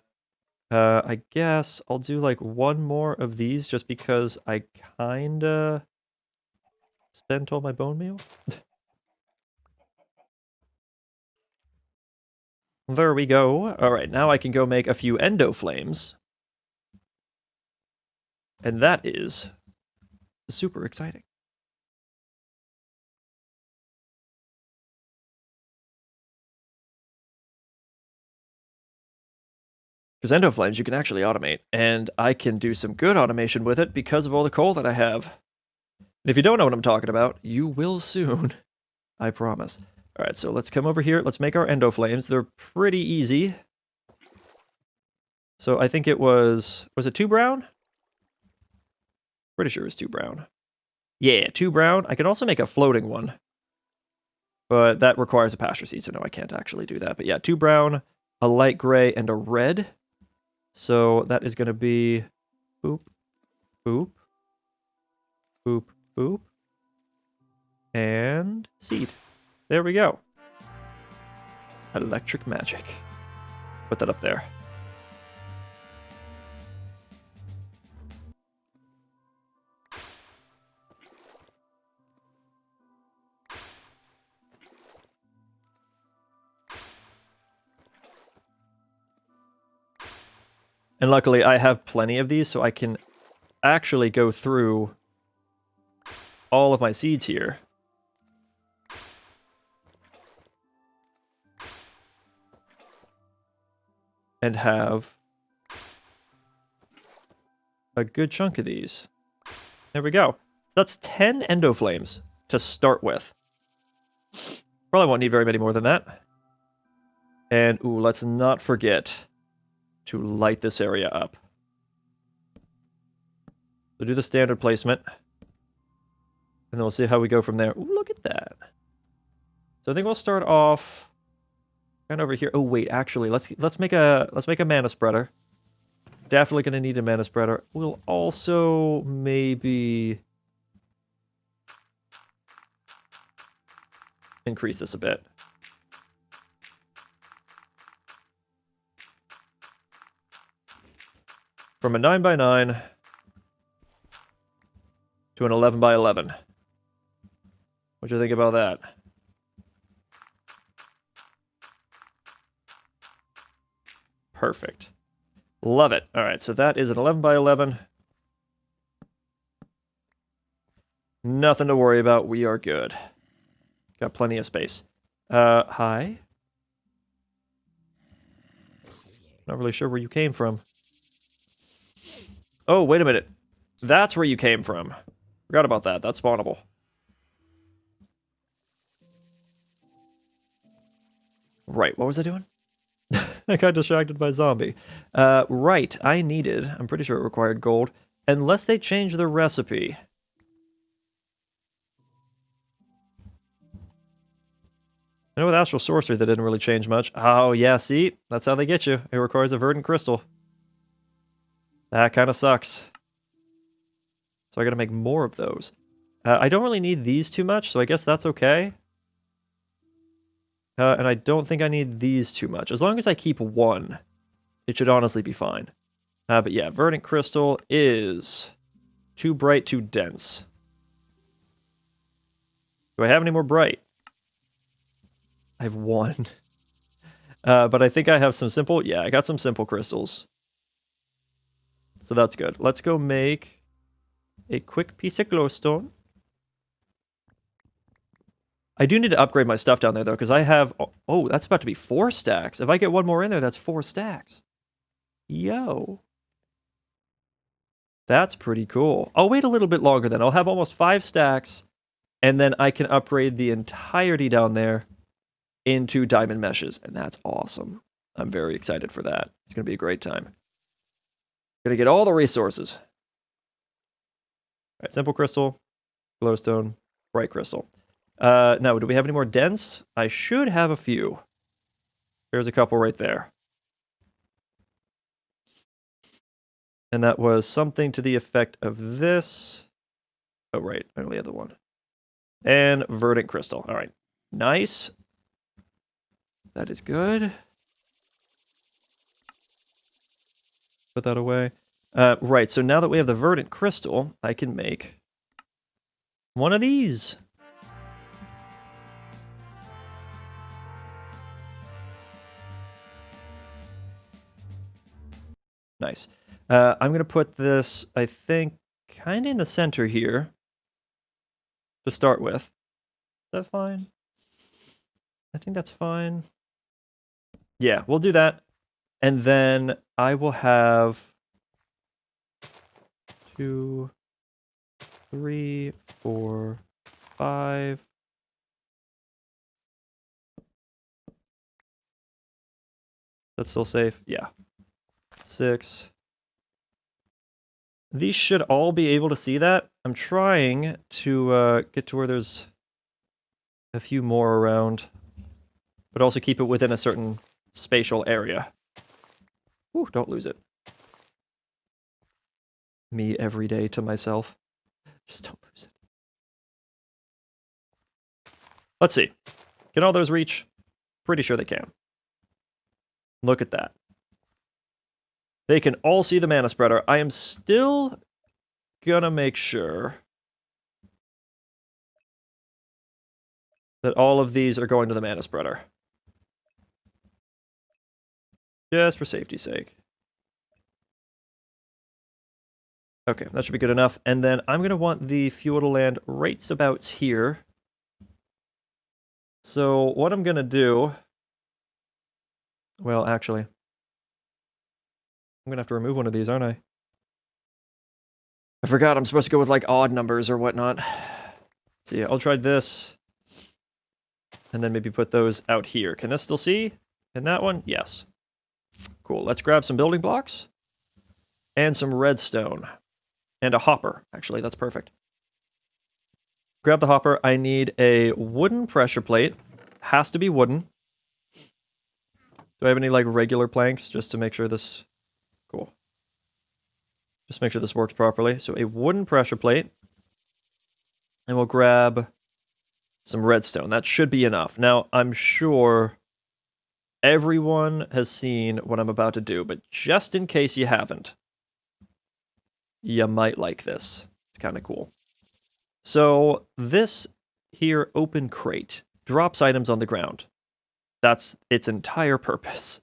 I guess I'll do like one more of these just because I kinda spent all my bone meal. There we go. Alright, now I can go make a few endo flames. And that is super exciting. Because endo flames you can actually automate, and I can do some good automation with it because of all the coal that I have. And if you don't know what I'm talking about, you will soon. I promise. Alright, so let's come over here. Let's make our endo flames. They're pretty easy. So I think it was it 2 brown? Pretty sure it's 2 brown. Yeah, 2 brown. I can also make a floating one. But that requires a pasture seed, so no, I can't actually do that. But yeah, 2 brown, a light gray, and a red. So that is going to be boop, boop, boop, boop, and seed. There we go. Electric magic. Put that up there. And luckily I have plenty of these, so I can actually go through all of my seeds here. And have a good chunk of these. There we go. That's 10 endo flames to start with. Probably won't need very many more than that. And, ooh, let's not forget to light this area up. So do the standard placement. And then we'll see how we go from there. Ooh, look at that. So I think we'll start off kind of over here. Oh wait, actually, let's make a mana spreader. Definitely gonna need a mana spreader. We'll also maybe increase this a bit. From a 9x9 to an 11x11. What do you think about that? Perfect. Love it. All right, so that is an 11x11. Nothing to worry about. We are good. Got plenty of space. Hi? Not really sure where you came from. Oh, wait a minute. That's where you came from. Forgot about that. That's spawnable. Right, what was I doing? I got distracted by zombie. Right, I'm pretty sure it required gold. Unless they change the recipe. I know with Astral Sorcery that didn't really change much. Oh, yeah, see? That's how they get you. It requires a verdant crystal. That kind of sucks. So I gotta make more of those. I don't really need these too much, so I guess that's okay. And I don't think I need these too much. As long as I keep one, it should honestly be fine. But yeah, verdant crystal is too bright, too dense. Do I have any more bright? I have one. But I think I have some simple. Yeah, I got some simple crystals. So that's good. Let's go make a quick piece of glowstone. I do need to upgrade my stuff down there, though, because I have... Oh, that's about to be 4 stacks. If I get one more in there, that's 4 stacks. Yo. That's pretty cool. I'll wait a little bit longer, then. I'll have almost 5 stacks, and then I can upgrade the entirety down there into diamond meshes, and that's awesome. I'm very excited for that. It's going to be a great time. Gonna get all the resources. All right, simple crystal, glowstone, bright crystal. Now, do we have any more dense? I should have a few. There's a couple right there. And that was something to the effect of this. Oh, right. I only had the one. And verdant crystal. All right. Nice. That is good. Put that away. Right, so now that we have the verdant crystal, I can make one of these. Nice. I'm going to put this, I think, kind of in the center here to start with. Is that fine? I think that's fine. Yeah, we'll do that. And then I will have 2, 3, 4, 5. That's still safe? Yeah. 6. These should all be able to see that. I'm trying to get to where there's a few more around, but also keep it within a certain spatial area. Ooh, don't lose it. Me every day to myself. Just don't lose it. Let's see. Can all those reach? Pretty sure they can. Look at that. They can all see the mana spreader. I am still gonna make sure that all of these are going to the mana spreader. Just for safety's sake. Okay, that should be good enough. And then I'm going to want the feudal land right about here. So what I'm going to do... Well, actually... I'm going to have to remove one of these, aren't I? I forgot I'm supposed to go with, like, odd numbers or whatnot. So yeah, I'll try this. And then maybe put those out here. Can this still see? In that one? Yes. Cool. Let's grab some building blocks. And some redstone. And a hopper. Actually, that's perfect. Grab the hopper. I need a wooden pressure plate. Has to be wooden. Do I have any, like, regular planks just to make sure this... Cool. Just make sure this works properly. So a wooden pressure plate. And we'll grab some redstone. That should be enough. Now, I'm sure everyone has seen what I'm about to do, but just in case you haven't, you might like this. It's kind of cool. So this here open crate drops items on the ground. That's its entire purpose.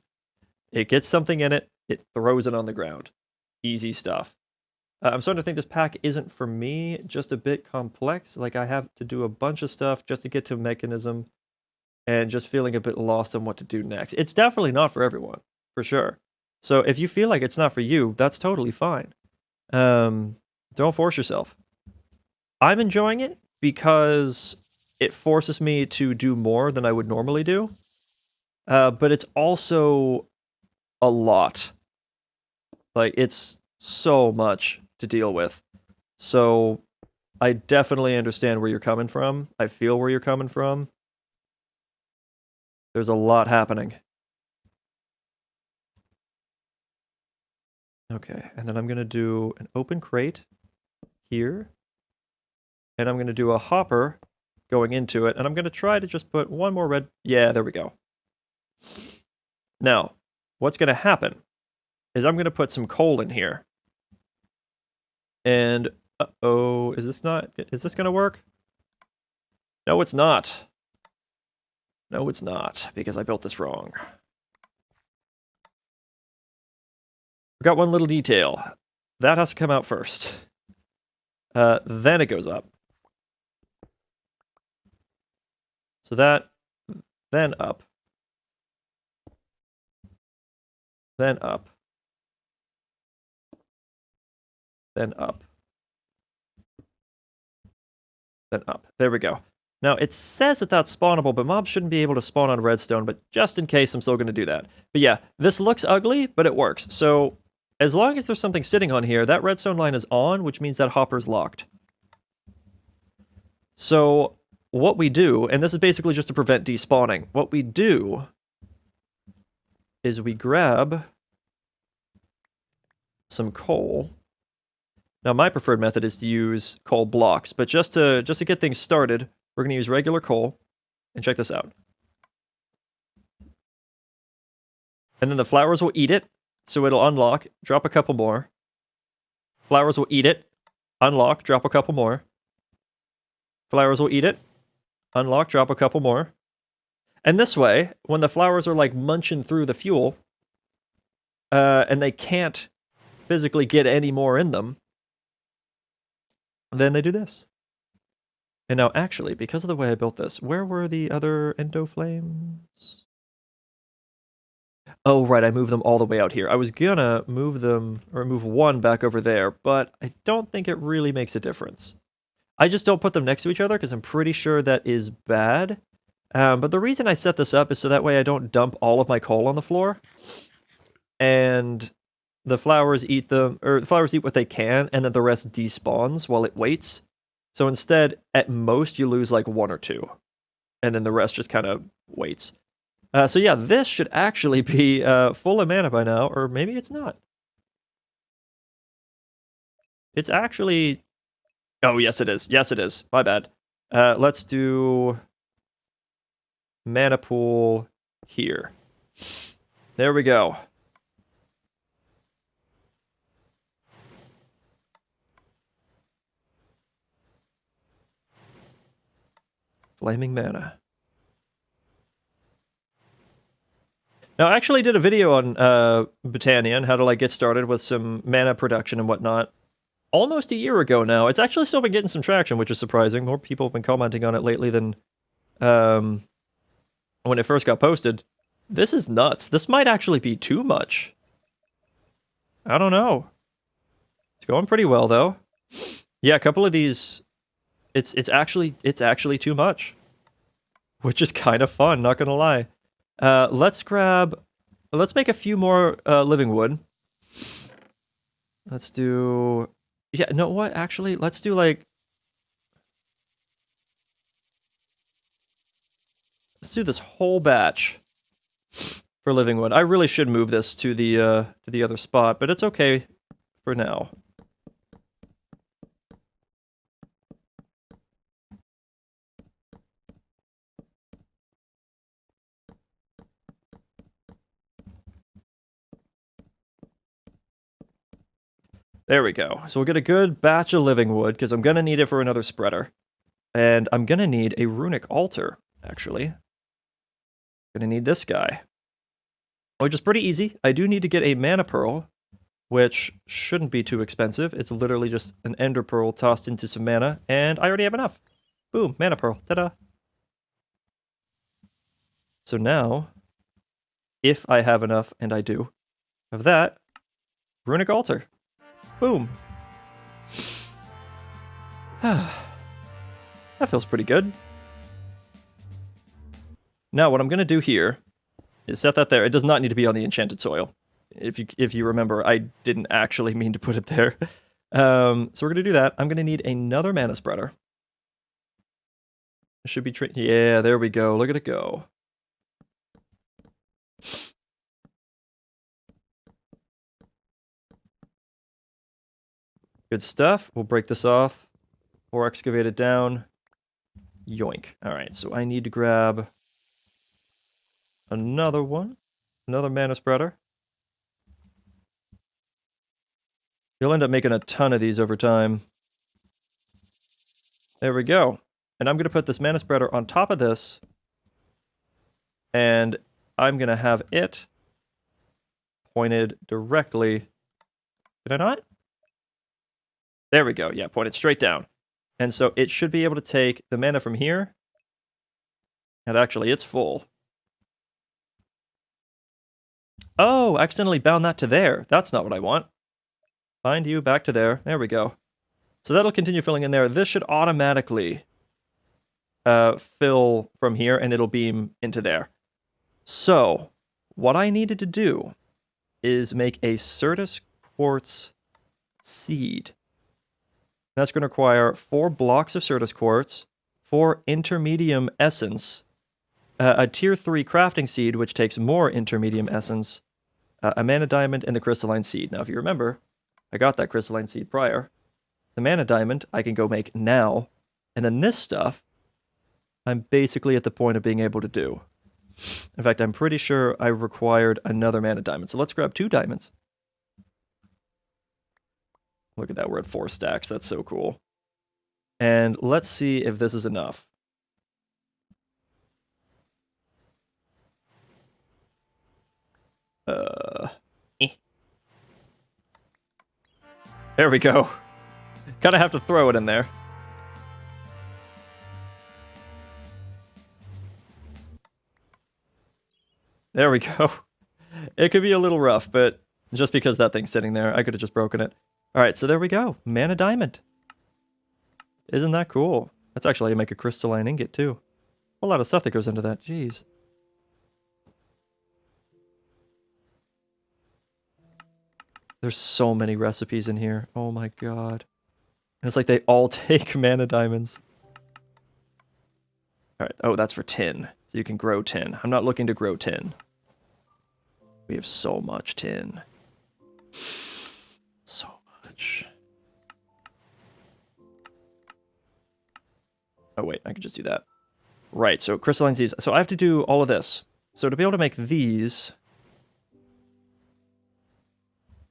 It gets something in it, it throws it on the ground. Easy stuff. I'm starting to think this pack isn't for me, just a bit complex. Like, I have to do a bunch of stuff just to get to a mechanism, and just feeling a bit lost on what to do next. It's definitely not for everyone, for sure. So if you feel like it's not for you, that's totally fine. Don't force yourself. I'm enjoying it because it forces me to do more than I would normally do. But it's also a lot. Like, it's so much to deal with. So I definitely understand where you're coming from. I feel where you're coming from. There's a lot happening. Okay, and then I'm going to do an open crate here. And I'm going to do a hopper going into it. And I'm going to try to just put one more red... Yeah, there we go. Now, what's going to happen is I'm going to put some coal in here. And, uh-oh, is this going to work? No, it's not. No, it's not, because I built this wrong. Forgot one little detail. That has to come out first. Then it goes up. So that, then up. Then up. Then up. Then up. There we go. Now, it says that that's spawnable, but mobs shouldn't be able to spawn on redstone, but just in case, I'm still going to do that. But yeah, this looks ugly, but it works. So, as long as there's something sitting on here, that redstone line is on, which means that hopper's locked. So, what we do, and this is basically just to prevent despawning, what we do is we grab some coal. Now, my preferred method is to use coal blocks, but just to get things started, We're going to use regular coal. And check this out. And then the flowers will eat it. So it'll unlock, drop a couple more. Flowers will eat it, unlock, drop a couple more. Flowers will eat it, unlock, drop a couple more. And this way, when the flowers are like munching through the fuel, and they can't physically get any more in them, then they do this. And now, actually, because of the way I built this, where were the other endo flames? Oh, right, I moved them all the way out here. I was gonna move them, or move one back over there, but I don't think it really makes a difference. I just don't put them next to each other, because I'm pretty sure that is bad. But the reason I set this up is so that way I don't dump all of my coal on the floor. And the flowers eat them, or the flowers eat what they can, and then the rest despawns while it waits. So instead, at most, you lose like 1 or 2. And then the rest just kind of waits. So yeah, this should actually be full of mana by now, or maybe it's not. It's actually... Oh, yes it is. Yes it is. My bad. Let's do mana pool here. There we go. Flaming mana. Now, I actually did a video on Botania and how to like get started with some mana production and whatnot almost a year ago now. It's actually still been getting some traction, which is surprising. More people have been commenting on it lately than when it first got posted. This is nuts. This might actually be too much. I don't know. It's going pretty well though. Yeah, a couple of these, it's actually too much, which is kind of fun. Not gonna lie. Let's make a few more living wood. Let's do, yeah, no, what? Actually, let's do like, let's do this whole batch for living wood. I really should move this to the other spot, but it's okay for now. There we go. So we'll get a good batch of living wood, because I'm going to need it for another spreader. And I'm going to need a runic altar, actually. Going to need this guy. Which is pretty easy. I do need to get a mana pearl, which shouldn't be too expensive. It's literally just an ender pearl tossed into some mana, and I already have enough. Boom, mana pearl. Ta-da! So now, if I have enough, and I do, of that, runic altar. Boom. That feels pretty good. Now, what I'm going to do here is set that there. It does not need to be on the enchanted soil. If you remember, I didn't actually mean to put it there. So we're going to do that. I'm going to need another mana spreader. It should be... Yeah, there we go. Look at it go. Good stuff. We'll break this off or excavate it down. Yoink. All right, so I need to grab another one. Another mana spreader. You'll end up making a ton of these over time. There we go. And I'm going to put this mana spreader on top of this. And I'm going to have it pointed directly... Did I not? There we go. Yeah, point it straight down. And so it should be able to take the mana from here. And actually, it's full. Oh, I accidentally bound that to there. That's not what I want. Bind you back to there. There we go. So that'll continue filling in there. This should automatically fill from here, and it'll beam into there. So what I needed to do is make a Certus quartz seed. That's going to require 4 blocks of Certus quartz, 4 intermedium essence, a tier 3 crafting seed, which takes more intermedium essence, a mana diamond, and the crystalline seed. Now, if you remember, I got that crystalline seed prior. The mana diamond I can go make now, and then this stuff I'm basically at the point of being able to do. In fact, I'm pretty sure I required another mana diamond. So let's grab 2 diamonds. Look at that, we're at 4 stacks. That's so cool. And let's see if this is enough. There we go. Kind of have to throw it in there. There we go. It could be a little rough, but just because that thing's sitting there, I could have just broken it. All right, so there we go. Mana diamond. Isn't that cool? That's actually how you make a crystalline ingot, too. A lot of stuff that goes into that. Jeez. There's so many recipes in here. Oh my god. And it's like they all take mana diamonds. Alright, oh, that's for tin. So you can grow tin. I'm not looking to grow tin. We have so much tin. So much. Oh wait, I can just do that. Right, so crystalline seeds. So I have to do all of this. So to be able to make these...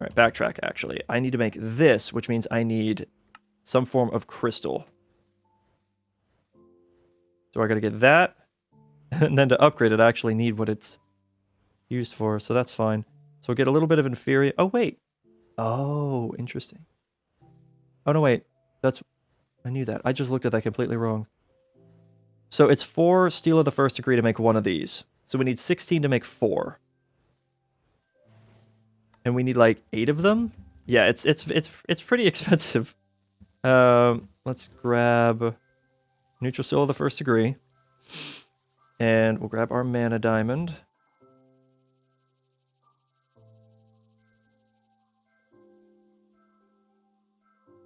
All right, backtrack, actually. I need to make this, which means I need some form of crystal. So I gotta get that. And then to upgrade it, I actually need what it's used for, so that's fine. So we'll get a little bit of inferior... Oh, wait. Oh, interesting. Oh, no, wait. That's... I knew that. I just looked at that completely wrong. So it's 4 steel of the 1st degree to make one of these. So we need 16 to make 4. And we need like 8 of them? Yeah, it's pretty expensive. Let's grab neutral steel of the 1st degree. And we'll grab our mana diamond.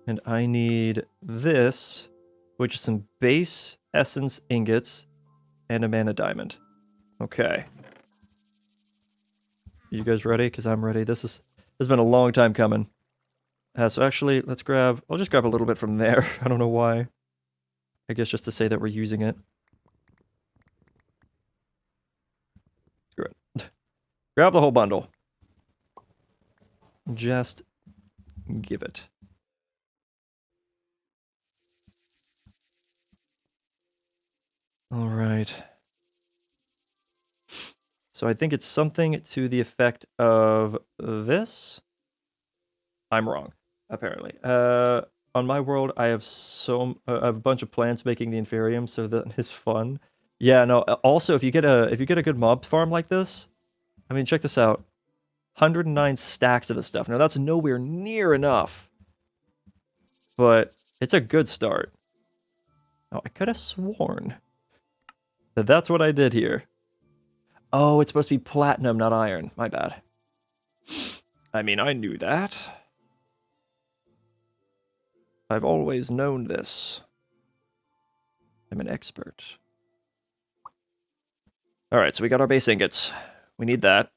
And I need this, which is some base essence ingots and a mana diamond. Okay. You guys ready? Because I'm ready. This has been a long time coming. So actually, let's grab... I'll just grab a little bit from there. I don't know why. I guess just to say that we're using it. Screw it. Grab the whole bundle. Just give it. All right. So I think it's something to the effect of this. I'm wrong, apparently. On my world, I have a bunch of plants making the inferium, so that is fun. Yeah, no. Also, if you get a good mob farm like this, I mean, check this out. 109 stacks of this stuff. Now that's nowhere near enough, but it's a good start. Oh, I could have sworn that that's what I did here. Oh, it's supposed to be platinum, not iron. My bad. I mean, I knew that. I've always known this. I'm an expert. Alright, so we got our base ingots. We need that.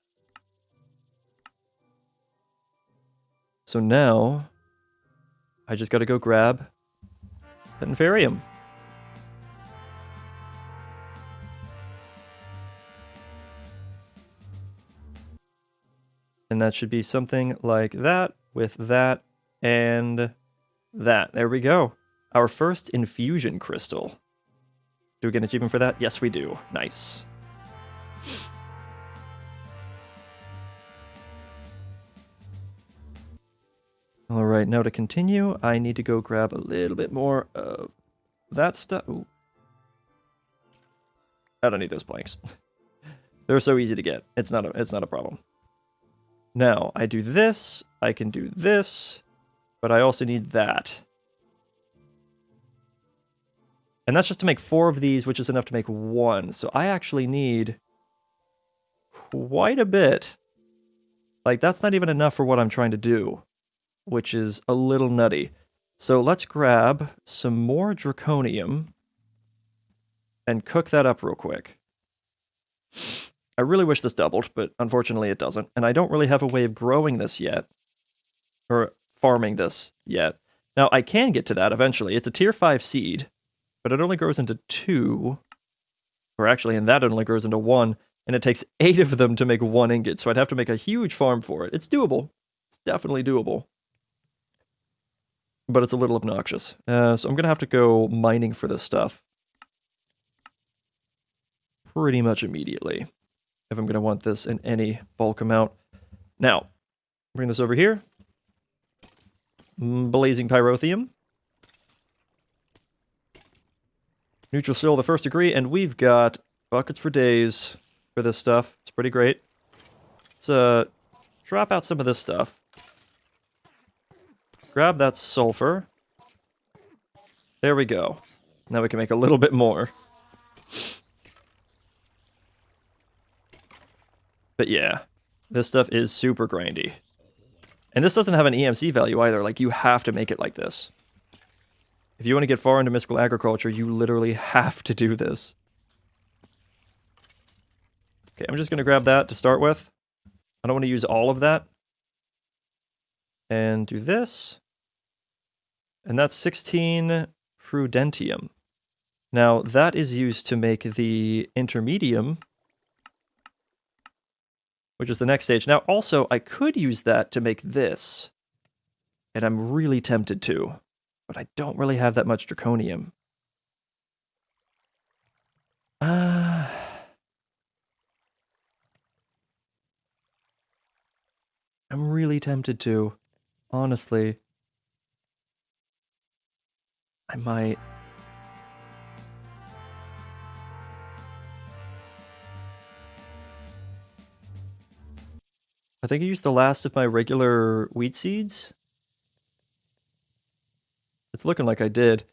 So now, I just gotta go grab the inferium. And that should be something like that, with that, and that. There we go. Our first infusion crystal. Do we get an achievement for that? Yes, we do. Nice. All right, now to continue, I need to go grab a little bit more of that stuff. Ooh. I don't need those planks. They're so easy to get. It's not a problem. Now, I do this, I can do this, but I also need that. And that's just to make 4 of these, which is enough to make 1. So I actually need quite a bit. Like, that's not even enough for what I'm trying to do, which is a little nutty. So let's grab some more draconium and cook that up real quick. I really wish this doubled, but unfortunately it doesn't. And I don't really have a way of growing this yet. Or farming this yet. Now, I can get to that eventually. It's a tier 5 seed, but it only grows into 2. Or actually, and that only grows into 1, and it takes 8 of them to make 1 ingot, so I'd have to make a huge farm for it. It's doable. It's definitely doable. But it's a little obnoxious. So I'm going to have to go mining for this stuff pretty much immediately if I'm going to want this in any bulk amount. Now, bring this over here. Blazing pyrotheum. Neutral still the first degree, and we've got buckets for days for this stuff. It's pretty great. Let's drop out some of this stuff. Grab that sulfur. There we go. Now we can make a little bit more. But yeah, this stuff is super grindy. And this doesn't have an EMC value either. Like, you have to make it like this. If you want to get far into mystical agriculture, you literally have to do this. Okay, I'm just going to grab that to start with. I don't want to use all of that. And do this. And that's 16 prudentium. Now, that is used to make the intermedium, which is the next stage. Now, also, I could use that to make this. And I'm really tempted to. But I don't really have that much draconium. I'm really tempted to. Honestly. I might. I think I used the last of my regular wheat seeds. It's looking like I did.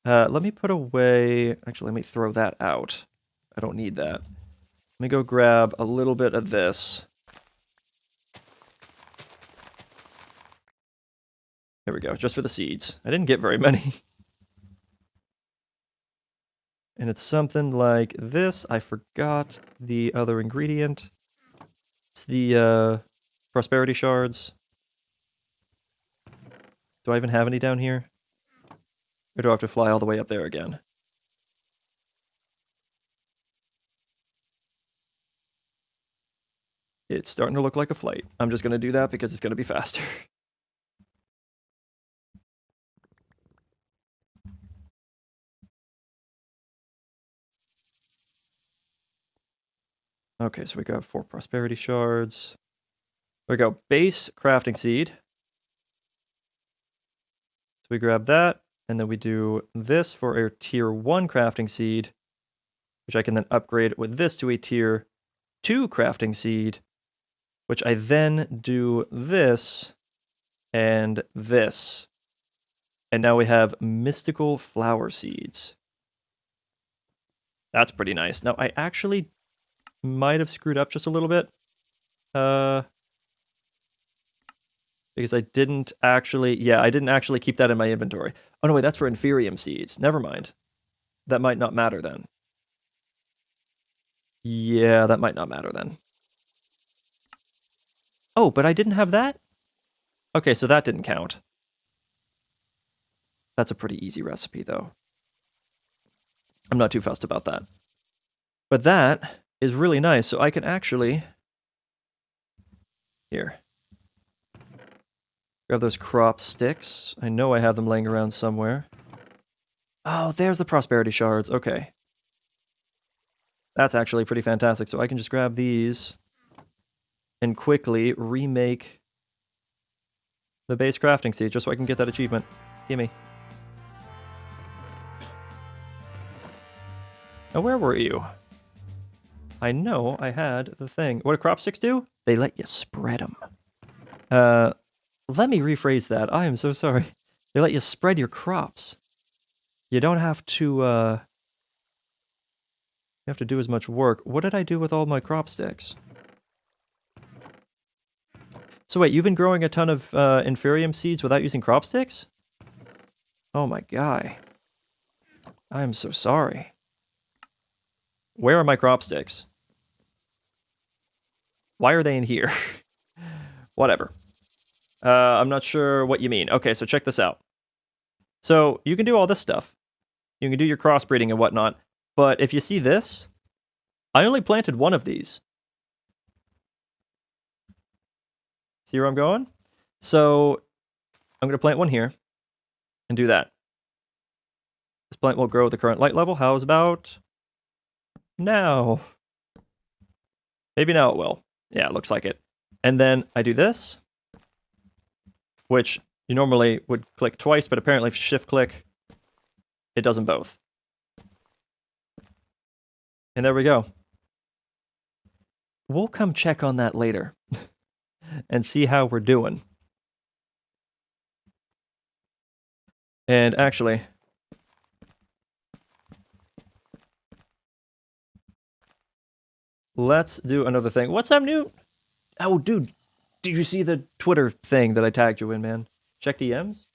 Let me put away... Actually, let me throw that out. I don't need that. Let me go grab a little bit of this. There we go, just for the seeds. I didn't get very many. And it's something like this. I forgot the other ingredient. It's the prosperity shards. Do I even have any down here? Or do I have to fly all the way up there again? It's starting to look like a flight. I'm just going to do that because it's going to be faster. Okay, so we got 4 prosperity shards. There we go. Base crafting seed. So we grab that, and then we do this for a tier 1 crafting seed, which I can then upgrade with this to a tier 2 crafting seed, which I then do this and this. And now we have mystical flower seeds. That's pretty nice. Now, I actually might have screwed up just a little bit. Because I didn't actually... Yeah, I didn't actually keep that in my inventory. Oh, no, wait, that's for inferium seeds. Never mind. That might not matter then. Yeah, that might not matter then. Oh, but I didn't have that? Okay, so that didn't count. That's a pretty easy recipe, though. I'm not too fussed about that. But that is really nice, so I can actually... Here. Grab those crop sticks. I know I have them laying around somewhere. Oh, there's the prosperity shards. Okay. That's actually pretty fantastic. So I can just grab these and quickly remake the base crafting seed just so I can get that achievement. Gimme. Now, where were you? I know I had the thing. What do crop sticks do? They let you spread them. Let me rephrase that. I am so sorry. They let you spread your crops. You don't have to, you have to do as much work. What did I do with all my crop sticks? So wait, you've been growing a ton of inferium seeds without using crop sticks? Oh my guy. I am so sorry. Where are my crop sticks? Why are they in here? Whatever. I'm not sure what you mean. Okay, so check this out. So you can do all this stuff. You can do your crossbreeding and whatnot. But if you see this, I only planted one of these. See where I'm going? So I'm going to plant one here and do that. This plant will grow at the current light level. How's about now? Maybe now it will. Yeah, it looks like it. And then I do this, which you normally would click twice, but apparently if you shift click, it does them both. And there we go. We'll come check on that later and see how we're doing. And actually, let's do another thing. What's up, new? Oh, dude, did you see the Twitter thing that I tagged you in, man? Check DMs?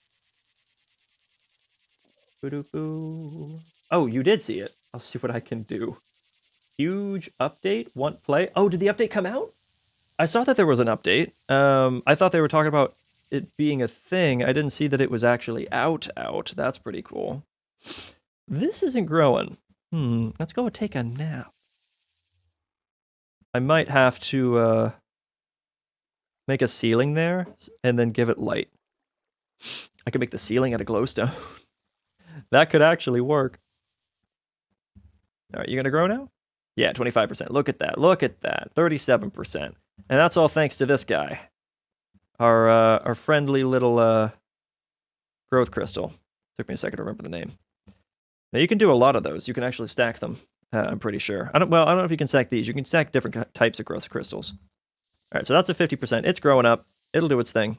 Boo-doo-boo. Oh, you did see it. I'll see what I can do. Huge update, want play. Oh, did the update come out? I saw that there was an update. I thought they were talking about it being a thing. I didn't see that it was actually out. That's pretty cool. This isn't growing. Let's go take a nap. I might have to make a ceiling there and then give it light. I could make the ceiling out of glowstone. That could actually work. All right, you gonna grow now? Yeah, 25%. Look at that. Look at that. 37%. And that's all thanks to this guy. Our friendly little growth crystal. Took me a second to remember the name. Now you can do a lot of those. You can actually stack them. I'm pretty sure. I don't know if you can stack these. You can stack different types of growth crystals. All right, so that's a 50%. It's growing up. It'll do its thing.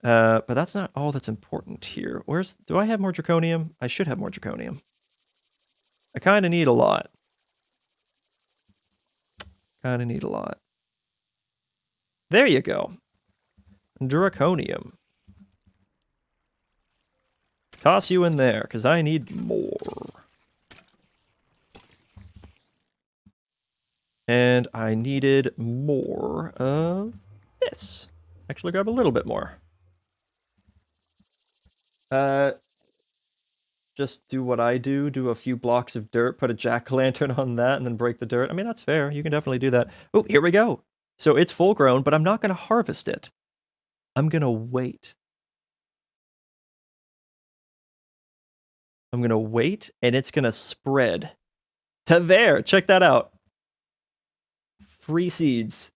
But that's not all that's important here. Do I have more draconium? I should have more draconium. I kind of need a lot. There you go. Draconium. Toss you in there, because I need more. And I needed more of this. Actually, grab a little bit more. Just do what I do. Do a few blocks of dirt, put a jack-o'-lantern on that, and then break the dirt. I mean, that's fair. You can definitely do that. Oh, here we go. So it's full grown, but I'm not going to harvest it. I'm going to wait. I'm going to wait, and it's going to spread to there. Check that out. Free seeds.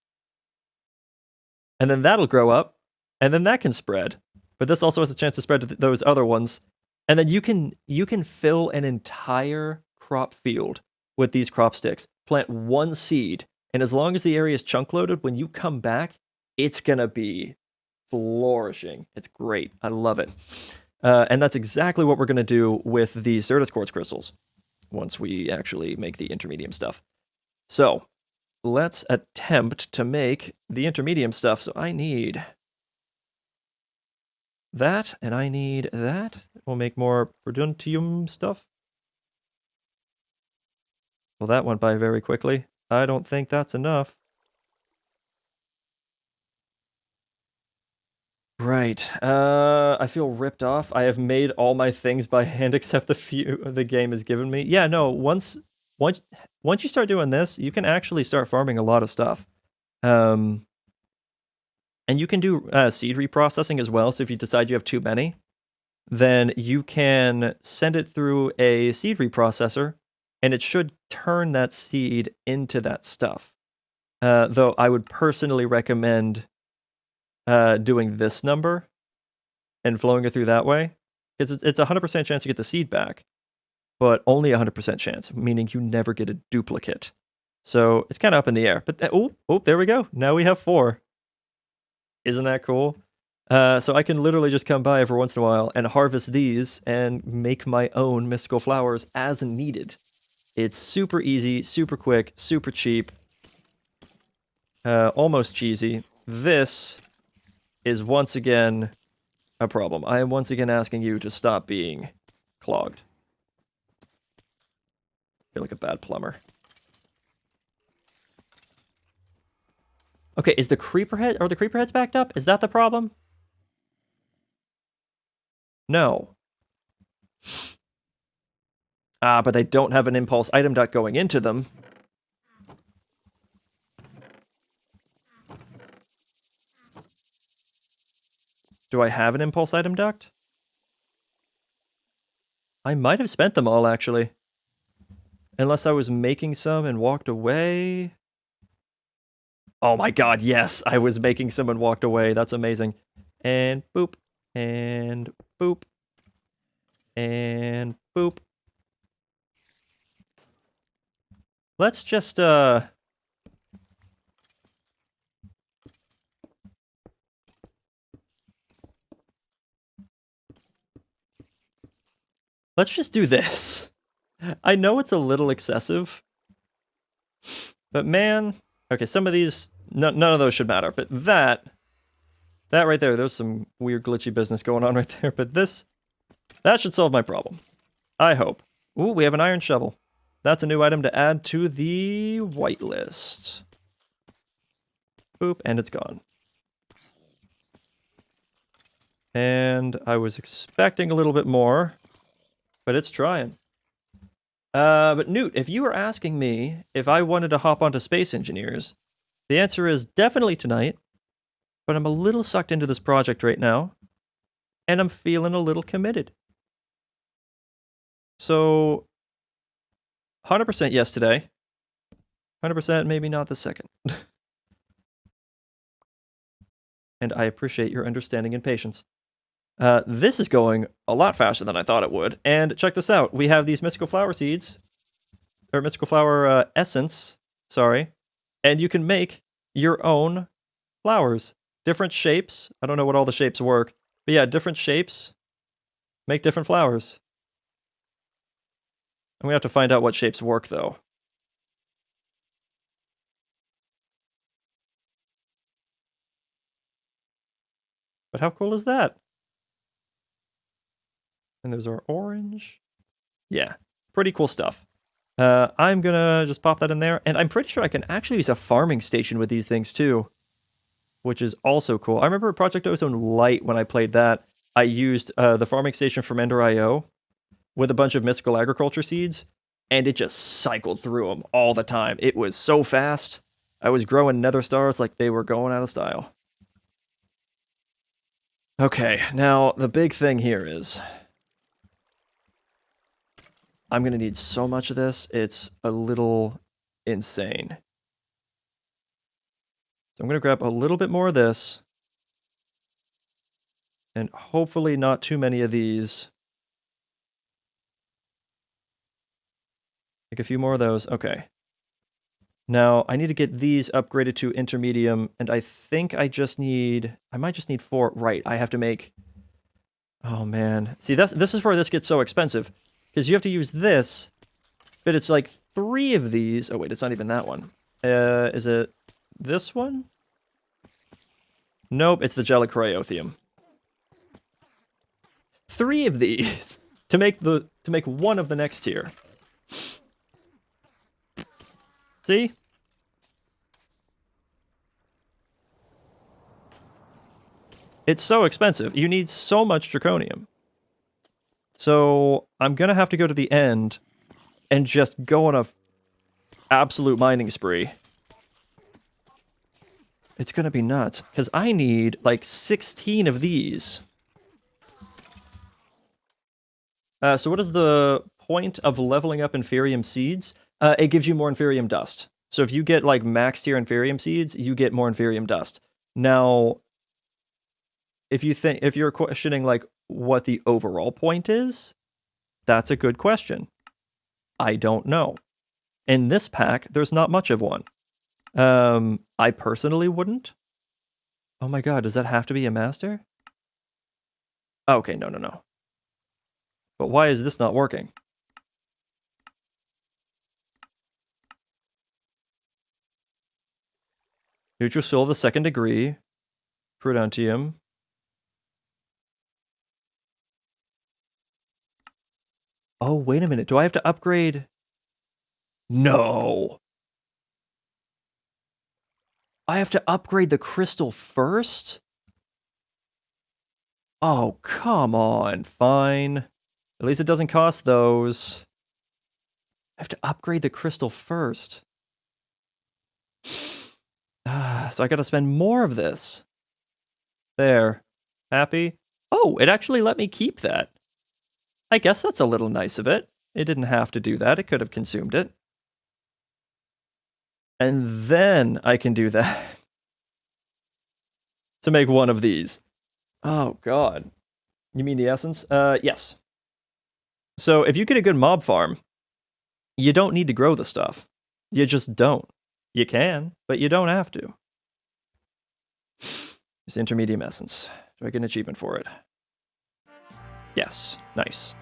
And then that'll grow up, and then that can spread. But this also has a chance to spread to those other ones. And then you can fill an entire crop field with these crop sticks. Plant one seed, and as long as the area is chunk loaded, when you come back, it's gonna be flourishing. It's great. I love it. And that's exactly what we're gonna do with the Certus quartz crystals once we actually make the intermediate stuff. So let's attempt to make the intermediate stuff. So I need that, and I need that. We'll make more Verduntium stuff. Well, that went by very quickly. I don't think that's enough. Right. I feel ripped off. I have made all my things by hand except the few the game has given me. Yeah, no, once you start doing this, you can actually start farming a lot of stuff. And you can do seed reprocessing as well. So if you decide you have too many, then you can send it through a seed reprocessor, and it should turn that seed into that stuff. Though I would personally recommend doing this number and flowing it through that way, because it's a 100% chance to get the seed back, but only a 100% chance, meaning you never get a duplicate. So it's kind of up in the air. But there we go. Now we have 4. Isn't that cool? So I can literally just come by every once in a while and harvest these and make my own mystical flowers as needed. It's super easy, super quick, super cheap, almost cheesy. This is once again a problem. I am once again asking you to stop being clogged. I feel like a bad plumber. Okay, are the creeper heads backed up? Is that the problem? No. But they don't have an impulse item duct going into them. Do I have an impulse item duct? I might have spent them all, actually. Unless I was making some and walked away. Oh my god, yes! I was making some and walked away. That's amazing. And boop. And boop. And boop. Let's just, let's just do this. I know it's a little excessive. But man... Okay, some of these... none of those should matter. But that right there, there's some weird glitchy business going on right there. But this... that should solve my problem. I hope. Ooh, we have an iron shovel. That's a new item to add to the whitelist. Boop, and it's gone. And I was expecting a little bit more, but it's trying. But Newt, if you were asking me if I wanted to hop onto Space Engineers, the answer is definitely tonight, but I'm a little sucked into this project right now, and I'm feeling a little committed. So, 100% yes today. 100% maybe not the second. And I appreciate your understanding and patience. This is going a lot faster than I thought it would. And check this out. We have these mystical flower seeds. Or mystical flower essence. Sorry. And you can make your own flowers. Different shapes. I don't know what all the shapes work. But yeah, different shapes. Make different flowers. I'm going to have to find out what shapes work, though. But how cool is that? And there's our orange. Yeah, pretty cool stuff. I'm gonna just pop that in there. And I'm pretty sure I can actually use a farming station with these things, too. Which is also cool. I remember Project Ozone Light, when I played that, I used the farming station from Ender.io with a bunch of mystical agriculture seeds, and it just cycled through them all the time. It was so fast. I was growing nether stars like they were going out of style. Okay, now the big thing here is I'm going to need so much of this, it's a little insane. So I'm going to grab a little bit more of this, and hopefully not too many of these. Take a few more of those. Okay. Now, I need to get these upgraded to intermedium, and I think I might just need 4. Right, I have to make... Oh, man. See, this is where this gets so expensive, because you have to use this, but it's like 3 of these. Oh, wait, it's not even that one. Is it this one? Nope, it's the Gelocryothium. 3 of these to make one of the next tier. See? It's so expensive. You need so much draconium. So I'm going to have to go to the end and just go on a absolute mining spree. It's going to be nuts, because I need like 16 of these. So what is the point of leveling up Inferium seeds? It gives you more Inferium dust. So if you get like max tier Inferium seeds, you get more Inferium dust. Now, if you're questioning like what the overall point is, that's a good question. I don't know. In this pack, there's not much of one. I personally wouldn't. Oh my god, does that have to be a master? Oh, okay, no. But why is this not working? Neutrophil of the 2nd degree. Prudentium. Oh, wait a minute. Do I have to upgrade? No. I have to upgrade the crystal first? Oh, come on. Fine. At least it doesn't cost those. I have to upgrade the crystal first. So I gotta spend more of this. There. Happy? Oh, it actually let me keep that. I guess that's a little nice of it. It didn't have to do that. It could have consumed it. And then I can do that to make one of these. Oh, God. You mean the essence? Yes. So if you get a good mob farm, you don't need to grow the stuff. You just don't. You can, but you don't have to. It's intermediate essence. Do I get an achievement for it? Yes. Nice.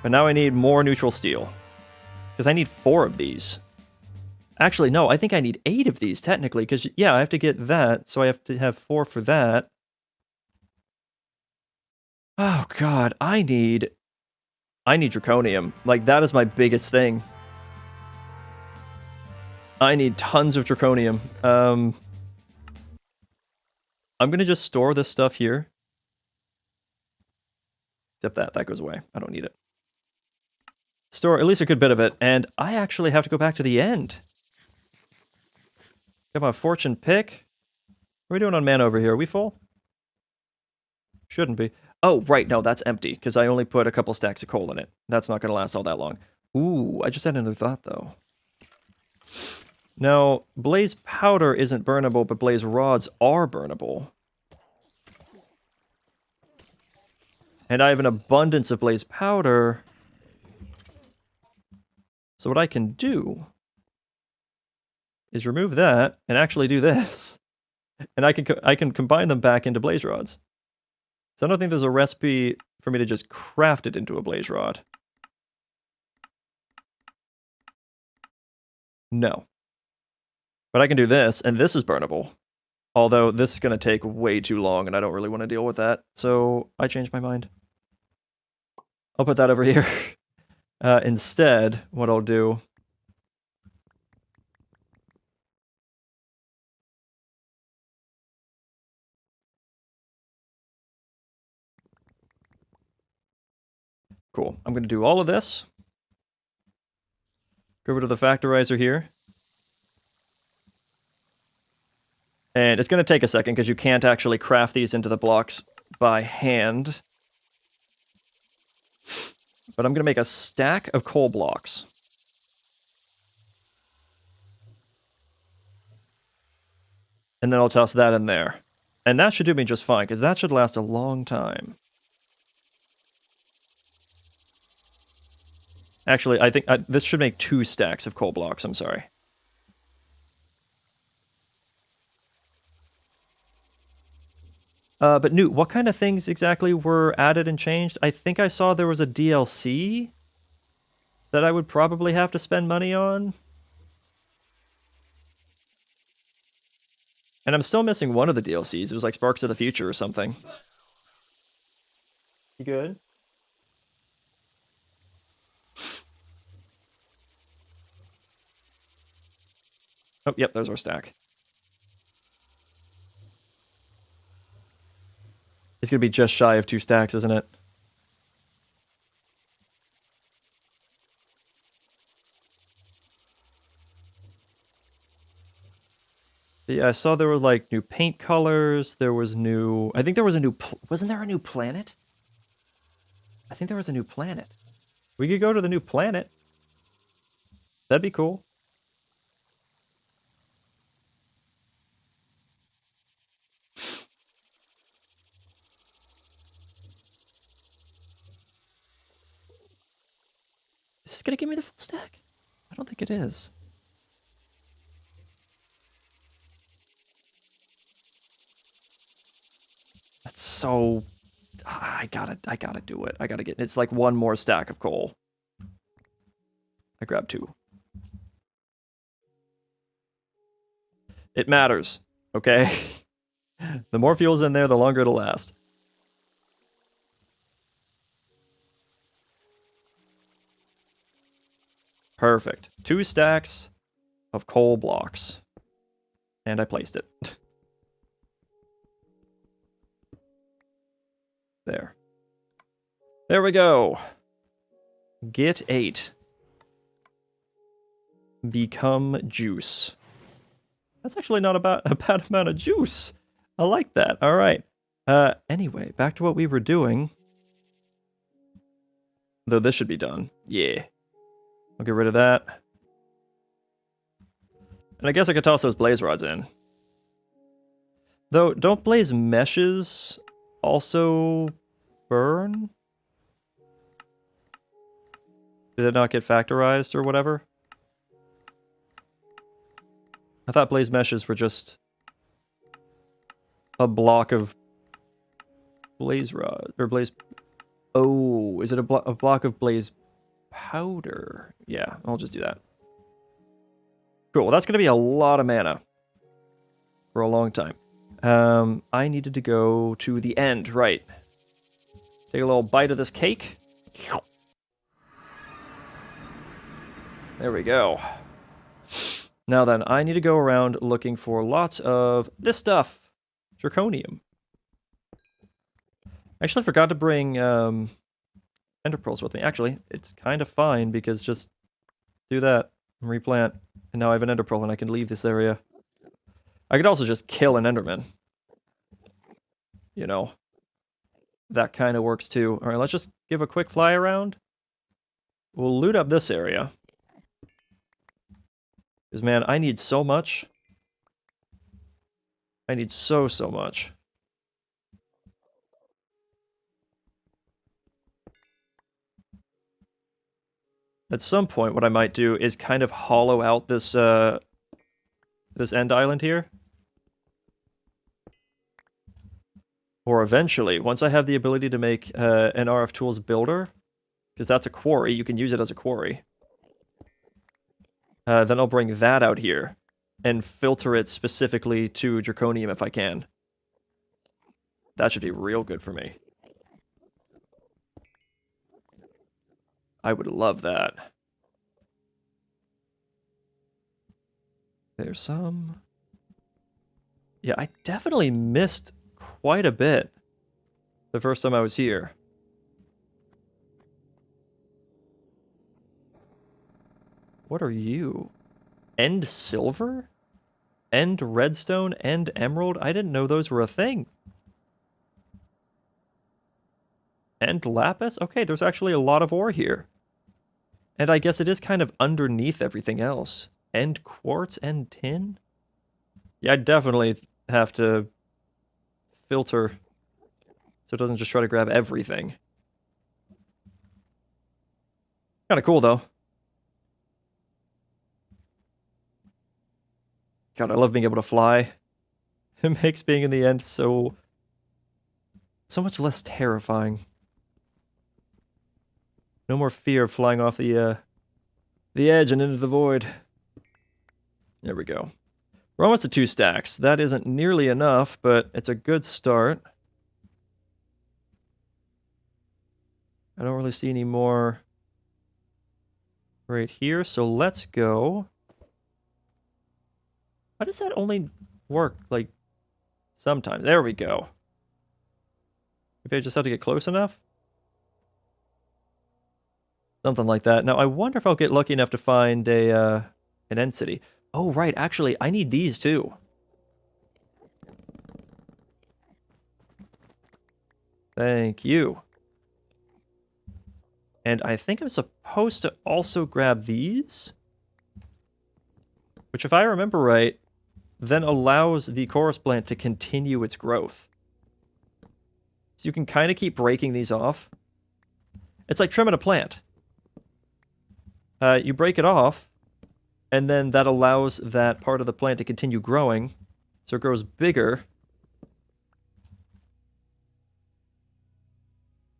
But now I need more neutral steel. Because I need 4 of these. Actually, no, I think I need 8 of these, technically. Because, yeah, I have to get that, so I have to have 4 for that. Oh, God. I need draconium. Like, that is my biggest thing. I need tons of draconium. I'm gonna just store this stuff here. Except that goes away. I don't need it. Store at least a good bit of it, and I actually have to go back to the end. Got my fortune pick. What are we doing on mana over here? Are we full? Shouldn't be. Oh, right, no, that's empty, because I only put a couple stacks of coal in it. That's not gonna last all that long. Ooh, I just had another thought, though. Now, blaze powder isn't burnable, but blaze rods are burnable. And I have an abundance of blaze powder. So what I can do is remove that and actually do this. And I can combine them back into blaze rods. So I don't think there's a recipe for me to just craft it into a blaze rod. No. But I can do this, and this is burnable. Although this is going to take way too long, and I don't really want to deal with that. So I changed my mind. I'll put that over here. Instead, what I'll do... Cool. I'm going to do all of this. Go over to the factorizer here. And it's going to take a second because you can't actually craft these into the blocks by hand. But I'm going to make a stack of coal blocks. And then I'll toss that in there. And that should do me just fine, because that should last a long time. Actually, I think this should make 2 stacks of coal blocks, I'm sorry. But Newt, what kind of things exactly were added and changed? I think I saw there was a DLC that I would probably have to spend money on. And I'm still missing one of the DLCs. It was like Sparks of the Future or something. You good? Oh, yep, there's our stack. It's gonna be just shy of 2 stacks, isn't it? Yeah, I saw there were like new paint colors. There was new... I think there was a new... Wasn't there a new planet? I think there was a new planet. We could go to the new planet. That'd be cool. Is this gonna give me the full stack? I don't think it is. That's so... I gotta do it. I gotta get... It's like 1 more stack of coal. I grabbed 2. It matters, okay? The more fuel's in there, the longer it'll last. Perfect. 2 stacks of coal blocks. And I placed it. There. There we go. Get 8. Become juice. That's actually not a bad amount of juice. I like that. All right. Anyway, back to what we were doing. Though this should be done. Yeah. I'll get rid of that. And I guess I could toss those blaze rods in. Though, don't blaze meshes also burn? Did it not get factorized or whatever? I thought blaze meshes were just a block of blaze rod, or blaze... Oh, is it a block of blaze powder? Yeah, I'll just do that. Cool, well, that's going to be a lot of mana for a long time. I needed to go to the end, right. Take a little bite of this cake. There we go. Now then, I need to go around looking for lots of this stuff. Zirconium. I actually forgot to bring ender pearls with me. Actually, it's kind of fine because just do that and replant. And now I have an ender pearl and I can leave this area. I could also just kill an enderman. You know, that kind of works too. All right, let's just give a quick fly around. We'll loot up this area. Because, man, I need so much. I need so much. At some point, what I might do is kind of hollow out this, this end island here. Or eventually, once I have the ability to make an RF Tools builder, because that's a quarry, you can use it as a quarry. Then I'll bring that out here and filter it specifically to Draconium if I can. That should be real good for me. I would love that. There's some... Yeah, I definitely missed quite a bit the first time I was here. What are you? End silver? End redstone? End emerald? I didn't know those were a thing. End lapis? Okay, there's actually a lot of ore here. And I guess it is kind of underneath everything else. End quartz? End tin? Yeah, I definitely have to filter so it doesn't just try to grab everything. Kind of cool, though. God, I love being able to fly. It makes being in the end so much less terrifying. No more fear of flying off the edge and into the void. There we go. We're almost at 2 stacks. That isn't nearly enough, but it's a good start. I don't really see any more right here, so let's go. Why does that only work, like, sometimes? There we go. Maybe I just have to get close enough? Something like that. Now, I wonder if I'll get lucky enough to find an end city. Oh, right, actually, I need these, too. Thank you. And I think I'm supposed to also grab these. Which, if I remember right, then allows the chorus plant to continue its growth. So you can kind of keep breaking these off. It's like trimming a plant. You break it off, and then that allows that part of the plant to continue growing, so it grows bigger.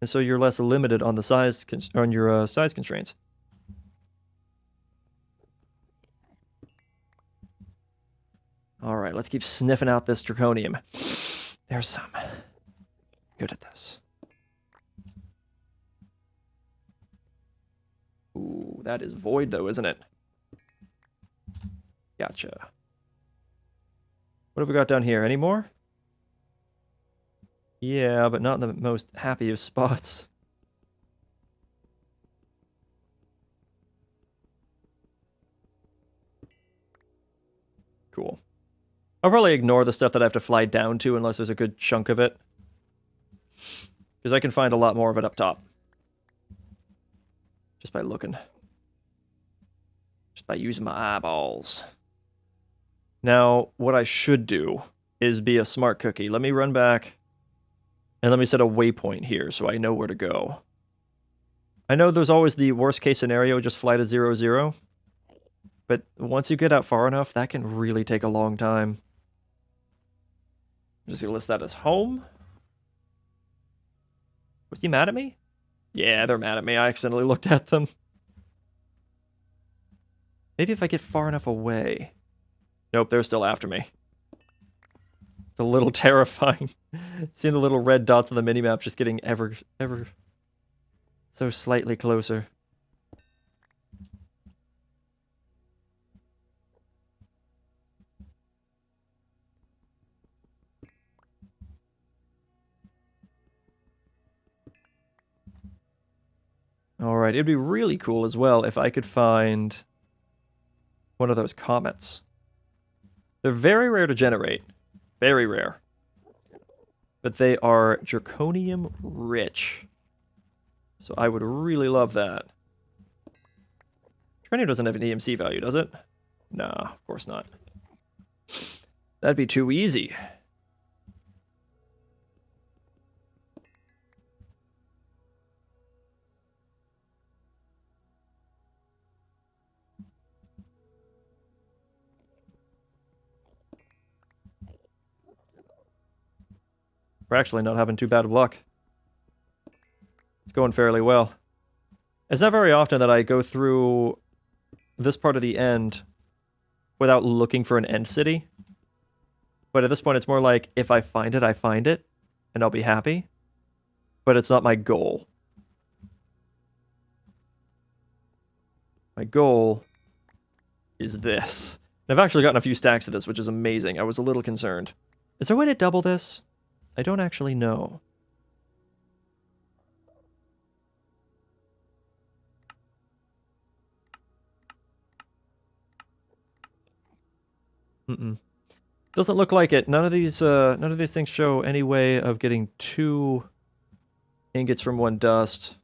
And so you're less limited on the size on your size constraints. All right, let's keep sniffing out this Draconium. There's some. Good at this. Ooh, that is void though, isn't it? Gotcha. What have we got down here? Any more? Yeah, but not in the most happy of spots. Cool. I'll probably ignore the stuff that I have to fly down to unless there's a good chunk of it. Because I can find a lot more of it up top. Just by looking. Just by using my eyeballs. Now, what I should do is be a smart cookie. Let me run back and let me set a waypoint here so I know where to go. I know there's always the worst case scenario, just fly to 0, 0. But once you get out far enough, that can really take a long time. I'm just going to list that as home. Was he mad at me? Yeah, they're mad at me. I accidentally looked at them. Maybe if I get far enough away. Nope, they're still after me. It's a little terrifying. Seeing the little red dots on the minimap just getting ever so slightly closer. Alright, it'd be really cool as well if I could find one of those comets. They're very rare to generate. Very rare. But they are draconium rich. So I would really love that. Draconium doesn't have an EMC value, does it? Nah, of course not. That'd be too easy. We're actually not having too bad of luck. It's going fairly well. It's not very often that I go through this part of the end without looking for an end city. But at this point, it's more like, if I find it, and I'll be happy. But it's not my goal. My goal is this. And I've actually gotten a few stacks of this, which is amazing. I was a little concerned. Is there a way to double this? I don't actually know. Doesn't look like it. None of these things show any way of getting 2 ingots from 1 dust.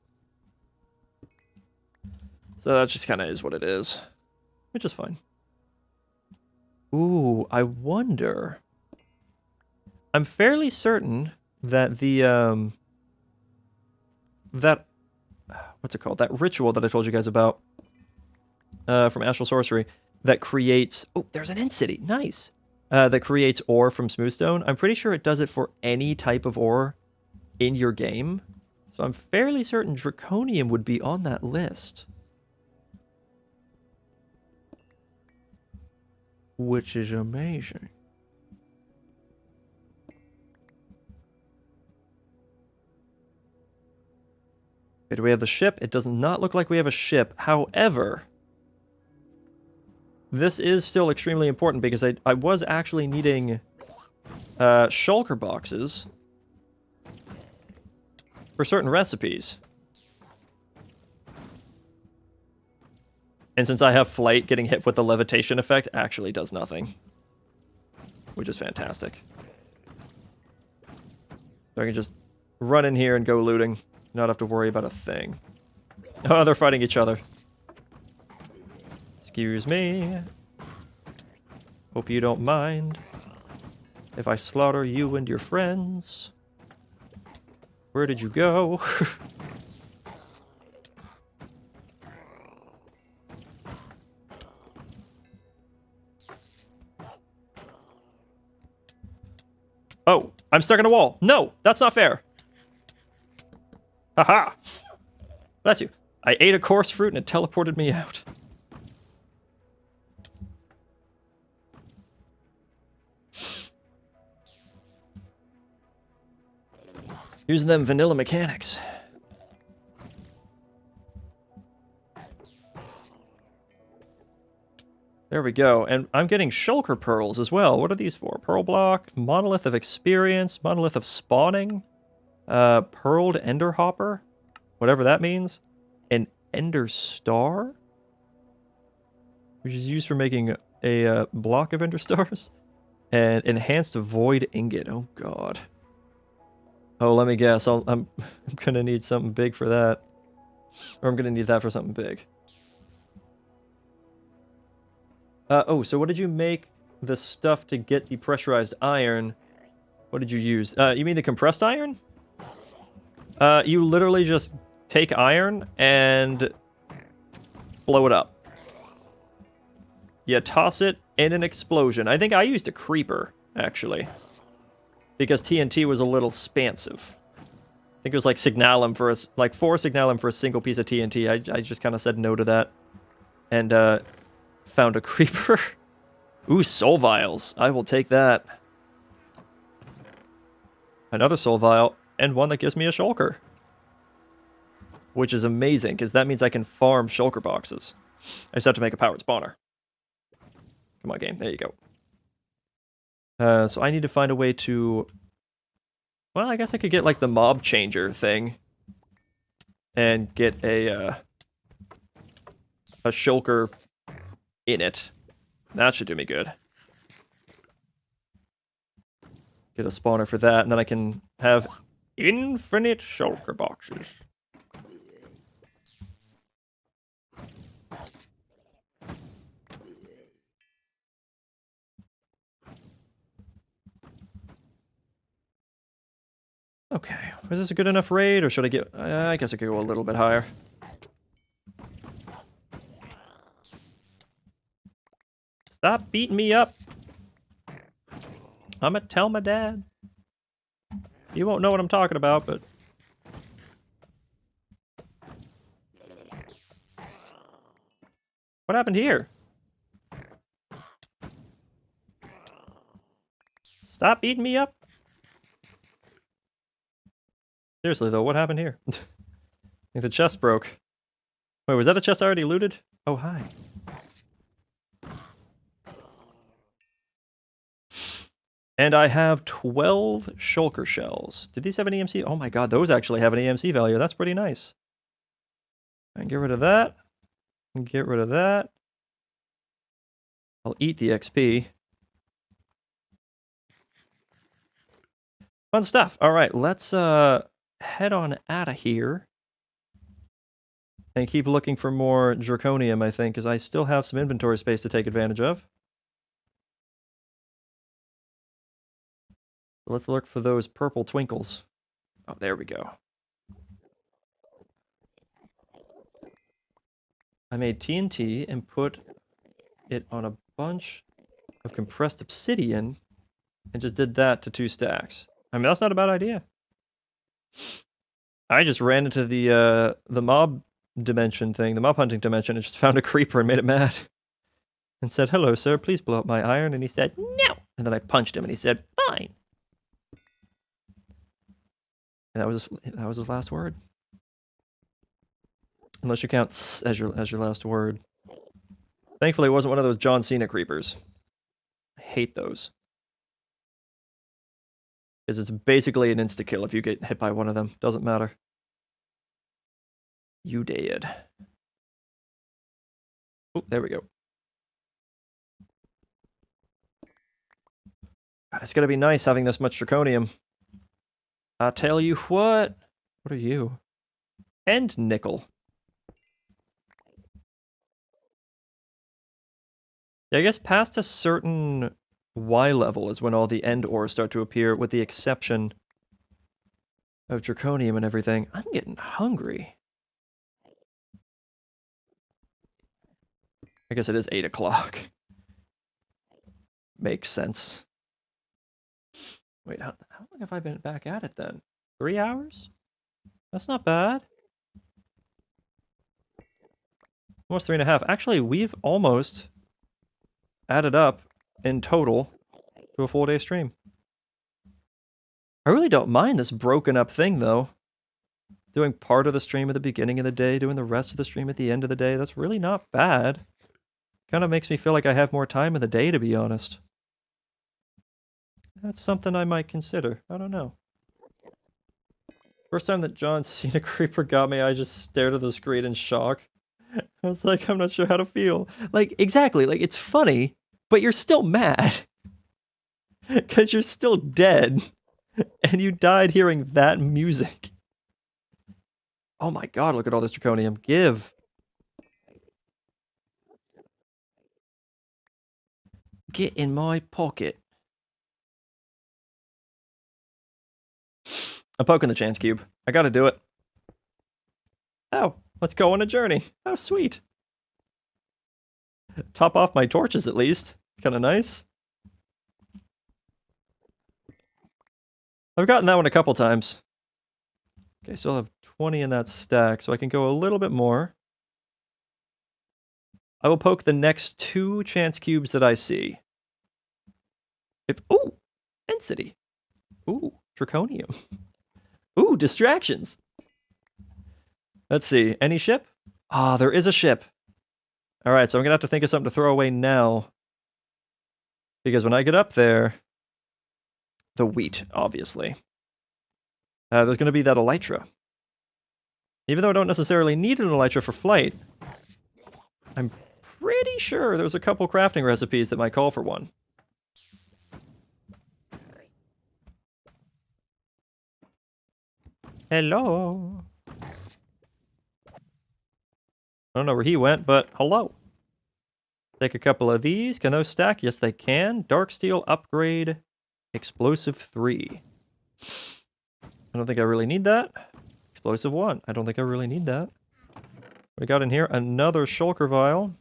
So that just kind of is what it is, which is fine. Ooh, I wonder. I'm fairly certain that the what's it called? That ritual that I told you guys about from Astral Sorcery that creates. Oh, there's an end city. Nice. That creates ore from smoothstone. I'm pretty sure it does it for any type of ore in your game. So I'm fairly certain draconium would be on that list. Which is amazing. Okay, do we have the ship? It does not look like we have a ship. However, this is still extremely important because I was actually needing shulker boxes for certain recipes. And since I have flight, getting hit with the levitation effect actually does nothing. Which is fantastic. So I can just run in here and go looting. Not have to worry about a thing. Oh, they're fighting each other. Excuse me. Hope you don't mind if I slaughter you and your friends. Where did you go? Oh, I'm stuck in a wall. No, that's not fair. Haha! Bless you. I ate a coarse fruit and it teleported me out. Using them vanilla mechanics. There we go. And I'm getting shulker pearls as well. What are these for? Pearl block, monolith of experience, monolith of spawning, pearled ender hopper, whatever that means, an ender star, which is used for making a block of ender stars, and enhanced void ingot. Oh god. Oh, let me guess. I'm gonna need something big for that. Or I'm gonna need that for something big. Oh, so what did you make the stuff to get the pressurized iron? What did you use? You mean the compressed iron? You literally just take iron and blow it up. You toss it in an explosion. I think I used a creeper, actually. Because TNT was a little expansive. I think it was like signalum for us, like 4 signalum for a single piece of TNT. I just kind of said no to that. And found a creeper. Ooh, soul vials. I will take that. Another soul vial, and one that gives me a shulker. Which is amazing, because that means I can farm shulker boxes. I just have to make a powered spawner. Come on, game. There you go. So I need to find a way to... Well, I guess I could get, like, the mob changer thing. And get a shulker in it. That should do me good. Get a spawner for that, and then I can have infinite shulker boxes. Okay, is this a good enough raid, or should I get... I guess I could go a little bit higher. Stop beating me up. I'ma tell my dad. You won't know what I'm talking about, but... What happened here? Stop beating me up. Seriously, though, what happened here? I think the chest broke. Wait, was that a chest I already looted? Oh, hi. And I have 12 shulker shells. Did these have an EMC? Oh my god, those actually have an EMC value. That's pretty nice. And get rid of that. And get rid of that. I'll eat the XP. Fun stuff. All right, let's head on out of here. And keep looking for more draconium, I think, because I still have some inventory space to take advantage of. Let's look for those purple twinkles. Oh, there we go. I made TNT and put it on a bunch of compressed obsidian and just did that to 2 stacks. I mean, that's not a bad idea. I just ran into the mob dimension thing, the mob hunting dimension, and just found a creeper and made it mad. And said, "Hello, sir, please blow up my iron." And he said, "No." And then I punched him and he said, "Fine." And that was his last word. Unless you count as your last word. Thankfully, it wasn't one of those John Cena creepers. I hate those. Because it's basically an insta-kill if you get hit by one of them. Doesn't matter. You did. Oh, there we go. God, it's gonna be nice having this much draconium. I tell you what. What are you? And nickel. Yeah, I guess past a certain Y level is when all the end ores start to appear, with the exception of draconium and everything. I'm getting hungry. I guess it is 8 o'clock. Makes sense. Wait, how long have I been back at it then? 3 hours? That's not bad. Almost 3.5. Actually, we've almost added up in total to a full day stream. I really don't mind this broken up thing, though. Doing part of the stream at the beginning of the day, doing the rest of the stream at the end of the day. That's really not bad. Kind of makes me feel like I have more time in the day, to be honest. That's something I might consider. I don't know. First time that John Cena Creeper got me, I just stared at the screen in shock. I was like, I'm not sure how to feel. Like, exactly, like, it's funny, but you're still mad. Because you're still dead. And you died hearing that music. Oh my god, look at all this draconium. Give. Get in my pocket. I'm poking the chance cube. I gotta do it. Oh, let's go on a journey. Oh, sweet. Top off my torches at least. It's kind of nice. I've gotten that one a couple times. Okay, still have 20 in that stack, so I can go a little bit more. I will poke the next 2 chance cubes that I see. Ooh, density. Ooh, draconium. Ooh, distractions. Let's see, any ship? Ah, there is a ship. All right, so I'm gonna have to think of something to throw away now. Because when I get up there, the wheat, obviously. There's gonna be that elytra. Even though I don't necessarily need an elytra for flight, I'm pretty sure there's a couple crafting recipes that might call for one. Hello. I don't know where he went, but hello. Take a couple of these. Can those stack? Yes, they can. Dark steel upgrade. Explosive 3. I don't think I really need that. Explosive 1. I don't think I really need that. We got in here another shulker vial.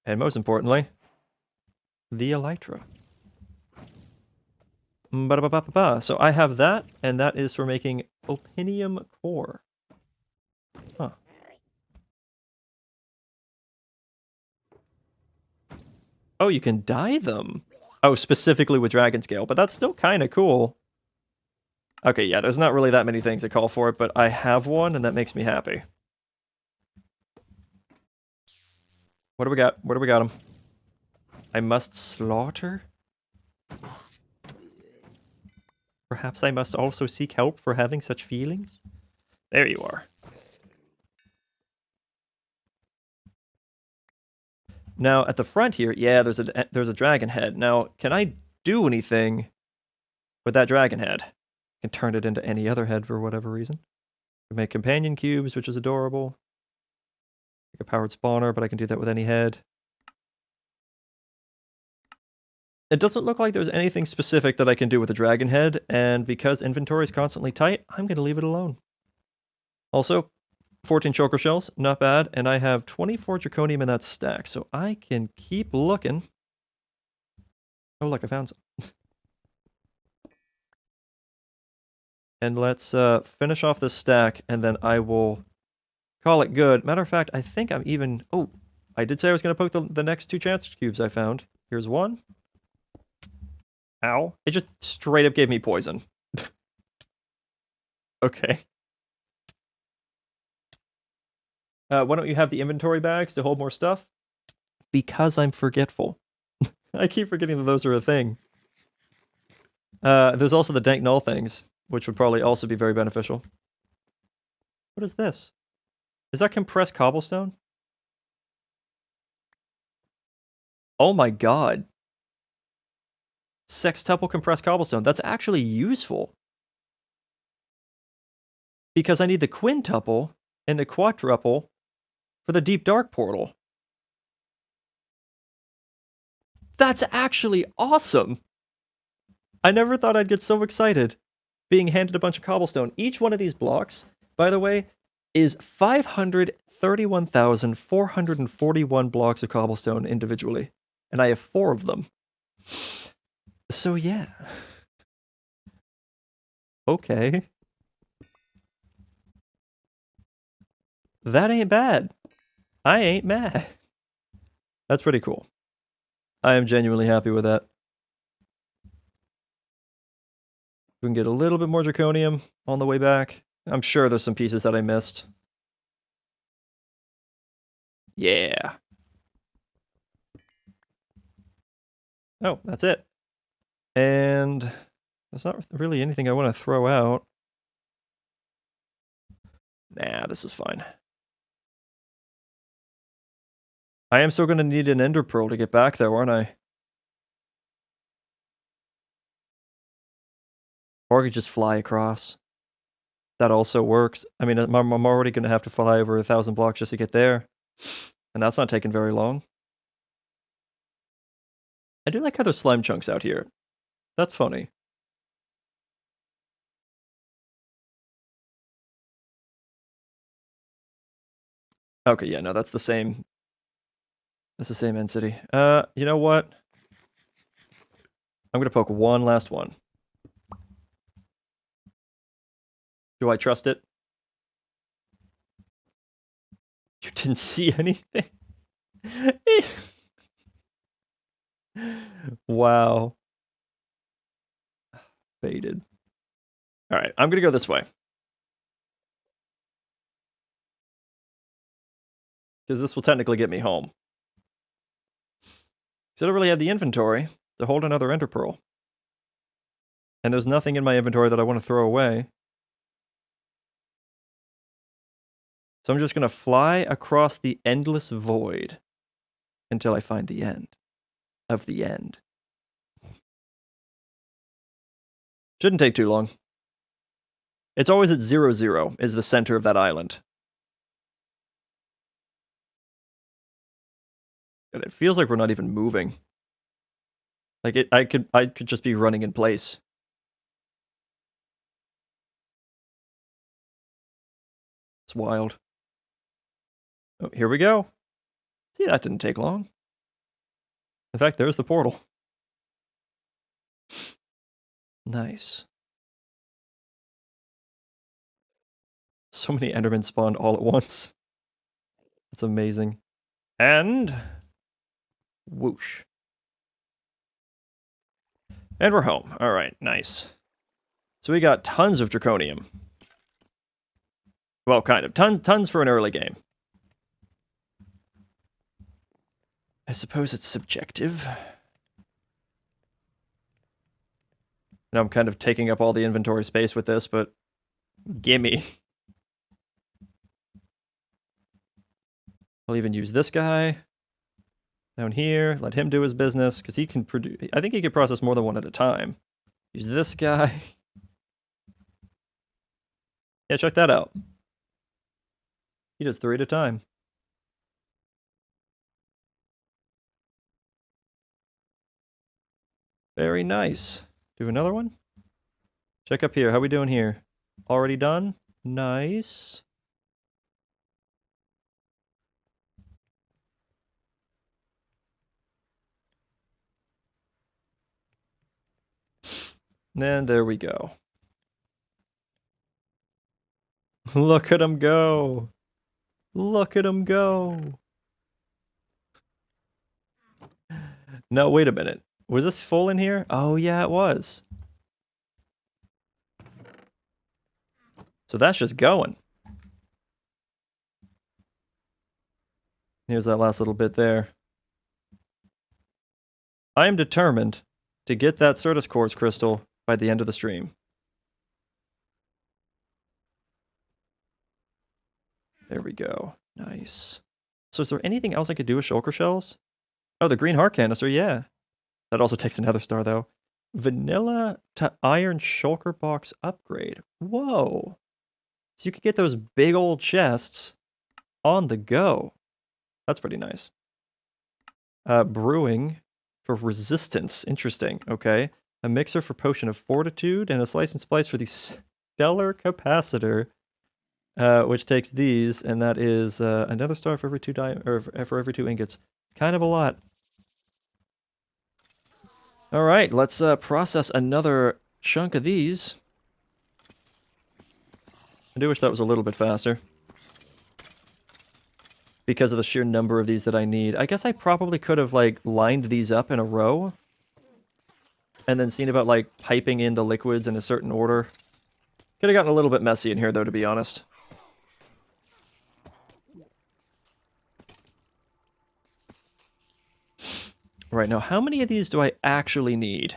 And most importantly, the elytra. So I have that, and that is for making opinium core. Huh. Oh, you can dye them. Oh, specifically with dragon scale, but that's still kind of cool. Okay, yeah, there's not really that many things that call for it, but I have one, and that makes me happy. What do we got? What do we got him? I must slaughter? Perhaps I must also seek help for having such feelings? There you are. Now, at the front here, yeah, there's a dragon head. Now, can I do anything with that dragon head? I can turn it into any other head for whatever reason. I can make companion cubes, which is adorable. Like a powered spawner, but I can do that with any head. It doesn't look like there's anything specific that I can do with a dragon head, and because inventory is constantly tight, I'm going to leave it alone. Also, 14 choker shells, not bad, and I have 24 draconium in that stack, so I can keep looking. Oh, look, I found some. And let's finish off this stack, and then I will call it good. Matter of fact, I think I'm even... Oh, I did say I was going to poke the next 2 chance cubes I found. Here's one. Ow. It just straight up gave me poison. Okay. Why don't you have the inventory bags to hold more stuff? Because I'm forgetful. I keep forgetting that those are a thing. There's also the dank null things, which would probably also be very beneficial. What is this? Is that compressed cobblestone? Oh my god. Sextuple compressed cobblestone. That's actually useful. Because I need the quintuple and the quadruple for the deep dark portal. That's actually awesome. I never thought I'd get so excited being handed a bunch of cobblestone. Each one of these blocks, by the way, is 531,441 blocks of cobblestone individually. And I have 4 of them. So yeah. Okay. That ain't bad. I ain't mad. That's pretty cool. I am genuinely happy with that. We can get a little bit more draconium on the way back. I'm sure there's some pieces that I missed. Yeah. Oh, that's it. And there's not really anything I want to throw out. Nah, this is fine. I am still going to need an ender pearl to get back there, aren't I? Or I could just fly across. That also works. I mean, I'm already going to have to fly over 1,000 blocks just to get there. And that's not taking very long. I do like how there's slime chunks out here. That's funny. Okay, yeah, no, that's the same. That's the same end city. You know what? I'm gonna poke one last one. Do I trust it? You didn't see anything? Wow. Baited. Alright, I'm gonna go this way. Because this will technically get me home. Because I don't really have the inventory to hold another ender pearl. And there's nothing in my inventory that I want to throw away. So I'm just going to fly across the endless void until I find the end of the end. Shouldn't take too long. It's always at 0, 0 is the center of that island. And it feels like we're not even moving. Like I could just be running in place. It's wild. Oh, here we go. See, that didn't take long. In fact, there's the portal. Nice. So many Endermen spawned all at once. That's amazing. And whoosh. And we're home. All right, nice. So we got tons of draconium. Well, kind of. Tons for an early game. I suppose it's subjective. And I'm kind of taking up all the inventory space with this, but gimme. I'll even use this guy down here. Let him do his business, because he can produce... I think he can process more than one at a time. Use this guy. Yeah, check that out. He does 3 at a time. Very nice. Do another one? Check up here. How we doing here? Already done? Nice. And there we go. Look at him go. Look at him go. No, wait a minute. Was this full in here? Oh, yeah, it was. So that's just going. Here's that last little bit there. I am determined to get that Certus Quartz crystal by the end of the stream. There we go. Nice. So is there anything else I could do with shulker shells? Oh, the green heart canister, yeah. That also takes another star, though. Vanilla to iron shulker box upgrade. Whoa. So you could get those big old chests on the go. That's pretty nice. Brewing for resistance. Interesting. Okay. A mixer for potion of fortitude and a slice and splice for the stellar capacitor, which takes these, and that is another star for every 2 for every 2 ingots. It's kind of a lot. All right, let's process another chunk of these. I do wish that was a little bit faster, because of the sheer number of these that I need. I guess I probably could have, like, lined these up in a row, and then seen about, like, piping in the liquids in a certain order. Could have gotten a little bit messy in here, though, to be honest. Right, now, how many of these do I actually need?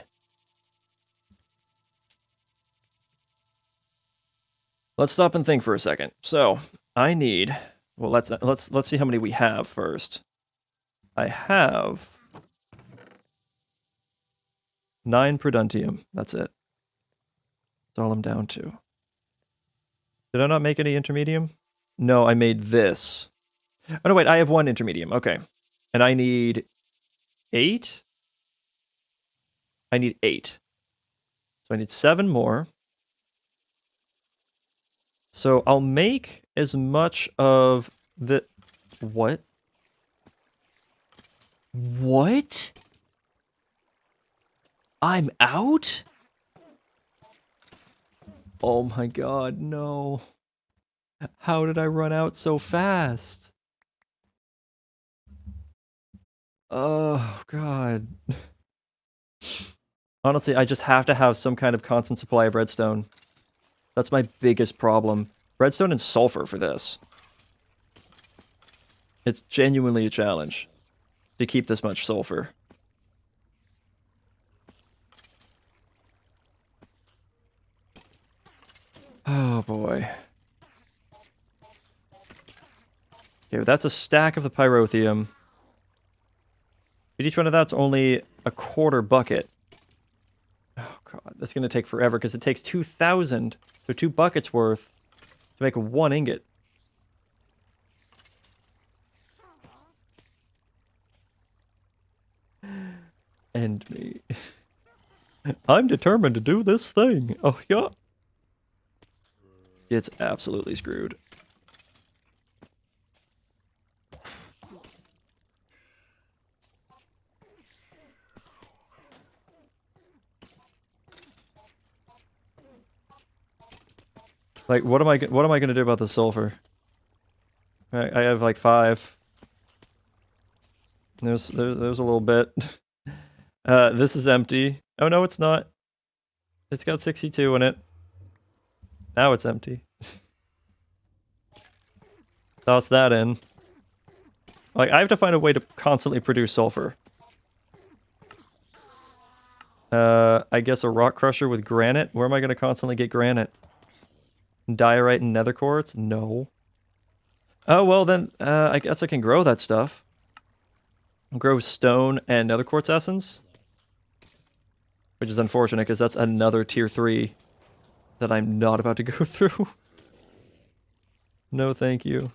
Let's stop and think for a second. So, I need... Well, let's see how many we have first. I have 9 prudentium. That's it. That's all I'm down to. Did I not make any intermedium? No, I made this. Oh, no, wait, I have 1 intermedium. Okay. And I need 8? I need 8. So I need 7 more. So I'll make as much of the... What? What? I'm out? Oh my god, no. How did I run out so fast? Oh god. Honestly, I just have to have some kind of constant supply of redstone. That's my biggest problem. Redstone and sulfur for this. It's genuinely a challenge to keep this much sulfur. Oh boy. Okay, that's a stack of the pyrotheum. But each one of that's only a quarter bucket. Oh god, that's gonna take forever because it takes 2,000, so 2 buckets worth to make 1 ingot. End me. I'm determined to do this thing. Oh yeah. It's absolutely screwed. Like, what am I gonna do about the sulfur? I have like 5. There's a little bit. This is empty. Oh no, it's not. It's got 62 in it. Now it's empty. Toss that in. Like, I have to find a way to constantly produce sulfur. I guess a rock crusher with granite? Where am I gonna constantly get granite? Diorite and nether quartz? No. Oh, well then, I guess I can grow that stuff. Grow stone and nether quartz essence. Which is unfortunate, because that's another tier 3 that I'm not about to go through. No, thank you.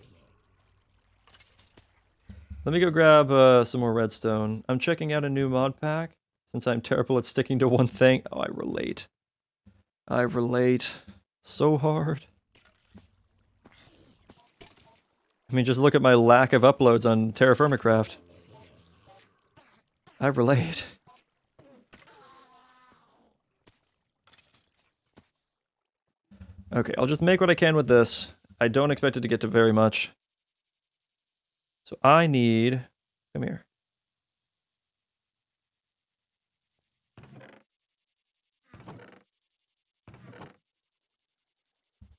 Let me go grab some more redstone. I'm checking out a new mod pack, since I'm terrible at sticking to one thing. Oh, I relate. I relate so hard. I mean, just look at my lack of uploads on Pneumaticraft. I relate. Okay, I'll just make what I can with this. I don't expect it to get to very much. So I need... Come here.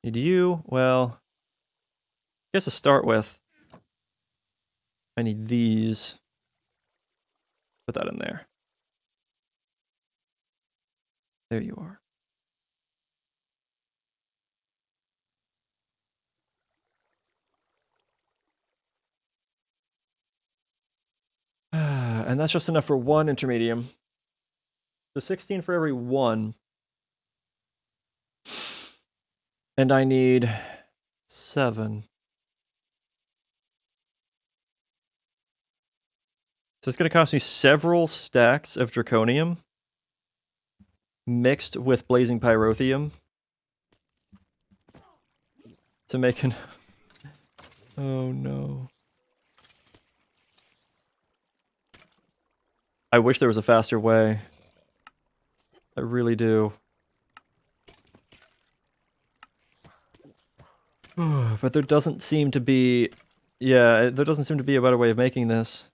Need you? Well... I guess to start with, I need these. Put that in there. There you are. And that's just enough for 1 intermedium. So 16 for every 1. And I need 7. So it's going to cost me several stacks of draconium mixed with blazing pyrotheum to make an... Oh no. I wish there was a faster way. I really do. But there doesn't seem to be... Yeah, there doesn't seem to be a better way of making this.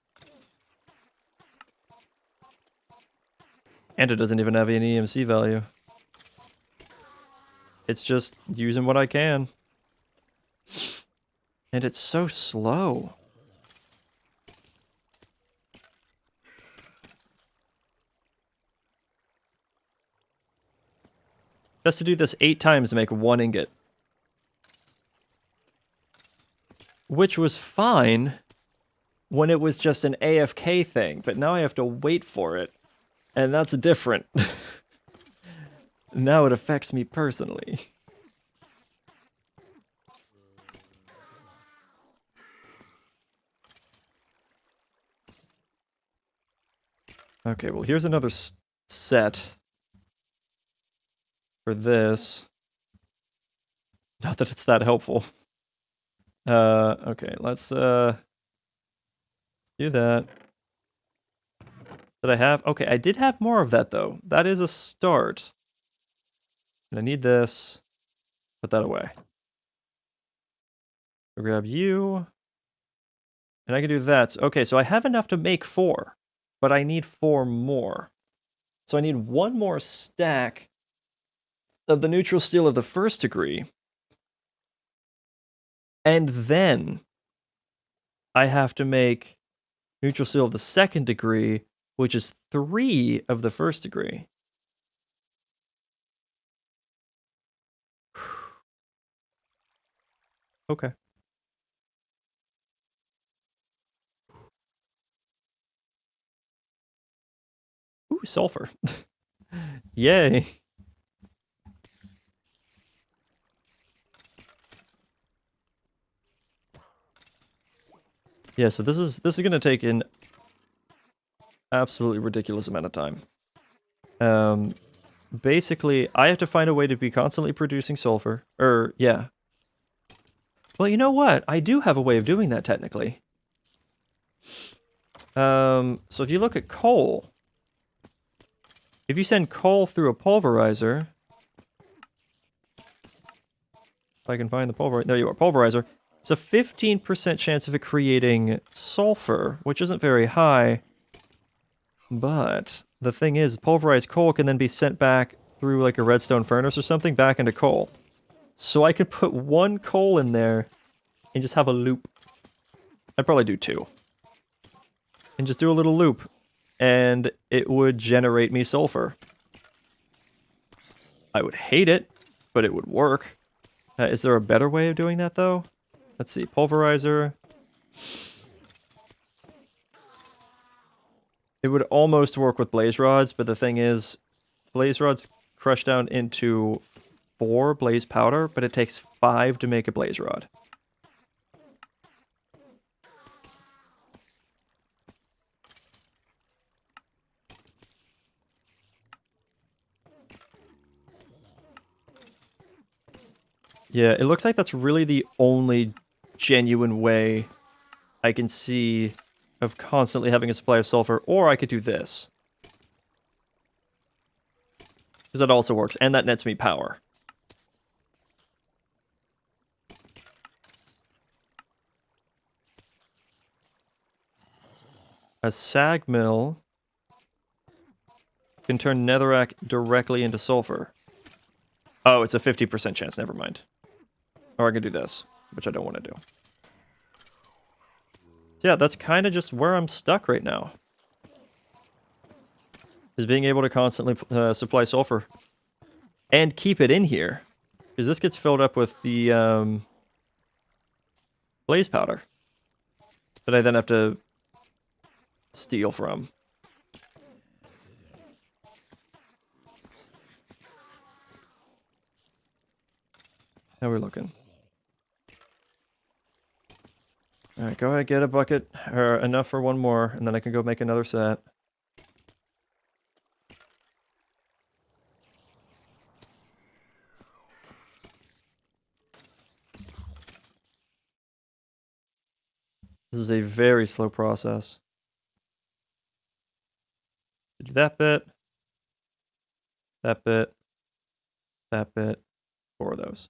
And it doesn't even have any EMC value. It's just using what I can. And it's so slow. Just to do this 8 times to make 1 ingot. Which was fine when it was just an AFK thing, but now I have to wait for it. And that's different. Now it affects me personally. Okay, well, here's another set for this. Not that it's that helpful. Okay, let's do that. Did I have? Okay, I did have more of that, though. That is a start. And I need this. Put that away. I'll grab you. And I can do that. Okay, so I have enough to make 4. But I need 4 more. So I need 1 more stack of the neutral steel of the 1st degree. And then I have to make neutral steel of the 2nd degree, which is 3 of the 1st degree. Okay. Ooh, sulfur. Yay. Yeah, so this is going to take an absolutely ridiculous amount of time. Basically, I have to find a way to be constantly producing sulfur. Yeah. Well, you know what? I do have a way of doing that, technically. So if you look at coal, if you send coal through a pulverizer, if I can find the pulverizer, there you are, pulverizer, it's a 15% chance of it creating sulfur, which isn't very high, but the thing is, pulverized coal can then be sent back through like a redstone furnace or something back into coal. So I could put 1 coal in there and just have a loop. I'd probably do 2. And just do a little loop. And it would generate me sulfur. I would hate it, but it would work. Is there a better way of doing that, though? Let's see. Pulverizer. It would almost work with blaze rods, but the thing is, blaze rods crush down into 4 blaze powder, but it takes 5 to make a blaze rod. Yeah, it looks like that's really the only genuine way I can see of constantly having a supply of sulfur, or I could do this. Because that also works, and that nets me power. A sag mill can turn netherrack directly into sulfur. Oh, it's a 50% chance, never mind. Or I can do this, which I don't want to do. Yeah, that's kind of just where I'm stuck right now. Is being able to constantly supply sulfur. And keep it in here. Because this gets filled up with the blaze powder. That I then have to steal from. How are we looking? Alright, go ahead, get a bucket, or enough for 1 more, and then I can go make another set. This is a very slow process. Do that bit, that bit, that bit, 4 of those.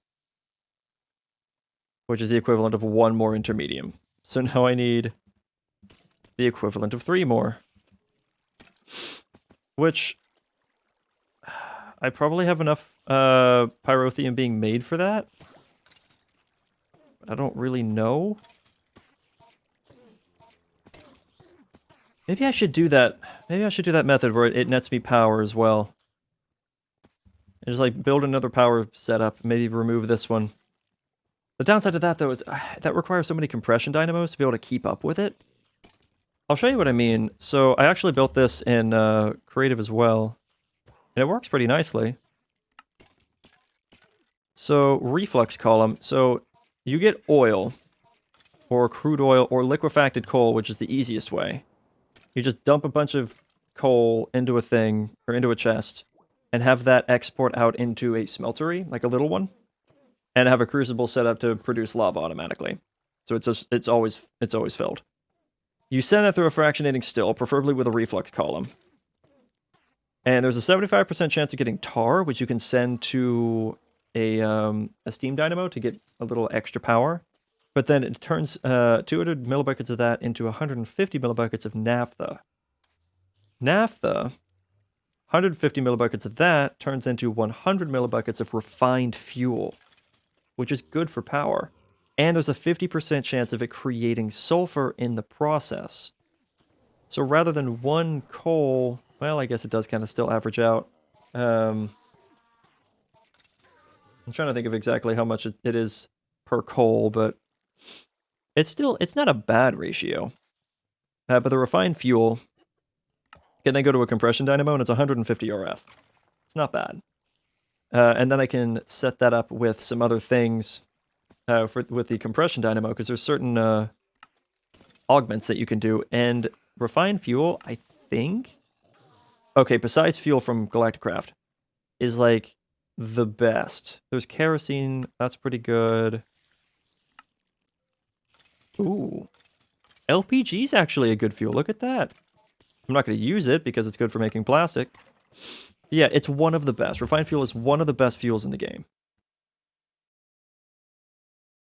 Which is the equivalent of 1 more intermedium. So now I need the equivalent of 3 more. Which, I probably have enough pyrotheum being made for that. But I don't really know. Maybe I should do that. Maybe I should do that method where it nets me power as well. And just like build another power setup. Maybe remove this one. The downside to that, though, is that requires so many compression dynamos to be able to keep up with it. I'll show you what I mean. So I actually built this in Creative as well. And it works pretty nicely. So, reflux column. So, you get oil, or crude oil, or liquefied coal, which is the easiest way. You just dump a bunch of coal into a thing, or into a chest, and have that export out into a smeltery, like a little one, and have a crucible set up to produce lava automatically. So it's always filled. You send that through a fractionating still, preferably with a reflux column. And there's a 75% chance of getting tar, which you can send to a steam dynamo to get a little extra power. But then it turns 200 millibuckets of that into 150 millibuckets of naphtha. Naphtha, 150 millibuckets of that turns into 100 millibuckets of refined fuel, which is good for power. And there's a 50% chance of it creating sulfur in the process. So rather than one coal, well, I guess it does kind of still average out. I'm trying to think of exactly how much it is per coal, but it's not a bad ratio. But the refined fuel can then go to a compression dynamo, and it's 150 RF. It's not bad. And then I can set that up with some other things with the compression dynamo, because there's certain augments that you can do. And refined fuel, I think... Okay, besides fuel from Galacticraft, is like the best. There's kerosene, that's pretty good. Ooh. LPG's actually a good fuel, look at that. I'm not going to use it because it's good for making plastic. Yeah, it's one of the best. Refined fuel is one of the best fuels in the game.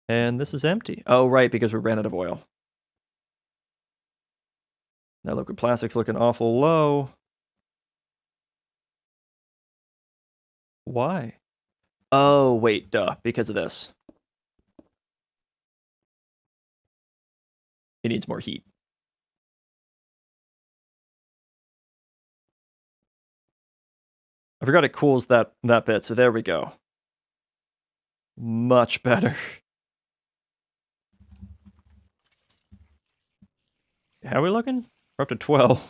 And this is empty. Oh, right, because we ran out of oil. Now liquid plastic's looking awful low. Why? Oh, wait, duh, because of this. It needs more heat. I forgot it cools that bit, so there we go. Much better. How are we looking? We're up to 12.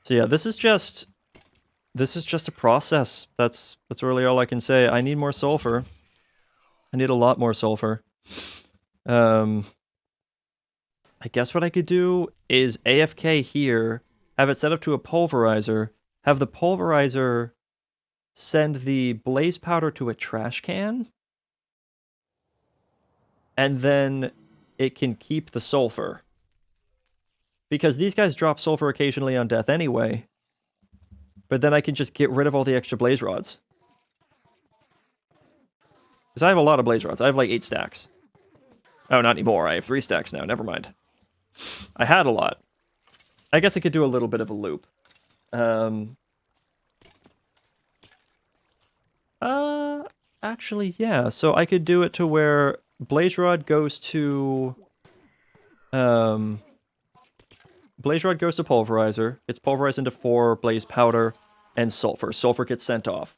So yeah, this is just a process. That's really all I can say. I need more sulfur. I need a lot more sulfur. I guess what I could do is AFK here, have it set up to a pulverizer, have the pulverizer send the blaze powder to a trash can, and then it can keep the sulfur. Because these guys drop sulfur occasionally on death anyway, but then I can just get rid of all the extra blaze rods. Because I have a lot of blaze rods. I have like 8 stacks. Oh, not anymore. I have 3 stacks now. Never mind. I had a lot. I guess I could do a little bit of a loop. Actually, yeah. So I could do it to where blaze rod goes to... blaze rod goes to pulverizer. It's pulverized into 4 blaze powder and sulfur. Sulfur gets sent off.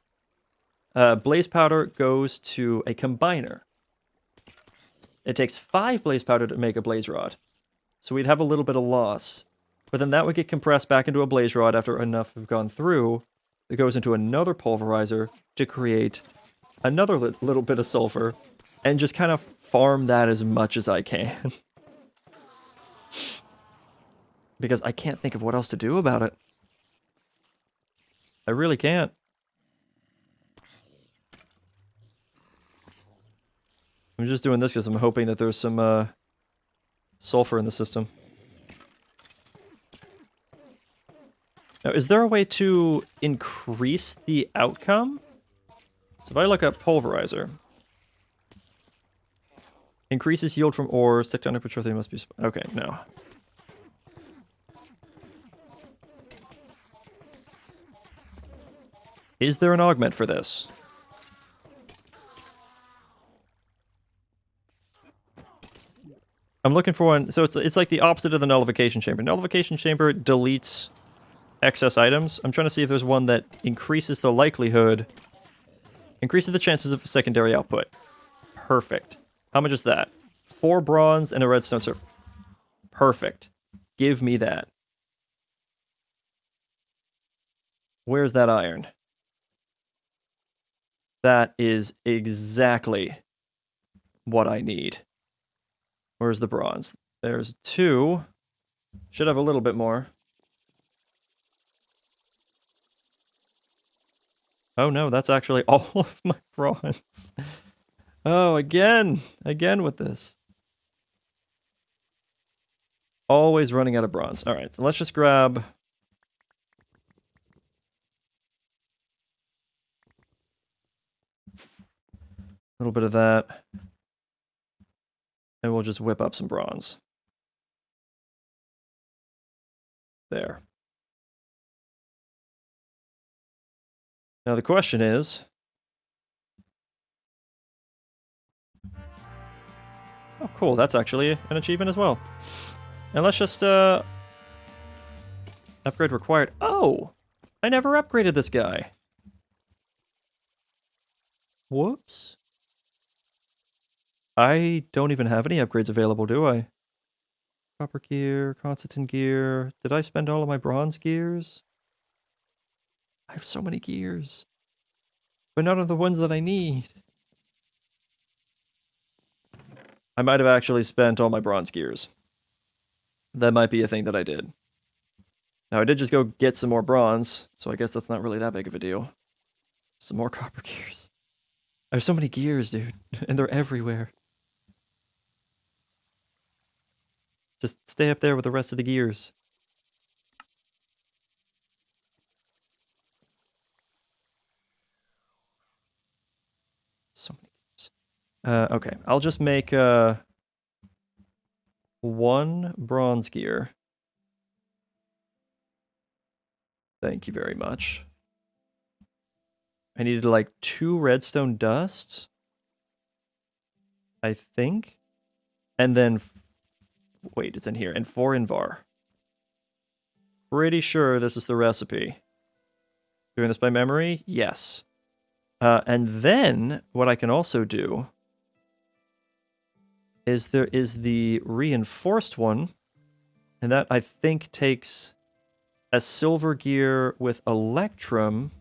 Blaze powder goes to a combiner. It takes 5 blaze powder to make a blaze rod. So we'd have a little bit of loss. But then that would get compressed back into a blaze rod after enough have gone through. It goes into another pulverizer to create another little bit of sulfur. And just kind of farm that as much as I can. Because I can't think of what else to do about it. I really can't. I'm just doing this because I'm hoping that there's some sulfur in the system. Now, is there a way to increase the outcome? So if I look up pulverizer. Increases yield from ores. Tectonic petroleum must be... Okay, no. Is there an augment for this? I'm looking for one. So it's like the opposite of the nullification chamber. Nullification chamber deletes excess items. I'm trying to see if there's one that increases the likelihood, increases the chances of a secondary output. Perfect. How much is that? 4 bronze and a redstone serpent. Perfect. Give me that. Where's that iron? That is exactly what I need. Where's the bronze? There's 2. Should have a little bit more. Oh no, that's actually all of my bronze. Oh, again with this. Always running out of bronze. All right, so let's just grab a little bit of that. And we'll just whip up some bronze. There. Now the question is... Oh, cool. That's actually an achievement as well. And let's just, upgrade required. Oh! I never upgraded this guy. Whoops. I don't even have any upgrades available, do I? Copper gear, Constantin gear. Did I spend all of my bronze gears? I have so many gears. But none of the ones that I need. I might have actually spent all my bronze gears. That might be a thing that I did. Now, I did just go get some more bronze, so I guess that's not really that big of a deal. Some more copper gears. I have so many gears, dude, and they're everywhere. Just stay up there with the rest of the gears. So many gears. Okay, I'll just make 1 bronze gear. Thank you very much. I needed like 2 redstone dust, I think. And then, wait, it's in here. And 4 invar. Pretty sure this is the recipe. Doing this by memory? Yes. And then, what I can also do is there is the reinforced one, and that, I think, takes a silver gear with electrum,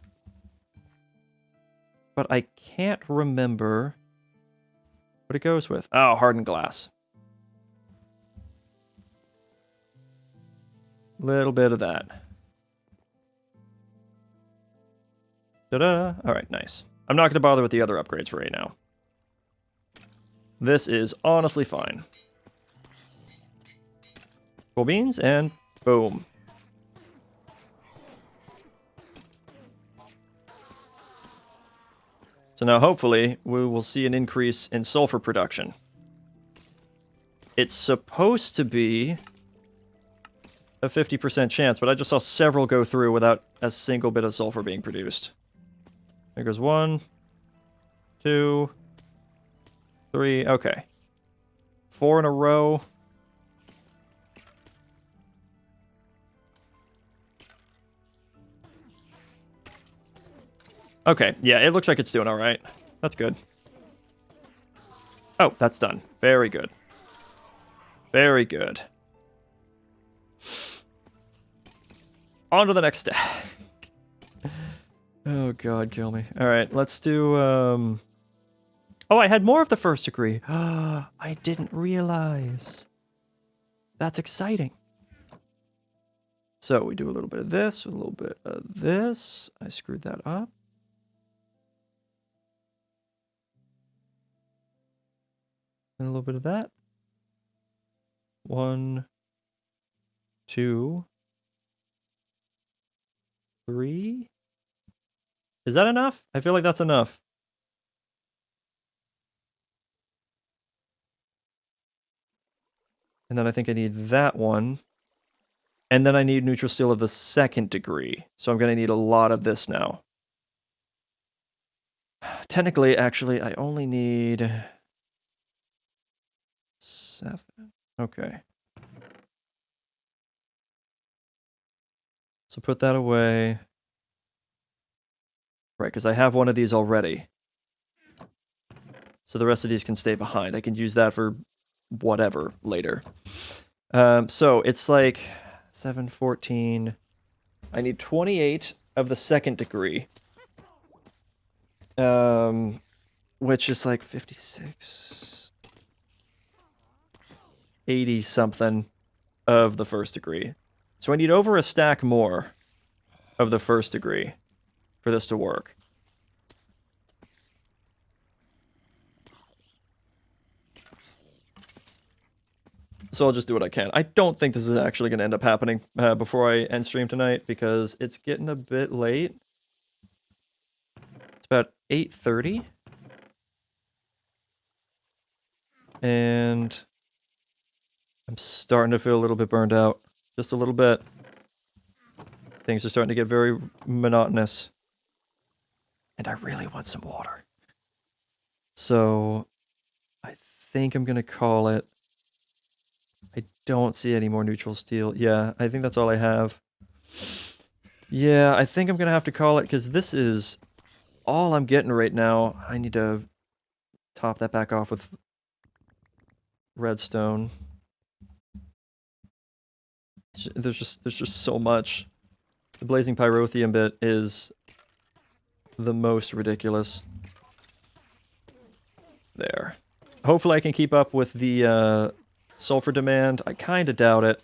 but I can't remember what it goes with. Oh, hardened glass. Little bit of that. Ta-da! Alright, nice. I'm not going to bother with the other upgrades for right now. This is honestly fine. Full beans, and boom. So now hopefully we will see an increase in sulfur production. It's supposed to be a 50% chance, but I just saw several go through without a single bit of sulfur being produced. There goes 1, 2, 3, okay. 4 in a row. Okay, yeah, it looks like it's doing alright. That's good. Oh, that's done. Very good. Very good. On to the next step. Oh god, kill me. Alright, let's do, Oh, I had more of the first degree. I didn't realize. That's exciting. So, we do a little bit of this, a little bit of this. I screwed that up. And a little bit of that. 1, 2, 3. Is that enough? I feel like that's enough. And then I think I need that one. And then I need neutral steel of the 2nd degree. So I'm going to need a lot of this now. Technically, actually, I only need 7. Okay. So put that away. Right, because I have one of these already. So the rest of these can stay behind. I can use that for whatever later. So it's like 7, 14. I need 28 of the second degree. Which is like 56... 80 something of the first degree. So I need over a stack more of the first degree for this to work. So I'll just do what I can. I don't think this is actually going to end up happening before I end stream tonight because it's getting a bit late. It's about 8:30. And I'm starting to feel a little bit burned out. Just a little bit. Things are starting to get very monotonous. And I really want some water. So I think I'm going to call it. I don't see any more neutral steel. Yeah, I think that's all I have. Yeah, I think I'm going to have to call it because this is all I'm getting right now. I need to top that back off with redstone. There's just so much. The blazing pyrotheum bit is the most ridiculous. There. Hopefully I can keep up with the sulfur demand. I kind of doubt it.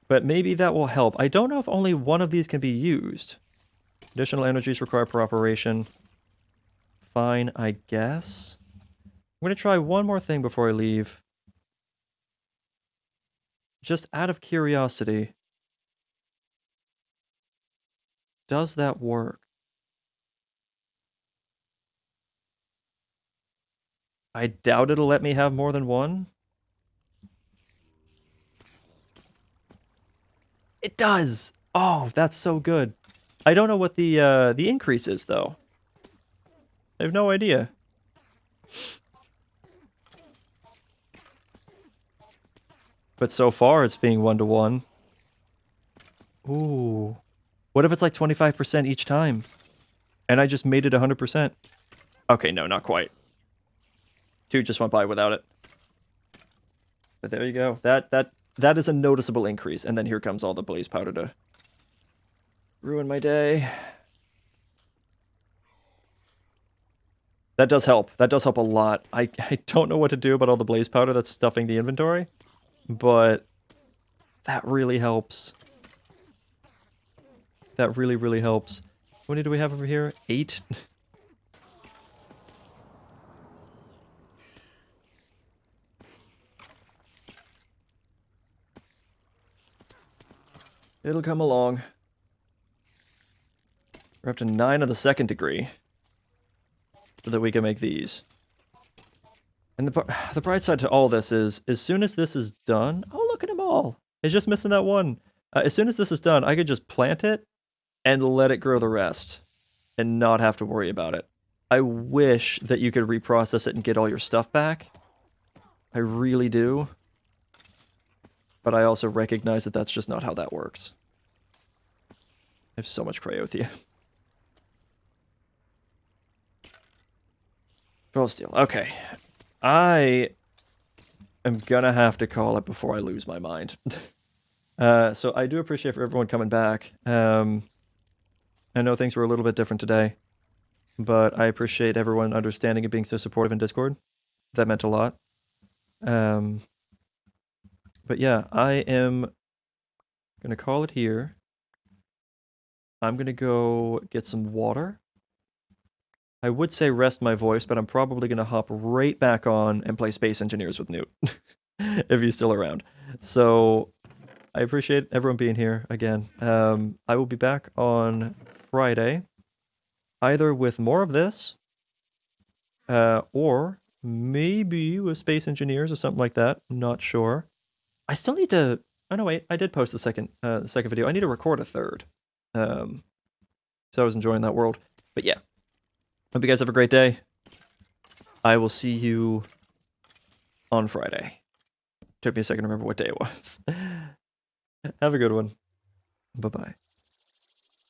But maybe that will help. I don't know if only one of these can be used. Additional energies required per operation. Fine, I guess. I'm going to try one more thing before I leave. Just out of curiosity. Does that work? I doubt it'll let me have more than one. It does! Oh, that's so good. I don't know what the increase is, though. I have no idea. But so far, it's being 1-to-1. Ooh. What if it's like 25% each time? And I just made it 100%. Okay, no, not quite. 2 just went by without it. But there you go. That is a noticeable increase. And then here comes all the blaze powder to ruin my day. That does help. That does help a lot. I don't know what to do about all the blaze powder that's stuffing the inventory. But that really helps. That really, really helps. How many do we have over here? 8? It'll come along. We're up to 9 of the second degree. So that we can make these. And the bright side to all this is, as soon as this is done... Oh, look at them all! It's just missing that one. As soon as this is done, I could just plant it and let it grow the rest. And not have to worry about it. I wish that you could reprocess it and get all your stuff back. I really do. But I also recognize that that's just not how that works. I have so much cryothia. Pearl steel. Okay. I am gonna have to call it before I lose my mind. So I do appreciate for everyone coming back. I know things were a little bit different today, but I appreciate everyone understanding and being so supportive in Discord. That meant a lot. But yeah, I am gonna call it here. I'm gonna go get some water. I would say rest my voice, but I'm probably gonna hop right back on and play Space Engineers with Newt. If he's still around. So I appreciate everyone being here again. I will be back on Friday, either with more of this, or maybe with Space Engineers or something like that. I'm not sure. I still need to... Oh, no, wait. I did post the second video. I need to record a third. So I was enjoying that world. But yeah. Hope you guys have a great day. I will see you on Friday. Took me a second to remember what day it was. Have a good one. Bye-bye.